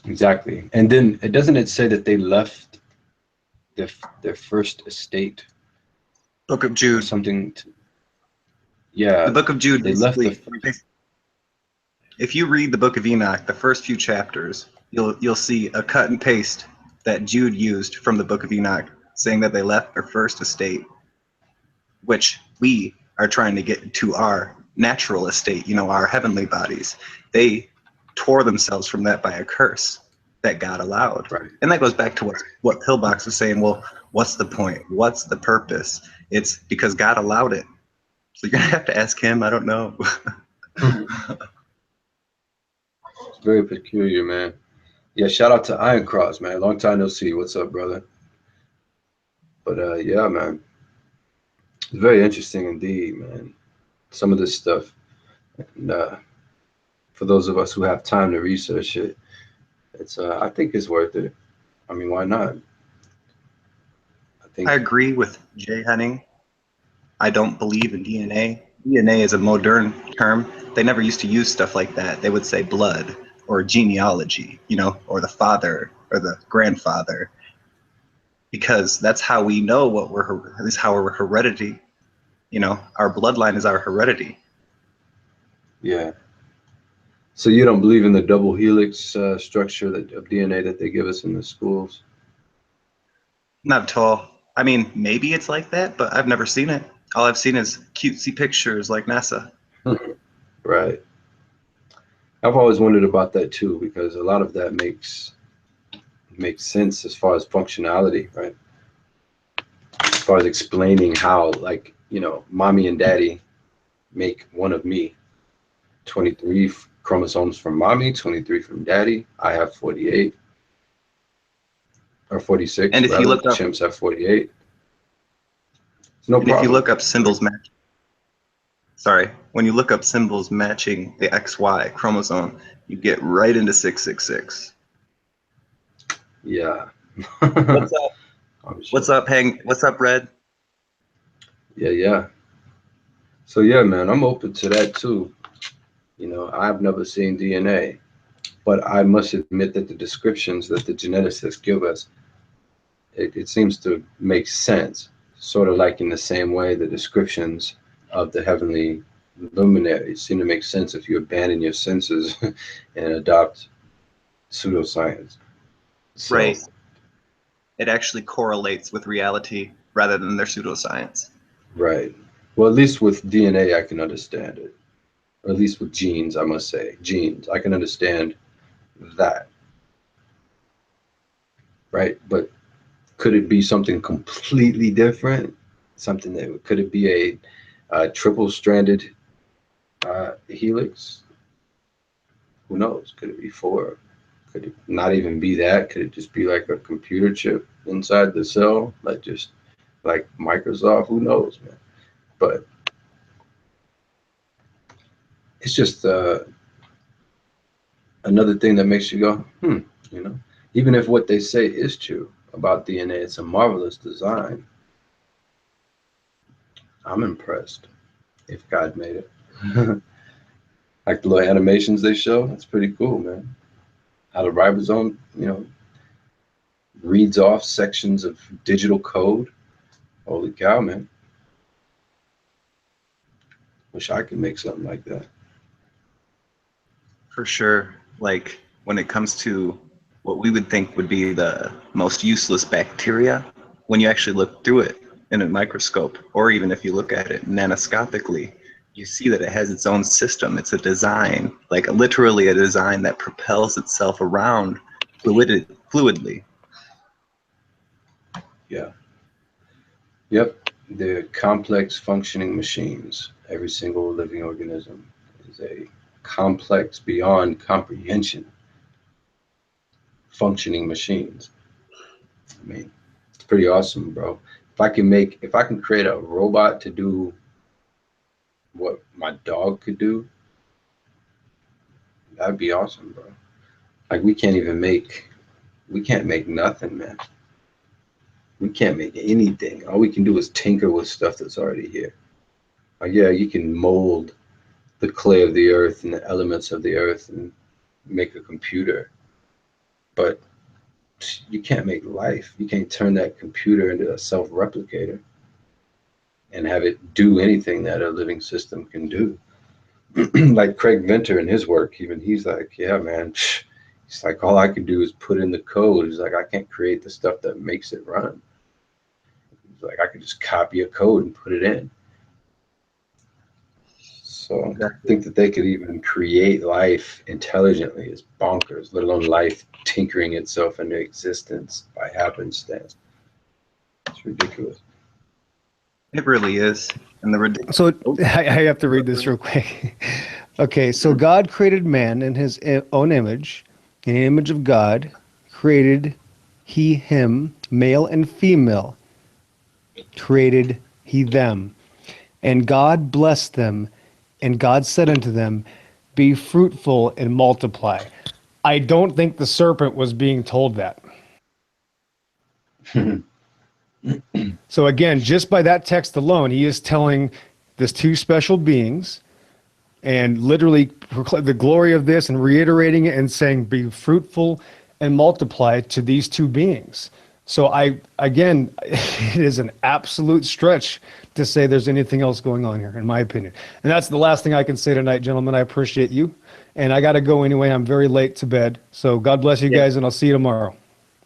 J: exactly. And then doesn't it say that they left their first estate?
H: Book of Jude.
J: Something. Yeah.
H: The Book of Jude.
J: They left
H: if you read the Book of Enoch, the first few chapters, you'll see a cut and paste that Jude used from the Book of Enoch, saying that they left their first estate, which we are trying to get to our natural estate, our heavenly bodies. They tore themselves from that by a curse that God allowed.
J: Right.
H: And that goes back to what Pillbox was saying. Well, what's the point? What's the purpose? It's because God allowed it. So you're going to have to ask him. I don't know.
J: It's very peculiar, man. Yeah, shout out to Iron Cross, man. Long time no see. What's up, brother? But yeah, man. It's very interesting indeed, man. Some of this stuff. And for those of us who have time to research it, it's I think it's worth it. I mean, why not? I think
H: I agree with Jay Henning. I don't believe in DNA. DNA is a modern term. They never used to use stuff like that. They would say blood or genealogy, you know, or the father or the grandfather, because that's how we know what this is how we're heredity. You know, our bloodline is our heredity.
J: yeah. So you don't believe in the double helix structure of DNA that they give us in the schools?
H: Not at all. I mean, maybe it's like that, but I've never seen it. All I've seen is cutesy pictures like NASA.
J: Right. I've always wondered about that too, because a lot of that makes sense as far as functionality, right? As far as explaining how, like, you know, mommy and daddy make one of me. 23 chromosomes from mommy, 23 from daddy. I have 48 or 46.
H: And if
J: rather.
H: you look up,
J: Chimps have 48. It's no
H: and
J: problem.
H: if you look up symbols match, sorry, when you look up symbols matching the XY chromosome, you get right into 666.
J: Yeah.
H: What's up?
J: Oh, shit.
H: What's up, Hank? What's up, Red?
J: Yeah. So yeah, man, I'm open to that too. You know, I've never seen DNA, but I must admit that the descriptions that the geneticists give us, it seems to make sense. Sort of like in the same way the descriptions of the heavenly luminaries seem to make sense if you abandon your senses and adopt pseudoscience. So,
H: Right. It actually correlates with reality rather than their pseudoscience.
J: Right. Well, at least with DNA, I can understand it. Or at least with genes, I must say. Genes, I can understand that. Right. But could it be something completely different? Something that could it be a triple-stranded helix? Who knows? Could it be four? Could it not even be that? Could it just be like a computer chip inside the cell, like just like Microsoft? Who knows, man? But it's just another thing that makes you go, you know, even if what they say is true about DNA, it's a marvelous design. I'm impressed if God made it. Like the little animations they show, that's pretty cool, man. How the ribosome, you know, reads off sections of digital code. Holy cow, man. Wish I could make something like that.
H: For sure. Like when it comes to what we would think would be the most useless bacteria, when you actually look through it in a microscope, or even if you look at it nanoscopically, you see that it has its own system. It's a design, like literally a design that propels itself around fluidly.
J: Yeah. Yep. They're complex functioning machines. Every single living organism is a complex beyond comprehension functioning machines. I mean, it's pretty awesome, bro. If I can create a robot to do what my dog could do, that'd be awesome, bro. Like we can't make nothing, man. We can't make anything. All we can do is tinker with stuff that's already here. Like, yeah, you can mold the clay of the earth and the elements of the earth and make a computer, but you can't make life. You can't turn that computer into a self-replicator and have it do anything that a living system can do. Like Craig Venter in his work, even he's like, yeah, man, he's like, all I can do is put in the code. He's like, I can't create the stuff that makes it run. He's like, I could just copy a code and put it in. So I think that they could even create life intelligently is bonkers, let alone life tinkering itself into existence by happenstance. It's ridiculous.
H: It really is. And the ridiculous.
D: So I have to read this real quick. Okay, so God created man in his own image. In the image of God, created he him, male and female, created he them. And God blessed them, and God said unto them, be fruitful and multiply. I don't think the serpent was being told that. So again, just by that text alone, he is telling these two special beings and literally the glory of this and reiterating it and saying, be fruitful and multiply to these two beings. So again, it is an absolute stretch to say there's anything else going on here, in my opinion. And that's the last thing I can say tonight, gentlemen. I appreciate you. And I got to go anyway. I'm very late to bed. So God bless you guys, and I'll see you tomorrow.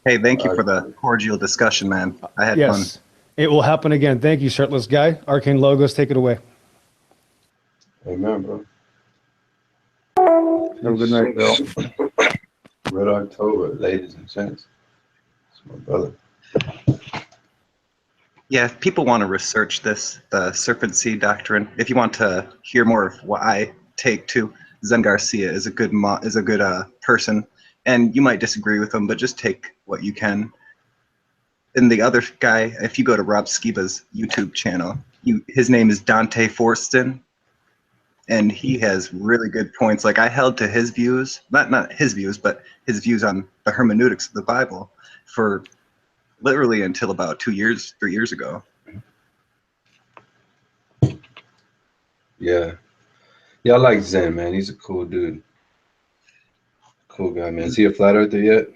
H: Hey, thank you for the cordial discussion, man. I had fun.
D: It will happen again. Thank you, Shirtless Guy. Arcane Logos, take it away.
J: Amen, bro.
I: Have a good night, Bill.
J: Red October, ladies and gents. It's my brother.
H: Yeah, if people want to research this, the serpent seed doctrine, if you want to hear more of what I take to, Zen Garcia is a good person, and you might disagree with him, but just take what you can. And the other guy, if you go to Rob Skiba's YouTube channel, his name is Dante Forston, and he has really good points. Like, I held to his views, not his views, but his views on the hermeneutics of the Bible for literally until about 3 years ago.
J: Yeah. Yeah, I like Zen, man. He's a cool dude. Cool guy, man. Is he a flat earther yet?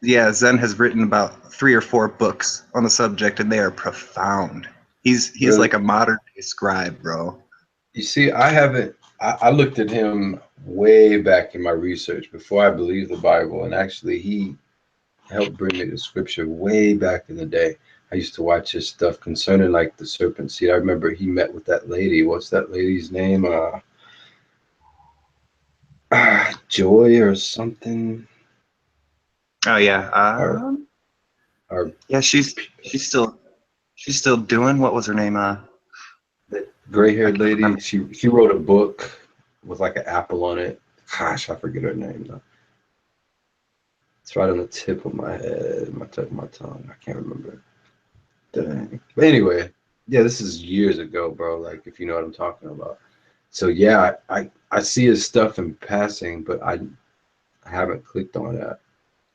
H: Yeah, Zen has written about 3 or 4 books on the subject, and they are profound. He's
J: Really?
H: like a modern day scribe, bro.
J: You see, I looked at him way back in my research before I believed the Bible, and actually he helped bring me to scripture way back in the day. I used to watch his stuff concerning like the serpent seed. I remember he met with that lady. What's that lady's name? Joy or something.
H: Oh yeah. Yeah, she's still doing. What was her name?
J: The gray-haired lady. She wrote a book with like an apple on it. Gosh, I forget her name though. It's right on the tip of my head, tip of my tongue. I can't remember. Dang. But anyway, yeah, this is years ago, bro. Like, if you know what I'm talking about. So yeah, I see his stuff in passing, but I haven't clicked on that.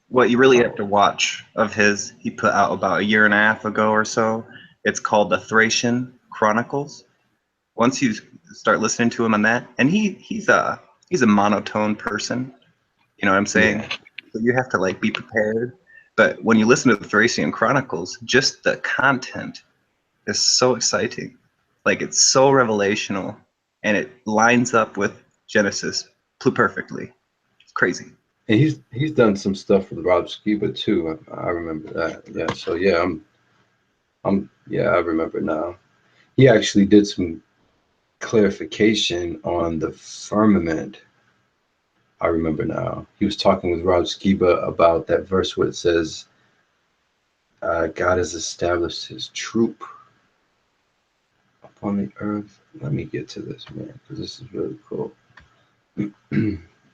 H: What you really have to watch of his, he put out about 1.5 years ago or so. It's called the Thracian Chronicles. Once you start listening to him on that, and he's a monotone person. You know what I'm saying? Yeah. So you have to like be prepared. But when you listen to the Thracian Chronicles, just the content is so exciting. Like, it's so revelational, and it lines up with Genesis perfectly. It's crazy.
J: And he's done some stuff with Rob Skiba too. I remember that. Yeah. So yeah, I remember now. He actually did some clarification on the firmament. I remember now. He was talking with Rob Skiba about that verse where it says, God has established his troop upon the earth. Let me get to this, man, because this is really cool.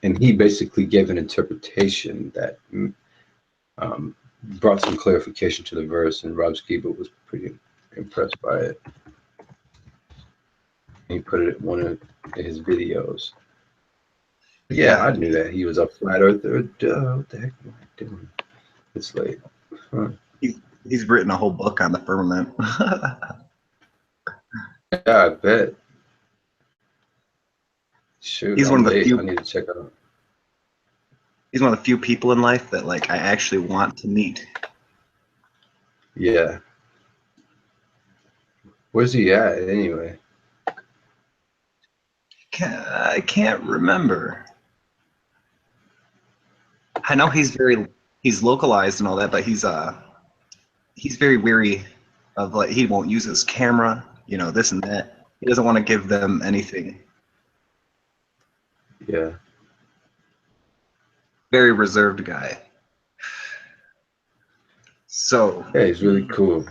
J: And he basically gave an interpretation that brought some clarification to the verse, and Rob Skiba was pretty impressed by it. He put it in one of his videos. Yeah, I knew that he was a flat earther. Duh, what the heck am I doing? It's late. Huh.
H: He's written a whole book on the firmament.
J: Yeah, I bet. Shoot,
H: he's one of the few.
J: I need to check out.
H: He's one of the few people in life that like I actually want to meet.
J: Yeah. Where's he at anyway?
H: I can't remember. I know he's localized and all that, but he's very weary of, like, he won't use his camera, you know, this and that. He doesn't want to give them anything.
J: Yeah.
H: Very reserved guy. So
J: yeah, he's really cool.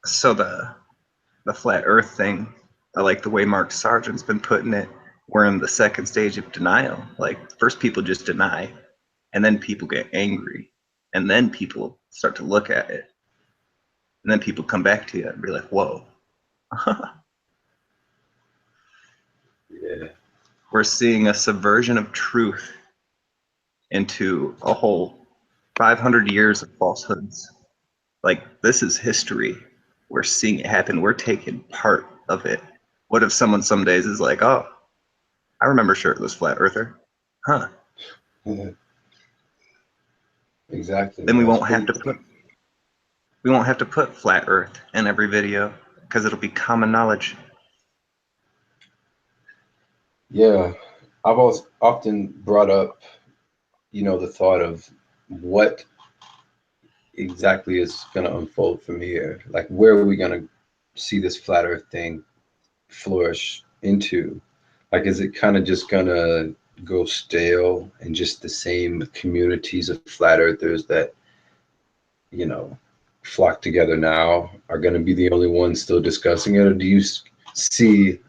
H: So the flat earth thing, I like the way Mark Sargent's been putting it. we're in the second stage of denial. Like first people just deny, and then people get angry, and then people start to look at it, and then people come back to you and be like, whoa.
J: Yeah.
H: We're seeing a subversion of truth into a whole 500 years of falsehoods. Like, this is history. We're seeing it happen. We're taking part of it. What if someone some days is like, oh, I remember shirtless flat earther. Huh.
J: Yeah. Exactly.
H: Then we
J: man.
H: won't have to put flat earth in every video because it'll be common knowledge.
J: Yeah. I've always often brought up, the thought of what exactly is going to unfold from here. Like, where are we going to see this flat earth thing flourish into? Like, is it kind of just going to go stale and just the same communities of flat earthers that, flock together now are going to be the only ones still discussing it? Or do you see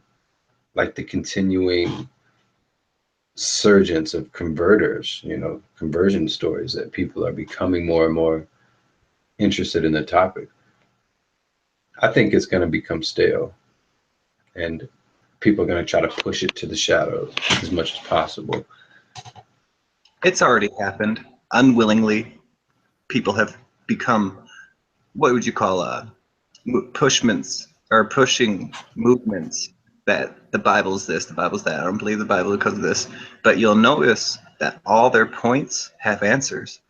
J: like the continuing surgence of converters, conversion stories that people are becoming more and more interested in the topic? I think it's going to become stale, and people are going to try to push it to the shadows as much as possible.
H: It's already happened. Unwillingly, people have become, what would you call pushing movements that the Bible's this, the Bible's that. I don't believe the Bible because of this. But you'll notice that all their points have answers,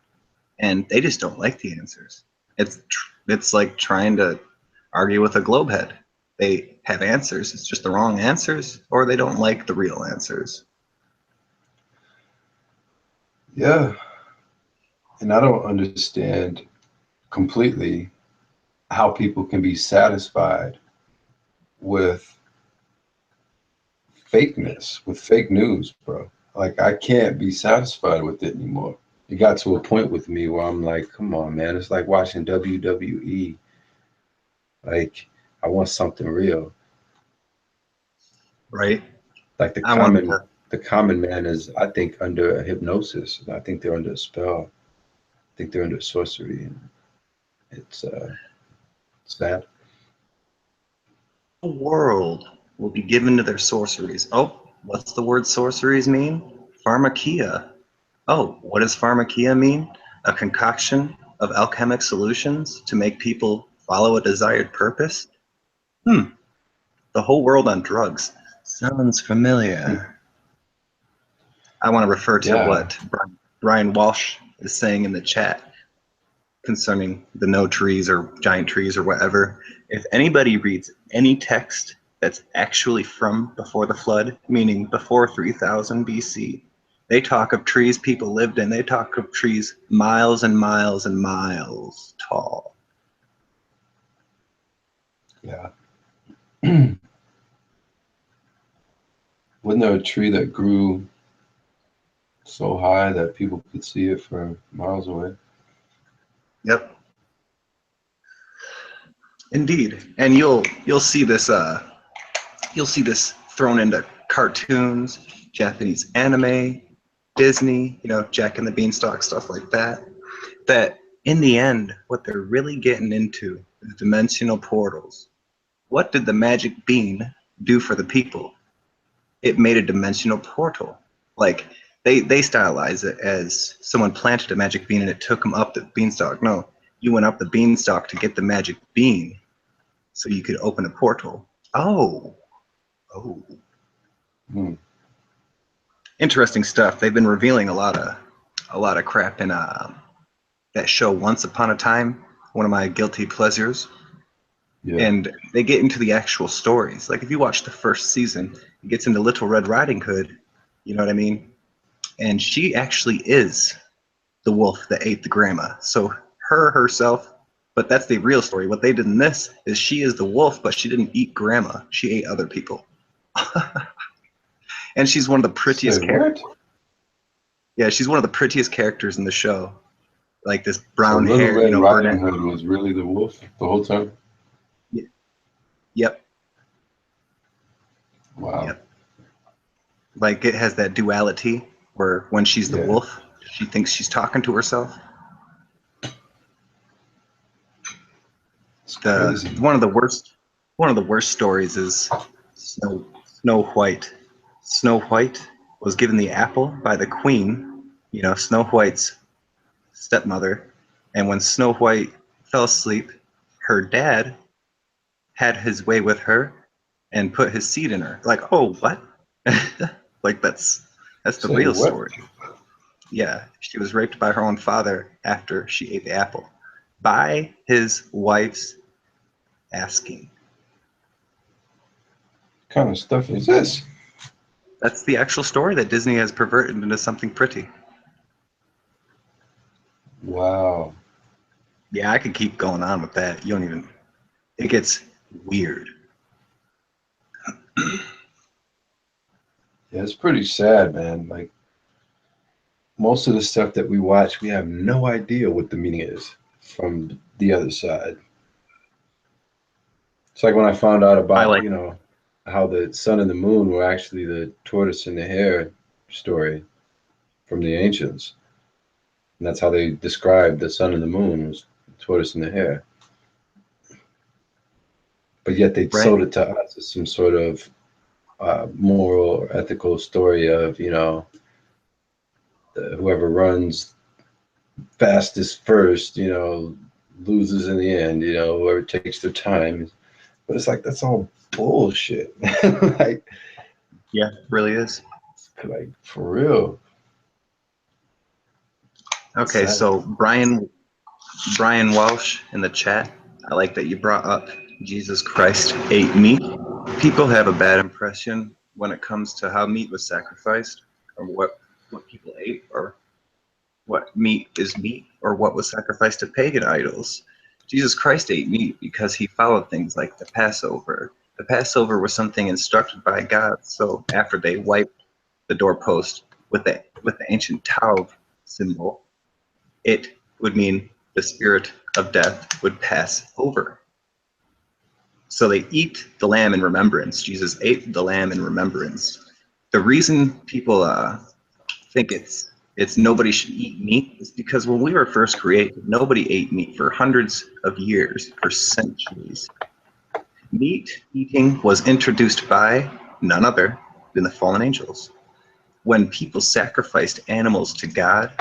H: and they just don't like the answers. It's like trying to argue with a globe head. They have answers. It's just the wrong answers, or they don't like the real answers.
J: Yeah. And I don't understand completely how people can be satisfied with fakeness, with fake news, bro. Like, I can't be satisfied with it anymore. It got to a point with me where I'm like, come on, man. It's like watching WWE. Like, I want something real.
H: Right?
J: Like the common man is, I think, under a hypnosis. I think they're under a spell. I think they're under sorcery, and it's sad.
H: The world will be given to their sorceries. Oh, what's the word sorceries mean? Pharmakia. Oh, what does pharmakia mean? A concoction of alchemic solutions to make people follow a desired purpose? The whole world on drugs. Sounds familiar. I want to refer to what Brian Walsh is saying in the chat concerning the no trees or giant trees or whatever. If anybody reads any text that's actually from before the flood, meaning before 3000 BC, they talk of trees people lived in. They talk of trees miles and miles and miles tall.
J: Yeah. Wasn't there a tree that grew so high that people could see it from miles away?
H: Yep. Indeed. And you'll see this thrown into cartoons, Japanese anime, Disney, Jack and the Beanstalk, stuff like that. That in the end, what they're really getting into is dimensional portals. What did the magic bean do for the people? It made a dimensional portal. Like they stylize it as someone planted a magic bean and it took them up the beanstalk. No, you went up the beanstalk to get the magic bean so you could open a portal. Oh. Interesting stuff. They've been revealing a lot of crap in that show Once Upon a Time, one of my guilty pleasures.
J: Yeah.
H: And they get into the actual stories. Like if you watch the first season, it gets into Little Red Riding Hood, you know what I mean? And she actually is the wolf that ate the grandma. So herself, but that's the real story. What they did in this is she is the wolf, but she didn't eat grandma. She ate other people. And she's one of the prettiest characters. Yeah, she's one of the prettiest characters in the show. Like this brown hair,
J: Little Red Riding Hood was really the wolf the whole time?
H: Yep.
J: Wow.
H: Yep. Like it has that duality where when she's the wolf, she thinks she's talking to herself. One of the worst stories is Snow White. Snow White was given the apple by the queen, you know, Snow White's stepmother, and when Snow White fell asleep, her dad had his way with her and put his seed in her. Like, oh, what? Like that's the
J: Say
H: real
J: what?
H: story. Yeah, she was raped by her own father after she ate the apple by his wife's asking.
J: What kind of stuff is this?
H: That's the actual story that Disney has perverted into something pretty.
J: Wow.
H: Yeah, I could keep going on with that. You don't even. It gets weird.
J: Yeah, it's pretty sad, man. Like most of the stuff that we watch, we have no idea what the meaning is from the other side. It's like when I found out about, you know, how the sun and the moon were actually the tortoise and the hare story from the ancients. And that's how they described the sun and the moon, was the tortoise and the hare. But yet they sold it to us as some sort of moral or ethical story of, you know, whoever runs fastest first, you know, loses in the end, you know, whoever takes their time. But it's like, that's all bullshit. Like,
H: yeah, it really is.
J: Like, for real.
H: Okay, so Brian Walsh in the chat, I like that you brought up Jesus Christ ate meat. People have a bad impression when it comes to how meat was sacrificed, or what people ate, or what meat is meat, or what was sacrificed to pagan idols. Jesus Christ ate meat because he followed things like the Passover. The Passover was something instructed by God, so after they wiped the doorpost with the ancient Tav symbol, it would mean the spirit of death would pass over. So they eat the lamb in remembrance. Jesus ate the lamb in remembrance. The reason people think it's nobody should eat meat is because when we were first created, nobody ate meat for hundreds of years, for centuries. Meat eating was introduced by none other than the fallen angels. When people sacrificed animals to God,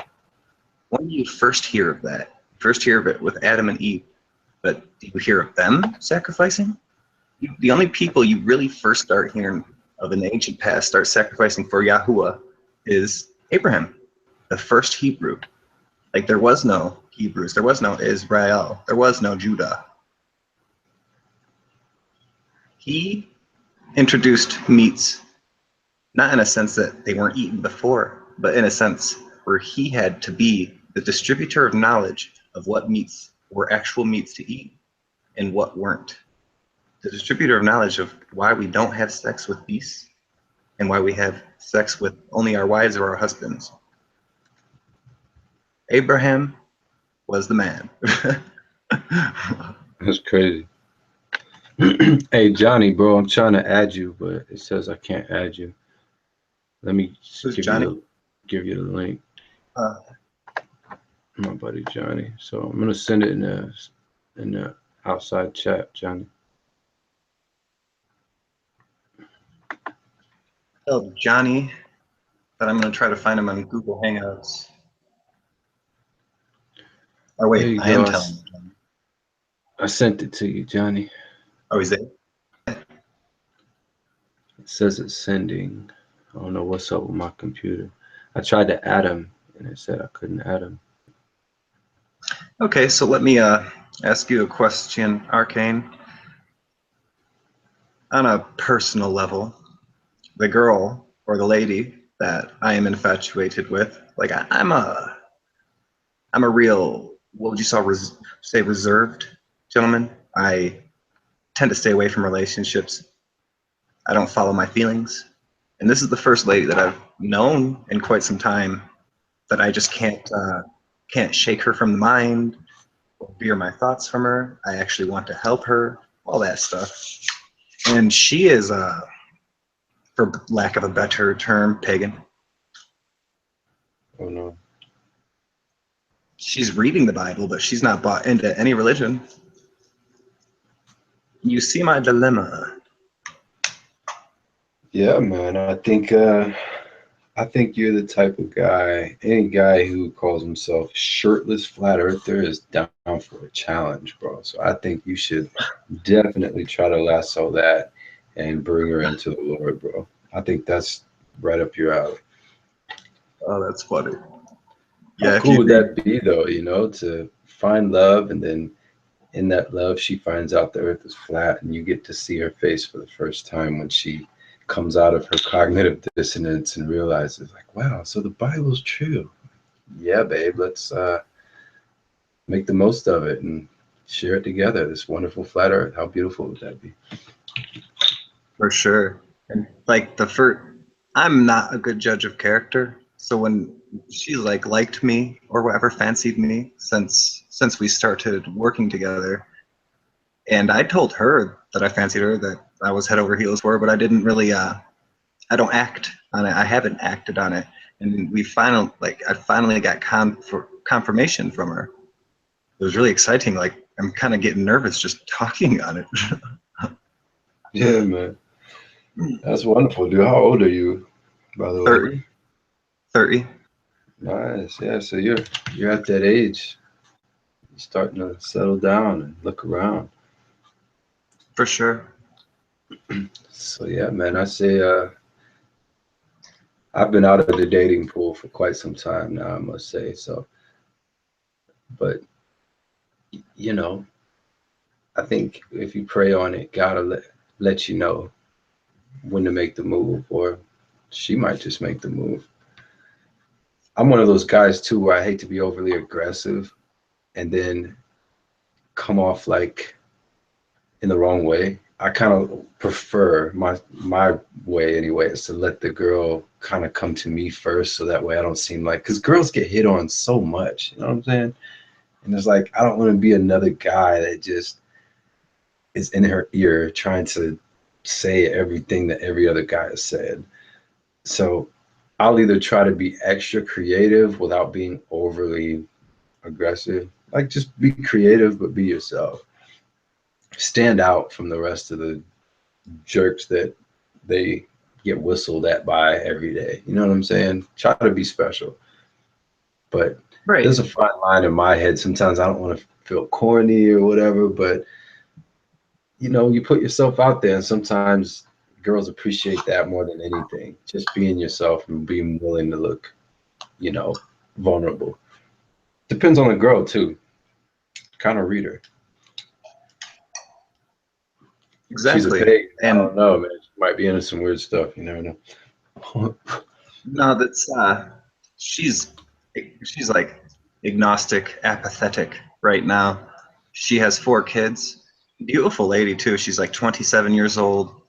H: when do you first hear of that? First hear of it with Adam and Eve, but do you hear of them sacrificing? The only people you really first start hearing of in the ancient past start sacrificing for Yahuwah is Abraham, the first Hebrew. Like there was no Hebrews, there was no Israel, there was no Judah. He introduced meats, not in a sense that they weren't eaten before, but in a sense where he had to be the distributor of knowledge of what meats were actual meats to eat and what weren't. The distributor of knowledge of why we don't have sex with beasts and why we have sex with only our wives or our husbands. Abraham was the man.
J: That's crazy. Hey, Johnny, bro, I'm trying to add you, but it says I can't add you. Let me give you the link. My buddy Johnny. So I'm gonna send it in the outside chat, Johnny.
H: Oh, Johnny, but I'm gonna try to find him on Google Hangouts. Or wait, I am telling you, Johnny.
J: I sent it to you, Johnny.
H: Oh, he's there?
J: It says it's sending. I don't know what's up with my computer. I tried to add him, and it said I couldn't add him.
H: Okay, so let me ask you a question, Arcane. On a personal level, the girl or the lady that I am infatuated with, like I'm a real, what would you say reserved gentleman. I tend to stay away from relationships. I don't follow my feelings. And this is the first lady that I've known in quite some time that I just can't shake her from the mind or veer my thoughts from her. I actually want to help her, all that stuff. And she is for lack of a better term, pagan.
J: Oh no.
H: She's reading the Bible, but she's not bought into any religion. You see my dilemma.
J: Yeah, man. I think you're the type of guy, any guy who calls himself shirtless flat earther is down for a challenge, bro. So I think you should definitely try to lasso that and bring her into the Lord, bro. I think that's right up your alley.
H: Oh, that's funny.
J: How
H: Yeah,
J: cool would that be, though, you know, to find love, and then in that love, she finds out the earth is flat, and you get to see her face for the first time when she comes out of her cognitive dissonance and realizes, like, wow, so the Bible's true. Yeah, babe, let's make the most of it and share it together, this wonderful flat earth. How beautiful would that be?
H: For sure. And like I'm not a good judge of character. So when she like liked me or whatever, fancied me since we started working together, and I told her that I fancied her, that I was head over heels for her, but I didn't really I don't act on it. I haven't acted on it. And I finally got confirmation from her. It was really exciting. Like, I'm kind of getting nervous just talking on it.
J: Yeah, man. That's wonderful, dude. How old are you, by the way?
H: 30. 30.
J: Nice. Yeah, so you're at that age. You're starting to settle down and look around.
H: For sure.
J: So yeah, man, I say I've been out of the dating pool for quite some time now, I must say. So, but you know, I think if you pray on it, God will let you know when to make the move, or she might just make the move. I'm one of those guys too where I hate to be overly aggressive and then come off like in the wrong way. I kind of prefer my way anyway is to let the girl kind of come to me first, so that way I don't seem like, because girls get hit on so much, you know what I'm saying? And it's like, I don't want to be another guy that just is in her ear trying to say everything that every other guy has said. So I'll either try to be extra creative without being overly aggressive. Like, just be creative, but be yourself. Stand out from the rest of the jerks that they get whistled at by every day. You know what I'm saying? Try to be special. But
H: Right.
J: there's a fine line in my head. Sometimes I don't want to feel corny or whatever, but you know, you put yourself out there, and sometimes girls appreciate that more than anything. Just being yourself and being willing to look, you know, vulnerable. Depends on the girl too. Kind of read her.
H: Exactly.
J: She's a pig.
H: And
J: I don't know, man. She might be into some weird stuff. You never know.
H: no, that's she's like agnostic, apathetic right now. She has 4 kids. Beautiful lady too. She's like 27 years old.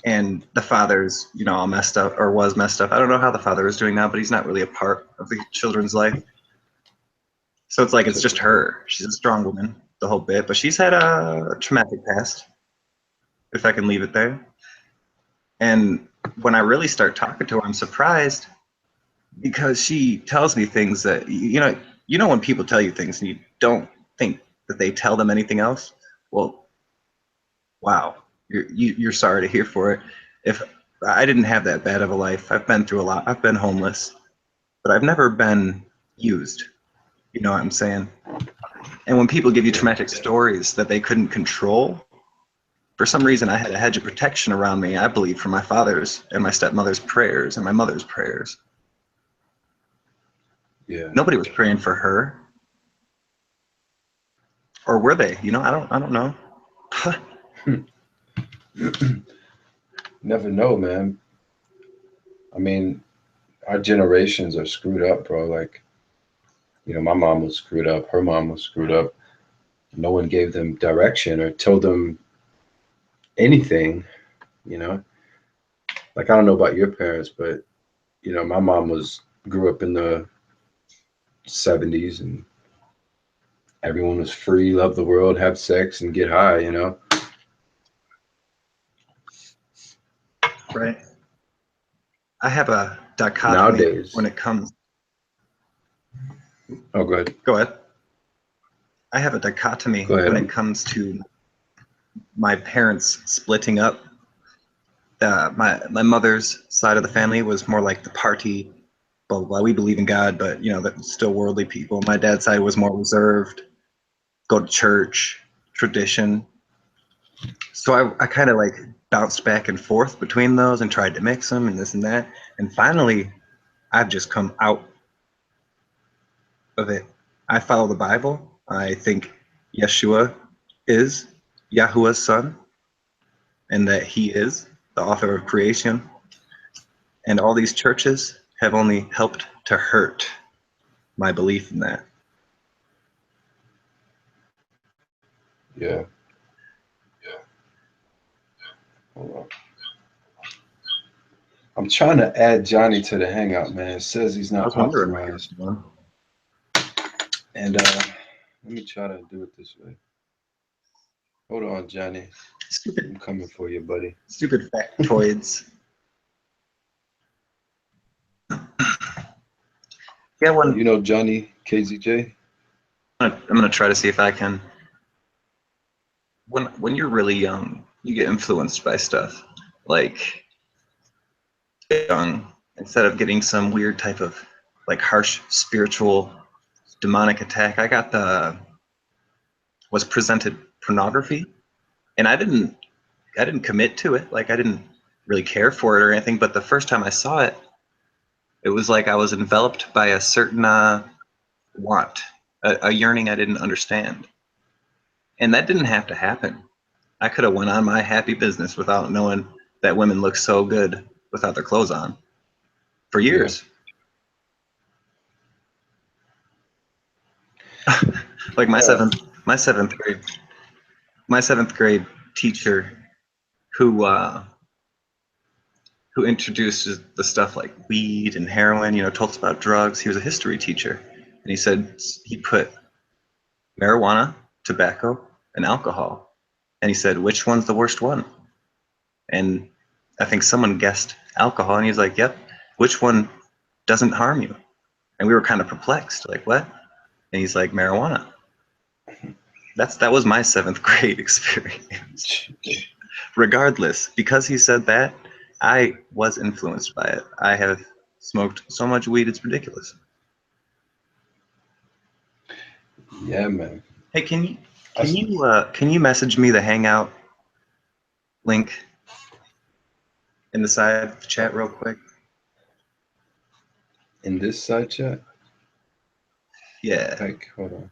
H: And the father's, you know, all messed up, or was messed up. I don't know how the father is doing now, but he's not really a part of the children's life. So it's like, it's just her. She's a strong woman, the whole bit, but she's had a traumatic past, if I can leave it there. And when I really start talking to her, I'm surprised, because she tells me things that, you know when people tell you things and you don't think that they tell them anything else? Well, wow, you're sorry to hear for it. If I didn't have that bad of a life, I've been through a lot. I've been homeless, but I've never been used. You know what I'm saying? And when people give you traumatic stories that they couldn't control, for some reason I had a hedge of protection around me, I believe, from my father's and my stepmother's prayers and my mother's prayers.
J: Yeah.
H: Nobody was praying for her. Or were they? You know, I don't know.
J: Never know, man. I mean, our generations are screwed up, bro. Like, you know, my mom was screwed up. Her mom was screwed up. No one gave them direction or told them anything, you know. Like, I don't know about your parents, but, you know, my mom grew up in the 70s, and everyone was free, love the world, have sex, and get high, you know.
H: right? I have a dichotomy
J: Nowadays.
H: when it comes.
J: Oh, good.
H: Go ahead. I have a dichotomy
J: Go ahead.
H: when it comes to my parents splitting up. My mother's side of the family was more like the party, blah, blah, blah. We believe in God, but you know, that's still worldly people. My dad's side was more reserved, go to church, tradition. So I kind of like bounced back and forth between those and tried to mix them and this and that. And finally, I've just come out of it. I follow the Bible. I think Yeshua is Yahuwah's son and that he is the author of creation. And all these churches have only helped to hurt my belief in that.
J: Yeah. Hold on. I'm trying to add Johnny to the hangout, man. It says he's
H: I
J: not
H: was wondering.
J: authorized. And let me try to do it this way. Hold on, Johnny.
H: Stupid,
J: I'm coming for you, buddy.
H: stupid factoids. Yeah,
J: You know Johnny KZJ?
H: I'm gonna try to see if I can. When you're really young, you get influenced by stuff. Like young, instead of getting some weird type of like harsh spiritual demonic attack, was presented pornography, and I didn't commit to it. Like I didn't really care for it or anything. But the first time I saw it, it was like I was enveloped by a certain want, a yearning I didn't understand, and that didn't have to happen. I could have went on my happy business without knowing that women look so good without their clothes on for years. Yeah. Like my seventh grade teacher who introduced the stuff like weed and heroin, you know, told us about drugs. He was a history teacher, and he said he put marijuana, tobacco, and alcohol, and he said, which one's the worst one? And I think someone guessed alcohol, and he's like, yep, which one doesn't harm you? And we were kind of perplexed, like, what? And he's like, marijuana. That was my 7th grade experience. Regardless, because he said that, I was influenced by it. I have smoked so much weed, it's ridiculous.
J: Yeah, man.
H: Hey, can you message me the Hangout link in the side chat real quick?
J: In this side chat?
H: Yeah.
J: Like, hold on.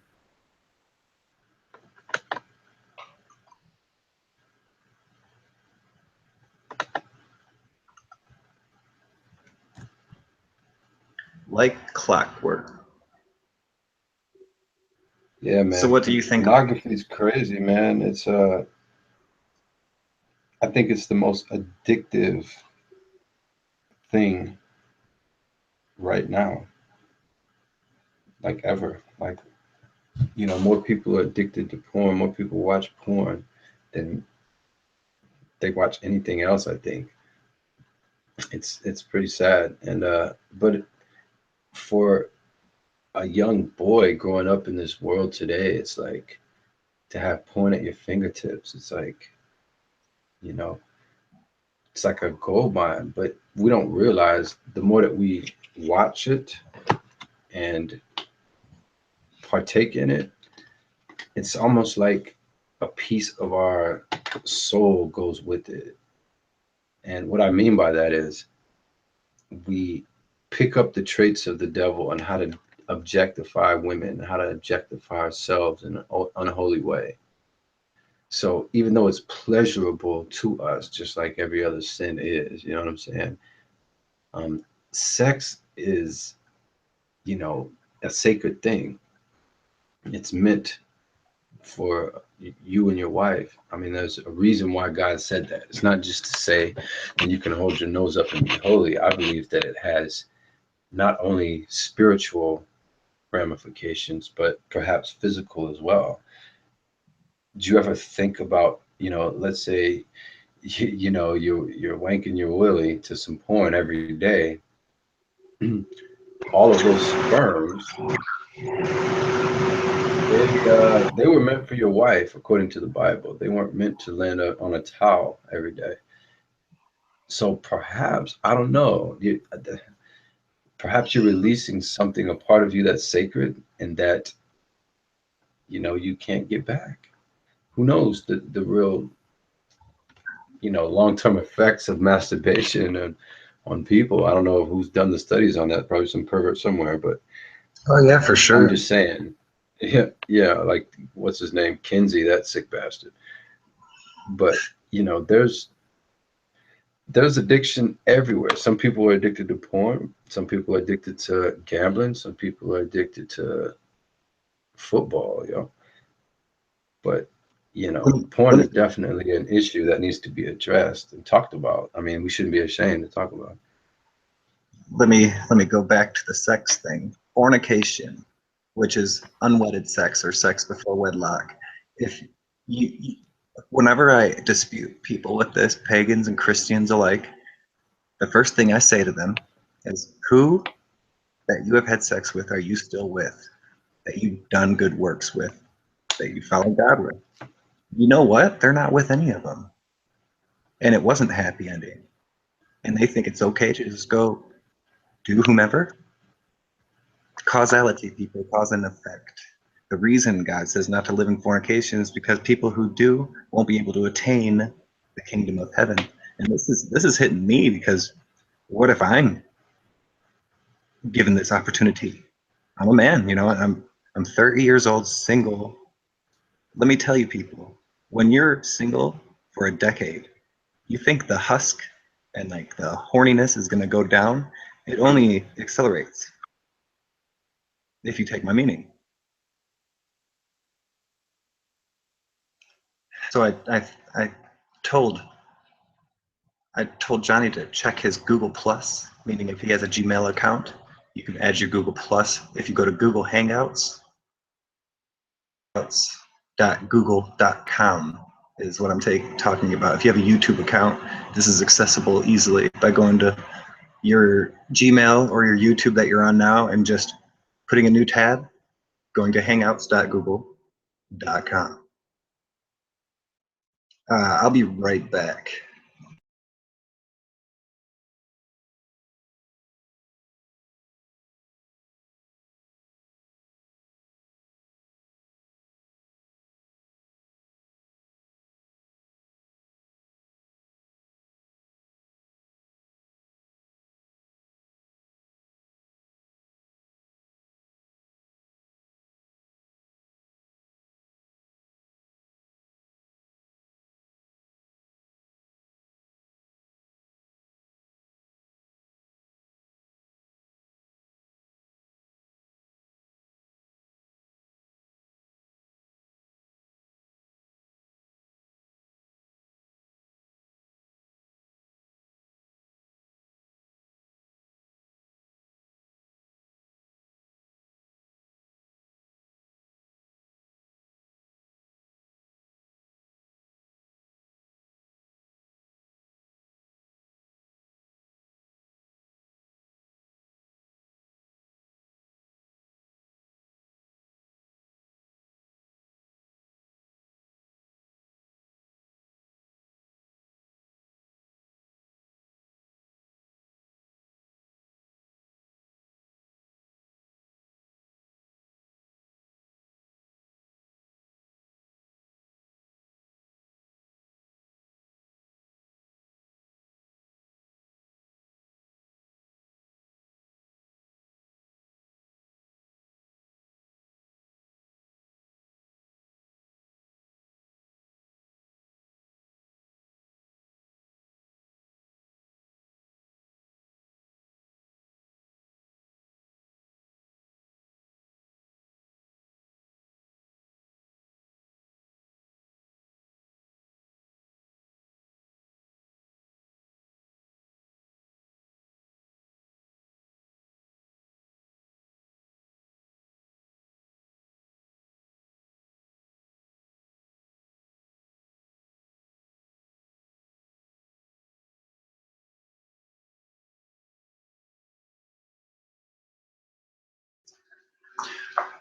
H: Like clockwork.
J: Yeah, man.
H: So what do you think?
J: Pornography is crazy, man. It's I think it's the most addictive thing right now. Like ever. Like, you know, more people are addicted to porn, more people watch porn than they watch anything else, I think. It's pretty sad. And but for a young boy growing up in this world today, it's like to have porn at your fingertips. It's like, you know, it's like a gold mine, but we don't realize the more that we watch it and partake in it, it's almost like a piece of our soul goes with it. And what I mean by that is we pick up the traits of the devil on how to objectify women, how to objectify ourselves in an unholy way. So even though it's pleasurable to us, just like every other sin is, you know what I'm saying? Sex is, you know, a sacred thing. It's meant for you and your wife. I mean, there's a reason why God said that. It's not just to say, and you can hold your nose up and be holy. I believe that it has not only spiritual ramifications, but perhaps physical as well. Do you ever think about, you know, let's say you know, you're wanking your willy to some porn every day. All of those sperms, they were meant for your wife, according to the Bible. They weren't meant to land on a towel every day. So perhaps, I don't know, perhaps you're releasing something, a part of you that's sacred and that, you know, you can't get back. Who knows the real, you know, long-term effects of masturbation and on people. I don't know who's done the studies on that, probably some pervert somewhere, but
H: Oh yeah, for sure.
J: I'm just saying. Yeah, like what's his name? Kinsey, that sick bastard. But you know, there's addiction everywhere. Some people are addicted to porn, some people are addicted to gambling, some people are addicted to football, you know. But you know, porn is definitely an issue that needs to be addressed and talked about. I mean, we shouldn't be ashamed to talk about it.
H: Let me go back to the sex thing. Fornication, which is unwedded sex or sex before wedlock. If whenever I dispute people with this, pagans and Christians alike, the first thing I say to them is, who that you have had sex with are you still with? That you've done good works with? That you followed God with? You know what? They're not with any of them. And it wasn't a happy ending. And they think it's okay to just go do whomever. Causality, people, cause and effect. The reason God says not to live in fornication is because people who do won't be able to attain the kingdom of heaven. And this is hitting me because what if I'm given this opportunity? I'm a man, you know, I'm 30 years old, single. Let me tell you, people, when you're single for a decade, you think the husk and like the horniness is going to go down. It only accelerates if you take my meaning. So I told Johnny to check his Google Plus, meaning if he has a Gmail account, you can add your Google Plus. If you go to Google Hangouts, .google.com is what I'm talking about. If you have a YouTube account, this is accessible easily by going to your Gmail or your YouTube that you're on now and just putting a new tab, going to hangouts.google.com. I'll be right back.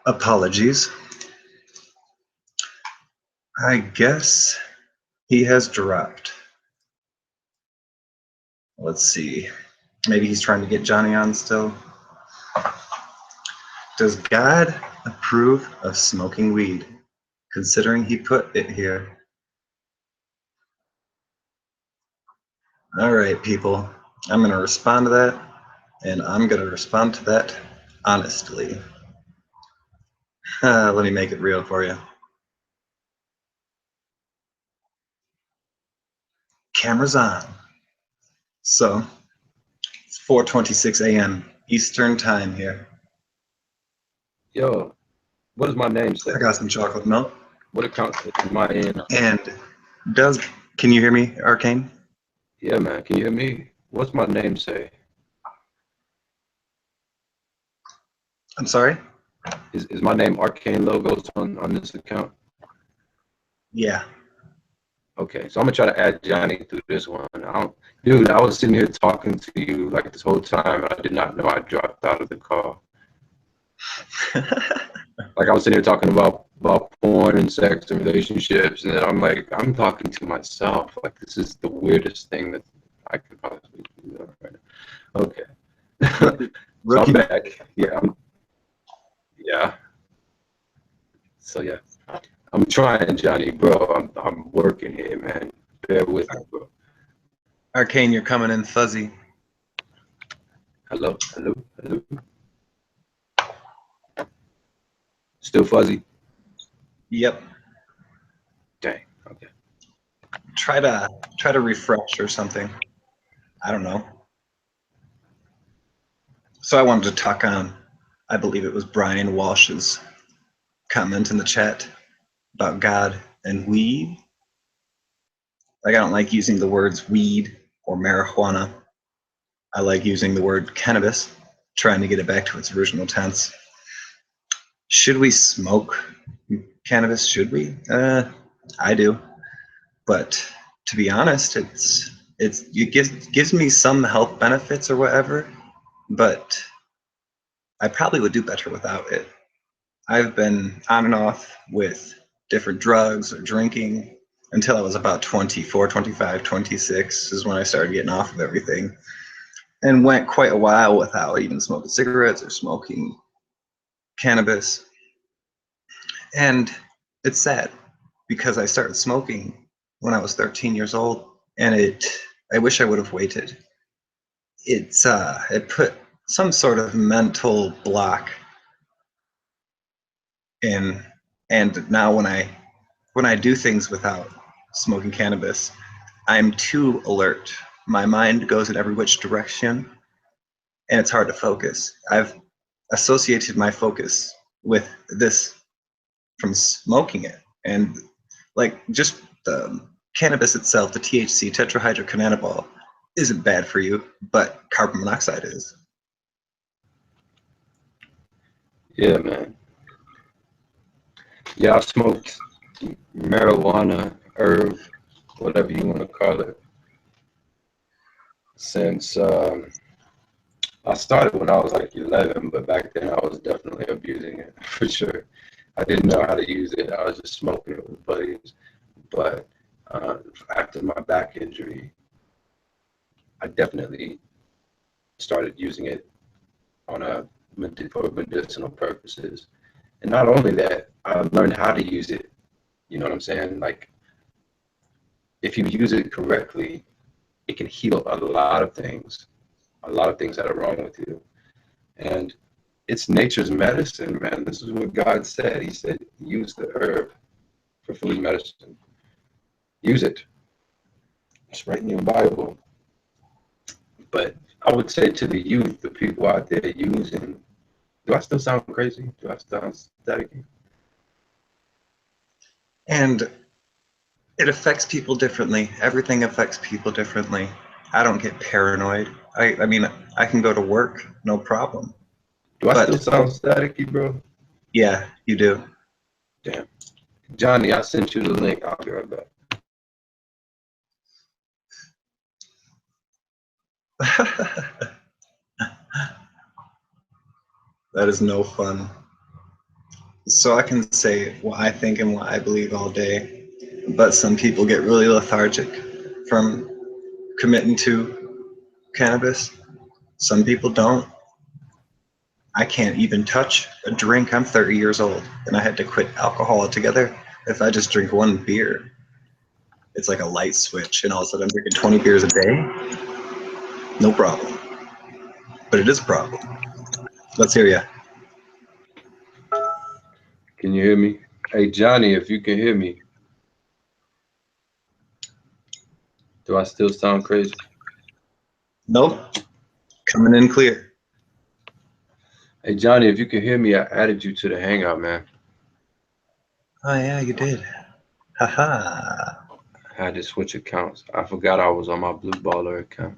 H: Apologies. I guess he has dropped. Let's see. Maybe he's trying to get Johnny on still. Does God approve of smoking weed, considering he put it here? All right, people. I'm going to respond to that, and I'm going to respond to that honestly. Let me make it real for you. Cameras on. So, it's 4:26 a.m. Eastern time here.
J: Yo, what does my name say?
H: I got some chocolate milk.
J: What account am I in?
H: And can you hear me, Arcane?
J: Yeah, man. Can you hear me? What's my name say?
H: I'm sorry?
J: Is my name Arcane Logos on this account?
H: Yeah.
J: Okay, so I'm gonna try to add Johnny through this one. Dude, I was sitting here talking to you like this whole time, and I did not know I dropped out of the call. Like I was sitting here talking about porn and sex and relationships, and then I'm talking to myself. Like this is the weirdest thing that I could possibly do right now. Okay, so I'm back. Yeah. So yeah, I'm trying, Johnny, bro. I'm working here, man. Bear with me, bro.
H: Arcane, you're coming in fuzzy.
J: Hello. Still fuzzy?
H: Yep.
J: Dang. Okay.
H: Try to refresh or something. I don't know. So I wanted to talk on, I believe it was Brian Walsh's comment in the chat about God and weed. Like I don't like using the words weed or marijuana. I like using the word cannabis, trying to get it back to its original tense. Should we smoke cannabis? Should we? I do. But to be honest, it gives me some health benefits or whatever, but I probably would do better without it. I've been on and off with different drugs or drinking until I was about 24, 25, 26 is when I started getting off of everything, and went quite a while without even smoking cigarettes or smoking cannabis. And it's sad because I started smoking when I was 13 years old, and I wish I would have waited. It put some sort of mental block in, and now when I do things without smoking cannabis, I'm too alert. My mind goes in every which direction, and it's hard to focus. I've associated my focus with this from smoking it, and like just the cannabis itself, the THC, tetrahydrocannabinol, isn't bad for you, but carbon monoxide is.
J: Yeah, man. Yeah, I've smoked marijuana, herb, whatever you want to call it, since I started when I was like 11, but back then I was definitely abusing it for sure. I didn't know how to use it. I was just smoking it with buddies. But after my back injury, I definitely started using it for medicinal purposes. And not only that, I learned how to use it. You know what I'm saying? Like, if you use it correctly, it can heal a lot of things that are wrong with you. And it's nature's medicine, man. This is what God said. He said, use the herb for food medicine. Use it. It's right in your Bible. But I would say to the youth, the people out there using, do I still sound crazy? Do I sound staticky?
H: And it affects people differently. Everything affects people differently. I don't get paranoid. I mean, I can go to work, no problem.
J: Do I still sound staticky, bro?
H: Yeah, you do.
J: Damn. Johnny, I sent you the link. I'll be right back.
H: That is no fun. So I can say what I think and what I believe all day, but some people get really lethargic from committing to cannabis. Some people don't. I can't even touch a drink. I'm 30 years old and I had to quit alcohol altogether. If I just drink one beer, it's like a light switch, and all of a sudden I'm drinking 20 beers a day. No problem. But it is a problem. Let's hear you.
J: Can you hear me? Hey, Johnny, if you can hear me. Do I still sound crazy?
H: Nope. Coming in clear.
J: Hey, Johnny, if you can hear me, I added you to the Hangout, man.
H: Oh, yeah, you did. Haha.
J: I had to switch accounts. I forgot I was on my Blue Baller account.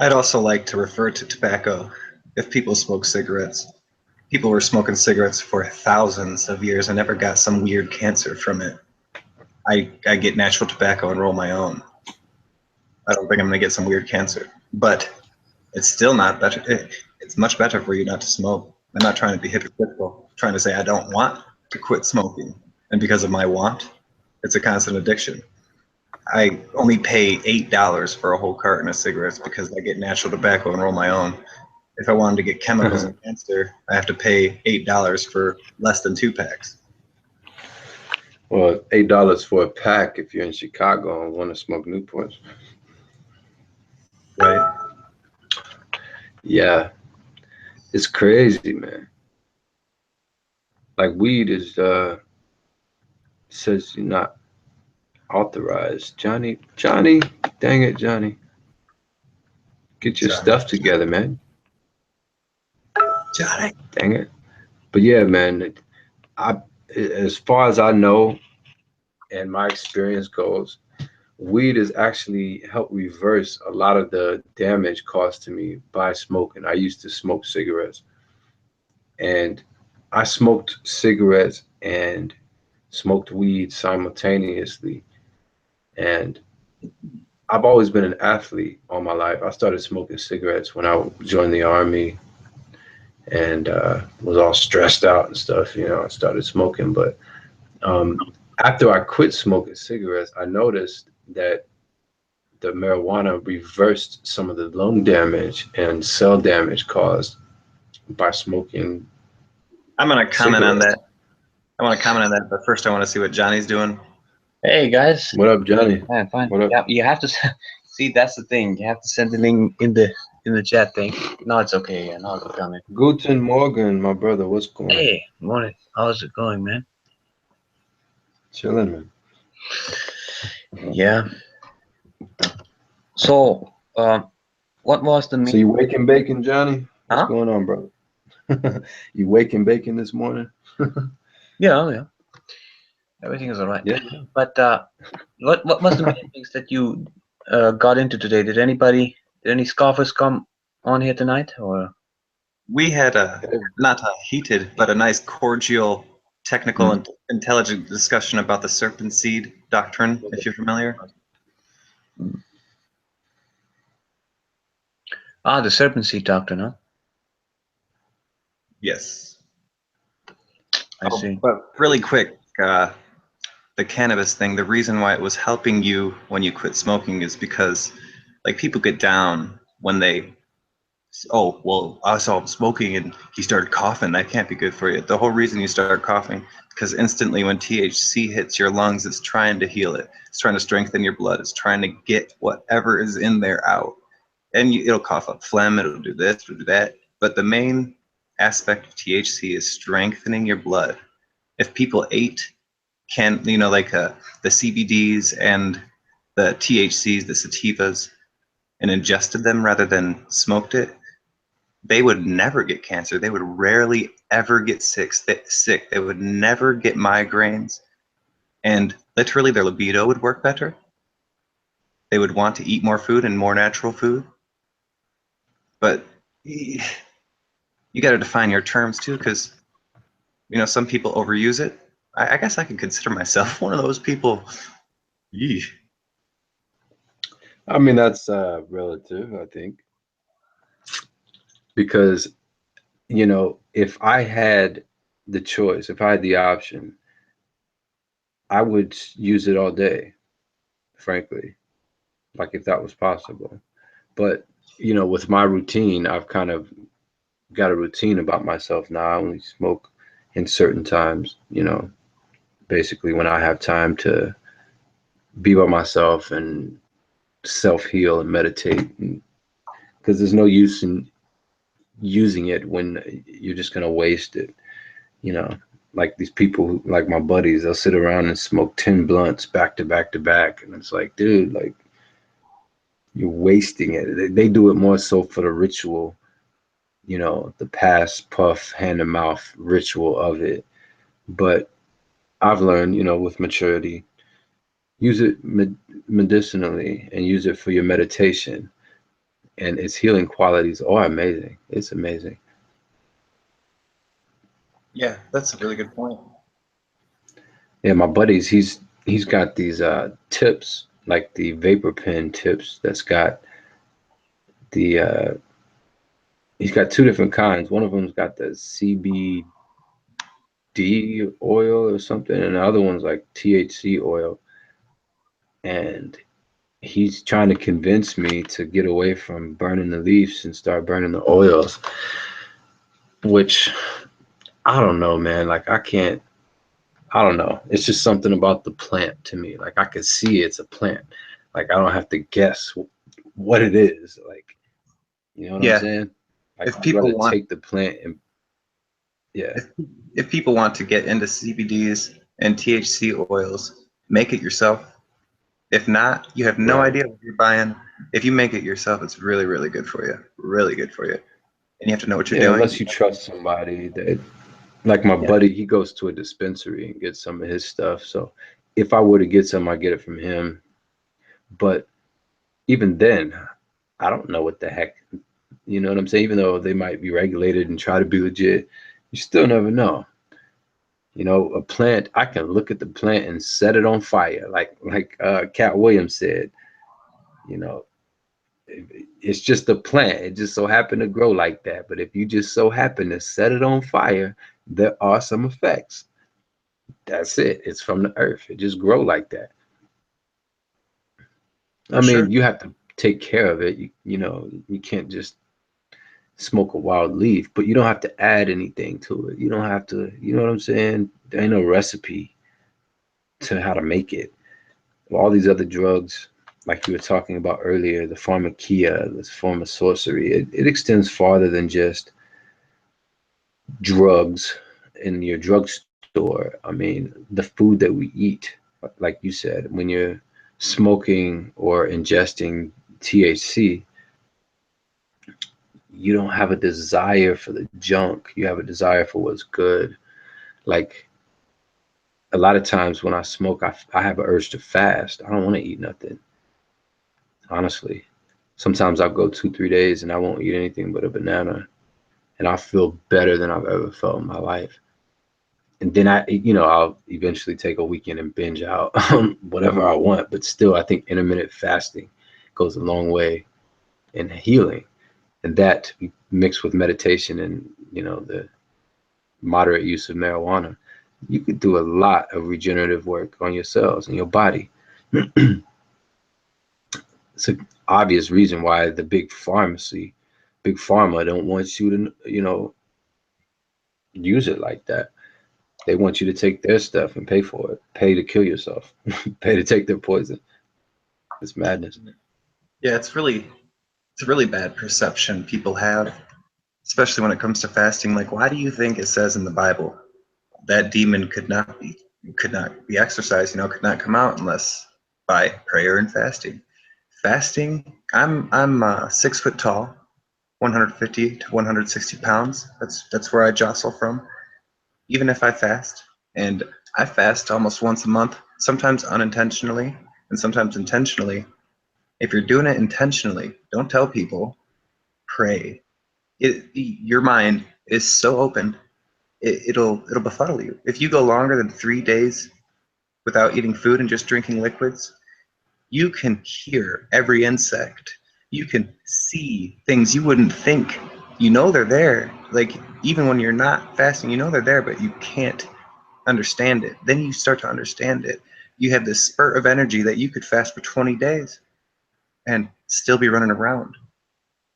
H: I'd also like to refer to tobacco. If people smoke cigarettes, people were smoking cigarettes for thousands of years and never got some weird cancer from it. I get natural tobacco and roll my own. I don't think I'm gonna get some weird cancer, but it's still not better. It's much better for you not to smoke. I'm not trying to be hypocritical. I'm trying to say I don't want to quit smoking, and because of my want, it's a constant addiction. I only pay $8 for a whole carton of cigarettes because I get natural tobacco and roll my own. If I wanted to get chemicals and cancer, I have to pay $8 for less than 2 packs.
J: Well, $8 for a pack if you're in Chicago and want to smoke Newports.
H: Right.
J: Yeah, it's crazy, man. Like weed is says you're not authorized. Johnny, dang it, Johnny. Get your stuff together, man.
H: Johnny.
J: Dang it. But yeah, man, as far as I know and my experience goes, weed has actually helped reverse a lot of the damage caused to me by smoking. I used to smoke cigarettes, and I smoked cigarettes and smoked weed simultaneously. And I've always been an athlete all my life. I started smoking cigarettes when I joined the Army and was all stressed out and stuff. I started smoking. But after I quit smoking cigarettes, I noticed that the marijuana reversed some of the lung damage and cell damage caused by smoking.
H: I'm gonna comment on that. I want to comment on that, but first I want to see what Johnny's doing.
I: Hey guys.
J: What up, Johnny?
I: Yeah, fine.
J: What up?
I: Yeah, you have to see. That's the thing. You have to send the link in the chat thing. No, it's okay. Yeah, no, it's coming.
J: Guten Morgen, my brother. What's going on?
I: Hey, morning. How's it going, man?
J: Chilling, man.
I: Yeah. So, what was the main?
J: So you waking bacon, Johnny? What's
I: Huh?
J: going on, brother? You waking bacon this morning?
I: Yeah. Everything is alright.
J: Yeah.
I: But what was the main things that you got into today? Did any scoffers come on here tonight, or?
H: We had not a heated, but a nice cordial, technical, and intelligent discussion about the serpent seed doctrine, if you're familiar.
I: Ah, the serpent seed doctrine, huh?
H: Yes.
I: I see.
H: But really quick, the cannabis thing, the reason why it was helping you when you quit smoking is because, like, people get down when they, oh, well, I saw him smoking and he started coughing. That can't be good for you. The whole reason you start coughing, because instantly when THC hits your lungs, it's trying to heal it. It's trying to strengthen your blood. It's trying to get whatever is in there out. And it'll cough up phlegm, it'll do this, it'll do that. But the main aspect of THC is strengthening your blood. If people ate the CBDs and the THCs, the sativas, and ingested them rather than smoked it, they would never get cancer. They would rarely ever get sick. They would never get migraines. And literally their libido would work better. They would want to eat more food and more natural food. But you got to define your terms too, because some people overuse it. I guess I could consider myself one of those people. Yeesh.
J: I mean, that's relative, I think. Because, if I had the choice, if I had the option, I would use it all day, frankly, like if that was possible. But, you know, with my routine, I've kind of got a routine about myself now. I only smoke in certain times, you know, basically when I have time to be by myself and self-heal and meditate. Because there's no use in using it when you're just going to waste it, you know. Like these people, like my buddies, they'll sit around and smoke 10 blunts back to back to back. And it's like, dude, like, you're wasting it. They do it more so for the ritual, you know, the pass, puff, hand to mouth ritual of it. But I've learned, you know, with maturity, use it medicinally and use it for your meditation. And its healing qualities are amazing. It's amazing.
H: Yeah, that's a really good point.
J: Yeah, my buddies, he's got these tips, like the vapor pen tips that's got the he's got two different kinds. One of them's got the CBD oil or something, and the other one's like THC oil. And he's trying to convince me to get away from burning the leaves and start burning the oils, which I don't know, man. Like I don't know. It's just something about the plant to me. Like I can see it's a plant. Like I don't have to guess what it is. Like, you know what I'm saying? Like,
H: If people want,
J: take the plant and
H: if people want to get into CBDs and THC oils, make it yourself. If not, you have no idea what you're buying. If you make it yourself, it's really, really good for you. Really good for you. And you have to know what you're doing.
J: Unless you trust somebody that, like my buddy, he goes to a dispensary and gets some of his stuff. So if I were to get some, I get it from him. But even then, I don't know what the heck, you know what I'm saying? Even though they might be regulated and try to be legit, you still never know. You know, a plant, I can look at the plant and set it on fire. Like Cat Williams said, you know, it's just a plant. It just so happened to grow like that. But if you just so happen to set it on fire, there are some effects. That's it. It's from the earth. It just grow like that. I mean, you have to take care of it. You know, you can't just smoke a wild leaf, but you don't have to add anything to it. You don't have to, you know what I'm saying? There ain't no recipe to how to make it. All these other drugs, like you were talking about earlier, the pharmakia, this form of sorcery, it extends farther than just drugs in your drugstore. I mean, the food that we eat, like you said, when you're smoking or ingesting THC, you don't have a desire for the junk. You have a desire for what's good. Like a lot of times when I smoke, I have an urge to fast. I don't want to eat nothing. Honestly, sometimes I'll go 2-3 days and I won't eat anything but a banana, and I feel better than I've ever felt in my life. And then I'll eventually take a weekend and binge out whatever I want. But still, I think intermittent fasting goes a long way in healing. And that mixed with meditation and, you know, the moderate use of marijuana, you could do a lot of regenerative work on your cells and your body. It's an obvious reason why the big pharma don't want you to, you know, use it like that. They want you to take their stuff and pay for it, pay to kill yourself, pay to take their poison. It's madness.
H: Yeah, it's a really bad perception people have, especially when it comes to fasting. Like, why do you think it says in the Bible that demon could not be exorcised, you know, could not come out unless by prayer and fasting? Fasting, I'm 6 foot tall, 150 to 160 pounds. That's where I jostle from. Even if I fast, and I fast almost once a month, sometimes unintentionally and sometimes intentionally. If you're doing it intentionally, don't tell people, pray. Your mind is so open, it'll befuddle you. If you go longer than 3 days without eating food and just drinking liquids, you can hear every insect. You can see things you wouldn't think. You know they're there. like even when you're not fasting, you know they're there, but you can't understand it. Then you start to understand it. You have this spurt of energy that you could fast for 20 days and still be running around.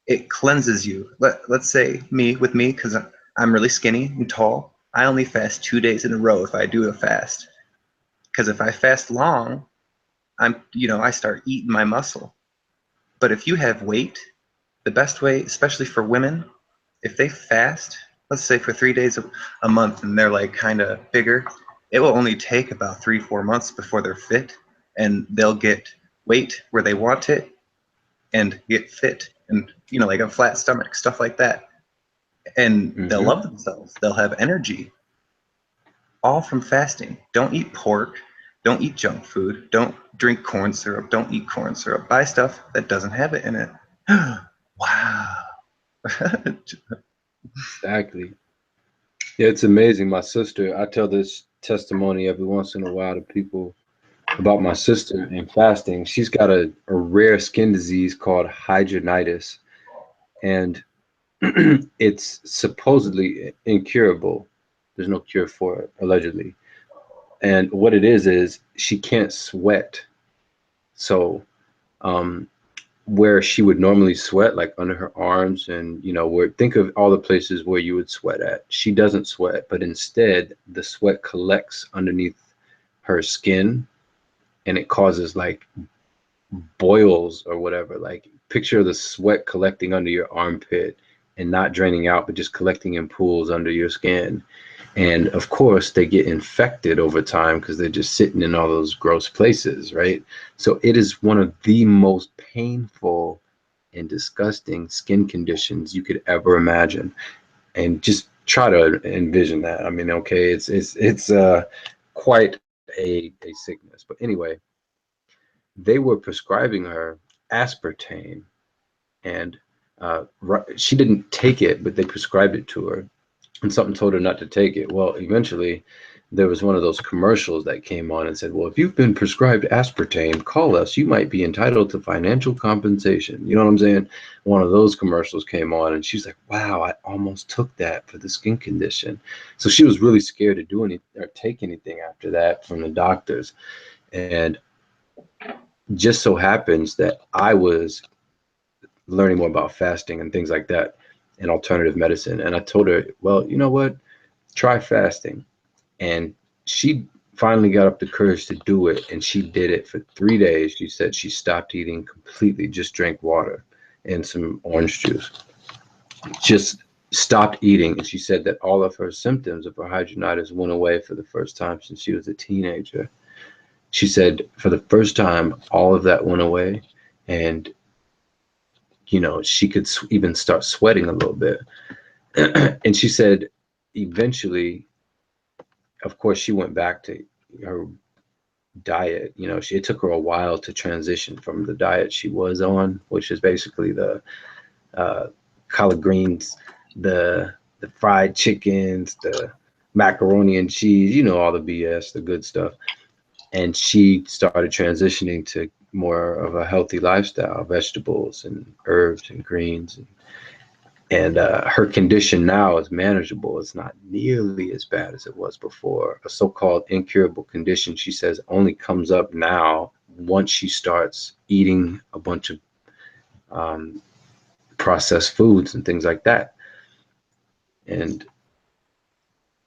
H: It cleanses you. Let's say me, because I'm really skinny and tall, I only fast 2 days in a row if I do a fast. Because if I fast long, I start eating my muscle. But if you have weight, the best way, especially for women, if they fast, let's say for 3 days a month, and they're like kind of bigger, it will only take about 3-4 months before they're fit, and they'll get weight where they want it and get fit, and like a flat stomach, stuff like that. And they'll love themselves. They'll have energy. All from fasting. Don't eat pork. Don't eat junk food. Don't drink corn syrup. Don't eat corn syrup. Buy stuff that doesn't have it in it. Wow.
J: Exactly. Yeah, it's amazing. My sister, I tell this testimony every once in a while to people about my sister and fasting. She's got a rare skin disease called hidradenitis, and it's supposedly incurable. There's no cure for it, allegedly. And what it is she can't sweat. So where she would normally sweat, like under her arms and, think of all the places where you would sweat at. She doesn't sweat, but instead the sweat collects underneath her skin and it causes like boils or whatever. Like picture the sweat collecting under your armpit and not draining out, but just collecting in pools under your skin. And of course they get infected over time because they're just sitting in all those gross places, right? So it is one of the most painful and disgusting skin conditions you could ever imagine. And just try to envision that. I mean, okay, it's quite a sickness. But anyway, they were prescribing her aspartame, and she didn't take it, but they prescribed it to her. And something told her not to take it. Well, eventually there was one of those commercials that came on and said, well, if you've been prescribed aspartame, call us. You might be entitled to financial compensation. You know what I'm saying? One of those commercials came on and she's like, wow, I almost took that for the skin condition. So she was really scared to do anything or take anything after that from the doctors. And just so happens that I was learning more about fasting and things like that and alternative medicine. And I told her, well, you know what? Try fasting. And she finally got up the courage to do it. And she did it for 3 days. She said she stopped eating completely, just drank water and some orange juice. Just stopped eating. And she said that all of her symptoms of her hidradenitis went away for the first time since she was a teenager. She said for the first time, all of that went away. And she could even start sweating a little bit. And she said eventually, of course, she went back to her diet. It took her a while to transition from the diet she was on, which is basically the collard greens, the fried chickens, the macaroni and cheese, all the BS, the good stuff. And she started transitioning to more of a healthy lifestyle, vegetables and herbs and greens. And her condition now is manageable. It's not nearly as bad as it was before. A so-called incurable condition, she says, only comes up now once she starts eating a bunch of processed foods and things like that. And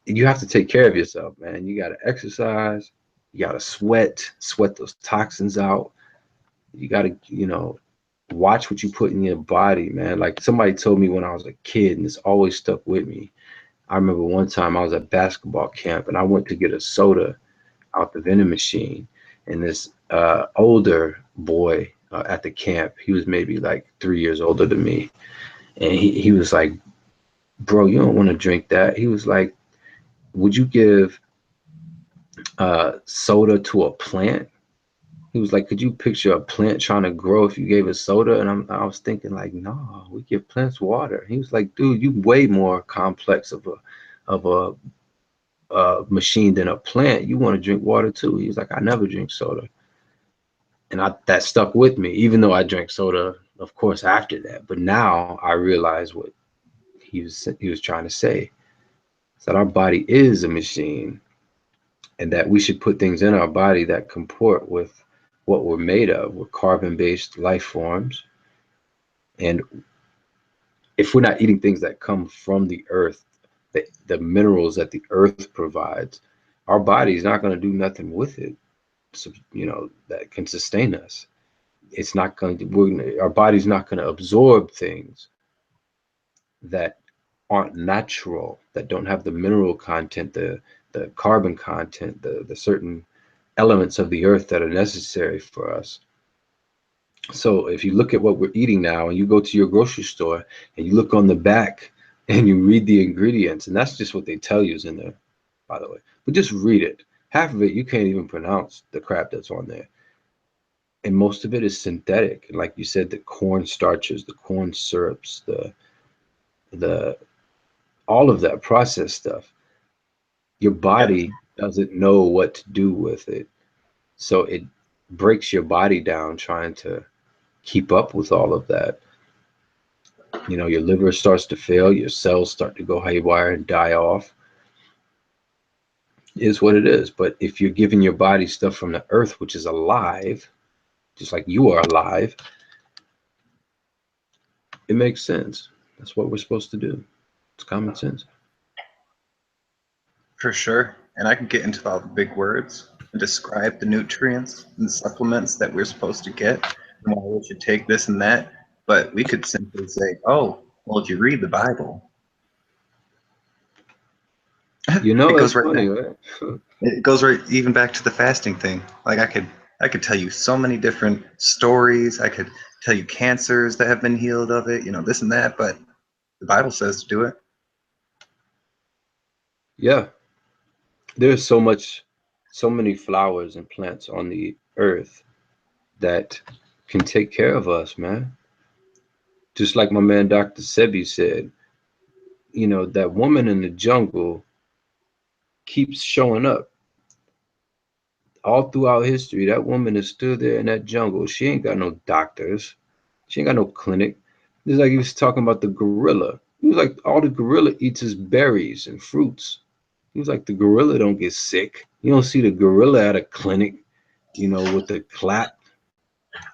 J: you have to take care of yourself, man. You got to exercise. You got to sweat those toxins out. You got to, watch what you put in your body, man. Like somebody told me when I was a kid, and it's always stuck with me. I remember one time I was at basketball camp and I went to get a soda out the vending machine. And this older boy at the camp, he was maybe like 3 years older than me. And he was like, bro, you don't want to drink that. He was like, would you give soda to a plant? He was like, could you picture a plant trying to grow if you gave it soda? And I was thinking like, no, we give plants water. He was like, dude, you way more complex of a machine than a plant. You want to drink water too. He was like, I never drink soda. And that stuck with me, even though I drank soda, of course, after that. But now I realize what he was trying to say. Is that our body is a machine, and that we should put things in our body that comport with what we're made of. We're carbon-based life forms. And if we're not eating things that come from the earth, the minerals that the earth provides, our body's not going to do nothing with it, so, that can sustain us. It's not going to, our body's not going to absorb things that aren't natural, that don't have the mineral content, the carbon content, the certain elements of the earth that are necessary for us. So if you look at what we're eating now, and you go to your grocery store and you look on the back and you read the ingredients, and that's just what they tell you is in there, by the way, but just read it. Half of it you can't even pronounce the crap that's on there, and most of it is synthetic. And like you said, the corn starches, the corn syrups, the all of that processed stuff, your body doesn't know what to do with it, so it breaks your body down trying to keep up with all of that. Your liver starts to fail, your cells start to go haywire and die off. It is what it is. But if you're giving your body stuff from the earth, which is alive, just like you are alive, it makes sense. That's what we're supposed to do. It's common sense.
H: For sure. And I can get into all the big words and describe the nutrients and supplements that we're supposed to get and why we should take this and that. But we could simply say, oh, well, if you read the Bible,
J: it
H: goes
J: it's
H: right
J: funny,
H: back.
J: right?
H: It goes right even back to the fasting thing. Like I could tell you so many different stories. I could tell you cancers that have been healed of it, this and that, but the Bible says to do it.
J: Yeah. There's so many flowers and plants on the earth that can take care of us, man. Just like my man Dr. Sebi said, that woman in the jungle keeps showing up. All throughout history, that woman is still there in that jungle. She ain't got no doctors. She ain't got no clinic. It's like he was talking about the gorilla. He was like, all the gorilla eats is berries and fruits. He was like, the gorilla don't get sick. You don't see the gorilla at a clinic, with the clap.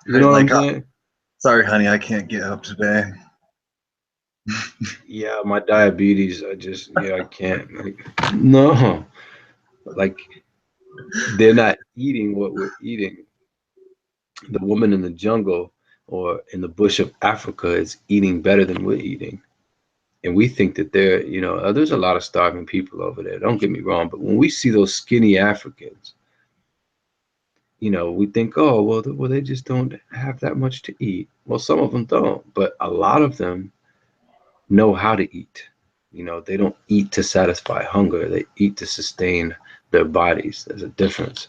J: You know what I'm saying?
H: Sorry, honey, I can't get up today.
J: Yeah, my diabetes, I can't. No. They're not eating what we're eating. The woman in the jungle or in the bush of Africa is eating better than we're eating. And we think that there's a lot of starving people over there. Don't get me wrong. But when we see those skinny Africans, we think, oh, well, they just don't have that much to eat. Well, some of them don't, but a lot of them know how to eat. They don't eat to satisfy hunger. They eat to sustain their bodies. There's a difference.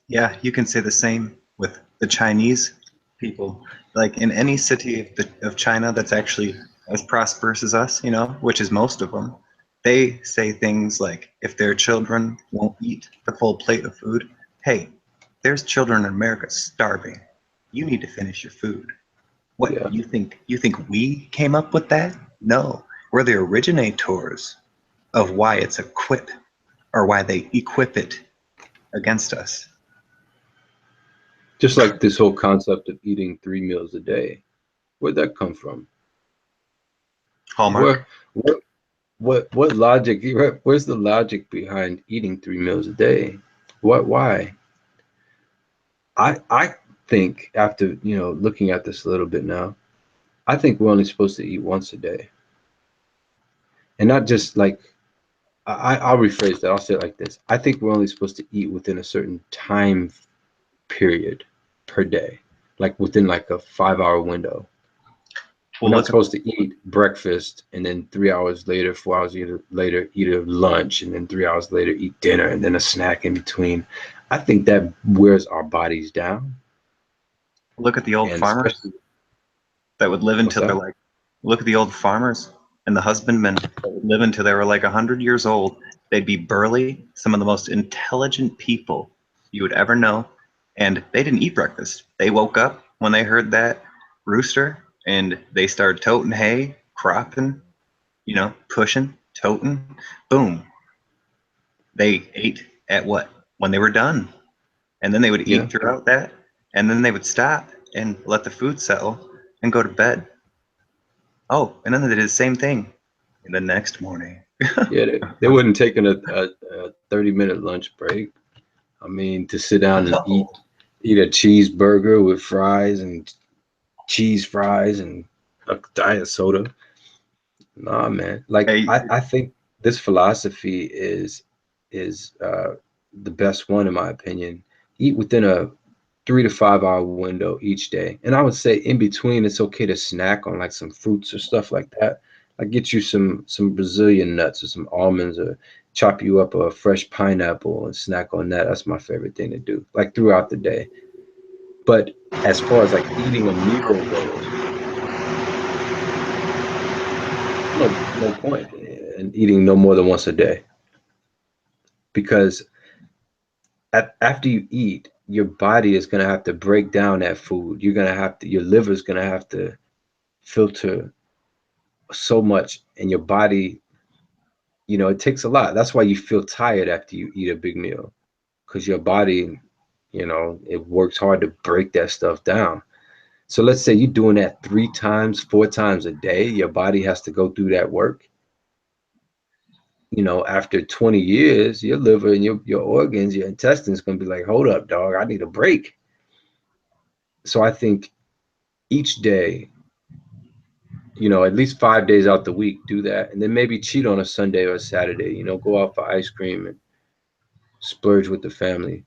H: Yeah, you can say the same with the Chinese people. Like in any city of China that's actually as prosperous as us, which is most of them, they say things like, if their children won't eat the full plate of food, hey, there's children in America starving. You need to finish your food. What,
J: Yeah.
H: you think we came up with that? No, we're the originators of why it's equipped, or why they equip it against us.
J: Just like this whole concept of eating 3 meals a day. Where'd that come from?
H: Hallmark.
J: What logic? Where's the logic behind eating 3 meals a day? Why? I think after looking at this a little bit now, I think we're only supposed to eat once a day, and not just like I'll rephrase that. I'll say it like this: I think we're only supposed to eat within a certain time period per day, like within like a 5-hour window. We're not supposed to eat breakfast and then 3 hours later, 4 hours later, eat a lunch, and then 3 hours later, eat dinner, and then a snack in between. I think that wears our bodies down.
H: Look at the old farmers that would live until they're like, look at the old farmers and the husbandmen that would live until they were like 100 years old. They'd be burly, some of the most intelligent people you would ever know. And they didn't eat breakfast. They woke up when they heard that rooster and they started toting hay, cropping, you know, pushing, toting, boom. They ate at what? When they were done. And then they would
J: Yeah.
H: eat throughout that. And then they would stop and let the food settle and go to bed. Oh, and then they did the same thing the next morning.
J: Yeah, they wouldn't taking a 30-minute lunch break. I mean, to sit down and eat a cheeseburger with fries and cheese fries and a diet soda. Nah, man. Like
H: Hey.
J: I think this philosophy is the best one in my opinion. Eat within a 3 to 5 hour window each day. And I would say in between, it's okay to snack on like some fruits or stuff like that. Like get you some Brazilian nuts or some almonds, or chop you up a fresh pineapple and snack on that. That's my favorite thing to do, like throughout the day. But as far as like eating a meal goes, no point in eating no more than once a day. Because after you eat, your body is going to have to break down that food. You're going to have to, your liver is going to have to filter so much, and your body, you know, it takes a lot. That's why you feel tired after you eat a big meal, because your body, you know, it works hard to break that stuff down. So let's say you're doing that 3 times, 4 times a day, your body has to go through that work. You know, after 20 years, your liver and your organs, your intestines going to be like, hold up, dog, I need a break. So I think each day, you know, at least 5 days out the week, do that. And then maybe cheat on a Sunday or a Saturday, you know, go out for ice cream and splurge with the family.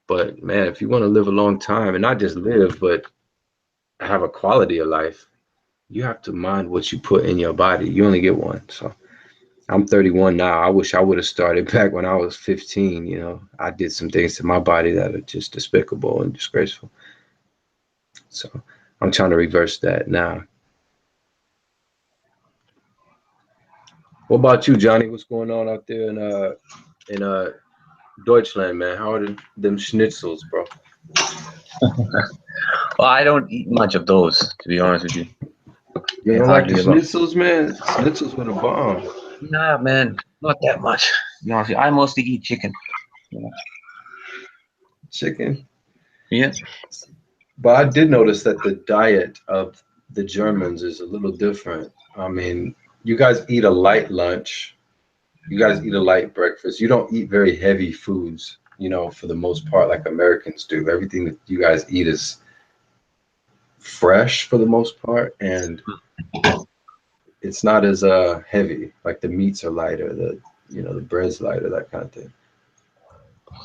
J: But man, if you want to live a long time, and not just live, but have a quality of life, you have to mind what you put in your body. You only get one. So I'm 31 now. I wish I would have started back when I was 15. You know, I did some things to my body that are just despicable and disgraceful. So I'm trying to reverse that now. What about you, Johnny? What's going on out there in Deutschland, man? How are them schnitzels, bro?
I: Well, I don't eat much of those, to be honest with you.
J: You don't like the
I: Hardly ever.
J: schnitzels, man? Schnitzels with a bomb.
I: Nah, man, not that much. To be honest with you. I mostly eat chicken. You know?
J: Chicken?
I: Yeah.
J: But I did notice that the diet of the Germans is a little different. I mean, you guys eat a light lunch. You guys eat a light breakfast. You don't eat very heavy foods, you know, for the most part, like Americans do. Everything that you guys eat is fresh for the most part, and it's not as heavy. Like the meats are lighter, the bread's lighter, that kind of thing.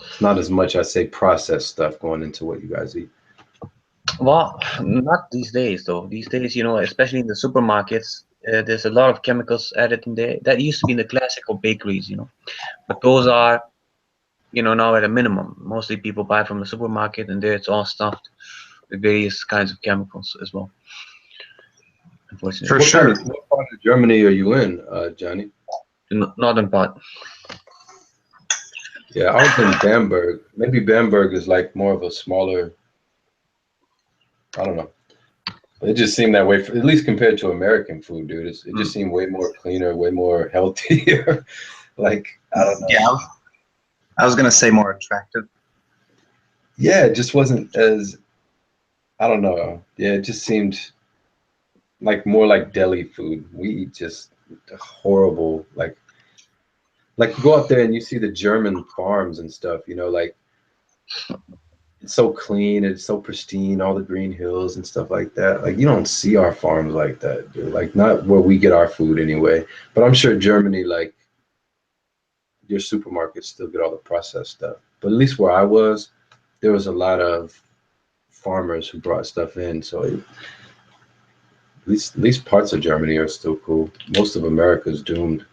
J: It's not as much, I say, processed stuff going into what you guys eat.
I: Well, not these days, though. These days, you know, especially in the supermarkets, there's a lot of chemicals added in there. That used to be in the classical bakeries, you know. But those are, you know, now at a minimum. Mostly people buy from the supermarket, and there it's all stuffed with various kinds of chemicals as well. Unfortunately.
H: For sure.
J: What part of Germany are you in, Johnny?
I: The northern part.
J: Yeah, I was in Bamberg. Maybe Bamberg is like more of a smaller, I don't know. It just seemed that way, at least compared to American food, dude. It just seemed way more cleaner, way more healthier. Like, I don't know.
H: Yeah, I was gonna say more attractive.
J: Yeah, it just wasn't as, I don't know. Yeah, it just seemed like more like deli food. We eat just horrible, like you go out there and you see the German farms and stuff, you know, like it's so clean, it's so pristine, all the green hills and stuff like that. Like you don't see our farms like that, dude. Like not where we get our food anyway. But I'm sure Germany, like your supermarkets still get all the processed stuff. But at least where I was, there was a lot of farmers who brought stuff in. So at least parts of Germany are still cool. Most of America is doomed.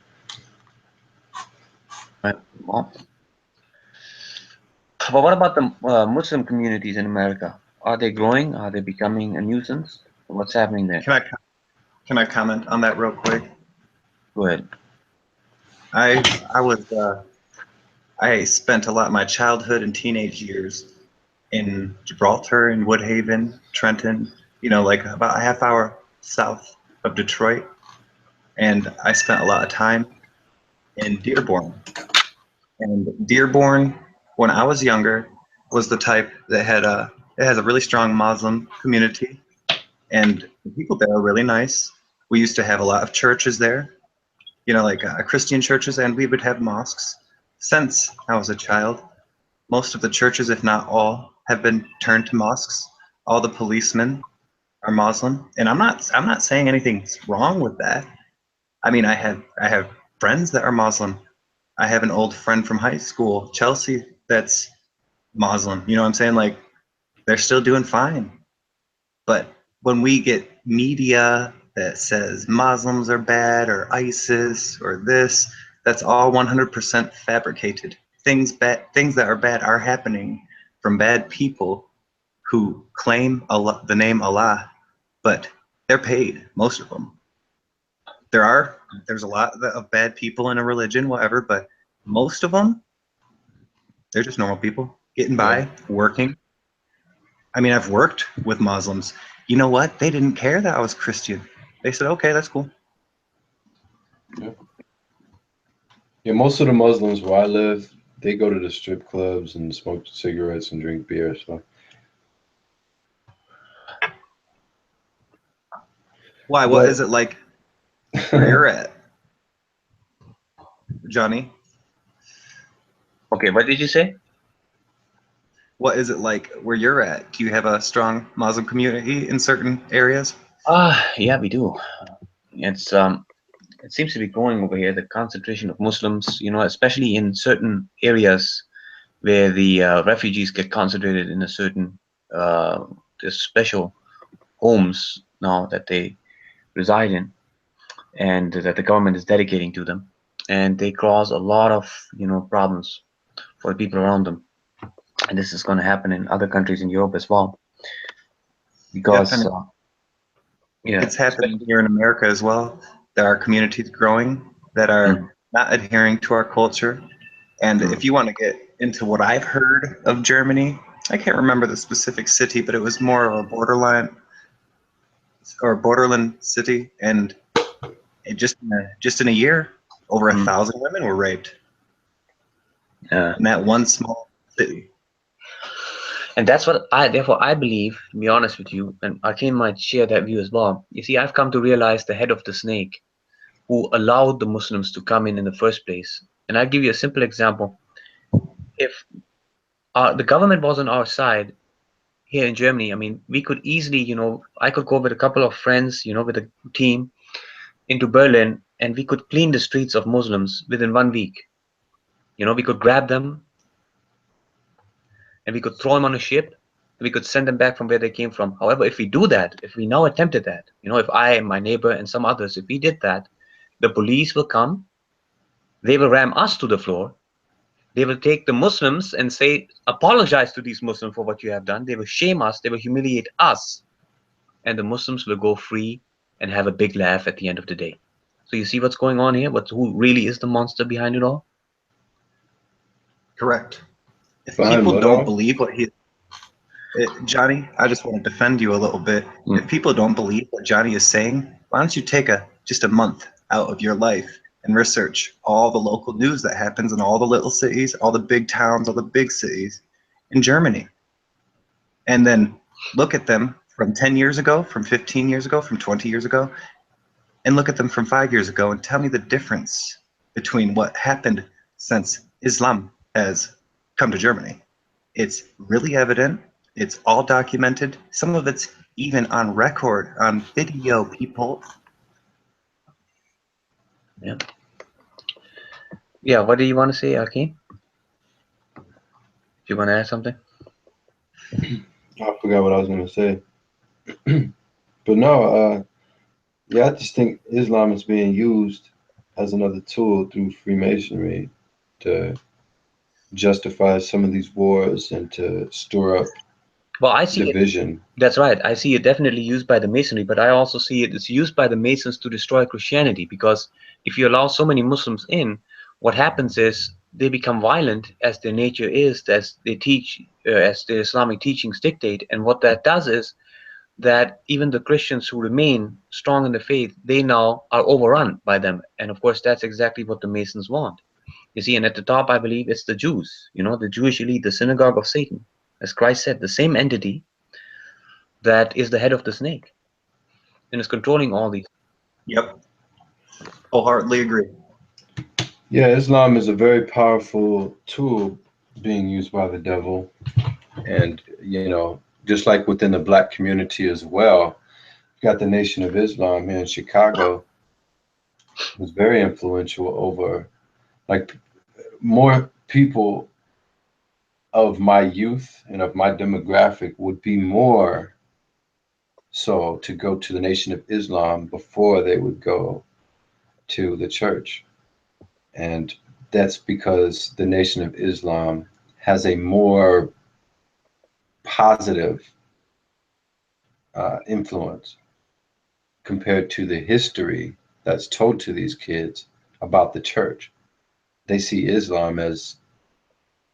I: Right. Well, but what about the Muslim communities in America? Are they growing? Are they becoming a nuisance? What's happening there?
H: Can I comment on that real quick?
I: Go ahead.
H: I spent a lot of my childhood and teenage years in Gibraltar and Woodhaven, Trenton, you know, like about a half hour south of Detroit, and I spent a lot of time in Dearborn. And Dearborn, when I was younger, was the type that it has a really strong Muslim community, and the people there are really nice. We used to have a lot of churches there, like Christian churches, and we would have mosques. Since I was a child, most of the churches, if not all, have been turned to mosques. All the policemen are Muslim, and I'm not saying anything's wrong with that. I mean, I have friends that are Muslim. I have an old friend from high school, Chelsea, that's Muslim. You know what I'm saying? Like, they're still doing fine. But when we get media that says Muslims are bad or ISIS or this, that's all 100% fabricated. Things that are bad are happening from bad people who claim Allah, the name Allah, but they're paid, most of them. There's a lot of bad people in a religion, whatever, but most of them, they're just normal people getting by, working. I mean, I've worked with Muslims. You know what? They didn't care that I was Christian. They said, okay, that's cool.
J: Yeah, most of the Muslims where I live, they go to the strip clubs and smoke cigarettes and drink beer. So
H: why? What is it like where you're at, Johnny?
I: Okay, what did you say?
H: What is it like where you're at? Do you have a strong Muslim community in certain areas?
I: Yeah, we do. It's it seems to be growing over here. The concentration of Muslims, especially in certain areas where the refugees get concentrated in a certain special homes now that they reside in, and that the government is dedicating to them, and they cause a lot of problems for the people around them. And this is going to happen in other countries in Europe as well, because
H: it's happening here in America as well. There are communities growing that are not adhering to our culture. And if you want to get into what I've heard of Germany, I can't remember the specific city, but it was more of a borderland city, and it just in a year, over 1,000 women were raped in that one small city.
I: And that's what therefore I believe, to be honest with you, and Arcane might share that view as well. You see, I've come to realize the head of the snake who allowed the Muslims to come in the first place. And I'll give you a simple example. If the government was on our side here in Germany, I mean, we could easily, I could go with a couple of friends, with a team into Berlin, and we could clean the streets of Muslims within 1 week. We could grab them, and we could throw them on a ship, and we could send them back from where they came from. However, if we do that, if we now attempted that, if I, my neighbor, and some others, if we did that, the police will come, they will ram us to the floor, they will take the Muslims and say, apologize to these Muslims for what you have done. They will shame us, they will humiliate us, and the Muslims will go free and have a big laugh at the end of the day. So you see what's going on here? Who really is the monster behind it all?
H: Correct. If people don't believe what Johnny, I just want to defend you a little bit. If people don't believe what Johnny is saying, why don't you take just a month out of your life and research all the local news that happens in all the little cities, all the big towns, all the big cities in Germany, and then look at them from 10 years ago, from 15 years ago, from 20 years ago, and look at them from 5 years ago, and tell me the difference between what happened since Islam has come to Germany. It's really evident. It's all documented. Some of it's even on record, on video, people.
I: Yeah. Yeah, what do you want to say, Arcane? Do you want to add something?
J: I forgot what I was going to say. But no, I just think Islam is being used as another tool through Freemasonry to justify some of these wars and to store up
I: I see
J: division.
I: That's right. I see it definitely used by the Masonry, but I also see it's used by the Masons to destroy Christianity, because if you allow so many Muslims in, what happens is they become violent, as their nature is, as they teach, as the Islamic teachings dictate. And what that does is that even the Christians who remain strong in the faith, they now are overrun by them. And of course, that's exactly what the Masons want. You see, and at the top, I believe it's the Jews, the Jewish elite, the synagogue of Satan. As Christ said, the same entity that is the head of the snake and is controlling all these.
H: Yep. Wholeheartedly agree.
J: Yeah, Islam is a very powerful tool being used by the devil. And, just like within the black community as well, you got the Nation of Islam here in Chicago, was very influential over, like, more people of my youth and of my demographic would be more so to go to the Nation of Islam before they would go to the church. And that's because the Nation of Islam has a more positive influence compared to the history that's told to these kids about the church. They see Islam as,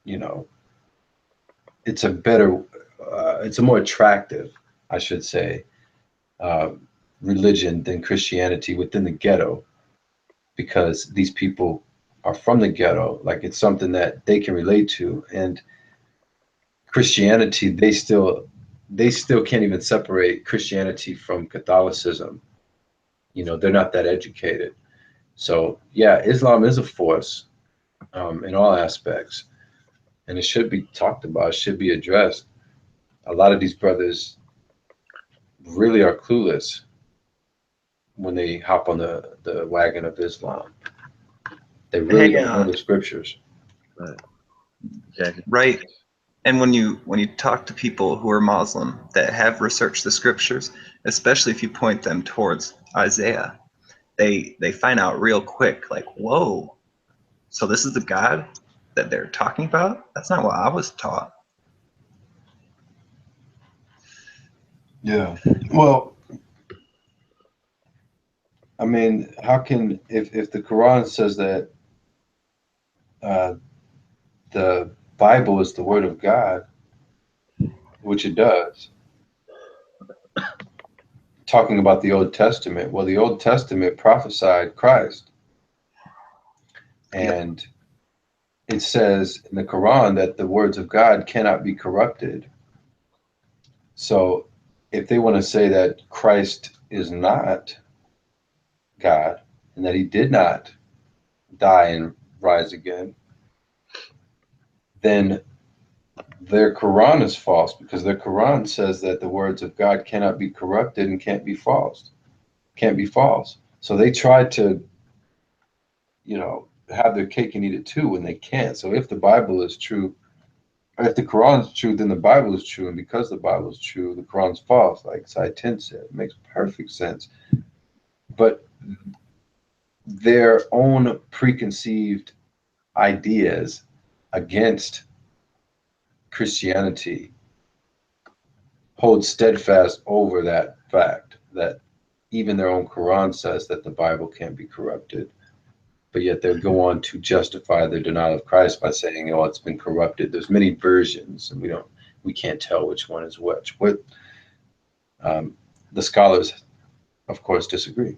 J: it's a better, it's a more attractive, I should say, religion than Christianity within the ghetto, because these people are from the ghetto. Like, it's something that they can relate to. And Christianity, they still can't even separate Christianity from Catholicism. They're not that educated. So yeah, Islam is a force in all aspects, and it should be talked about, it should be addressed. A lot of these brothers really are clueless when they hop on the wagon of Islam. They really don't know the scriptures.
I: Exactly.
H: Right. And when you talk to people who are Muslim that have researched the scriptures, especially if you point them towards Isaiah, they find out real quick, like, whoa, so this is the God that they're talking about? That's not what I was taught.
J: Yeah. Well, I mean, how can, if the Quran says that the Bible is the word of God, which it does, talking about the Old Testament, well, the Old Testament prophesied Christ. And it says in the Quran that the words of God cannot be corrupted. So if they want to say that Christ is not God and that he did not die and rise again, then their Quran is false, because their Quran says that the words of God cannot be corrupted and can't be false. So they try to, have their cake and eat it too when they can't. So if the Bible is true, or if the Quran is true, then the Bible is true. And because the Bible is true, the Quran's false, like Sai 10 said. It makes perfect sense. But their own preconceived ideas against Christianity hold steadfast over that fact that even their own Quran says that the Bible can't be corrupted, but yet they'll go on to justify their denial of Christ by saying, "Oh, it's been corrupted." There's many versions, and we can't tell which one is which. What the scholars, of course, disagree.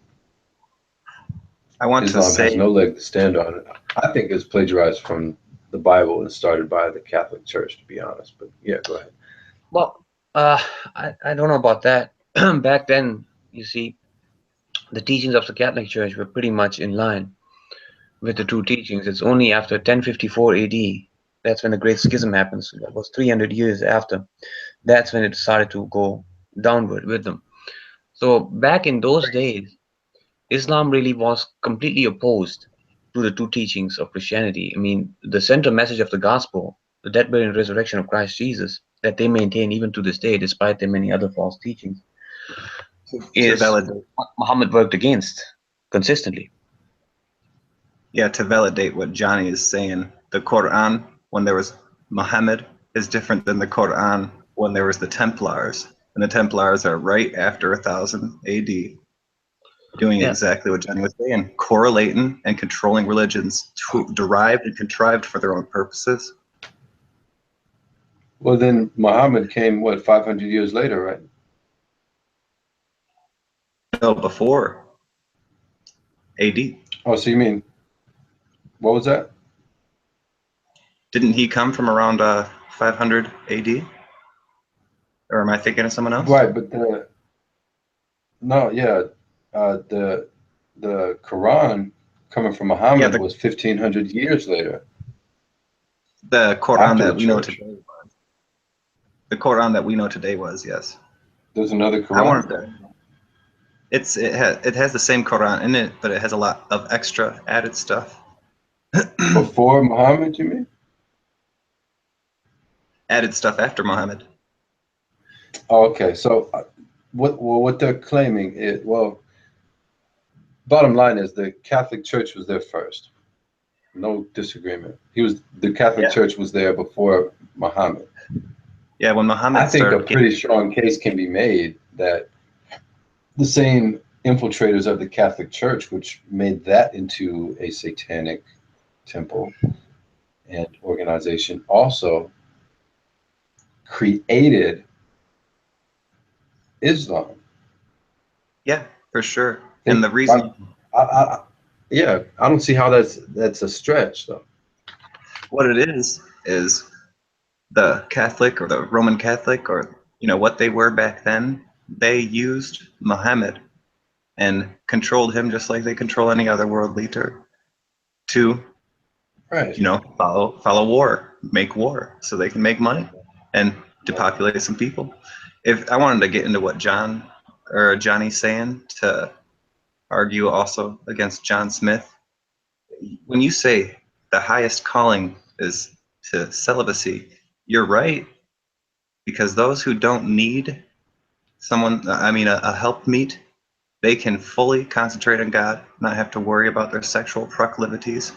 H: I want
J: Islam
H: to say
J: has no leg to stand on. I think it's plagiarized from the Bible and started by the Catholic Church, to be honest. But yeah, go ahead.
I: Well, I don't know about that. Back then, you see, the teachings of the Catholic Church were pretty much in line with the true teachings. It's only after 1054 AD, that's when the Great Schism happens. That was 300 years after. That's when it started to go downward with them. So back in those days, Islam really was completely opposed to the true teachings of Christianity. I mean, the central message of the gospel, the death, burial, and resurrection of Christ Jesus, that they maintain even to this day, despite their many other false teachings, is what Muhammad worked against consistently.
H: Yeah, to validate what Johnny is saying, the Quran, when there was Muhammad, is different than the Quran when there was the Templars. And the Templars are right after 1000 AD, doing exactly what Johnny was saying, correlating and controlling religions derived and contrived for their own purposes.
J: Well, then Muhammad came, 500 years later, right?
H: No, before AD.
J: Oh, so you mean, what was that?
H: Didn't he come from around 500 AD? Or am I thinking of someone else?
J: Right, but the Quran coming from Muhammad was 1,500 years later.
H: The Quran
J: After
H: that
J: the
H: we know
J: church.
H: today was. The Quran that we know today was, yes.
J: There's another
H: I weren't
J: Quran.
H: there. It has the same Quran in it, but it has a lot of extra added stuff.
J: Before Muhammad, you mean?
H: Added stuff after Muhammad.
J: Oh, okay. So what they're claiming is, well, bottom line is the Catholic Church was there first. No disagreement. The Catholic Church was there before Muhammad.
H: Yeah, when Muhammad
J: I think a
H: started
J: pretty strong case can be made that the same infiltrators of the Catholic Church, which made that into a satanic temple and organization, also created Islam.
H: Yeah, for sure. And the reason,
J: I don't see how that's a stretch, though.
H: what it is the Catholic or the Roman Catholic, or what they were back then, they used Muhammad and controlled him just like they control any other world leader to
J: Right.
H: follow war, make war so they can make money and depopulate some people. If I wanted to get into what Johnny's saying to argue also against John Smith, when you say the highest calling is to celibacy, you're right, because those who don't need a helpmeet, they can fully concentrate on God, not have to worry about their sexual proclivities.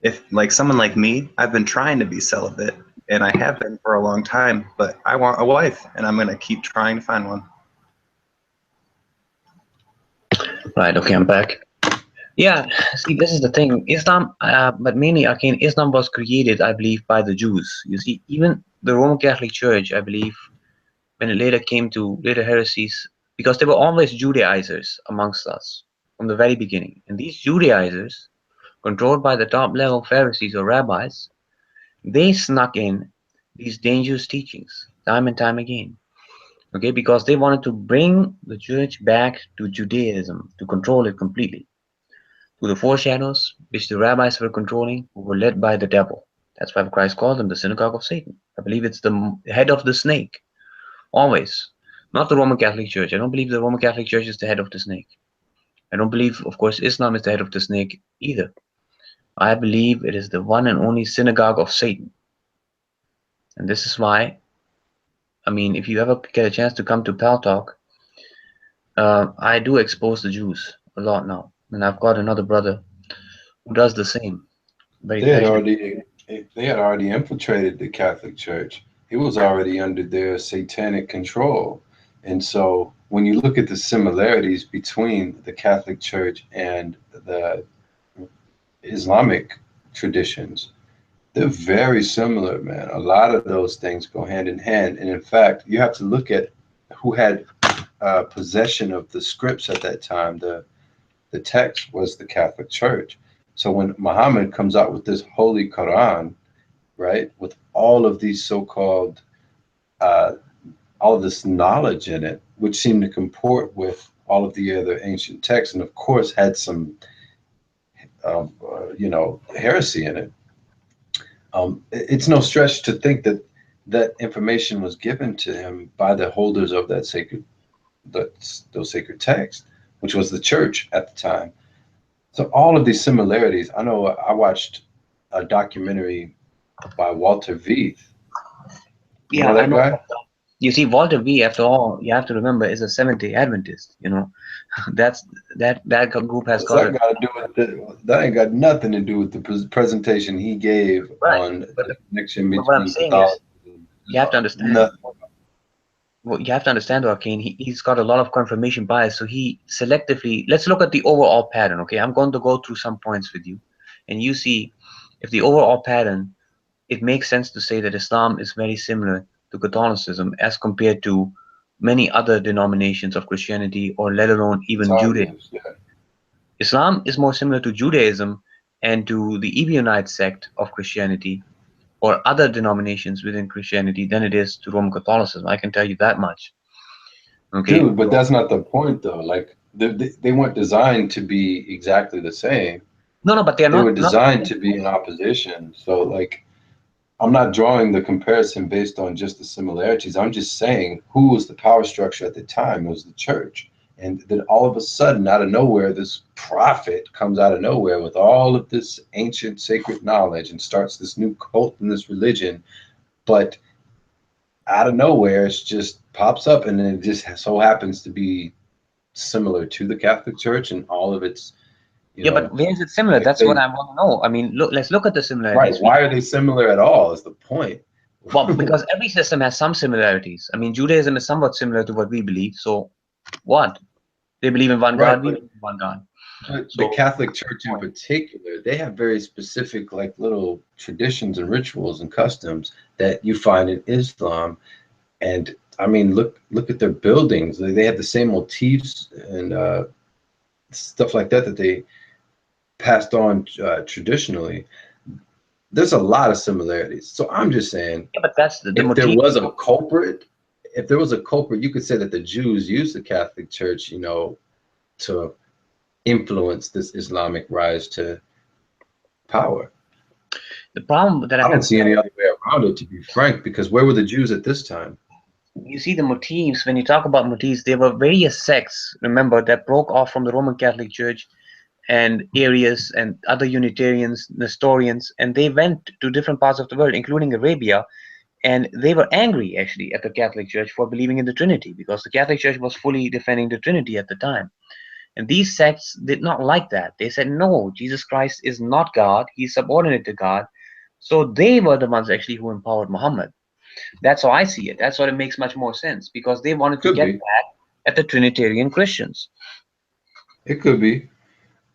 H: If, like someone like me, I've been trying to be celibate, and I have been for a long time, but I want a wife, and I'm going to keep trying to find one.
I: Right, okay, I'm back. Yeah, see, this is the thing. Islam, but mainly, again, Islam was created, I believe, by the Jews. You see, even the Roman Catholic Church, I believe, when it later came to later heresies, because there were always Judaizers amongst us from the very beginning. And these Judaizers, controlled by the top level Pharisees or rabbis, they snuck in these dangerous teachings time and time again. Okay, because they wanted to bring the church back to Judaism, to control it completely, to the foreshadows which the rabbis were controlling, who were led by the devil. That's why Christ called them the synagogue of Satan. I believe it's the head of the snake, always. Not the Roman Catholic Church. I don't believe the Roman Catholic Church is the head of the snake. I don't believe, of course, Islam is the head of the snake either. I believe it is the one and only synagogue of Satan. And this is why, I mean, if you ever get a chance to come to Pal Talk, I do expose the Jews a lot now. And I've got another brother who does the same. Very
J: They had
I: passionate.
J: already infiltrated the Catholic Church. It was already under their satanic control. And so when you look at the similarities between the Catholic Church and the Islamic traditions, they're very similar, man. A lot of those things go hand in hand. And in fact, you have to look at who had possession of the scripts at that time. The text was the Catholic Church. So when Muhammad comes out with this holy Quran, right, with all of these so-called, all of this knowledge in it, which seemed to comport with all of the other ancient texts, and of course had some, heresy in it. It's no stretch to think that that information was given to him by the holders of those sacred texts, which was the church at the time. So all of these similarities, I know I watched a documentary by Walter Veith. You know that guy?
I: You see, Walter V, after all, you have to remember, is a Seventh-day Adventist. That group has got
J: that ain't got nothing to do with the presentation he gave on the connection between
I: what I'm saying is, you have to understand.
J: Nothing.
I: Well, you have to understand, Arcane, he's got a lot of confirmation bias. So he selectively, let's look at the overall pattern, okay? I'm going to go through some points with you. And you see, if the overall pattern, it makes sense to say that Islam is very similar to Catholicism as compared to many other denominations of Christianity, or let alone even
J: Time
I: Judaism.
J: is, yeah.
I: Islam is more similar to Judaism and to the Ebionite sect of Christianity or other denominations within Christianity than it is to Roman Catholicism. I can tell you that much. Okay.
J: Dude, but that's not the point though. Like they weren't designed to be exactly the same.
I: No, but they are
J: They were
I: not.
J: designed to be in opposition. So like I'm not drawing the comparison based on just the similarities. I'm just saying who was the power structure at the time. It was the church. And then all of a sudden, out of nowhere, this prophet comes out of nowhere with all of this ancient sacred knowledge and starts this new cult and this religion. But out of nowhere, it just pops up, and then it just so happens to be similar to the Catholic Church and all of its,
I: Yeah, but where is it similar?
J: like
I: That's what I want to know. I mean, let's look at the
J: right.
I: similarities.
J: Why are they similar at all? Is the point?
I: Well, because every system has some similarities. I mean, Judaism is somewhat similar to what we believe. So, what? They believe in one
J: Right,
I: God. We believe in one God.
J: But
I: So,
J: the Catholic Church in particular, they have very specific like little traditions and rituals and customs that you find in Islam. And I mean, look at their buildings. They have the same motifs and stuff like that they passed on traditionally. There's a lot of similarities. So I'm just saying,
I: yeah, but that's the
J: if
I: motif.
J: there was a culprit, you could say that the Jews used the Catholic Church, to influence this Islamic rise to power.
I: The problem that
J: I don't see any other way around it, to be frank, because where were the Jews at this time?
I: you see the motifs. When you talk about motifs, there were various sects, remember, that broke off from the Roman Catholic Church, and Arius and other Unitarians, Nestorians, and they went to different parts of the world, including Arabia, and they were angry actually at the Catholic Church for believing in the Trinity, because the Catholic Church was fully defending the Trinity at the time. And these sects did not like that. They said, no, Jesus Christ is not God. He's subordinate to God. So they were the ones actually who empowered Muhammad. That's how I see it. That's what it makes much more sense, because they wanted to get back at the Trinitarian Christians.
J: It could be.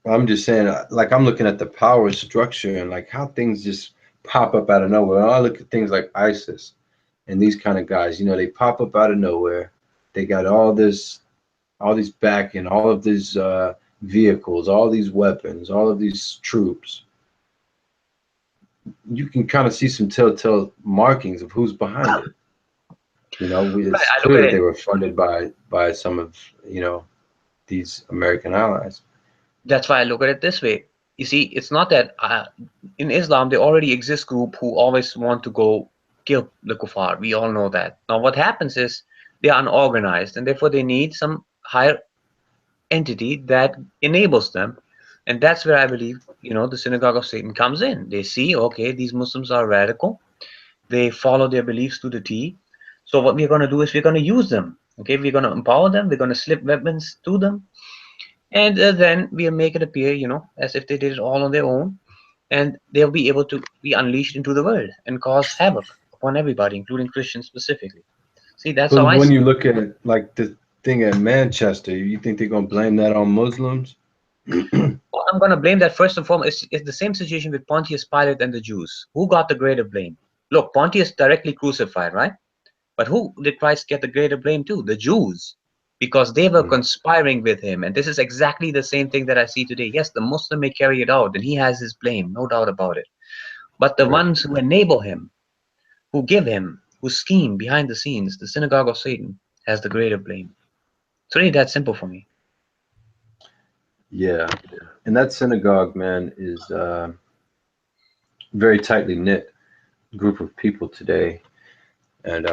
J: I'm just saying, like, I'm looking at the power structure and like how things just pop up out of nowhere. And I look at things like ISIS and these kind of guys, they pop up out of nowhere. They got all these backing, all of these vehicles, all these weapons, all of these troops. You can kind of see some telltale markings of who's behind it. It's clear that they were funded by some of these American allies.
I: That's why I look at it this way. You see, it's not that in Islam there already exists group who always want to go kill the kuffar. We all know that. Now what happens is they are unorganized, and therefore they need some higher entity that enables them. And that's where I believe, the synagogue of Satan comes in. They see, okay, these Muslims are radical. They follow their beliefs to the T. So what we're going to do is we're going to use them. Okay, we're going to empower them. We're going to slip weapons to them. And then we'll make it appear, as if they did it all on their own. And they'll be able to be unleashed into the world and cause havoc upon everybody, including Christians specifically. See, that's how I see it.
J: When you look at it, like the thing at Manchester, you think they're going to blame that on Muslims?
I: Well, I'm going to blame that first and foremost. It's the same situation with Pontius Pilate and the Jews. Who got the greater blame? Look, Pontius directly crucified, right? But who did Christ get the greater blame to? The Jews, because they were conspiring with him. And this is exactly the same thing that I see today. Yes, the Muslim may carry it out, and he has his blame, no doubt about it. But the ones who enable him, who give him, who scheme behind the scenes, the synagogue of Satan, has the greater blame. It's really that simple for me.
J: Yeah, and that synagogue, man, is very tightly knit group of people today, and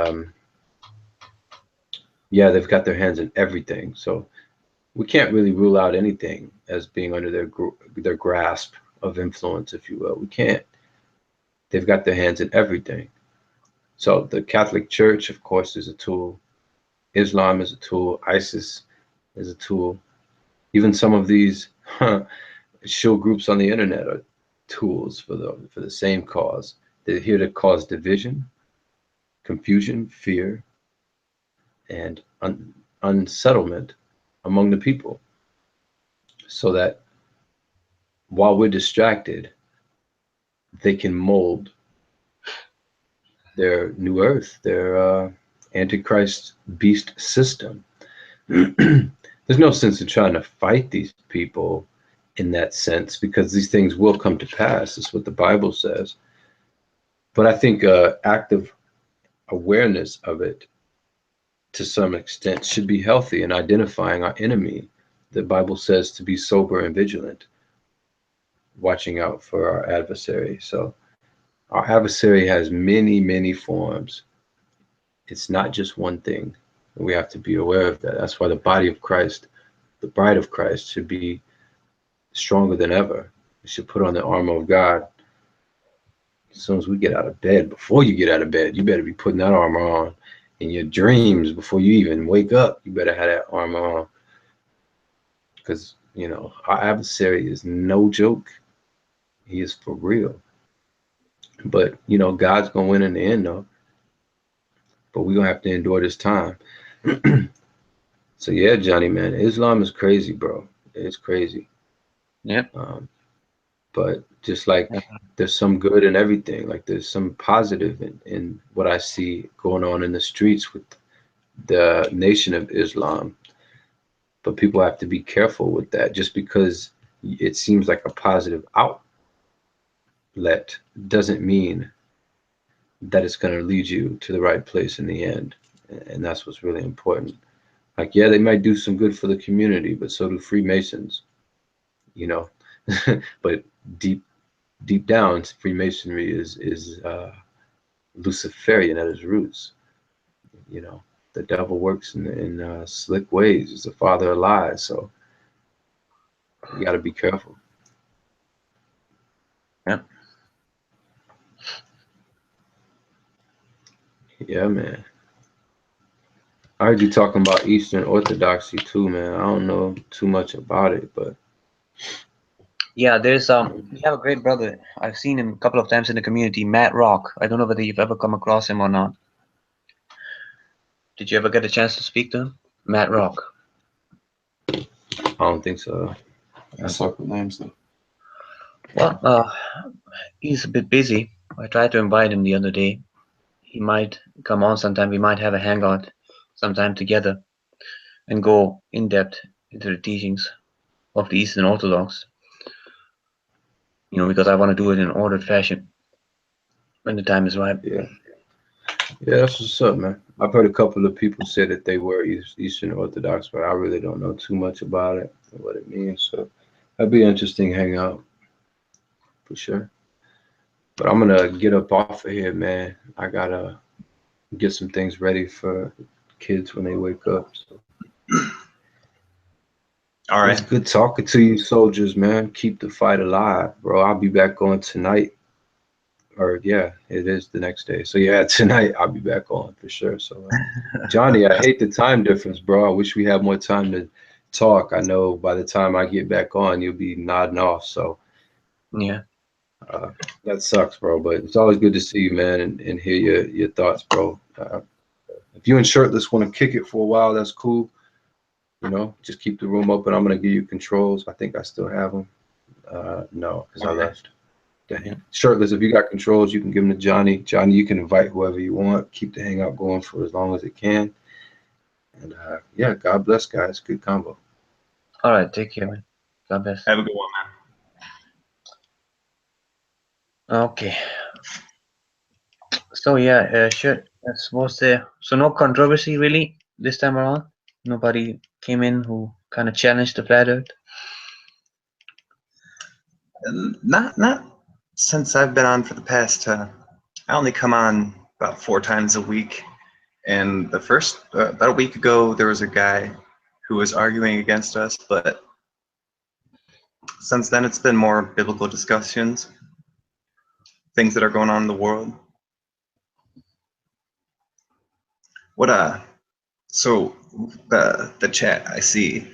J: they've got their hands in everything. So we can't really rule out anything as being under their grasp of influence, if you will. We can't. They've got their hands in everything. So the Catholic Church, of course, is a tool. Islam is a tool. ISIS is a tool. Even some of these shill groups on the internet are tools for the same cause. They're here to cause division, confusion, fear, and unsettlement among the people, so that while we're distracted, they can mold their new earth, their Antichrist beast system. There's no sense in trying to fight these people in that sense, because these things will come to pass. That's what the Bible says. But I think active awareness of it to some extent should be healthy in identifying our enemy. The Bible says to be sober and vigilant, watching out for our adversary. So our adversary has many, many forms. It's not just one thing. We have to be aware of that. That's why the body of Christ, the bride of Christ, should be stronger than ever. We should put on the armor of God as soon as we get out of bed. Before you get out of bed, you better be putting that armor on. In your dreams, before you even wake up, you better have that armor on. Because, you know, our adversary is no joke. He is for real. But, you know, God's going to win in the end, though. But we're going to have to endure this time. So, yeah, Johnny, man, Islam is crazy, bro. It's crazy.
I: Yeah.
J: But just like there's some good in everything, like there's some positive in what I see going on in the streets with the Nation of Islam. But people have to be careful with that. Just because it seems like a positive outlet doesn't mean that it's going to lead you to the right place in the end. And that's what's really important. Like, yeah, they might do some good for the community, but so do Freemasons, you know. But deep down, Freemasonry is Luciferian at its roots. You know, the devil works in slick ways. He's the father of lies. So you got to be careful.
I: Yeah.
J: Yeah, man. I heard you talking about Eastern Orthodoxy too, man. I don't know too much about it, but
I: Yeah, there's we have a great brother. I've seen him a couple of times in the community, Matt Rock. I don't know whether you've ever come across him or not. Did you ever get a chance to speak to him? Matt Rock.
J: I don't think so.
K: That's like the names though.
I: Well, he's a bit busy. I tried to invite him the other day. He might come on sometime. We might have a hangout sometime together and go in depth into the teachings of the Eastern Orthodox. You know, because I want to do it in an ordered fashion when the time is right.
J: Yeah. Yeah, that's what's up, man. I've heard a couple of people say that they were Eastern Orthodox, but I really don't know too much about it and what it means. So that'd be an interesting hangout for sure. But I'm gonna get up off of here, man. I gotta get some things ready for kids when they wake up. So.
H: All right.
J: It's good talking to you, soldiers, man. Keep the fight alive, bro. I'll be back on tonight. Or yeah, it is the next day. So yeah, tonight I'll be back on for sure. So Johnny, I hate the time difference, bro. I wish we had more time to talk. I know by the time I get back on, you'll be nodding off. So
I: yeah,
J: that sucks, bro. But it's always good to see you, man, and hear your thoughts, bro. If you and Shirtless want to kick it for a while, that's cool. You know, just keep the room open. I'm gonna give you controls. I think I still have them. No, because I left. Dang. Shirtless, if you got controls, you can give them to Johnny. Johnny, you can invite whoever you want. Keep the hangout going for as long as it can. And yeah, God bless, guys. Good combo.
I: All right, take care, man. God bless.
H: Have a good one, man.
I: Okay. So yeah, sure. That's what's there. So no controversy really this time around. Nobody came in who kind of challenged the flat earth.
H: Not since I've been on for the past. I only come on about 4 times a week, and the first about a week ago there was a guy who was arguing against us, but since then it's been more biblical discussions, things that are going on in the world. So the chat, I see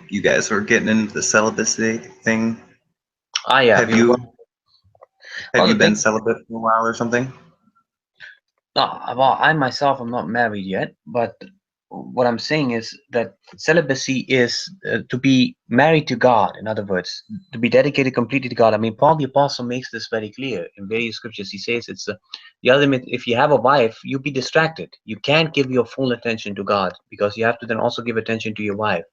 H: you guys were getting into the celibacy thing.
I: Ah, yeah.
H: Have you been celibate for a while or something?
I: No, well, I myself am not married yet, but what I'm saying is that celibacy is to be married to God. In other words, to be dedicated completely to God. I mean, Paul the Apostle makes this very clear in various scriptures. He says it's the ultimate. If you have a wife, you be distracted. You can't give your full attention to God because you have to then also give attention to your wife.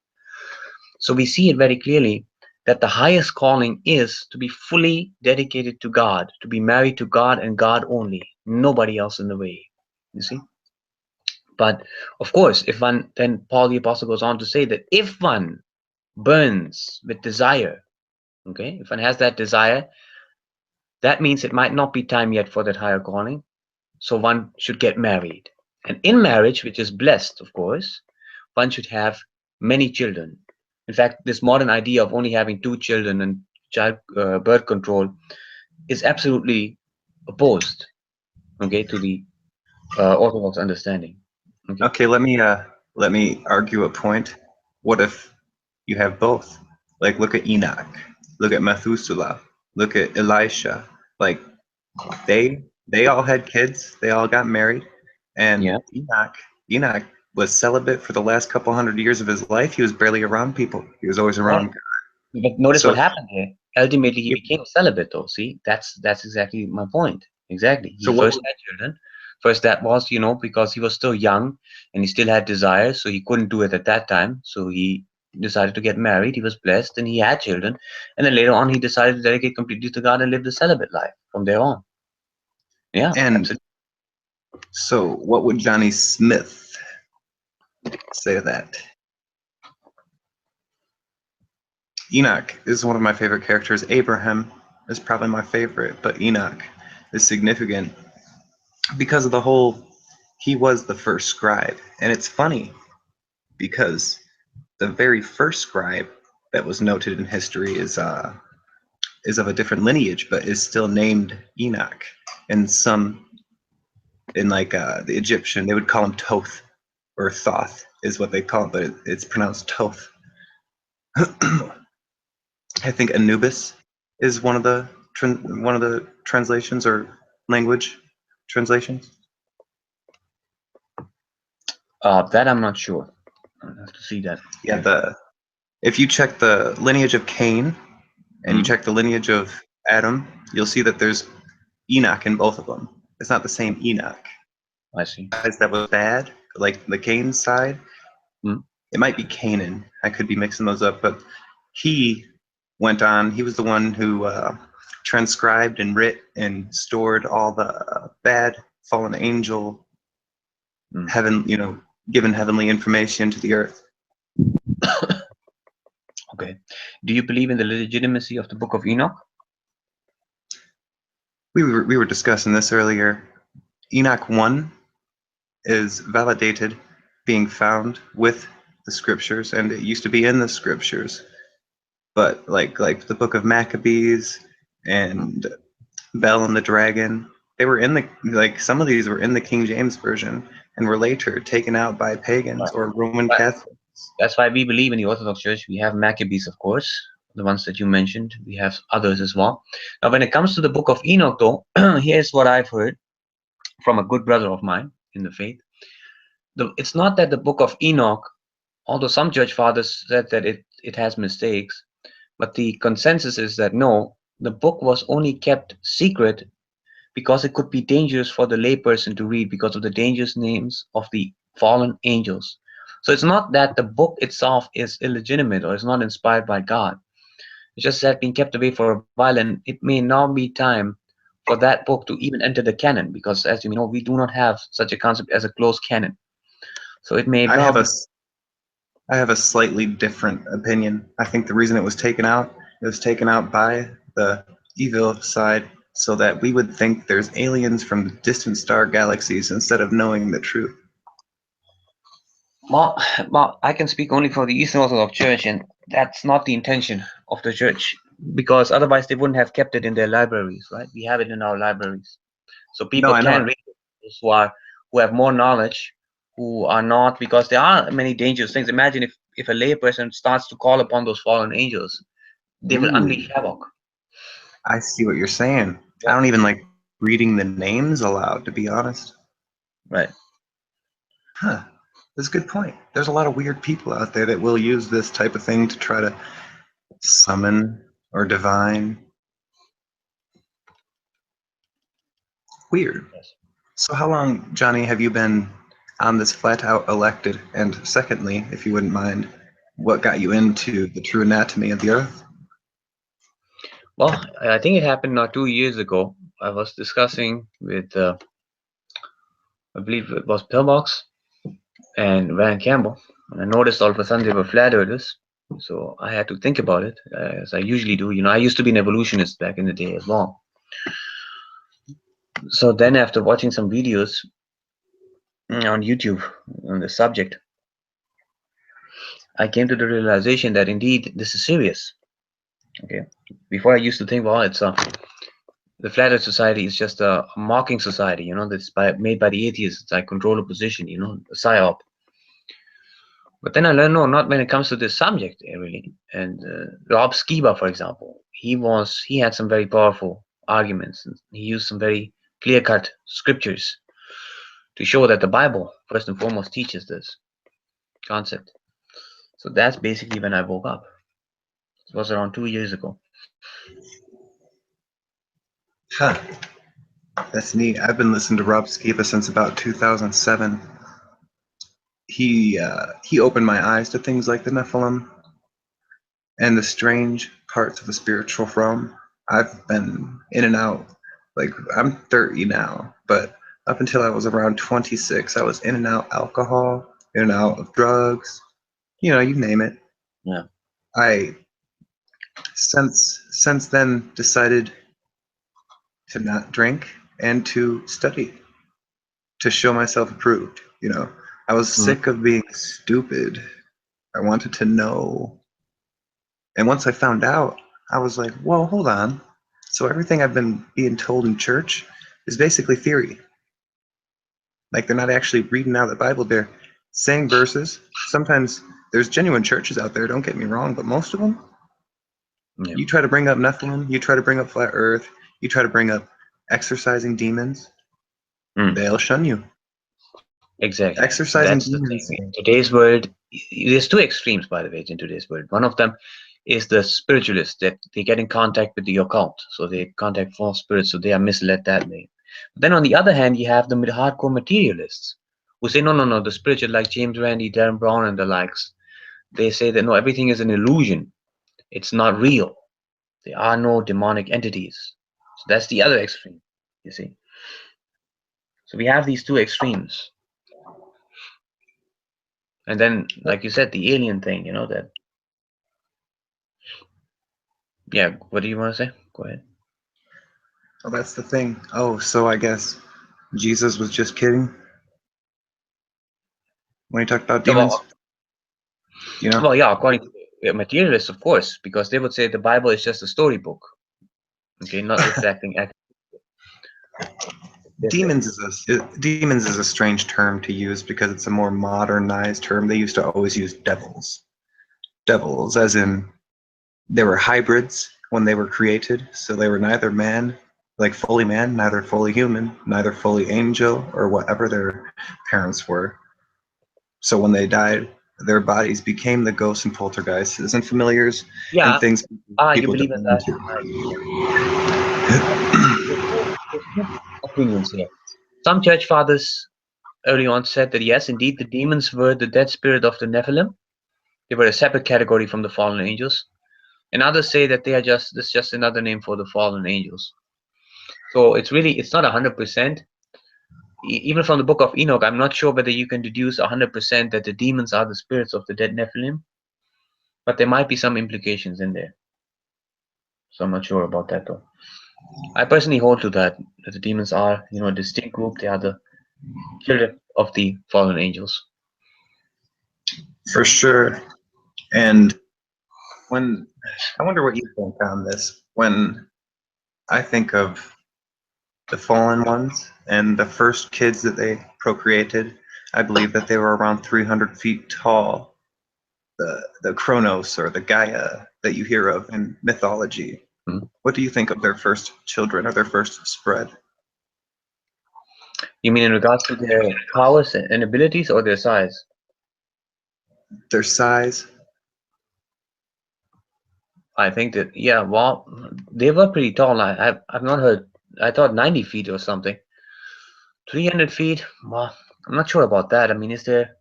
I: So we see it very clearly that the highest calling is to be fully dedicated to God, to be married to God and God only, nobody else in the way. You see? But of course, if one, then Paul the Apostle goes on to say that if one burns with desire, okay, if one has that desire, that means it might not be time yet for that higher calling. So one should get married. And in marriage, which is blessed, of course, one should have many children. In fact, this modern idea of only having 2 children and child birth control is absolutely opposed, okay, to the Orthodox understanding.
H: Okay, let me argue a point. What if you have both? Like, look at Enoch, look at Methuselah, look at Elisha. Like, they all had kids, they all got married, and
I: Yeah.
H: Enoch was celibate for the last couple hundred years of his life. He was barely around people. He was always around God.
I: But notice
H: So
I: what happened here. Ultimately, he became celibate, though. See, that's exactly my point. Exactly. He
H: So what
I: first had children. First, that was, you know, because he was still young and he still had desires, so he couldn't do it at that time. So he decided to get married. He was blessed and he had children. And then later on, he decided to dedicate completely to God and live the celibate life from there on. Yeah.
H: And
I: absolutely.
H: so what would Johnny Smith say to that? Enoch is one of my favorite characters. Abraham is probably my favorite, but Enoch is significant because of the whole, he was the first scribe. And it's funny because the very first scribe that was noted in history is of a different lineage, but is still named Enoch. And some, in like the Egyptian, they would call him Toth, or Thoth is what they call it, but it's pronounced Toth. I think Anubis is one of the translations or language translations.
I: That I'm not sure. I'll have to see that.
H: Yeah, if you check the lineage of Cain and you check the lineage of Adam, you'll see that there's Enoch in both of them. It's not the same Enoch.
I: I see.
H: That was bad, like the Cain side. It might be Canaan. I could be mixing those up, but he went on. He was the one who transcribed and writ and stored all the bad fallen angel heaven, given heavenly information to the earth.
I: Okay. Do you believe in the legitimacy of the Book of Enoch?
H: We were discussing this earlier. Enoch 1 is validated, being found with the scriptures, and it used to be in the scriptures. But like the Book of Maccabees and Bel and the Dragon, they were in some of these were in the King James Version and were later taken out by pagans or Roman Catholics.
I: That's why we believe in the Orthodox Church. We have Maccabees, of course, the ones that you mentioned. We have others as well. Now, when it comes to the Book of Enoch, though, here's what I've heard from a good brother of mine in the faith. It's not that the Book of Enoch, although some church fathers said that it has mistakes, but the consensus is that no, the book was only kept secret because it could be dangerous for the layperson to read because of the dangerous names of the fallen angels. So it's not that the book itself is illegitimate or is not inspired by God. It's just that being kept away for a while, and it may now be time for that book to even enter the canon, because as you know, we do not have such a concept as a closed canon. So it may.
H: I have a slightly different opinion. I think the reason it was taken out by the evil side so that we would think there's aliens from distant star galaxies instead of knowing the truth.
I: Well, I can speak only for the Eastern Orthodox Church, and that's not the intention of the church, because otherwise they wouldn't have kept it in their libraries, right? We have it in our libraries, so people can read it. Those who have more knowledge, who are not, because there are many dangerous things. Imagine if a layperson starts to call upon those fallen angels, they will unleash havoc.
H: I see what you're saying. I don't even like reading the names aloud, to be honest.
I: Right.
H: Huh. That's a good point. There's a lot of weird people out there that will use this type of thing to try to summon or divine. Weird.
I: Yes.
H: So how long, Johnny, have you been on this flat out elected? And secondly, if you wouldn't mind, what got you into the true anatomy of the earth?
I: Well, I think it happened not 2 years ago. I was discussing with, I believe it was Pillbox and Van Campbell, and I noticed all of a sudden they were flat earthers. So I had to think about it, as I usually do. I used to be an evolutionist back in the day as well. So then, after watching some videos on YouTube on the subject, I came to the realization that indeed this is serious. Okay. Before I used to think, well, it's the Flat Earth Society is just a mocking society, that's made by the atheists. I control a position, a psyop. But then I learned, no, not when it comes to this subject, really. And Rob Skiba, for example, he had some very powerful arguments. And he used some very clear-cut scriptures to show that the Bible, first and foremost, teaches this concept. So that's basically when I woke up. It was around 2 years ago.
H: Huh. That's neat. I've been listening to Rob Skiba since about 2007. He opened my eyes to things like the Nephilim and the strange parts of the spiritual realm. I've been in and out. Like, I'm 30 now, but up until I was around 26, I was in and out alcohol, in and out of drugs, you name it.
I: Yeah.
H: I since then decided to not drink and to study, to show myself approved. I was sick of being stupid. I wanted to know. And once I found out, I was like, whoa, hold on. So everything I've been being told in church is basically theory. Like, they're not actually reading out the Bible. They're saying verses. Sometimes there's genuine churches out there, don't get me wrong, but most of them,
I: Yeah.
H: you try to bring up Nephilim, you try to bring up flat earth, you try to bring up exorcising demons, they'll shun you.
I: Exactly.
H: Exercising
I: That's the
H: demons.
I: thing. In today's world, there's two extremes, by the way, in today's world. One of them is the spiritualists, that they get in contact with the occult. So they contact false spirits, so they are misled that way. But then on the other hand, you have the hardcore materialists who say, no, the spiritual, like James Randi, Darren Brown, and the likes, they say that no, everything is an illusion. It's not real. There are no demonic entities. So that's the other extreme, you see. So we have these two extremes. And then, like you said, the alien thing, that. Yeah, what do you want to say? Go ahead.
H: Oh, that's the thing. Oh, so I guess Jesus was just kidding when he talked about demons.
I: Well, yeah, according to the materialists, of course, because they would say the Bible is just a storybook. Okay, not reflecting.
H: Demons is a strange term to use because it's a more modernized term. They used to always use devils. Devils, as in they were hybrids when they were created, so they were neither man, like fully man, neither fully human, neither fully angel, or whatever their parents were. So when they died, their bodies became the ghosts and poltergeists and familiars and things
I: you believe in that? Opinions here. Some church fathers early on said that yes, indeed, the demons were the dead spirit of the Nephilim. They were a separate category from the fallen angels. And others say that they are just another name for the fallen angels. So it's not 100%. Even from the book of Enoch, I'm not sure whether you can deduce 100% that the demons are the spirits of the dead Nephilim, but there might be some implications in there. So I'm not sure about that, though. I personally hold to that the demons are, a distinct group. They are the children of the fallen angels.
H: For sure. And when I wonder what you think on this, when I think of the fallen ones and the first kids that they procreated, I believe that they were around 300 feet tall. The Kronos or the Gaia that you hear of in mythology. What do you think of their first children or their first spread?
I: You mean in regards to their powers and abilities or their size?
H: their size.
I: I think that, yeah, well, they were pretty tall. I've not heard. I thought 90 feet or something. 300 feet. Well, I'm not sure about that. I mean, is there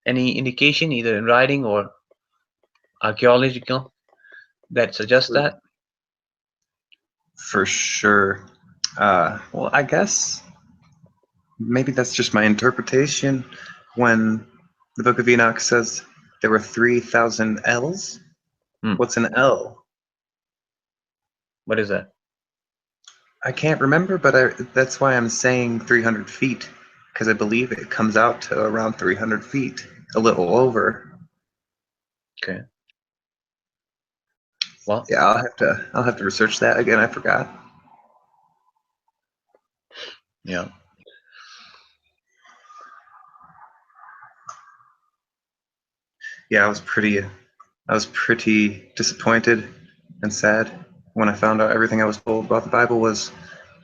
I: any indication, either in writing or archaeological, that suggests that?
H: For sure. Well, I guess maybe that's just my interpretation. When the Book of Enoch says there were 3,000 L's. What's an L?
I: What is that?
H: I can't remember, but that's why I'm saying 300 feet, because I believe it comes out to around 300 feet, a little over.
I: Okay. Well,
H: yeah, I'll have to research that again. I forgot.
I: Yeah.
H: Yeah, I was pretty disappointed and sad when I found out everything I was told about the Bible was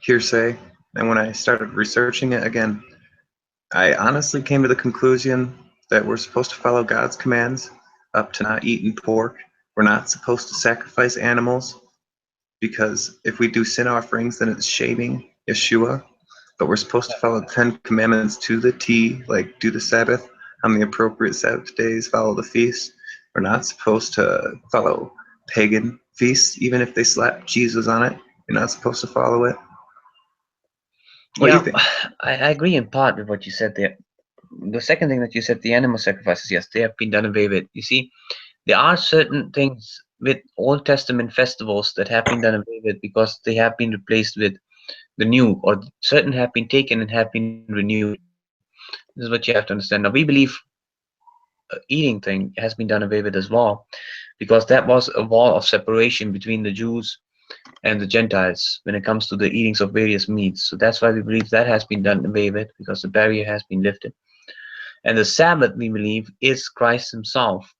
H: hearsay. And when I started researching it again, I honestly came to the conclusion that we're supposed to follow God's commands up to not eating pork. We're not supposed to sacrifice animals, because if we do sin offerings, then it's shaming Yeshua. But we're supposed to follow the 10 Commandments to the T, like do the Sabbath on the appropriate Sabbath days, follow the feasts. We're not supposed to follow pagan feasts, even if they slap Jesus on it. You're not supposed to follow it. What do you think?
I: I agree in part with what you said there. The second thing that you said, the animal sacrifices, yes, they have been done away with. You see, there are certain things with Old Testament festivals that have been done away with because they have been replaced with the new, or certain have been taken and have been renewed. This is what you have to understand. Now, we believe eating thing has been done away with as well, because that was a wall of separation between the Jews and the Gentiles when it comes to the eatings of various meats. So that's why we believe that has been done away with, because the barrier has been lifted. And the Sabbath, we believe, is Christ himself.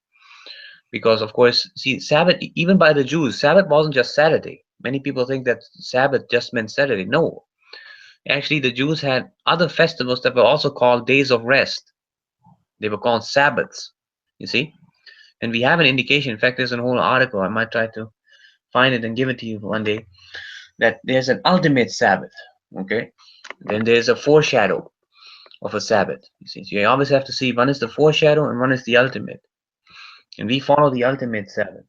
I: Because, of course, see, Sabbath, even by the Jews, Sabbath wasn't just Saturday. Many people think that Sabbath just meant Saturday. No. Actually, the Jews had other festivals that were also called days of rest. They were called Sabbaths, you see. And we have an indication. In fact, there's a whole article. I might try to find it and give it to you one day. That there's an ultimate Sabbath, okay? Then there's a foreshadow of a Sabbath. You see, so you always have to see one is the foreshadow and one is the ultimate. And we follow the ultimate Sabbath.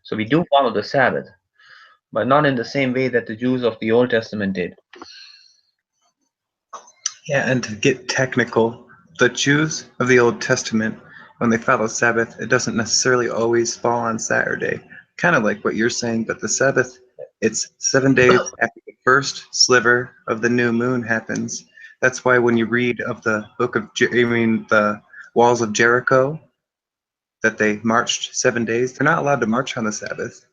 I: So we do follow the Sabbath, but not in the same way that the Jews of the Old Testament did.
H: Yeah, and to get technical, the Jews of the Old Testament, when they follow Sabbath, it doesn't necessarily always fall on Saturday. Kind of like what you're saying, but the Sabbath, it's 7 days after the first sliver of the new moon happens. That's why when you read of the the walls of Jericho, that they marched 7 days, they're not allowed to march on the Sabbath.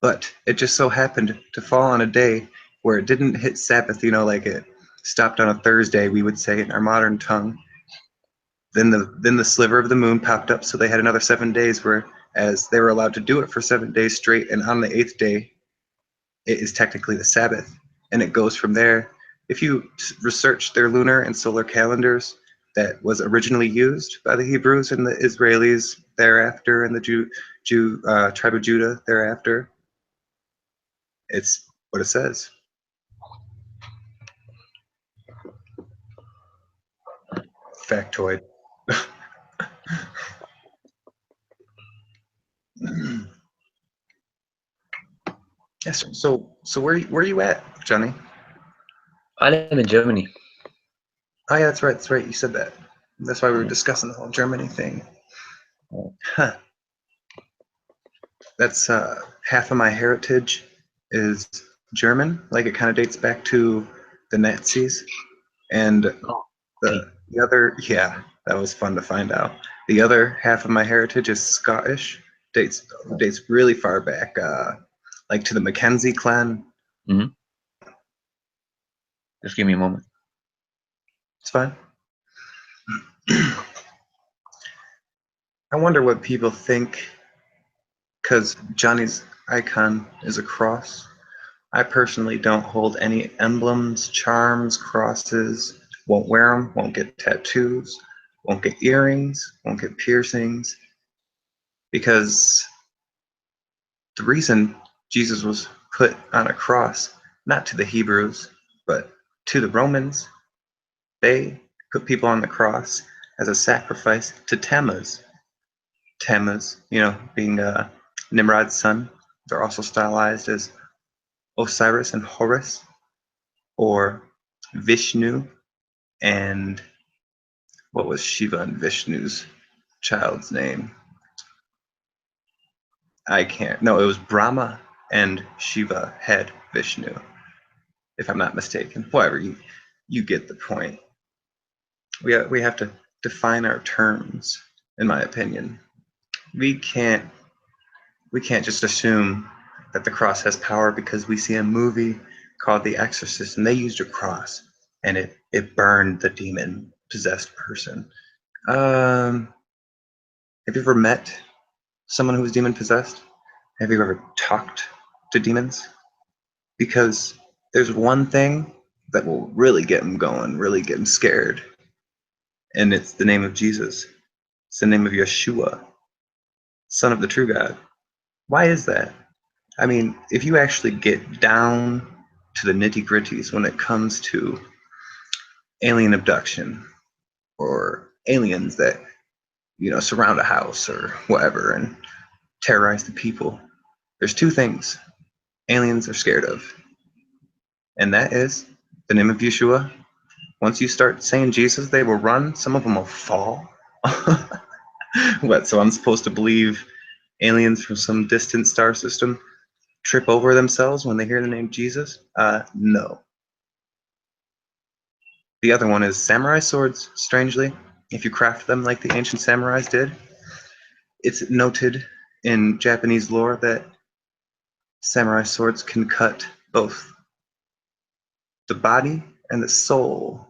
H: But it just so happened to fall on a day where it didn't hit Sabbath, like it stopped on a Thursday, we would say in our modern tongue. Then the sliver of the moon popped up, so they had another 7 days where as they were allowed to do it for 7 days straight, and on the 8th day, it is technically the Sabbath, and it goes from there. If you research their lunar and solar calendars that was originally used by the Hebrews and the Israelis thereafter, and the tribe of Judah thereafter, it's what it says. Factoid. Yes. So where are you at, Johnny?
I: I live in Germany.
H: Oh yeah, that's right. That's right. You said that. That's why we were discussing the whole Germany thing. Huh. That's half of my heritage is German. Like it kind of dates back to the Nazis, and the other, yeah, that was fun to find out. The other half of my heritage is Scottish. Dates really far back, like to the Mackenzie clan.
I: Mm-hmm. Just give me a moment.
H: It's fine. I wonder what people think, because Johnny's icon is a cross. I personally don't hold any emblems, charms, crosses, won't wear them, won't get tattoos, won't get earrings, won't get piercings, because the reason Jesus was put on a cross, not to the Hebrews, but to the Romans, they put people on the cross as a sacrifice to Tammuz. Tammuz, being Nimrod's son. They're also stylized as Osiris and Horus, or Vishnu and what was Shiva and Vishnu's child's name? No, it was Brahma and Shiva had Vishnu, if I'm not mistaken. Whatever, you get the point. We have to define our terms, in my opinion. We can't just assume that the cross has power because we see a movie called The Exorcist and they used a cross and it burned the demon possessed person. Have you ever met someone who was demon possessed? Have you ever talked to demons? Because there's one thing that will really get them going, really get them scared, and it's the name of Jesus. It's the name of Yeshua, Son of the true God. Why is that? I mean, if you actually get down to the nitty-gritties when it comes to alien abduction or aliens that, surround a house or whatever and terrorize the people, there's two things aliens are scared of. And that is the name of Yeshua. Once you start saying Jesus, they will run. Some of them will fall. What, so I'm supposed to believe aliens from some distant star system trip over themselves when they hear the name Jesus? No. The other one is samurai swords, strangely. If you craft them like the ancient samurais did, it's noted in Japanese lore that samurai swords can cut both the body and the soul.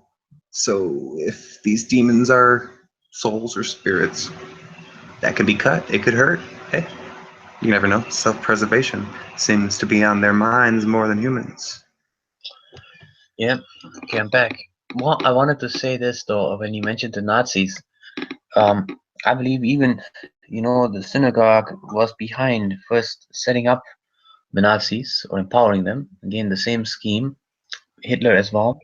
H: So if these demons are souls or spirits, that could be cut. It could hurt. Hey, you never know. Self-preservation seems to be on their minds more than humans.
I: Yeah, okay, I'm back. Well, I wanted to say this though, when you mentioned the Nazis, I believe even, the synagogue was behind first setting up the Nazis or empowering them. Again, the same scheme, Hitler as well,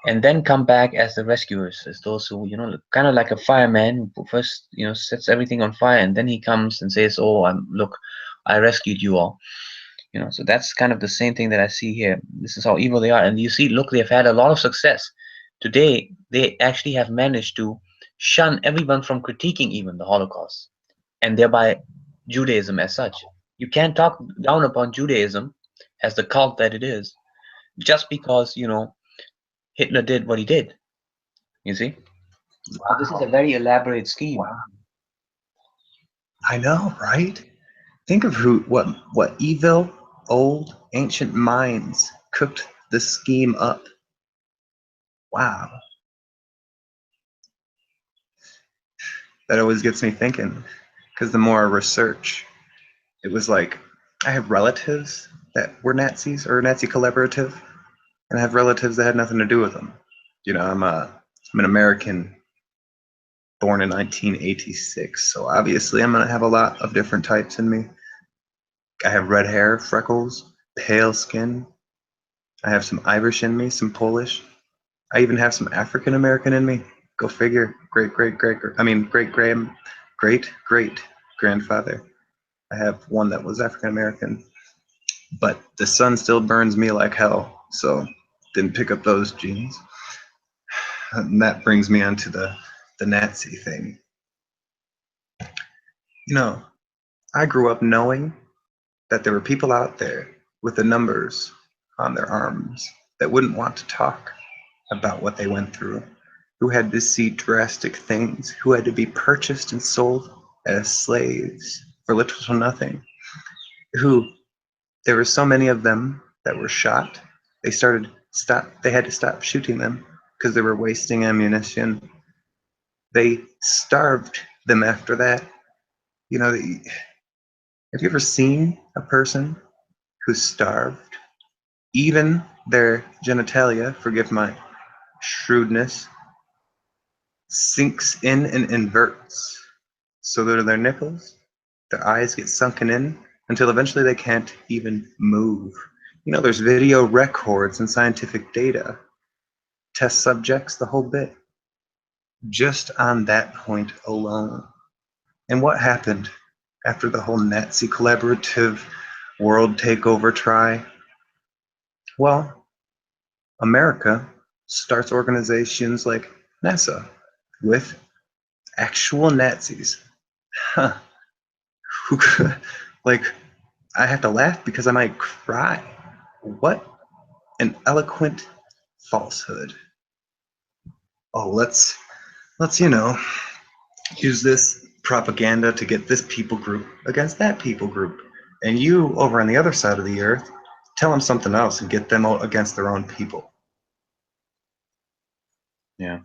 I: and then come back as the rescuers, as those who, kind of like a fireman who first, sets everything on fire, and then he comes and says, "Oh, look, I rescued you all." So that's kind of the same thing that I see here. This is how evil they are, and you see, look, they've had a lot of success. Today, they actually have managed to shun everyone from critiquing even the Holocaust, and thereby Judaism as such. You can't talk down upon Judaism as the cult that it is, just because Hitler did what he did. You see? Wow. This is a very elaborate scheme. Wow.
H: I know, right? Think of what evil, old, ancient minds cooked this scheme up. Wow. That always gets me thinking, because the more I research, it was like, I have relatives that were Nazis or Nazi collaborative, and I have relatives that had nothing to do with them. I'm an American born in 1986, so obviously I'm gonna have a lot of different types in me. I have red hair, freckles, pale skin. I have some Irish in me, some Polish. I even have some African American in me. Go figure. Great grandfather. I have one that was African American, but the sun still burns me like hell, so didn't pick up those genes. And that brings me onto the Nazi thing. I grew up knowing that there were people out there with the numbers on their arms that wouldn't want to talk about what they went through, who had to see drastic things, who had to be purchased and sold as slaves for little to nothing, there were so many of them that were shot. They had to stop shooting them because they were wasting ammunition. They starved them after that. Have you ever seen a person who's starved? Even their genitalia, forgive my shrewdness, sinks in and inverts. So that their nipples, their eyes get sunken in until eventually they can't even move. You know, there's video records and scientific data, test subjects, the whole bit, just on that point alone. And what happened after the whole Nazi collaborative world takeover try? Well, America starts organizations like NASA with actual Nazis. Huh. Like, I have to laugh because I might cry. What an eloquent falsehood. Oh, let's use this propaganda to get this people group against that people group. And you over on the other side of the earth, tell them something else and get them against their own people.
I: Yeah.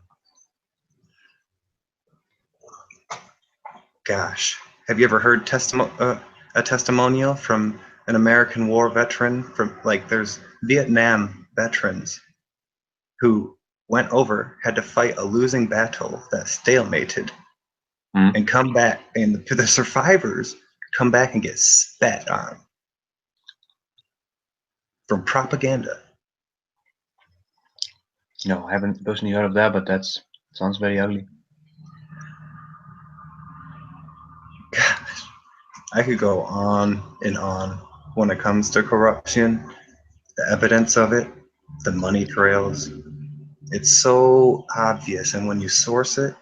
H: Gosh, have you ever heard a testimonial from an American war veteran? From like, there's Vietnam veterans who went over, had to fight a losing battle that stalemated, and come back, and the survivors come back and get spat on from propaganda.
I: No, I haven't personally heard of that, but that's sounds very ugly.
H: Gosh, I could go on and on when it comes to corruption, the evidence of it, the money trails. It's so obvious, and when you source it,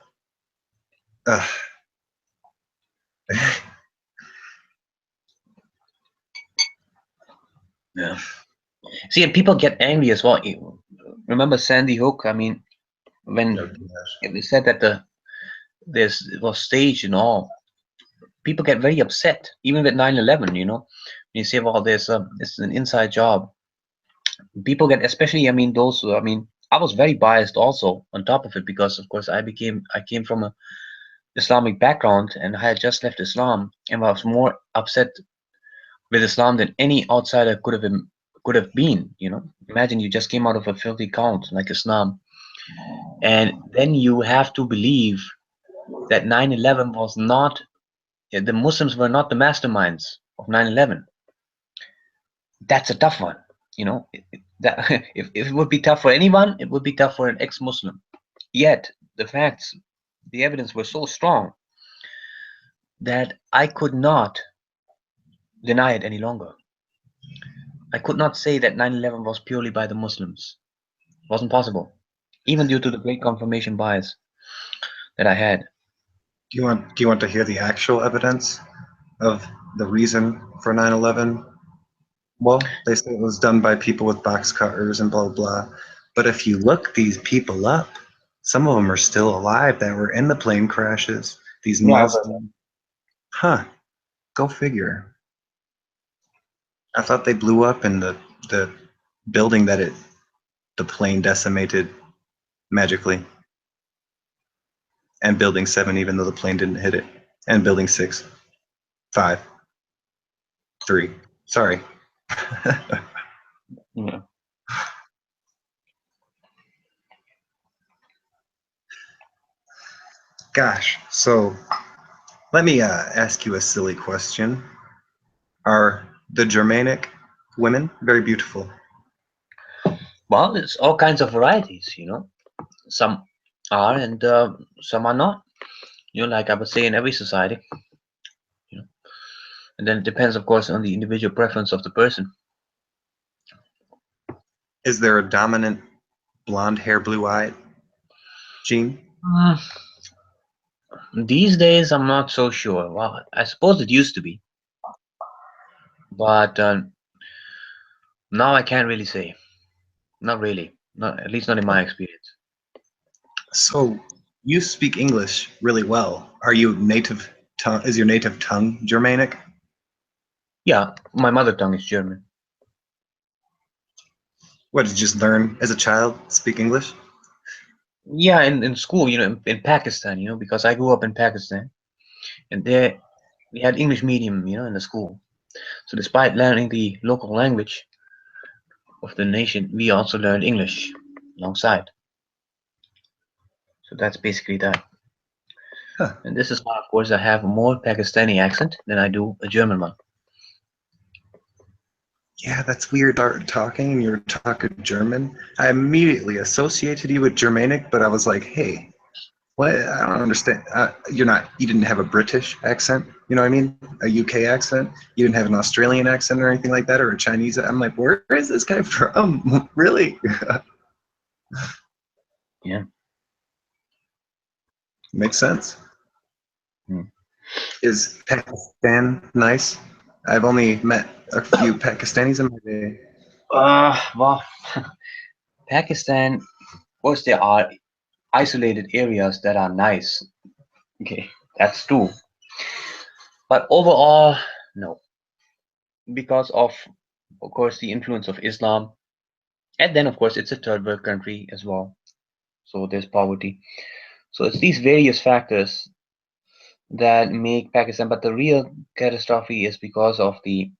I: Yeah. See, and people get angry as well. Remember Sandy Hook? I mean, when they said that it was staged and all, people get very upset. Even with 9/11, you know, when you say, well, this is an inside job. People get, especially, I mean, those. I mean, I was very biased also on top of it because, of course, I came from a Islamic background and I had just left Islam, and I was more upset with Islam than any outsider could have been. You know, imagine you just came out of a filthy count like Islam, and then you have to believe that 9/11 was not, the Muslims were not the masterminds of 9/11. That's a tough one, you know. That if it would be tough for anyone, it would be tough for an ex-Muslim. Yet the facts, the evidence were so strong that I could not deny it any longer. I could not say that 9/11 was purely by the Muslims. It wasn't possible, even due to the great confirmation bias that I had.
H: Do you want to hear the actual evidence of the reason for 9/11? Well, they say it was done by people with box cutters and blah blah. But if you look these people up, some of them are still alive that were in the plane crashes. These Muslims, go figure. I thought they blew up in the building that the plane decimated magically. And building 7, even though the plane didn't hit it. And building 6, 5, 3. Sorry.
I: Yeah.
H: Gosh, so let me ask you a silly question. Are the Germanic women very beautiful?
I: Well, there's all kinds of varieties, you know. Some are and some are not. You know, like I would say in every society. You know, and then it depends, of course, on the individual preference of the person.
H: Is there a dominant blonde hair, blue-eyed gene?
I: These days, I'm not so sure. Well, I suppose it used to be, but now I can't really say. Not really. Not, at least not in my experience.
H: So you speak English really well. Are you native tongue? Is your native tongue Germanic?
I: Yeah, my mother tongue is German.
H: What, did you just learn as a child speak English?
I: Yeah, in school, you know, in Pakistan, you know, because I grew up in Pakistan, and there we had English medium, you know, in the school. So despite learning the local language of the nation, we also learned English alongside. So that's basically that.
H: Huh.
I: And this is why, of course, I have a more Pakistani accent than I do a German one.
H: Yeah, that's weird. Talking and you're talking German. I immediately associated you with Germanic, but I was like, hey, what? I don't understand. You didn't have a British accent. You know what I mean? A UK accent. You didn't have an Australian accent or anything like that, or a Chinese. I'm like, where is this guy from? Really?
I: Yeah.
H: Makes sense.
I: Hmm.
H: Is Pakistan nice? I've only met a few Pakistanis in my day.
I: Well, Pakistan, of course, there are isolated areas that are nice. Okay, that's true. But overall, no. Because of course, the influence of Islam. And then, of course, it's a third world country as well. So there's poverty. So it's these various factors that make Pakistan. But the real catastrophe is because of the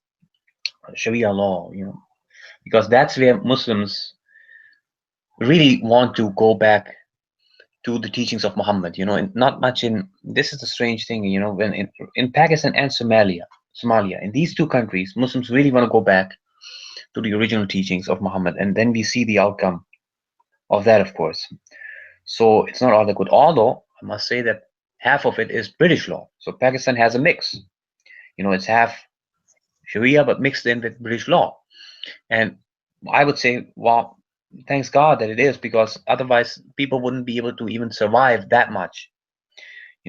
I: Sharia law, because that's where Muslims really want to go back to the teachings of Muhammad, and not much in, this is the strange thing, when in Pakistan and Somalia, in these two countries, Muslims really want to go back to the original teachings of Muhammad, and then we see the outcome of that, of course. So it's not all that good, although I must say that half of it is British law. So Pakistan has a mix, it's half Sharia but mixed in with British law. And I would say, well, thanks God that it is, because otherwise people wouldn't be able to even survive that much.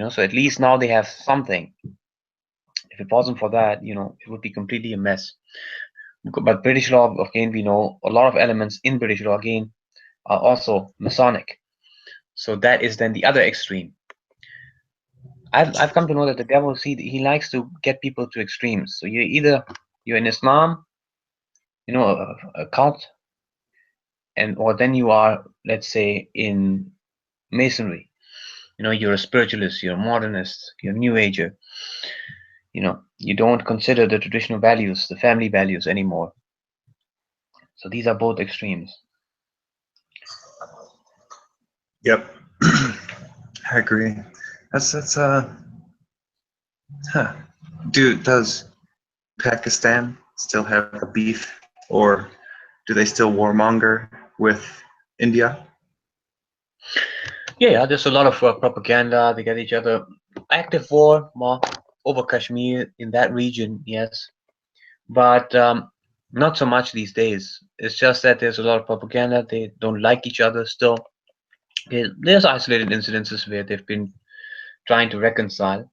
I: So at least now they have something. If it wasn't for that, it would be completely a mess. But British law, again, we know a lot of elements in British law, again, are also Masonic. So that is then the other extreme. I've come to know that the devil, he likes to get people to extremes. So you're in Islam, a cult, or then you are, let's say, in Masonry. You're a spiritualist, you're a modernist, you're a new ager. You don't consider the traditional values, the family values anymore. So these are both extremes.
H: Yep. I agree. That's does Pakistan still have a beef, or do they still warmonger with India?
I: Yeah, there's a lot of propaganda. They get each other. Active war, more over Kashmir in that region, yes, but not so much these days. It's just that there's a lot of propaganda. They don't like each other still. There's isolated incidences where they've been trying to reconcile.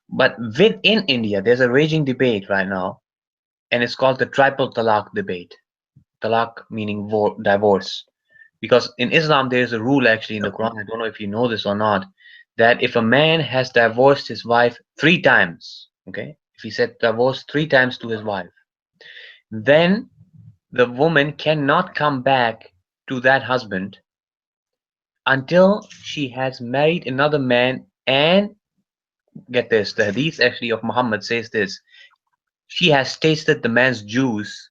I: But within India, there's a raging debate right now, and it's called the triple talaq debate. Talaq meaning divorce. Because in Islam, there's a rule actually in the Quran, I don't know if you know this or not, that if a man has divorced his wife 3 times, okay, if he said divorce 3 times to his wife, then the woman cannot come back to that husband until she has married another man. And get this, the hadith actually of Muhammad says this: she has tasted the man's juice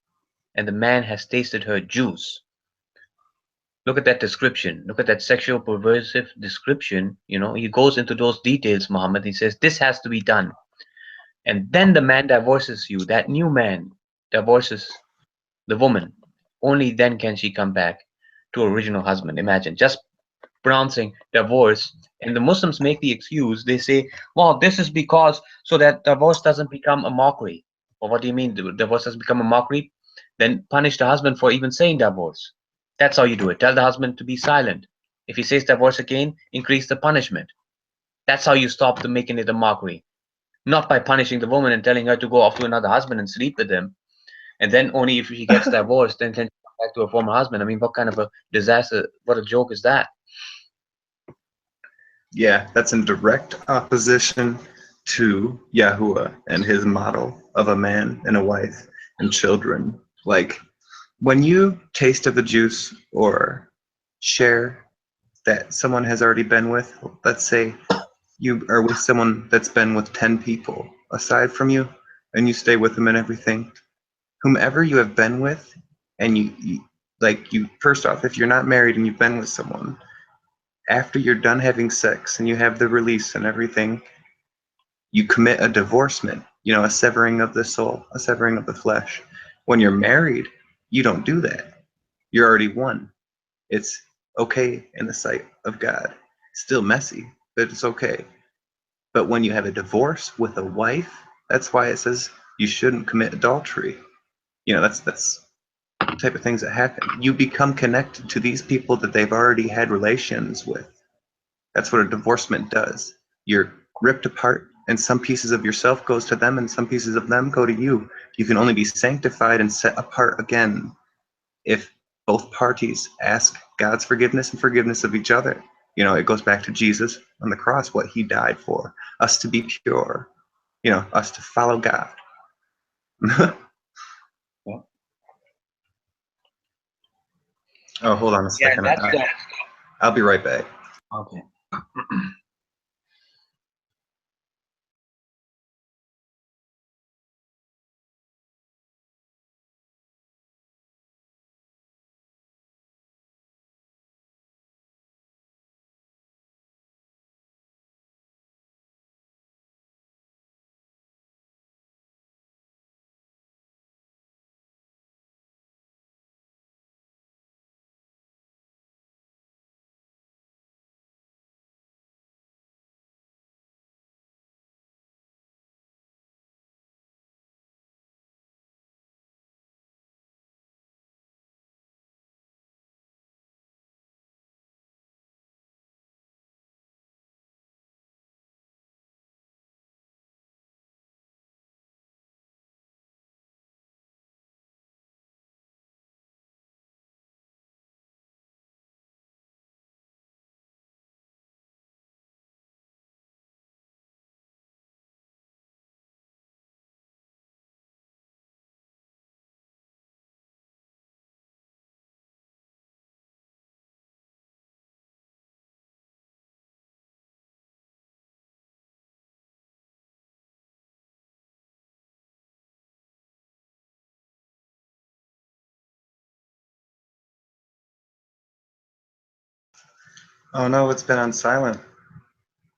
I: and the man has tasted her juice. Look at that description. Look at that sexual perversive description. He goes into those details, Muhammad. He says this has to be done. And then the man divorces you. That new man divorces the woman. Only then can she come back to her original husband. Imagine, just pronouncing divorce. And the Muslims make the excuse. They say, well, this is because so that divorce doesn't become a mockery. Well, what do you mean divorce doesn't become a mockery? Then punish the husband for even saying divorce. That's how you do it. Tell the husband to be silent. If he says divorce again, increase the punishment. That's how you stop making it a mockery. Not by punishing the woman and telling her to go off to another husband and sleep with him. And then only if she gets divorced, then come back to her former husband. I mean, what kind of a disaster, what a joke is that?
H: Yeah, that's in direct opposition to Yahuwah and his model of a man and a wife and children. Like, when you taste of the juice or share that someone has already been with, let's say you are with someone that's been with 10 people aside from you, and you stay with them and everything, whomever you have been with, and you first off, if you're not married and you've been with someone, after you're done having sex and you have the release and everything, you commit a divorcement, you know, a severing of the soul, a severing of the flesh. When you're married, you don't do that. You're already one. It's okay in the sight of God. Still messy, but it's okay. But when you have a divorce with a wife, that's why it says you shouldn't commit adultery. You know, that's the type of things that happen. You become connected to these people that they've already had relations with. That's what a divorcement does. You're ripped apart, and some pieces of yourself goes to them, and some pieces of them go to you. You can only be sanctified and set apart again if both parties ask God's forgiveness and forgiveness of each other. You know, it goes back to Jesus on the cross, what he died for, us to be pure, you know, us to follow God. Oh, hold on a second. I'll be right back.
I: Okay.
H: Oh no, it's been on silent.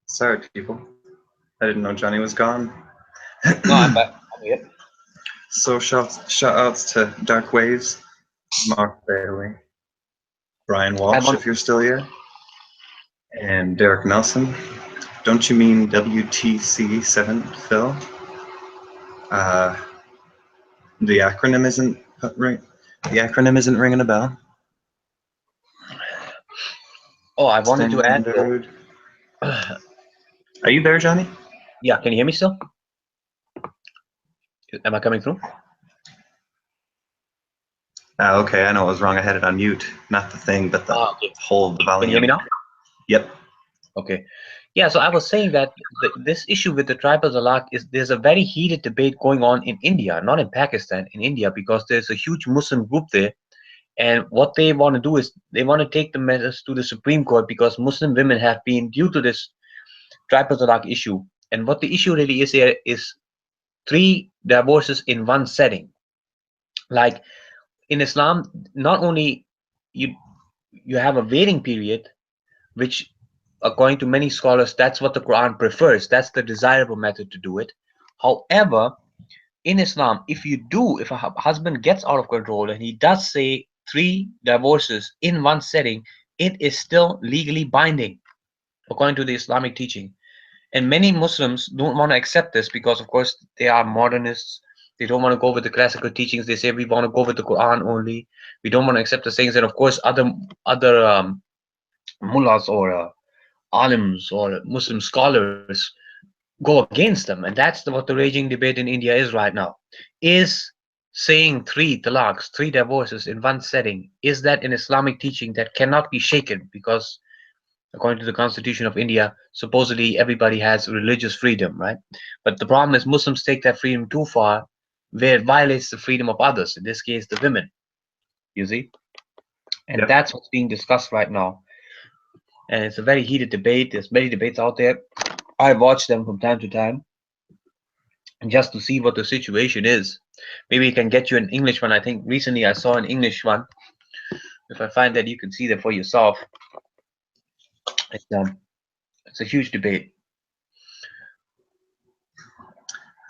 H: Sorry, people. I didn't know Johnny was gone.
I: No, I'm back. I'm here.
H: So shout outs to Dark Waves, Mark Bailey, Brian Walsh, if you're still here, and Derek Nelson. Don't you mean WTC7, Phil? The acronym isn't right. The acronym isn't ringing a bell.
I: Oh, I wanted to add.
H: Standard. Are you there, Johnny?
I: Yeah, can you hear me still? Am I coming through?
H: Okay, I know I was wrong. I had it on mute, not the thing, but the whole volume.
I: Can you hear me now?
H: Yep.
I: Okay. Yeah, so I was saying that this issue with the tribal talaq is there's a very heated debate going on in India, not in Pakistan, in India, because there's a huge Muslim group there. And what they want to do is they want to take the matters to the Supreme Court because Muslim women have been, due to this tribal talaq issue. And what the issue really is here is 3 divorces in one setting. Like in Islam, not only you have a waiting period, which according to many scholars, that's what the Quran prefers. That's the desirable method to do it. However, in Islam, if a husband gets out of control and he does say 3 divorces in one setting, it is still legally binding according to the Islamic teaching. And many Muslims don't want to accept this because, of course, they are modernists. They don't want to go with the classical teachings. They say we want to go with the Quran only. We don't want to accept the sayings. And of course, other mullahs or alims or Muslim scholars go against them. And that's what the raging debate in India is right now. Is saying 3 talaqs, 3 divorces in one setting, is that an Islamic teaching that cannot be shaken? Because according to the Constitution of India, supposedly everybody has religious freedom, right? But the problem is Muslims take that freedom too far, where it violates the freedom of others, in this case, the women, you see? And that's what's being discussed right now. And it's a very heated debate. There's many debates out there. I watch them from time to time, and just to see what the situation is. Maybe I can get you an English one. I think recently I saw an English one. If I find that, you can see that for yourself. It's a huge debate.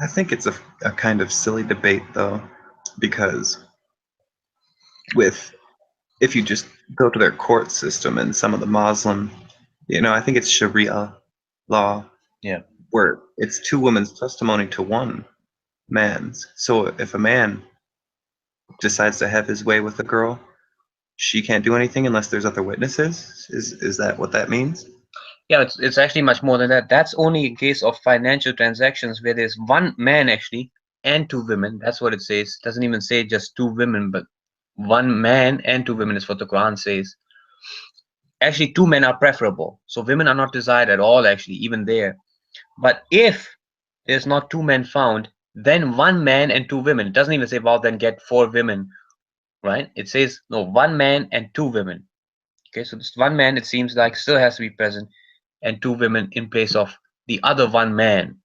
H: I think it's a kind of silly debate though, because if you just go to their court system and some of the Muslim, I think it's Sharia law.
I: Yeah.
H: Where it's two women's testimony to one man's. So if a man decides to have his way with a girl, she can't do anything unless there's other witnesses. Is that what that means?
I: Yeah, it's actually much more than that. That's only in case of financial transactions where there's one man actually and two women. That's what it says. It doesn't even say just two women, but one man and two women is what the Quran says. Actually, two men are preferable. So women are not desired at all, actually, even there. But if there's not two men found, then one man and two women. It doesn't even say, well, then get 4 women, right? It says, no, one man and 2 women. Okay, so this one man, it seems like, still has to be present, and 2 women in place of the other one man.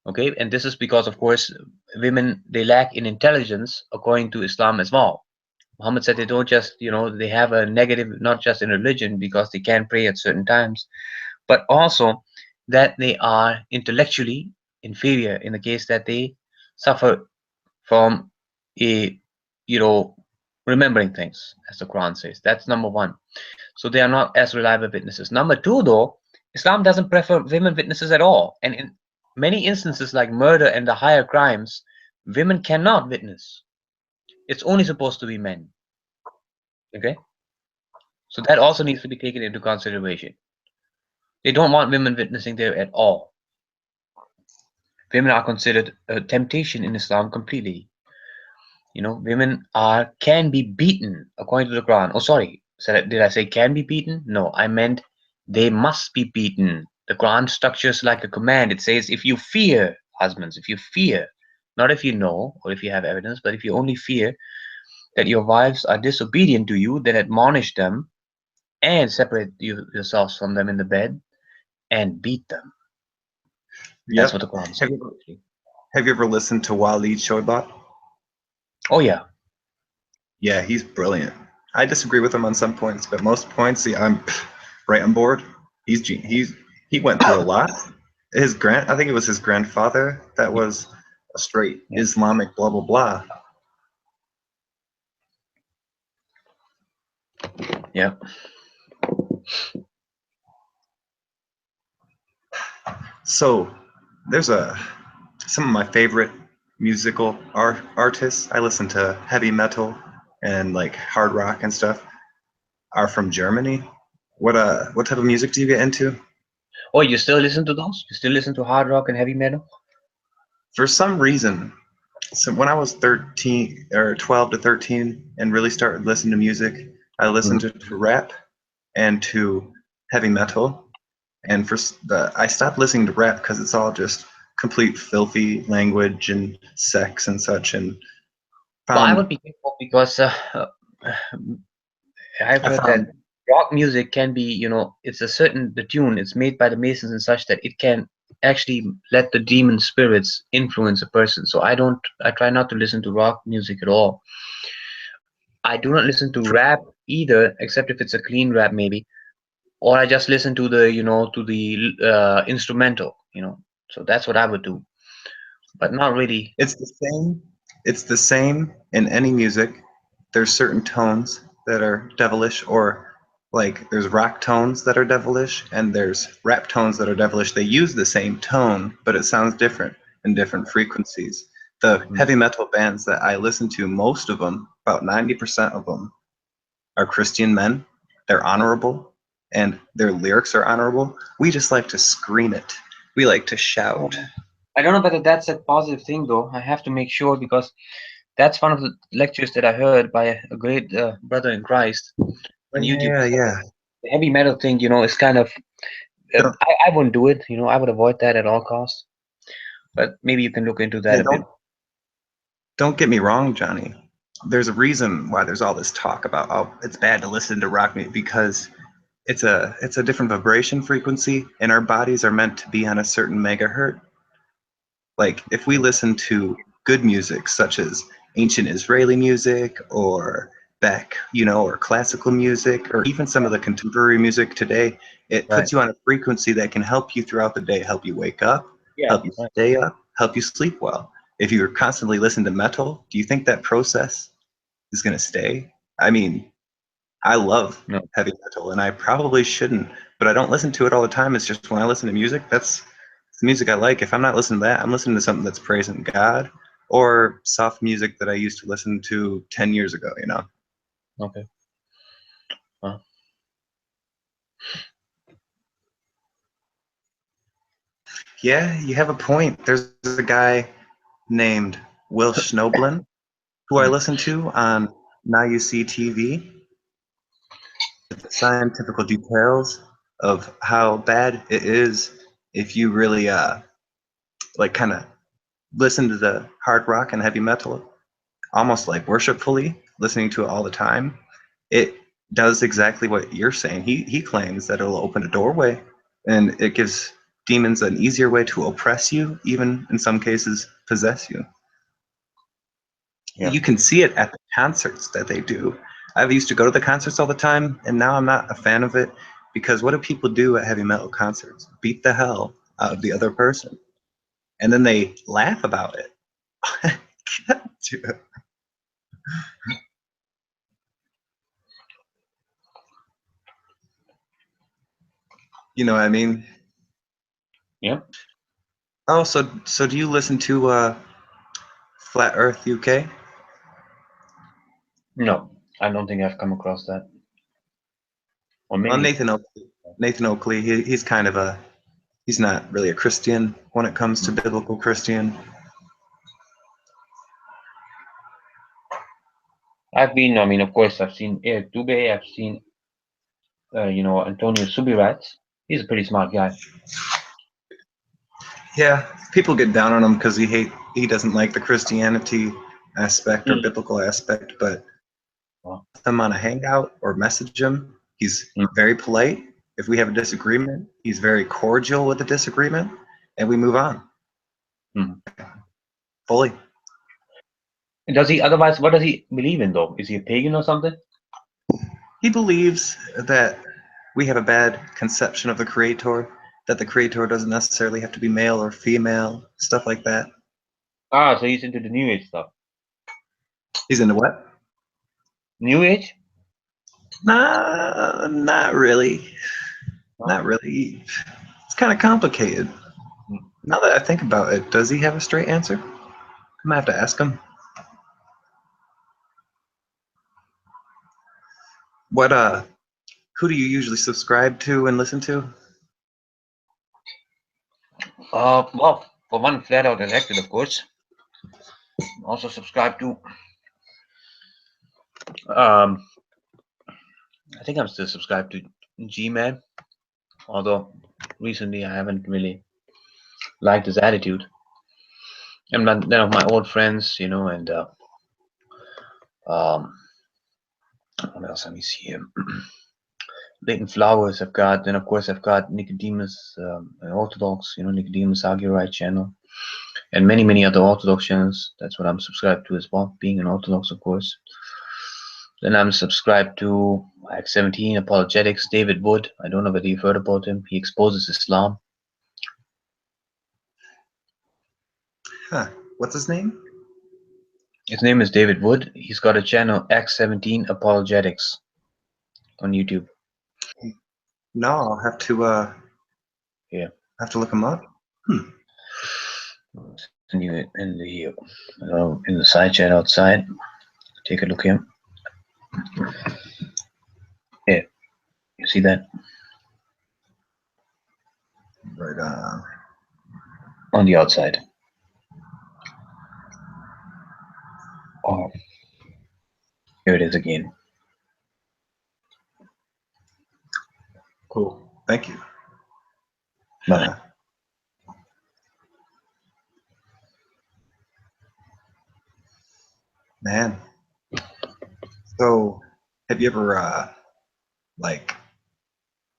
I: Okay, and this is because, of course, women, they lack in intelligence according to Islam as well. Muhammad said they don't just, they have a negative, not just in religion because they can't pray at certain times, but also that they are intellectually inferior in the case that they suffer from remembering things, as the Quran says. That's number one. So they are not as reliable witnesses. Number two, though, Islam doesn't prefer women witnesses at all. And in many instances like murder and the higher crimes, women cannot witness. It's only supposed to be men. Okay? So that also needs to be taken into consideration. They don't want women witnessing there at all. Women are considered a temptation in Islam completely. Women can be beaten according to the Quran. Oh, sorry. Did I say can be beaten? No, I meant they must be beaten. The Quran structures like a command. It says, if you fear, husbands, if you fear, not if you know or if you have evidence, but if you only fear that your wives are disobedient to you, then admonish them and separate yourselves from them in the bed and beat them. That's what the Quran says.
H: Have you ever listened to Waleed Shoaibat?
I: Oh, yeah.
H: Yeah, he's brilliant. I disagree with him on some points, but most points, I'm right on board. He went through a lot. I think it was his grandfather that was a straight Islamic blah blah blah.
I: Yeah.
H: So there's some of my favorite musical artists. I listen to heavy metal and like hard rock and stuff are from Germany. What type of music do you get into?
I: Oh, you still listen to those? You still listen to hard rock and heavy metal?
H: For some reason, so when I was 13 or 12 to 13 and really started listening to music, I listened to rap and to heavy metal. And I stopped listening to rap because it's all just complete filthy language and sex and such. And
I: well, I would be careful because I've heard that rock music can be, it's the tune, it's made by the Masons and such that it can actually let the demon spirits influence a person. So I try not to listen to rock music at all. I do not listen to rap either, except if it's a clean rap maybe, or I just listen to the, instrumental, so that's what I would do, but not really.
H: It's the same in any music. There's certain tones that are devilish, or like there's rock tones that are devilish and there's rap tones that are devilish. They use the same tone, but it sounds different in different frequencies. The heavy metal bands that I listen to, most of them, about 90% of them, are Christian men. They're honorable and their lyrics are honorable. We just like to scream it. We like to shout.
I: I don't know whether that's a positive thing though. I have to make sure, because that's one of the lectures that I heard by a great brother in Christ on YouTube.
H: Yeah.
I: The heavy metal thing, is kind of, I wouldn't do it. I would avoid that at all costs. But maybe you can look into that a bit.
H: Don't get me wrong, Johnny. There's a reason why there's all this talk about, it's bad to listen to rock music, because it's a different vibration frequency, and our bodies are meant to be on a certain megahertz. Like if we listen to good music, such as ancient Israeli music or back, you know, or classical music, or even some of the contemporary music today, it puts you on a frequency that can help you throughout the day, help you wake up, help you stay up, help you sleep well. If you're constantly listening to metal, do you think that process is going to stay? I mean, I love heavy metal, and I probably shouldn't, but I don't listen to it all the time. It's just when I listen to music, that's the music I like. If I'm not listening to that, I'm listening to something that's praising God, or soft music that I used to listen to 10 years ago, you know?
I: Okay. Huh.
H: Yeah, you have a point. There's a guy named Will Schnoblin who I listen to on Now You See TV. The scientific details of how bad it is if you really like kind of listen to the hard rock and heavy metal almost like worshipfully, listening to it all the time. It does exactly what you're saying. He claims that it'll open a doorway, and it gives demons an easier way to oppress you, even in some cases possess you.
I: Yeah.
H: You can see it at the concerts that they do. I've used to go to the concerts all the time, and now I'm not a fan of it, because what do people do at heavy metal concerts? Beat the hell out of the other person, and then they laugh about it. You know what I mean?
I: Yeah.
H: Oh, so do you listen to Flat Earth UK?
I: No, I don't think I've come across that. Or
H: Well,
I: maybe.
H: Nathan Oakley, he's kind of he's not really a Christian when it comes to biblical Christian.
I: I've been, I mean, of course, I've seen Eric Dubé, I've seen, you know, Antonio Subirats. He's a pretty smart guy.
H: Yeah, people get down on him because he doesn't like the Christianity aspect or
I: Mm.
H: biblical aspect, but
I: Wow.
H: him on a hangout or message him, he's very polite. If we have a disagreement, he's very cordial with the disagreement, and we move on.
I: Mm.
H: Fully.
I: Does he, otherwise, what does he believe in though? Is he a pagan or something?
H: He believes that we have a bad conception of the Creator, that the Creator doesn't necessarily have to be male or female, stuff like that.
I: Ah, so he's into the New Age stuff.
H: He's into what?
I: New Age?
H: Nah, not really.
I: Oh.
H: Not really. It's kind of complicated. Now that I think about it, does he have a straight answer? I might have to ask him. What who do you usually subscribe to and listen to?
I: Well, for one, Flat Out Elected, of course. Also subscribe to, I think I'm still subscribed to G-Man, although recently I haven't really liked his attitude. And then of my old friends, you know, and what else? Let me see here. Leighton Flowers I've got, then of course I've got Nicodemus, an Orthodox, you know, Nicodemus Aguirre channel, and many other Orthodox channels. That's what I'm subscribed to as well, being an Orthodox, of course. Then I'm subscribed to Act 17 Apologetics, David Wood. I don't know whether you've heard about him. He exposes Islam.
H: Huh. What's his name?
I: His name is David Wood. He's got a channel, Act 17 Apologetics, on YouTube.
H: No, I'll have to have to look him up.
I: And you in the side chat outside. Take a look here. Yeah, you see that?
H: Right
I: On the outside. Oh, here it is again.
H: Cool. Thank you.
I: Bye.
H: Man. So, have you ever like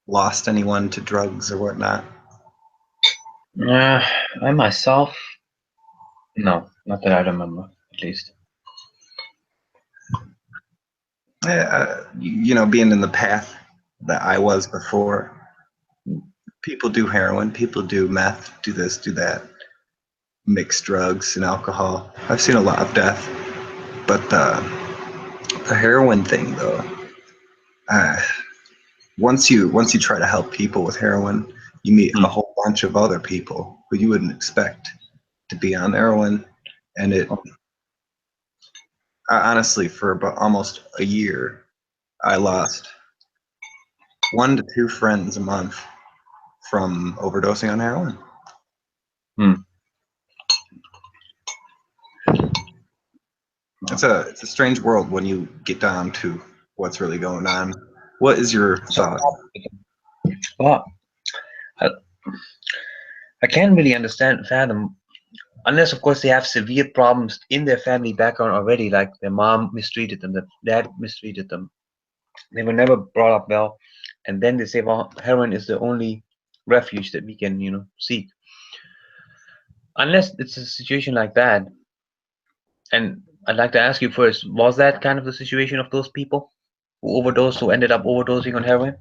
H: lost anyone to drugs or whatnot?
I: I myself, no, not that I remember, at least.
H: You know, being in the path that I was before, people do heroin, people do meth, do this, do that, mix drugs and alcohol. I've seen a lot of death, but the heroin thing, though, once you try to help people with heroin, you meet a whole bunch of other people who you wouldn't expect to be on heroin, and honestly, for about almost a year, I lost 1 to 2 friends a month from overdosing on heroin. It's a strange world when you get down to what's really going on. What is your thought?
I: Well, I can't really fathom, unless of course they have severe problems in their family background already, like their mom mistreated them, their dad mistreated them. They were never brought up well, and then they say, well, heroin is the only refuge that we can, seek. Unless it's a situation like that, and I'd like to ask you first, was that kind of the situation of those people who overdosed, who ended up overdosing on heroin?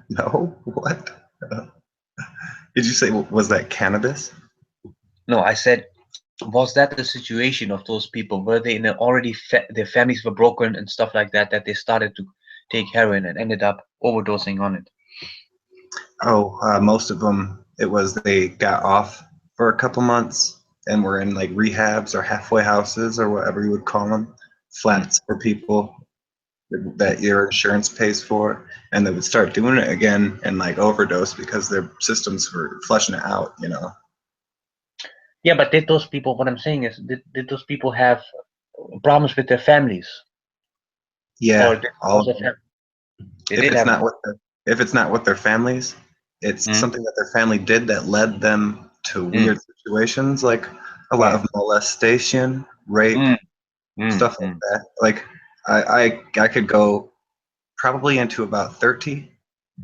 H: No, what? Did you say, was that cannabis?
I: No, I said, was that the situation of those people? Were they in their families were broken and stuff like that, that they started to take heroin and ended up overdosing on it?
H: Oh, most of them, it was they got off for a couple months and were in like rehabs or halfway houses or whatever you would call them, flats for people that your insurance pays for, and they would start doing it again and like overdose because their systems were flushing it out, you know.
I: Yeah, but did those people, what I'm saying is, did those people have problems with their families?
H: Yeah,
I: Or
H: all of them. If it's not with their families, it's something that their family did that led them to weird situations, like a lot of molestation, rape, stuff like that. Like I could go probably into about 30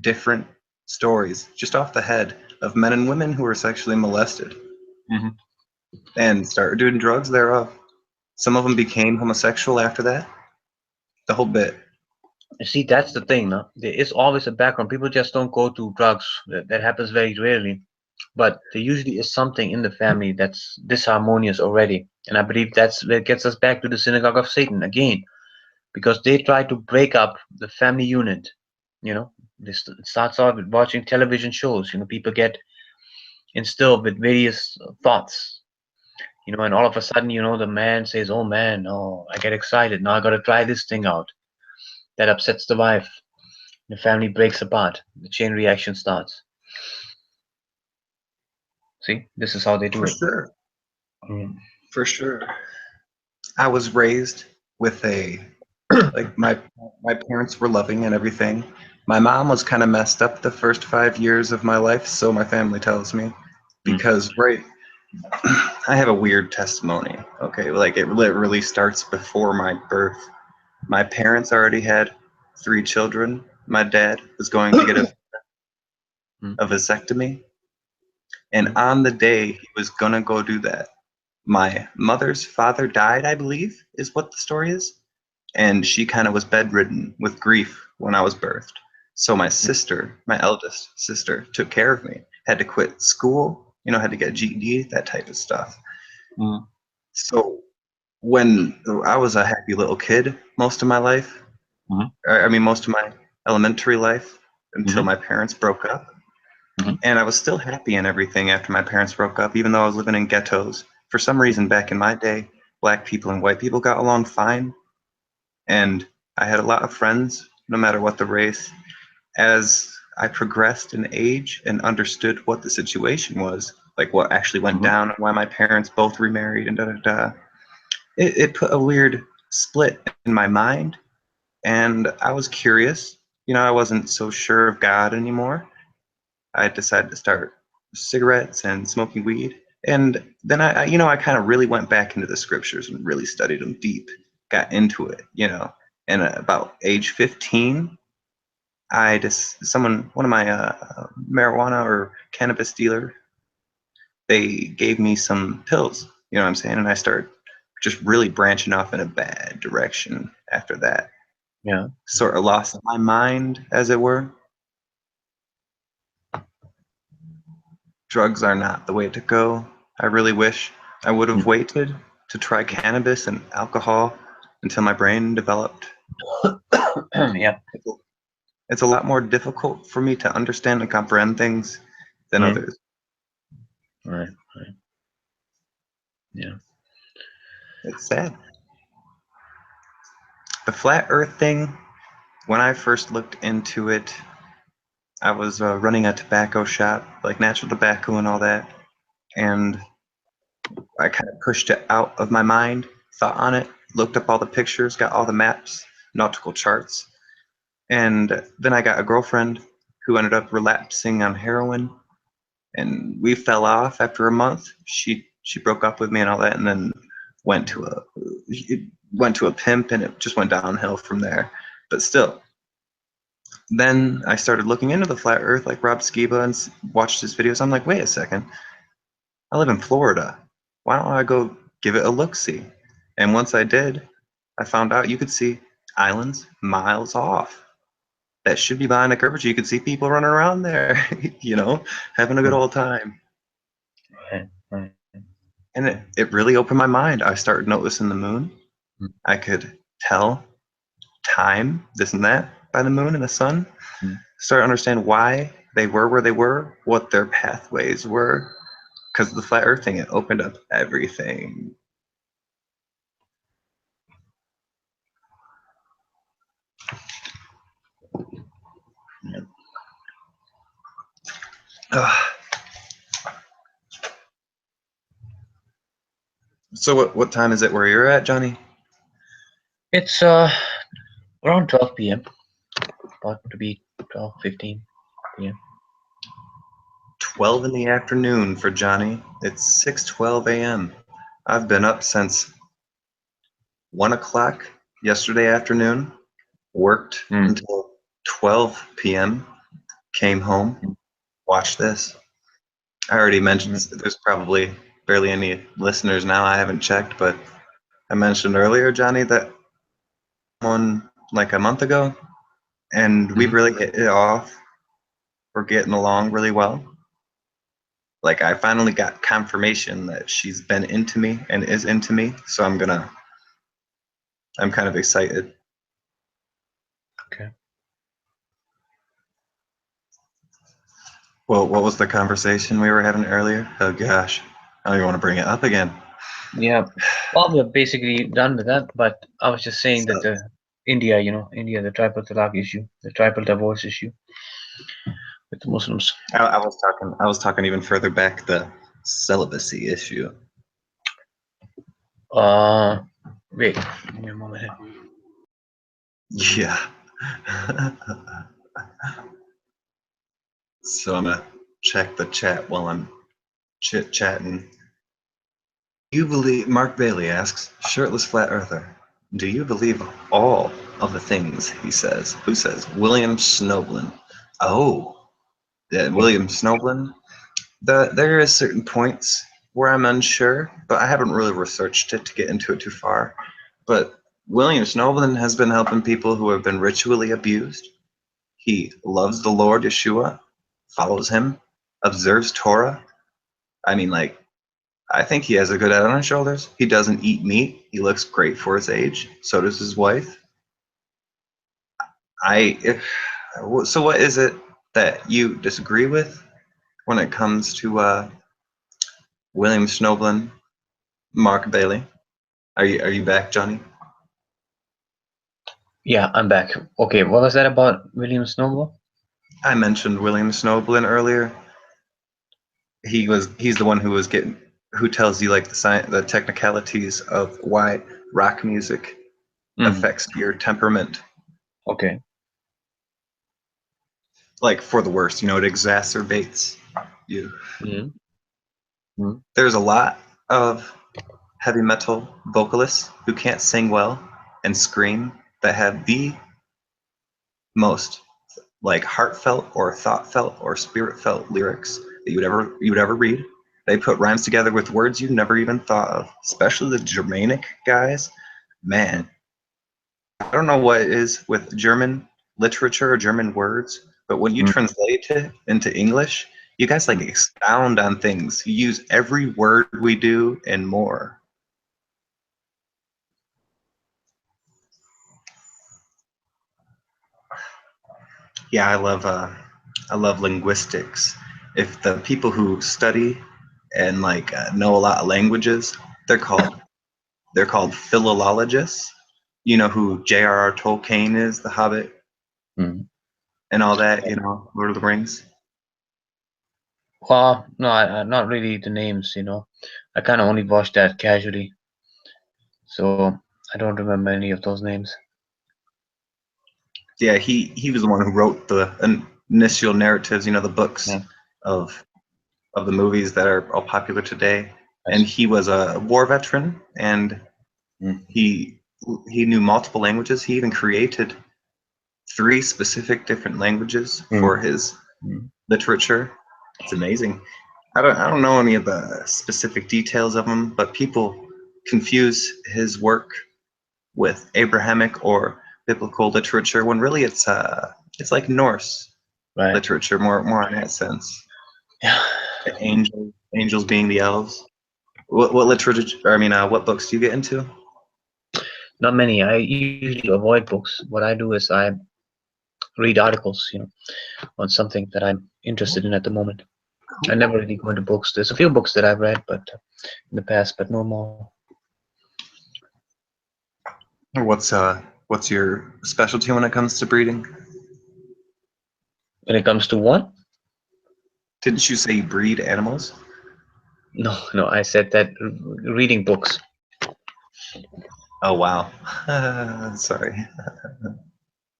H: different stories just off the head of men and women who were sexually molested and started doing drugs thereof. Some of them became homosexual after that. The whole bit.
I: You see, that's the thing, no? There is always a background. People just don't go to drugs. That happens very rarely. But there usually is something in the family that's disharmonious already. And I believe that gets us back to the synagogue of Satan again. Because they try to break up the family unit. You know, this starts off with watching television shows. You know, people get instilled with various thoughts. You know, and all of a sudden, you know, the man says, oh man, oh, I get excited. Now I got to try this thing out. That upsets the wife. The family breaks apart. The chain reaction starts. See, this is how they do it.
H: Sure. For sure. I was raised with like my parents were loving and everything. My mom was kind of messed up the first 5 years of my life, so my family tells me, because I have a weird testimony. Okay, like it really starts before my birth. My parents already had 3 children. My dad was going to get a vasectomy, and on the day he was gonna go do that, my mother's father died, I believe, is what the story is. And she kind of was bedridden with grief when I was birthed. So my sister, my eldest sister, took care of me. Had to quit school, you know, had to get a GED, that type of stuff. So when I was a happy little kid most of my life, I mean, most of my elementary life until my parents broke up. And I was still happy and everything after my parents broke up, even though I was living in ghettos. For some reason, back in my day, black people and white people got along fine. And I had a lot of friends, no matter what the race. As I progressed in age and understood what the situation was, like what actually went down and why my parents both remarried and it put a weird split in my mind. And I was curious. You know, I wasn't so sure of God anymore. I decided to start cigarettes and smoking weed. And then I kind of really went back into the scriptures and really studied them deep, got into it, you know. And about age 15, one of my marijuana or cannabis dealer, they gave me some pills, you know what I'm saying? And I started just really branching off in a bad direction after that.
I: Yeah.
H: Sort of lost my mind, as it were. Drugs are not the way to go. I really wish I would have waited to try cannabis and alcohol until my brain developed.
I: Yeah.
H: It's a lot more difficult for me to understand and comprehend things than others.
I: Right. Yeah.
H: It's sad. The flat earth thing, when I first looked into it, I was running a tobacco shop, like natural tobacco and all that, and I kind of pushed it out of my mind, thought on it, looked up all the pictures, got all the maps, nautical charts, and then I got a girlfriend who ended up relapsing on heroin, and we fell off after a month. She broke up with me and all that, and then went to a pimp, and it just went downhill from there. But still, then I started looking into the flat earth, like Rob Skiba, and watched his videos. I'm like, wait a second, I live in Florida. Why don't I go give it a look-see? And once I did, I found out you could see islands miles off that should be behind a curvature. You could see people running around there, having a good old time.
I: Right.
H: And it really opened my mind. I started noticing the moon. I could tell time, this and that, by the moon and the sun. Started to understand why they were where they were, what their pathways were. Because of the flat earth thing, it opened up everything. So what time is it where you're at, Johnny?
I: It's around 12 p.m. About to be 12:15 p.m.
H: 12 in the afternoon for Johnny. It's 6:12 a.m. I've been up since 1 o'clock yesterday afternoon, worked until 12 p.m., came home, watched this. I already mentioned there's probably barely any listeners now. I haven't checked, but I mentioned earlier, Johnny, that one like a month ago, and we really hit it off. We're getting along really well. Like, I finally got confirmation that she's been into me and is into me, so I'm kind of excited.
I: Okay.
H: Well, what was the conversation we were having earlier? Oh gosh, I don't even want to bring it up again.
I: Yeah. Well, we're basically done with that, but I was just saying that India, the tribal talaq issue, the tribal divorce issue with the Muslims.
H: I was talking even further back, the celibacy issue.
I: Wait, give me a moment.
H: Yeah. So I'm gonna check the chat while I'm chit-chatting. You believe, Mark Bailey asks, shirtless flat earther, do you believe all of the things he says? Who says? William Snoblin. Oh, yeah, William Snoblin. There is certain points where I'm unsure, but I haven't really researched it to get into it too far. But William Snoblin has been helping people who have been ritually abused. He loves the Lord Yeshua, follows him, observes Torah. I mean, I think he has a good head on his shoulders. He doesn't eat meat. He looks great for his age. So does his wife. So what is it that you disagree with when it comes to William Snoblin, Mark Bailey? Are you back, Johnny?
I: Yeah, I'm back. Okay, what was that about William Snoblin?
H: I mentioned William Snoblin earlier. He's the one who tells you the technicalities of why rock music affects your temperament.
I: Okay.
H: Like, for the worst, it exacerbates you. There's a lot of heavy metal vocalists who can't sing well and scream that have the most heartfelt or thought-felt or spirit-felt lyrics that you would ever read. They put rhymes together with words you never even thought of, especially the Germanic guys. Man, I don't know what it is with German literature or German words, but when you translate it into English, you guys like expound on things. You use every word we do and more. Yeah, I love linguistics. If the people who study and like know a lot of languages, they're called philologists. You know who J.R.R. Tolkien is, The Hobbit, and all that. You know, Lord of the Rings.
I: Well, no, not really the names. I kind of only watched that casually, so I don't remember any of those names.
H: Yeah, he was the one who wrote the initial narratives. You know, the books of the movies that are all popular today. And he was a war veteran, and he knew multiple languages. He even created 3 specific different languages for his literature. It's amazing. I don't know any of the specific details of them, but people confuse his work with Abrahamic or biblical literature when really it's like Norse literature, more in that sense.
I: Yeah.
H: The angels being the elves. What literature? What books do you get into?
I: Not many. I usually avoid books. What I do is I read articles, on something that I'm interested in at the moment. I never really go into books. There's a few books that I've read, but in the past, but no more.
H: What's your specialty when it comes to breeding?
I: When it comes to what?
H: Didn't you say you breed animals?
I: No, I said that reading books.
H: Oh wow, sorry.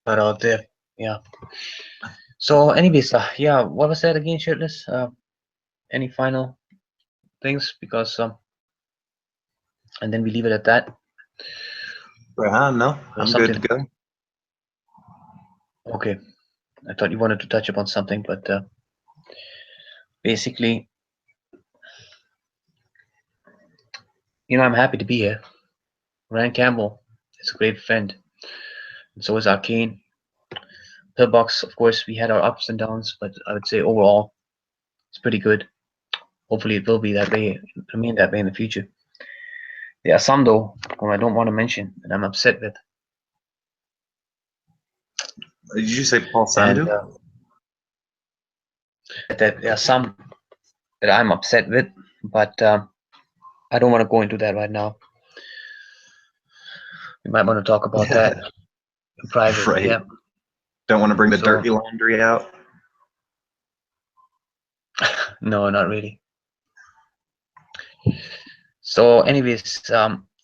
I: But out there, yeah. So, anyways, yeah. What was that again, Shirtless? Any final things? Because and then we leave it at that.
H: No, I'm good to go.
I: Okay, I thought you wanted to touch upon something, but basically, I'm happy to be here. Rand Campbell is a great friend, and so is Arcane. Pillbox, of course, we had our ups and downs, but I would say overall, it's pretty good. Hopefully, it will be that way, remain that way in the future. There are some, though, whom I don't want to mention, and I'm upset with.
H: Did you say Paul Sandu?
I: And, there are some that I'm upset with, but I don't want to go into that right now. We might want to talk about that in private.
H: Right.
I: Yeah.
H: Don't want to bring the dirty laundry out.
I: No, not really. So, anyways,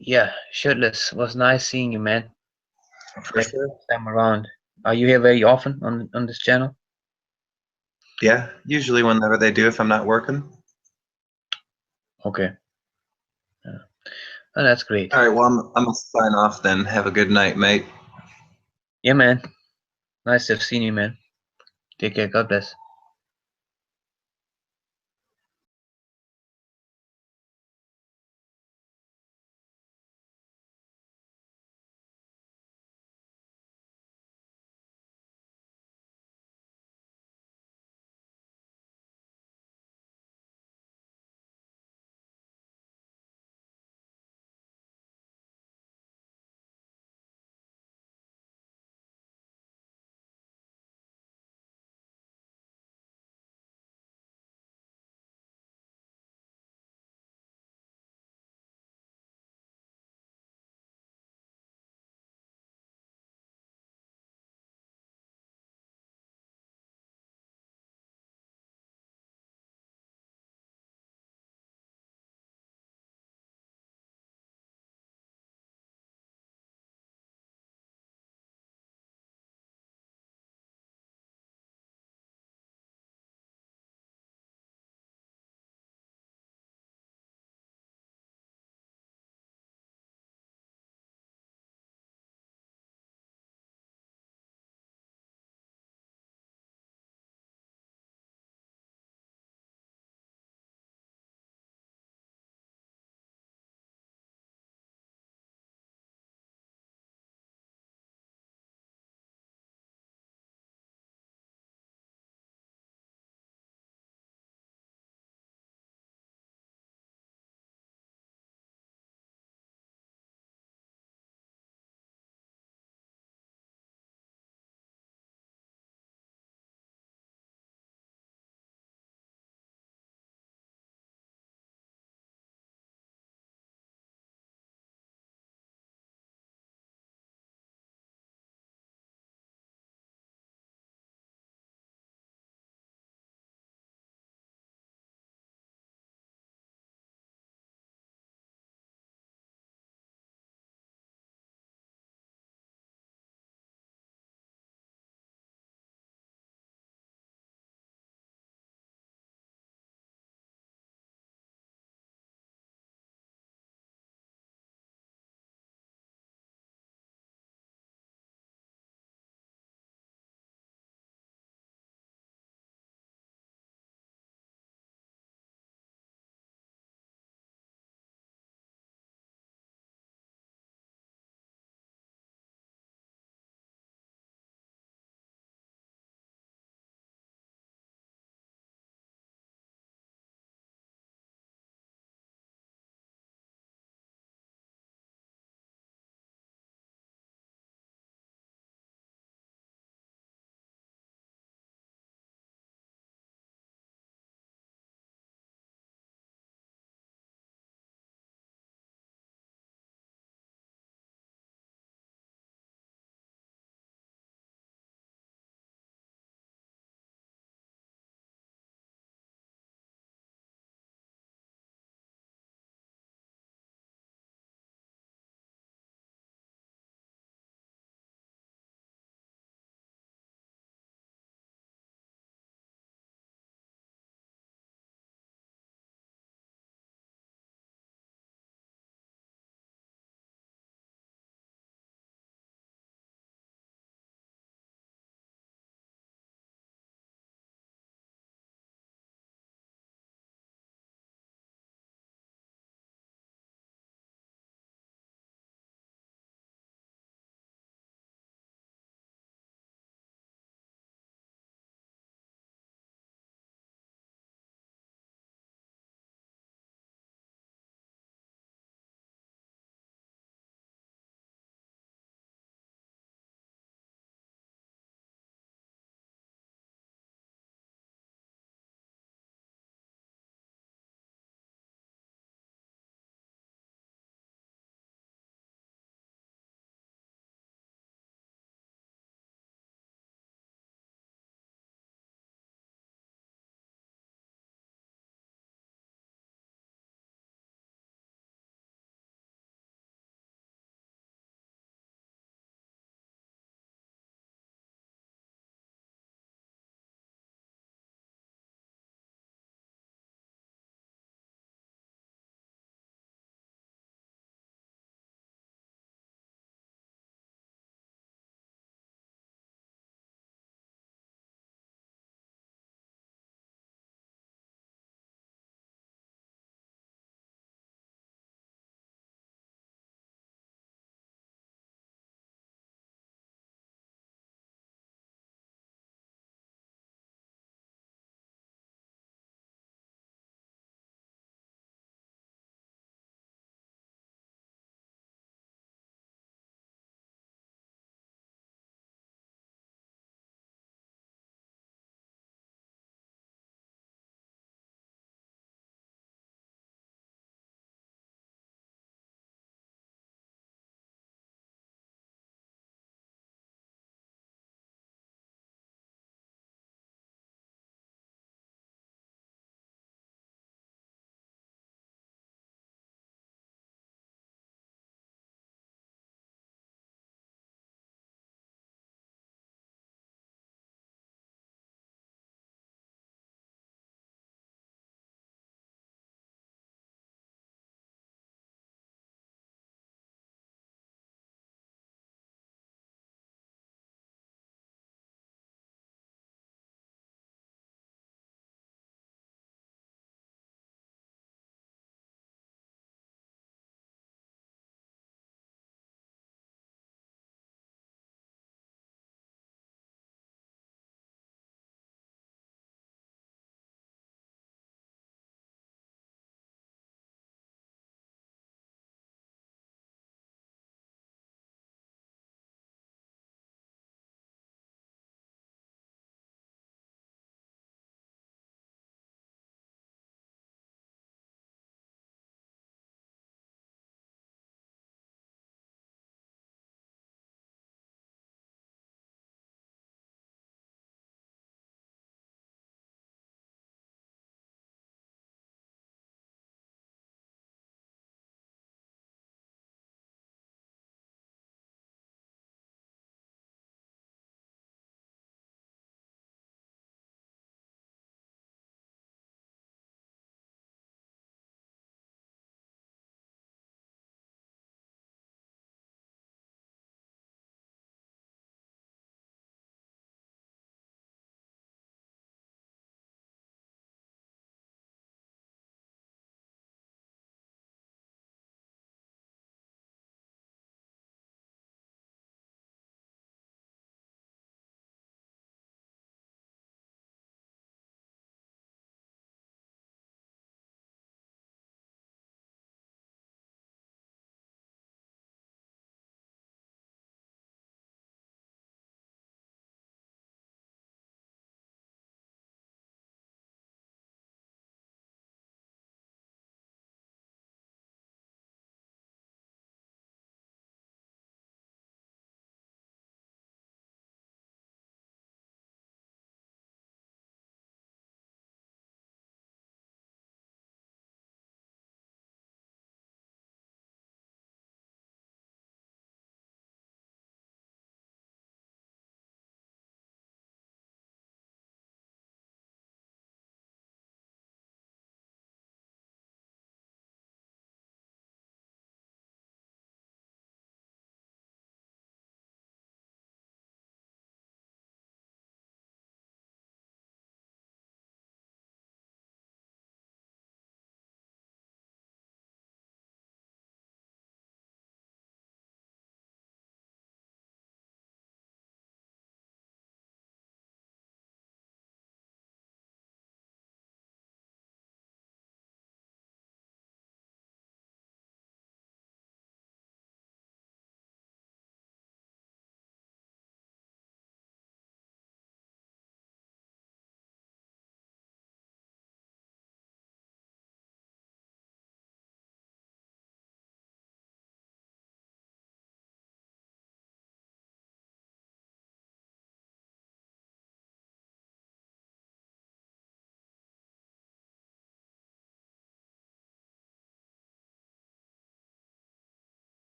I: yeah, Shirtless, was nice seeing you, man.
H: For sure.
I: Time around. Are you here very often on this channel?
H: Yeah, usually whenever they do, if I'm not working.
I: Okay. Yeah. Oh, that's great.
H: All right, well, I'm gonna sign off then. Have a good night, mate.
I: Yeah, man. Nice to have seen you, man. Take care. God bless.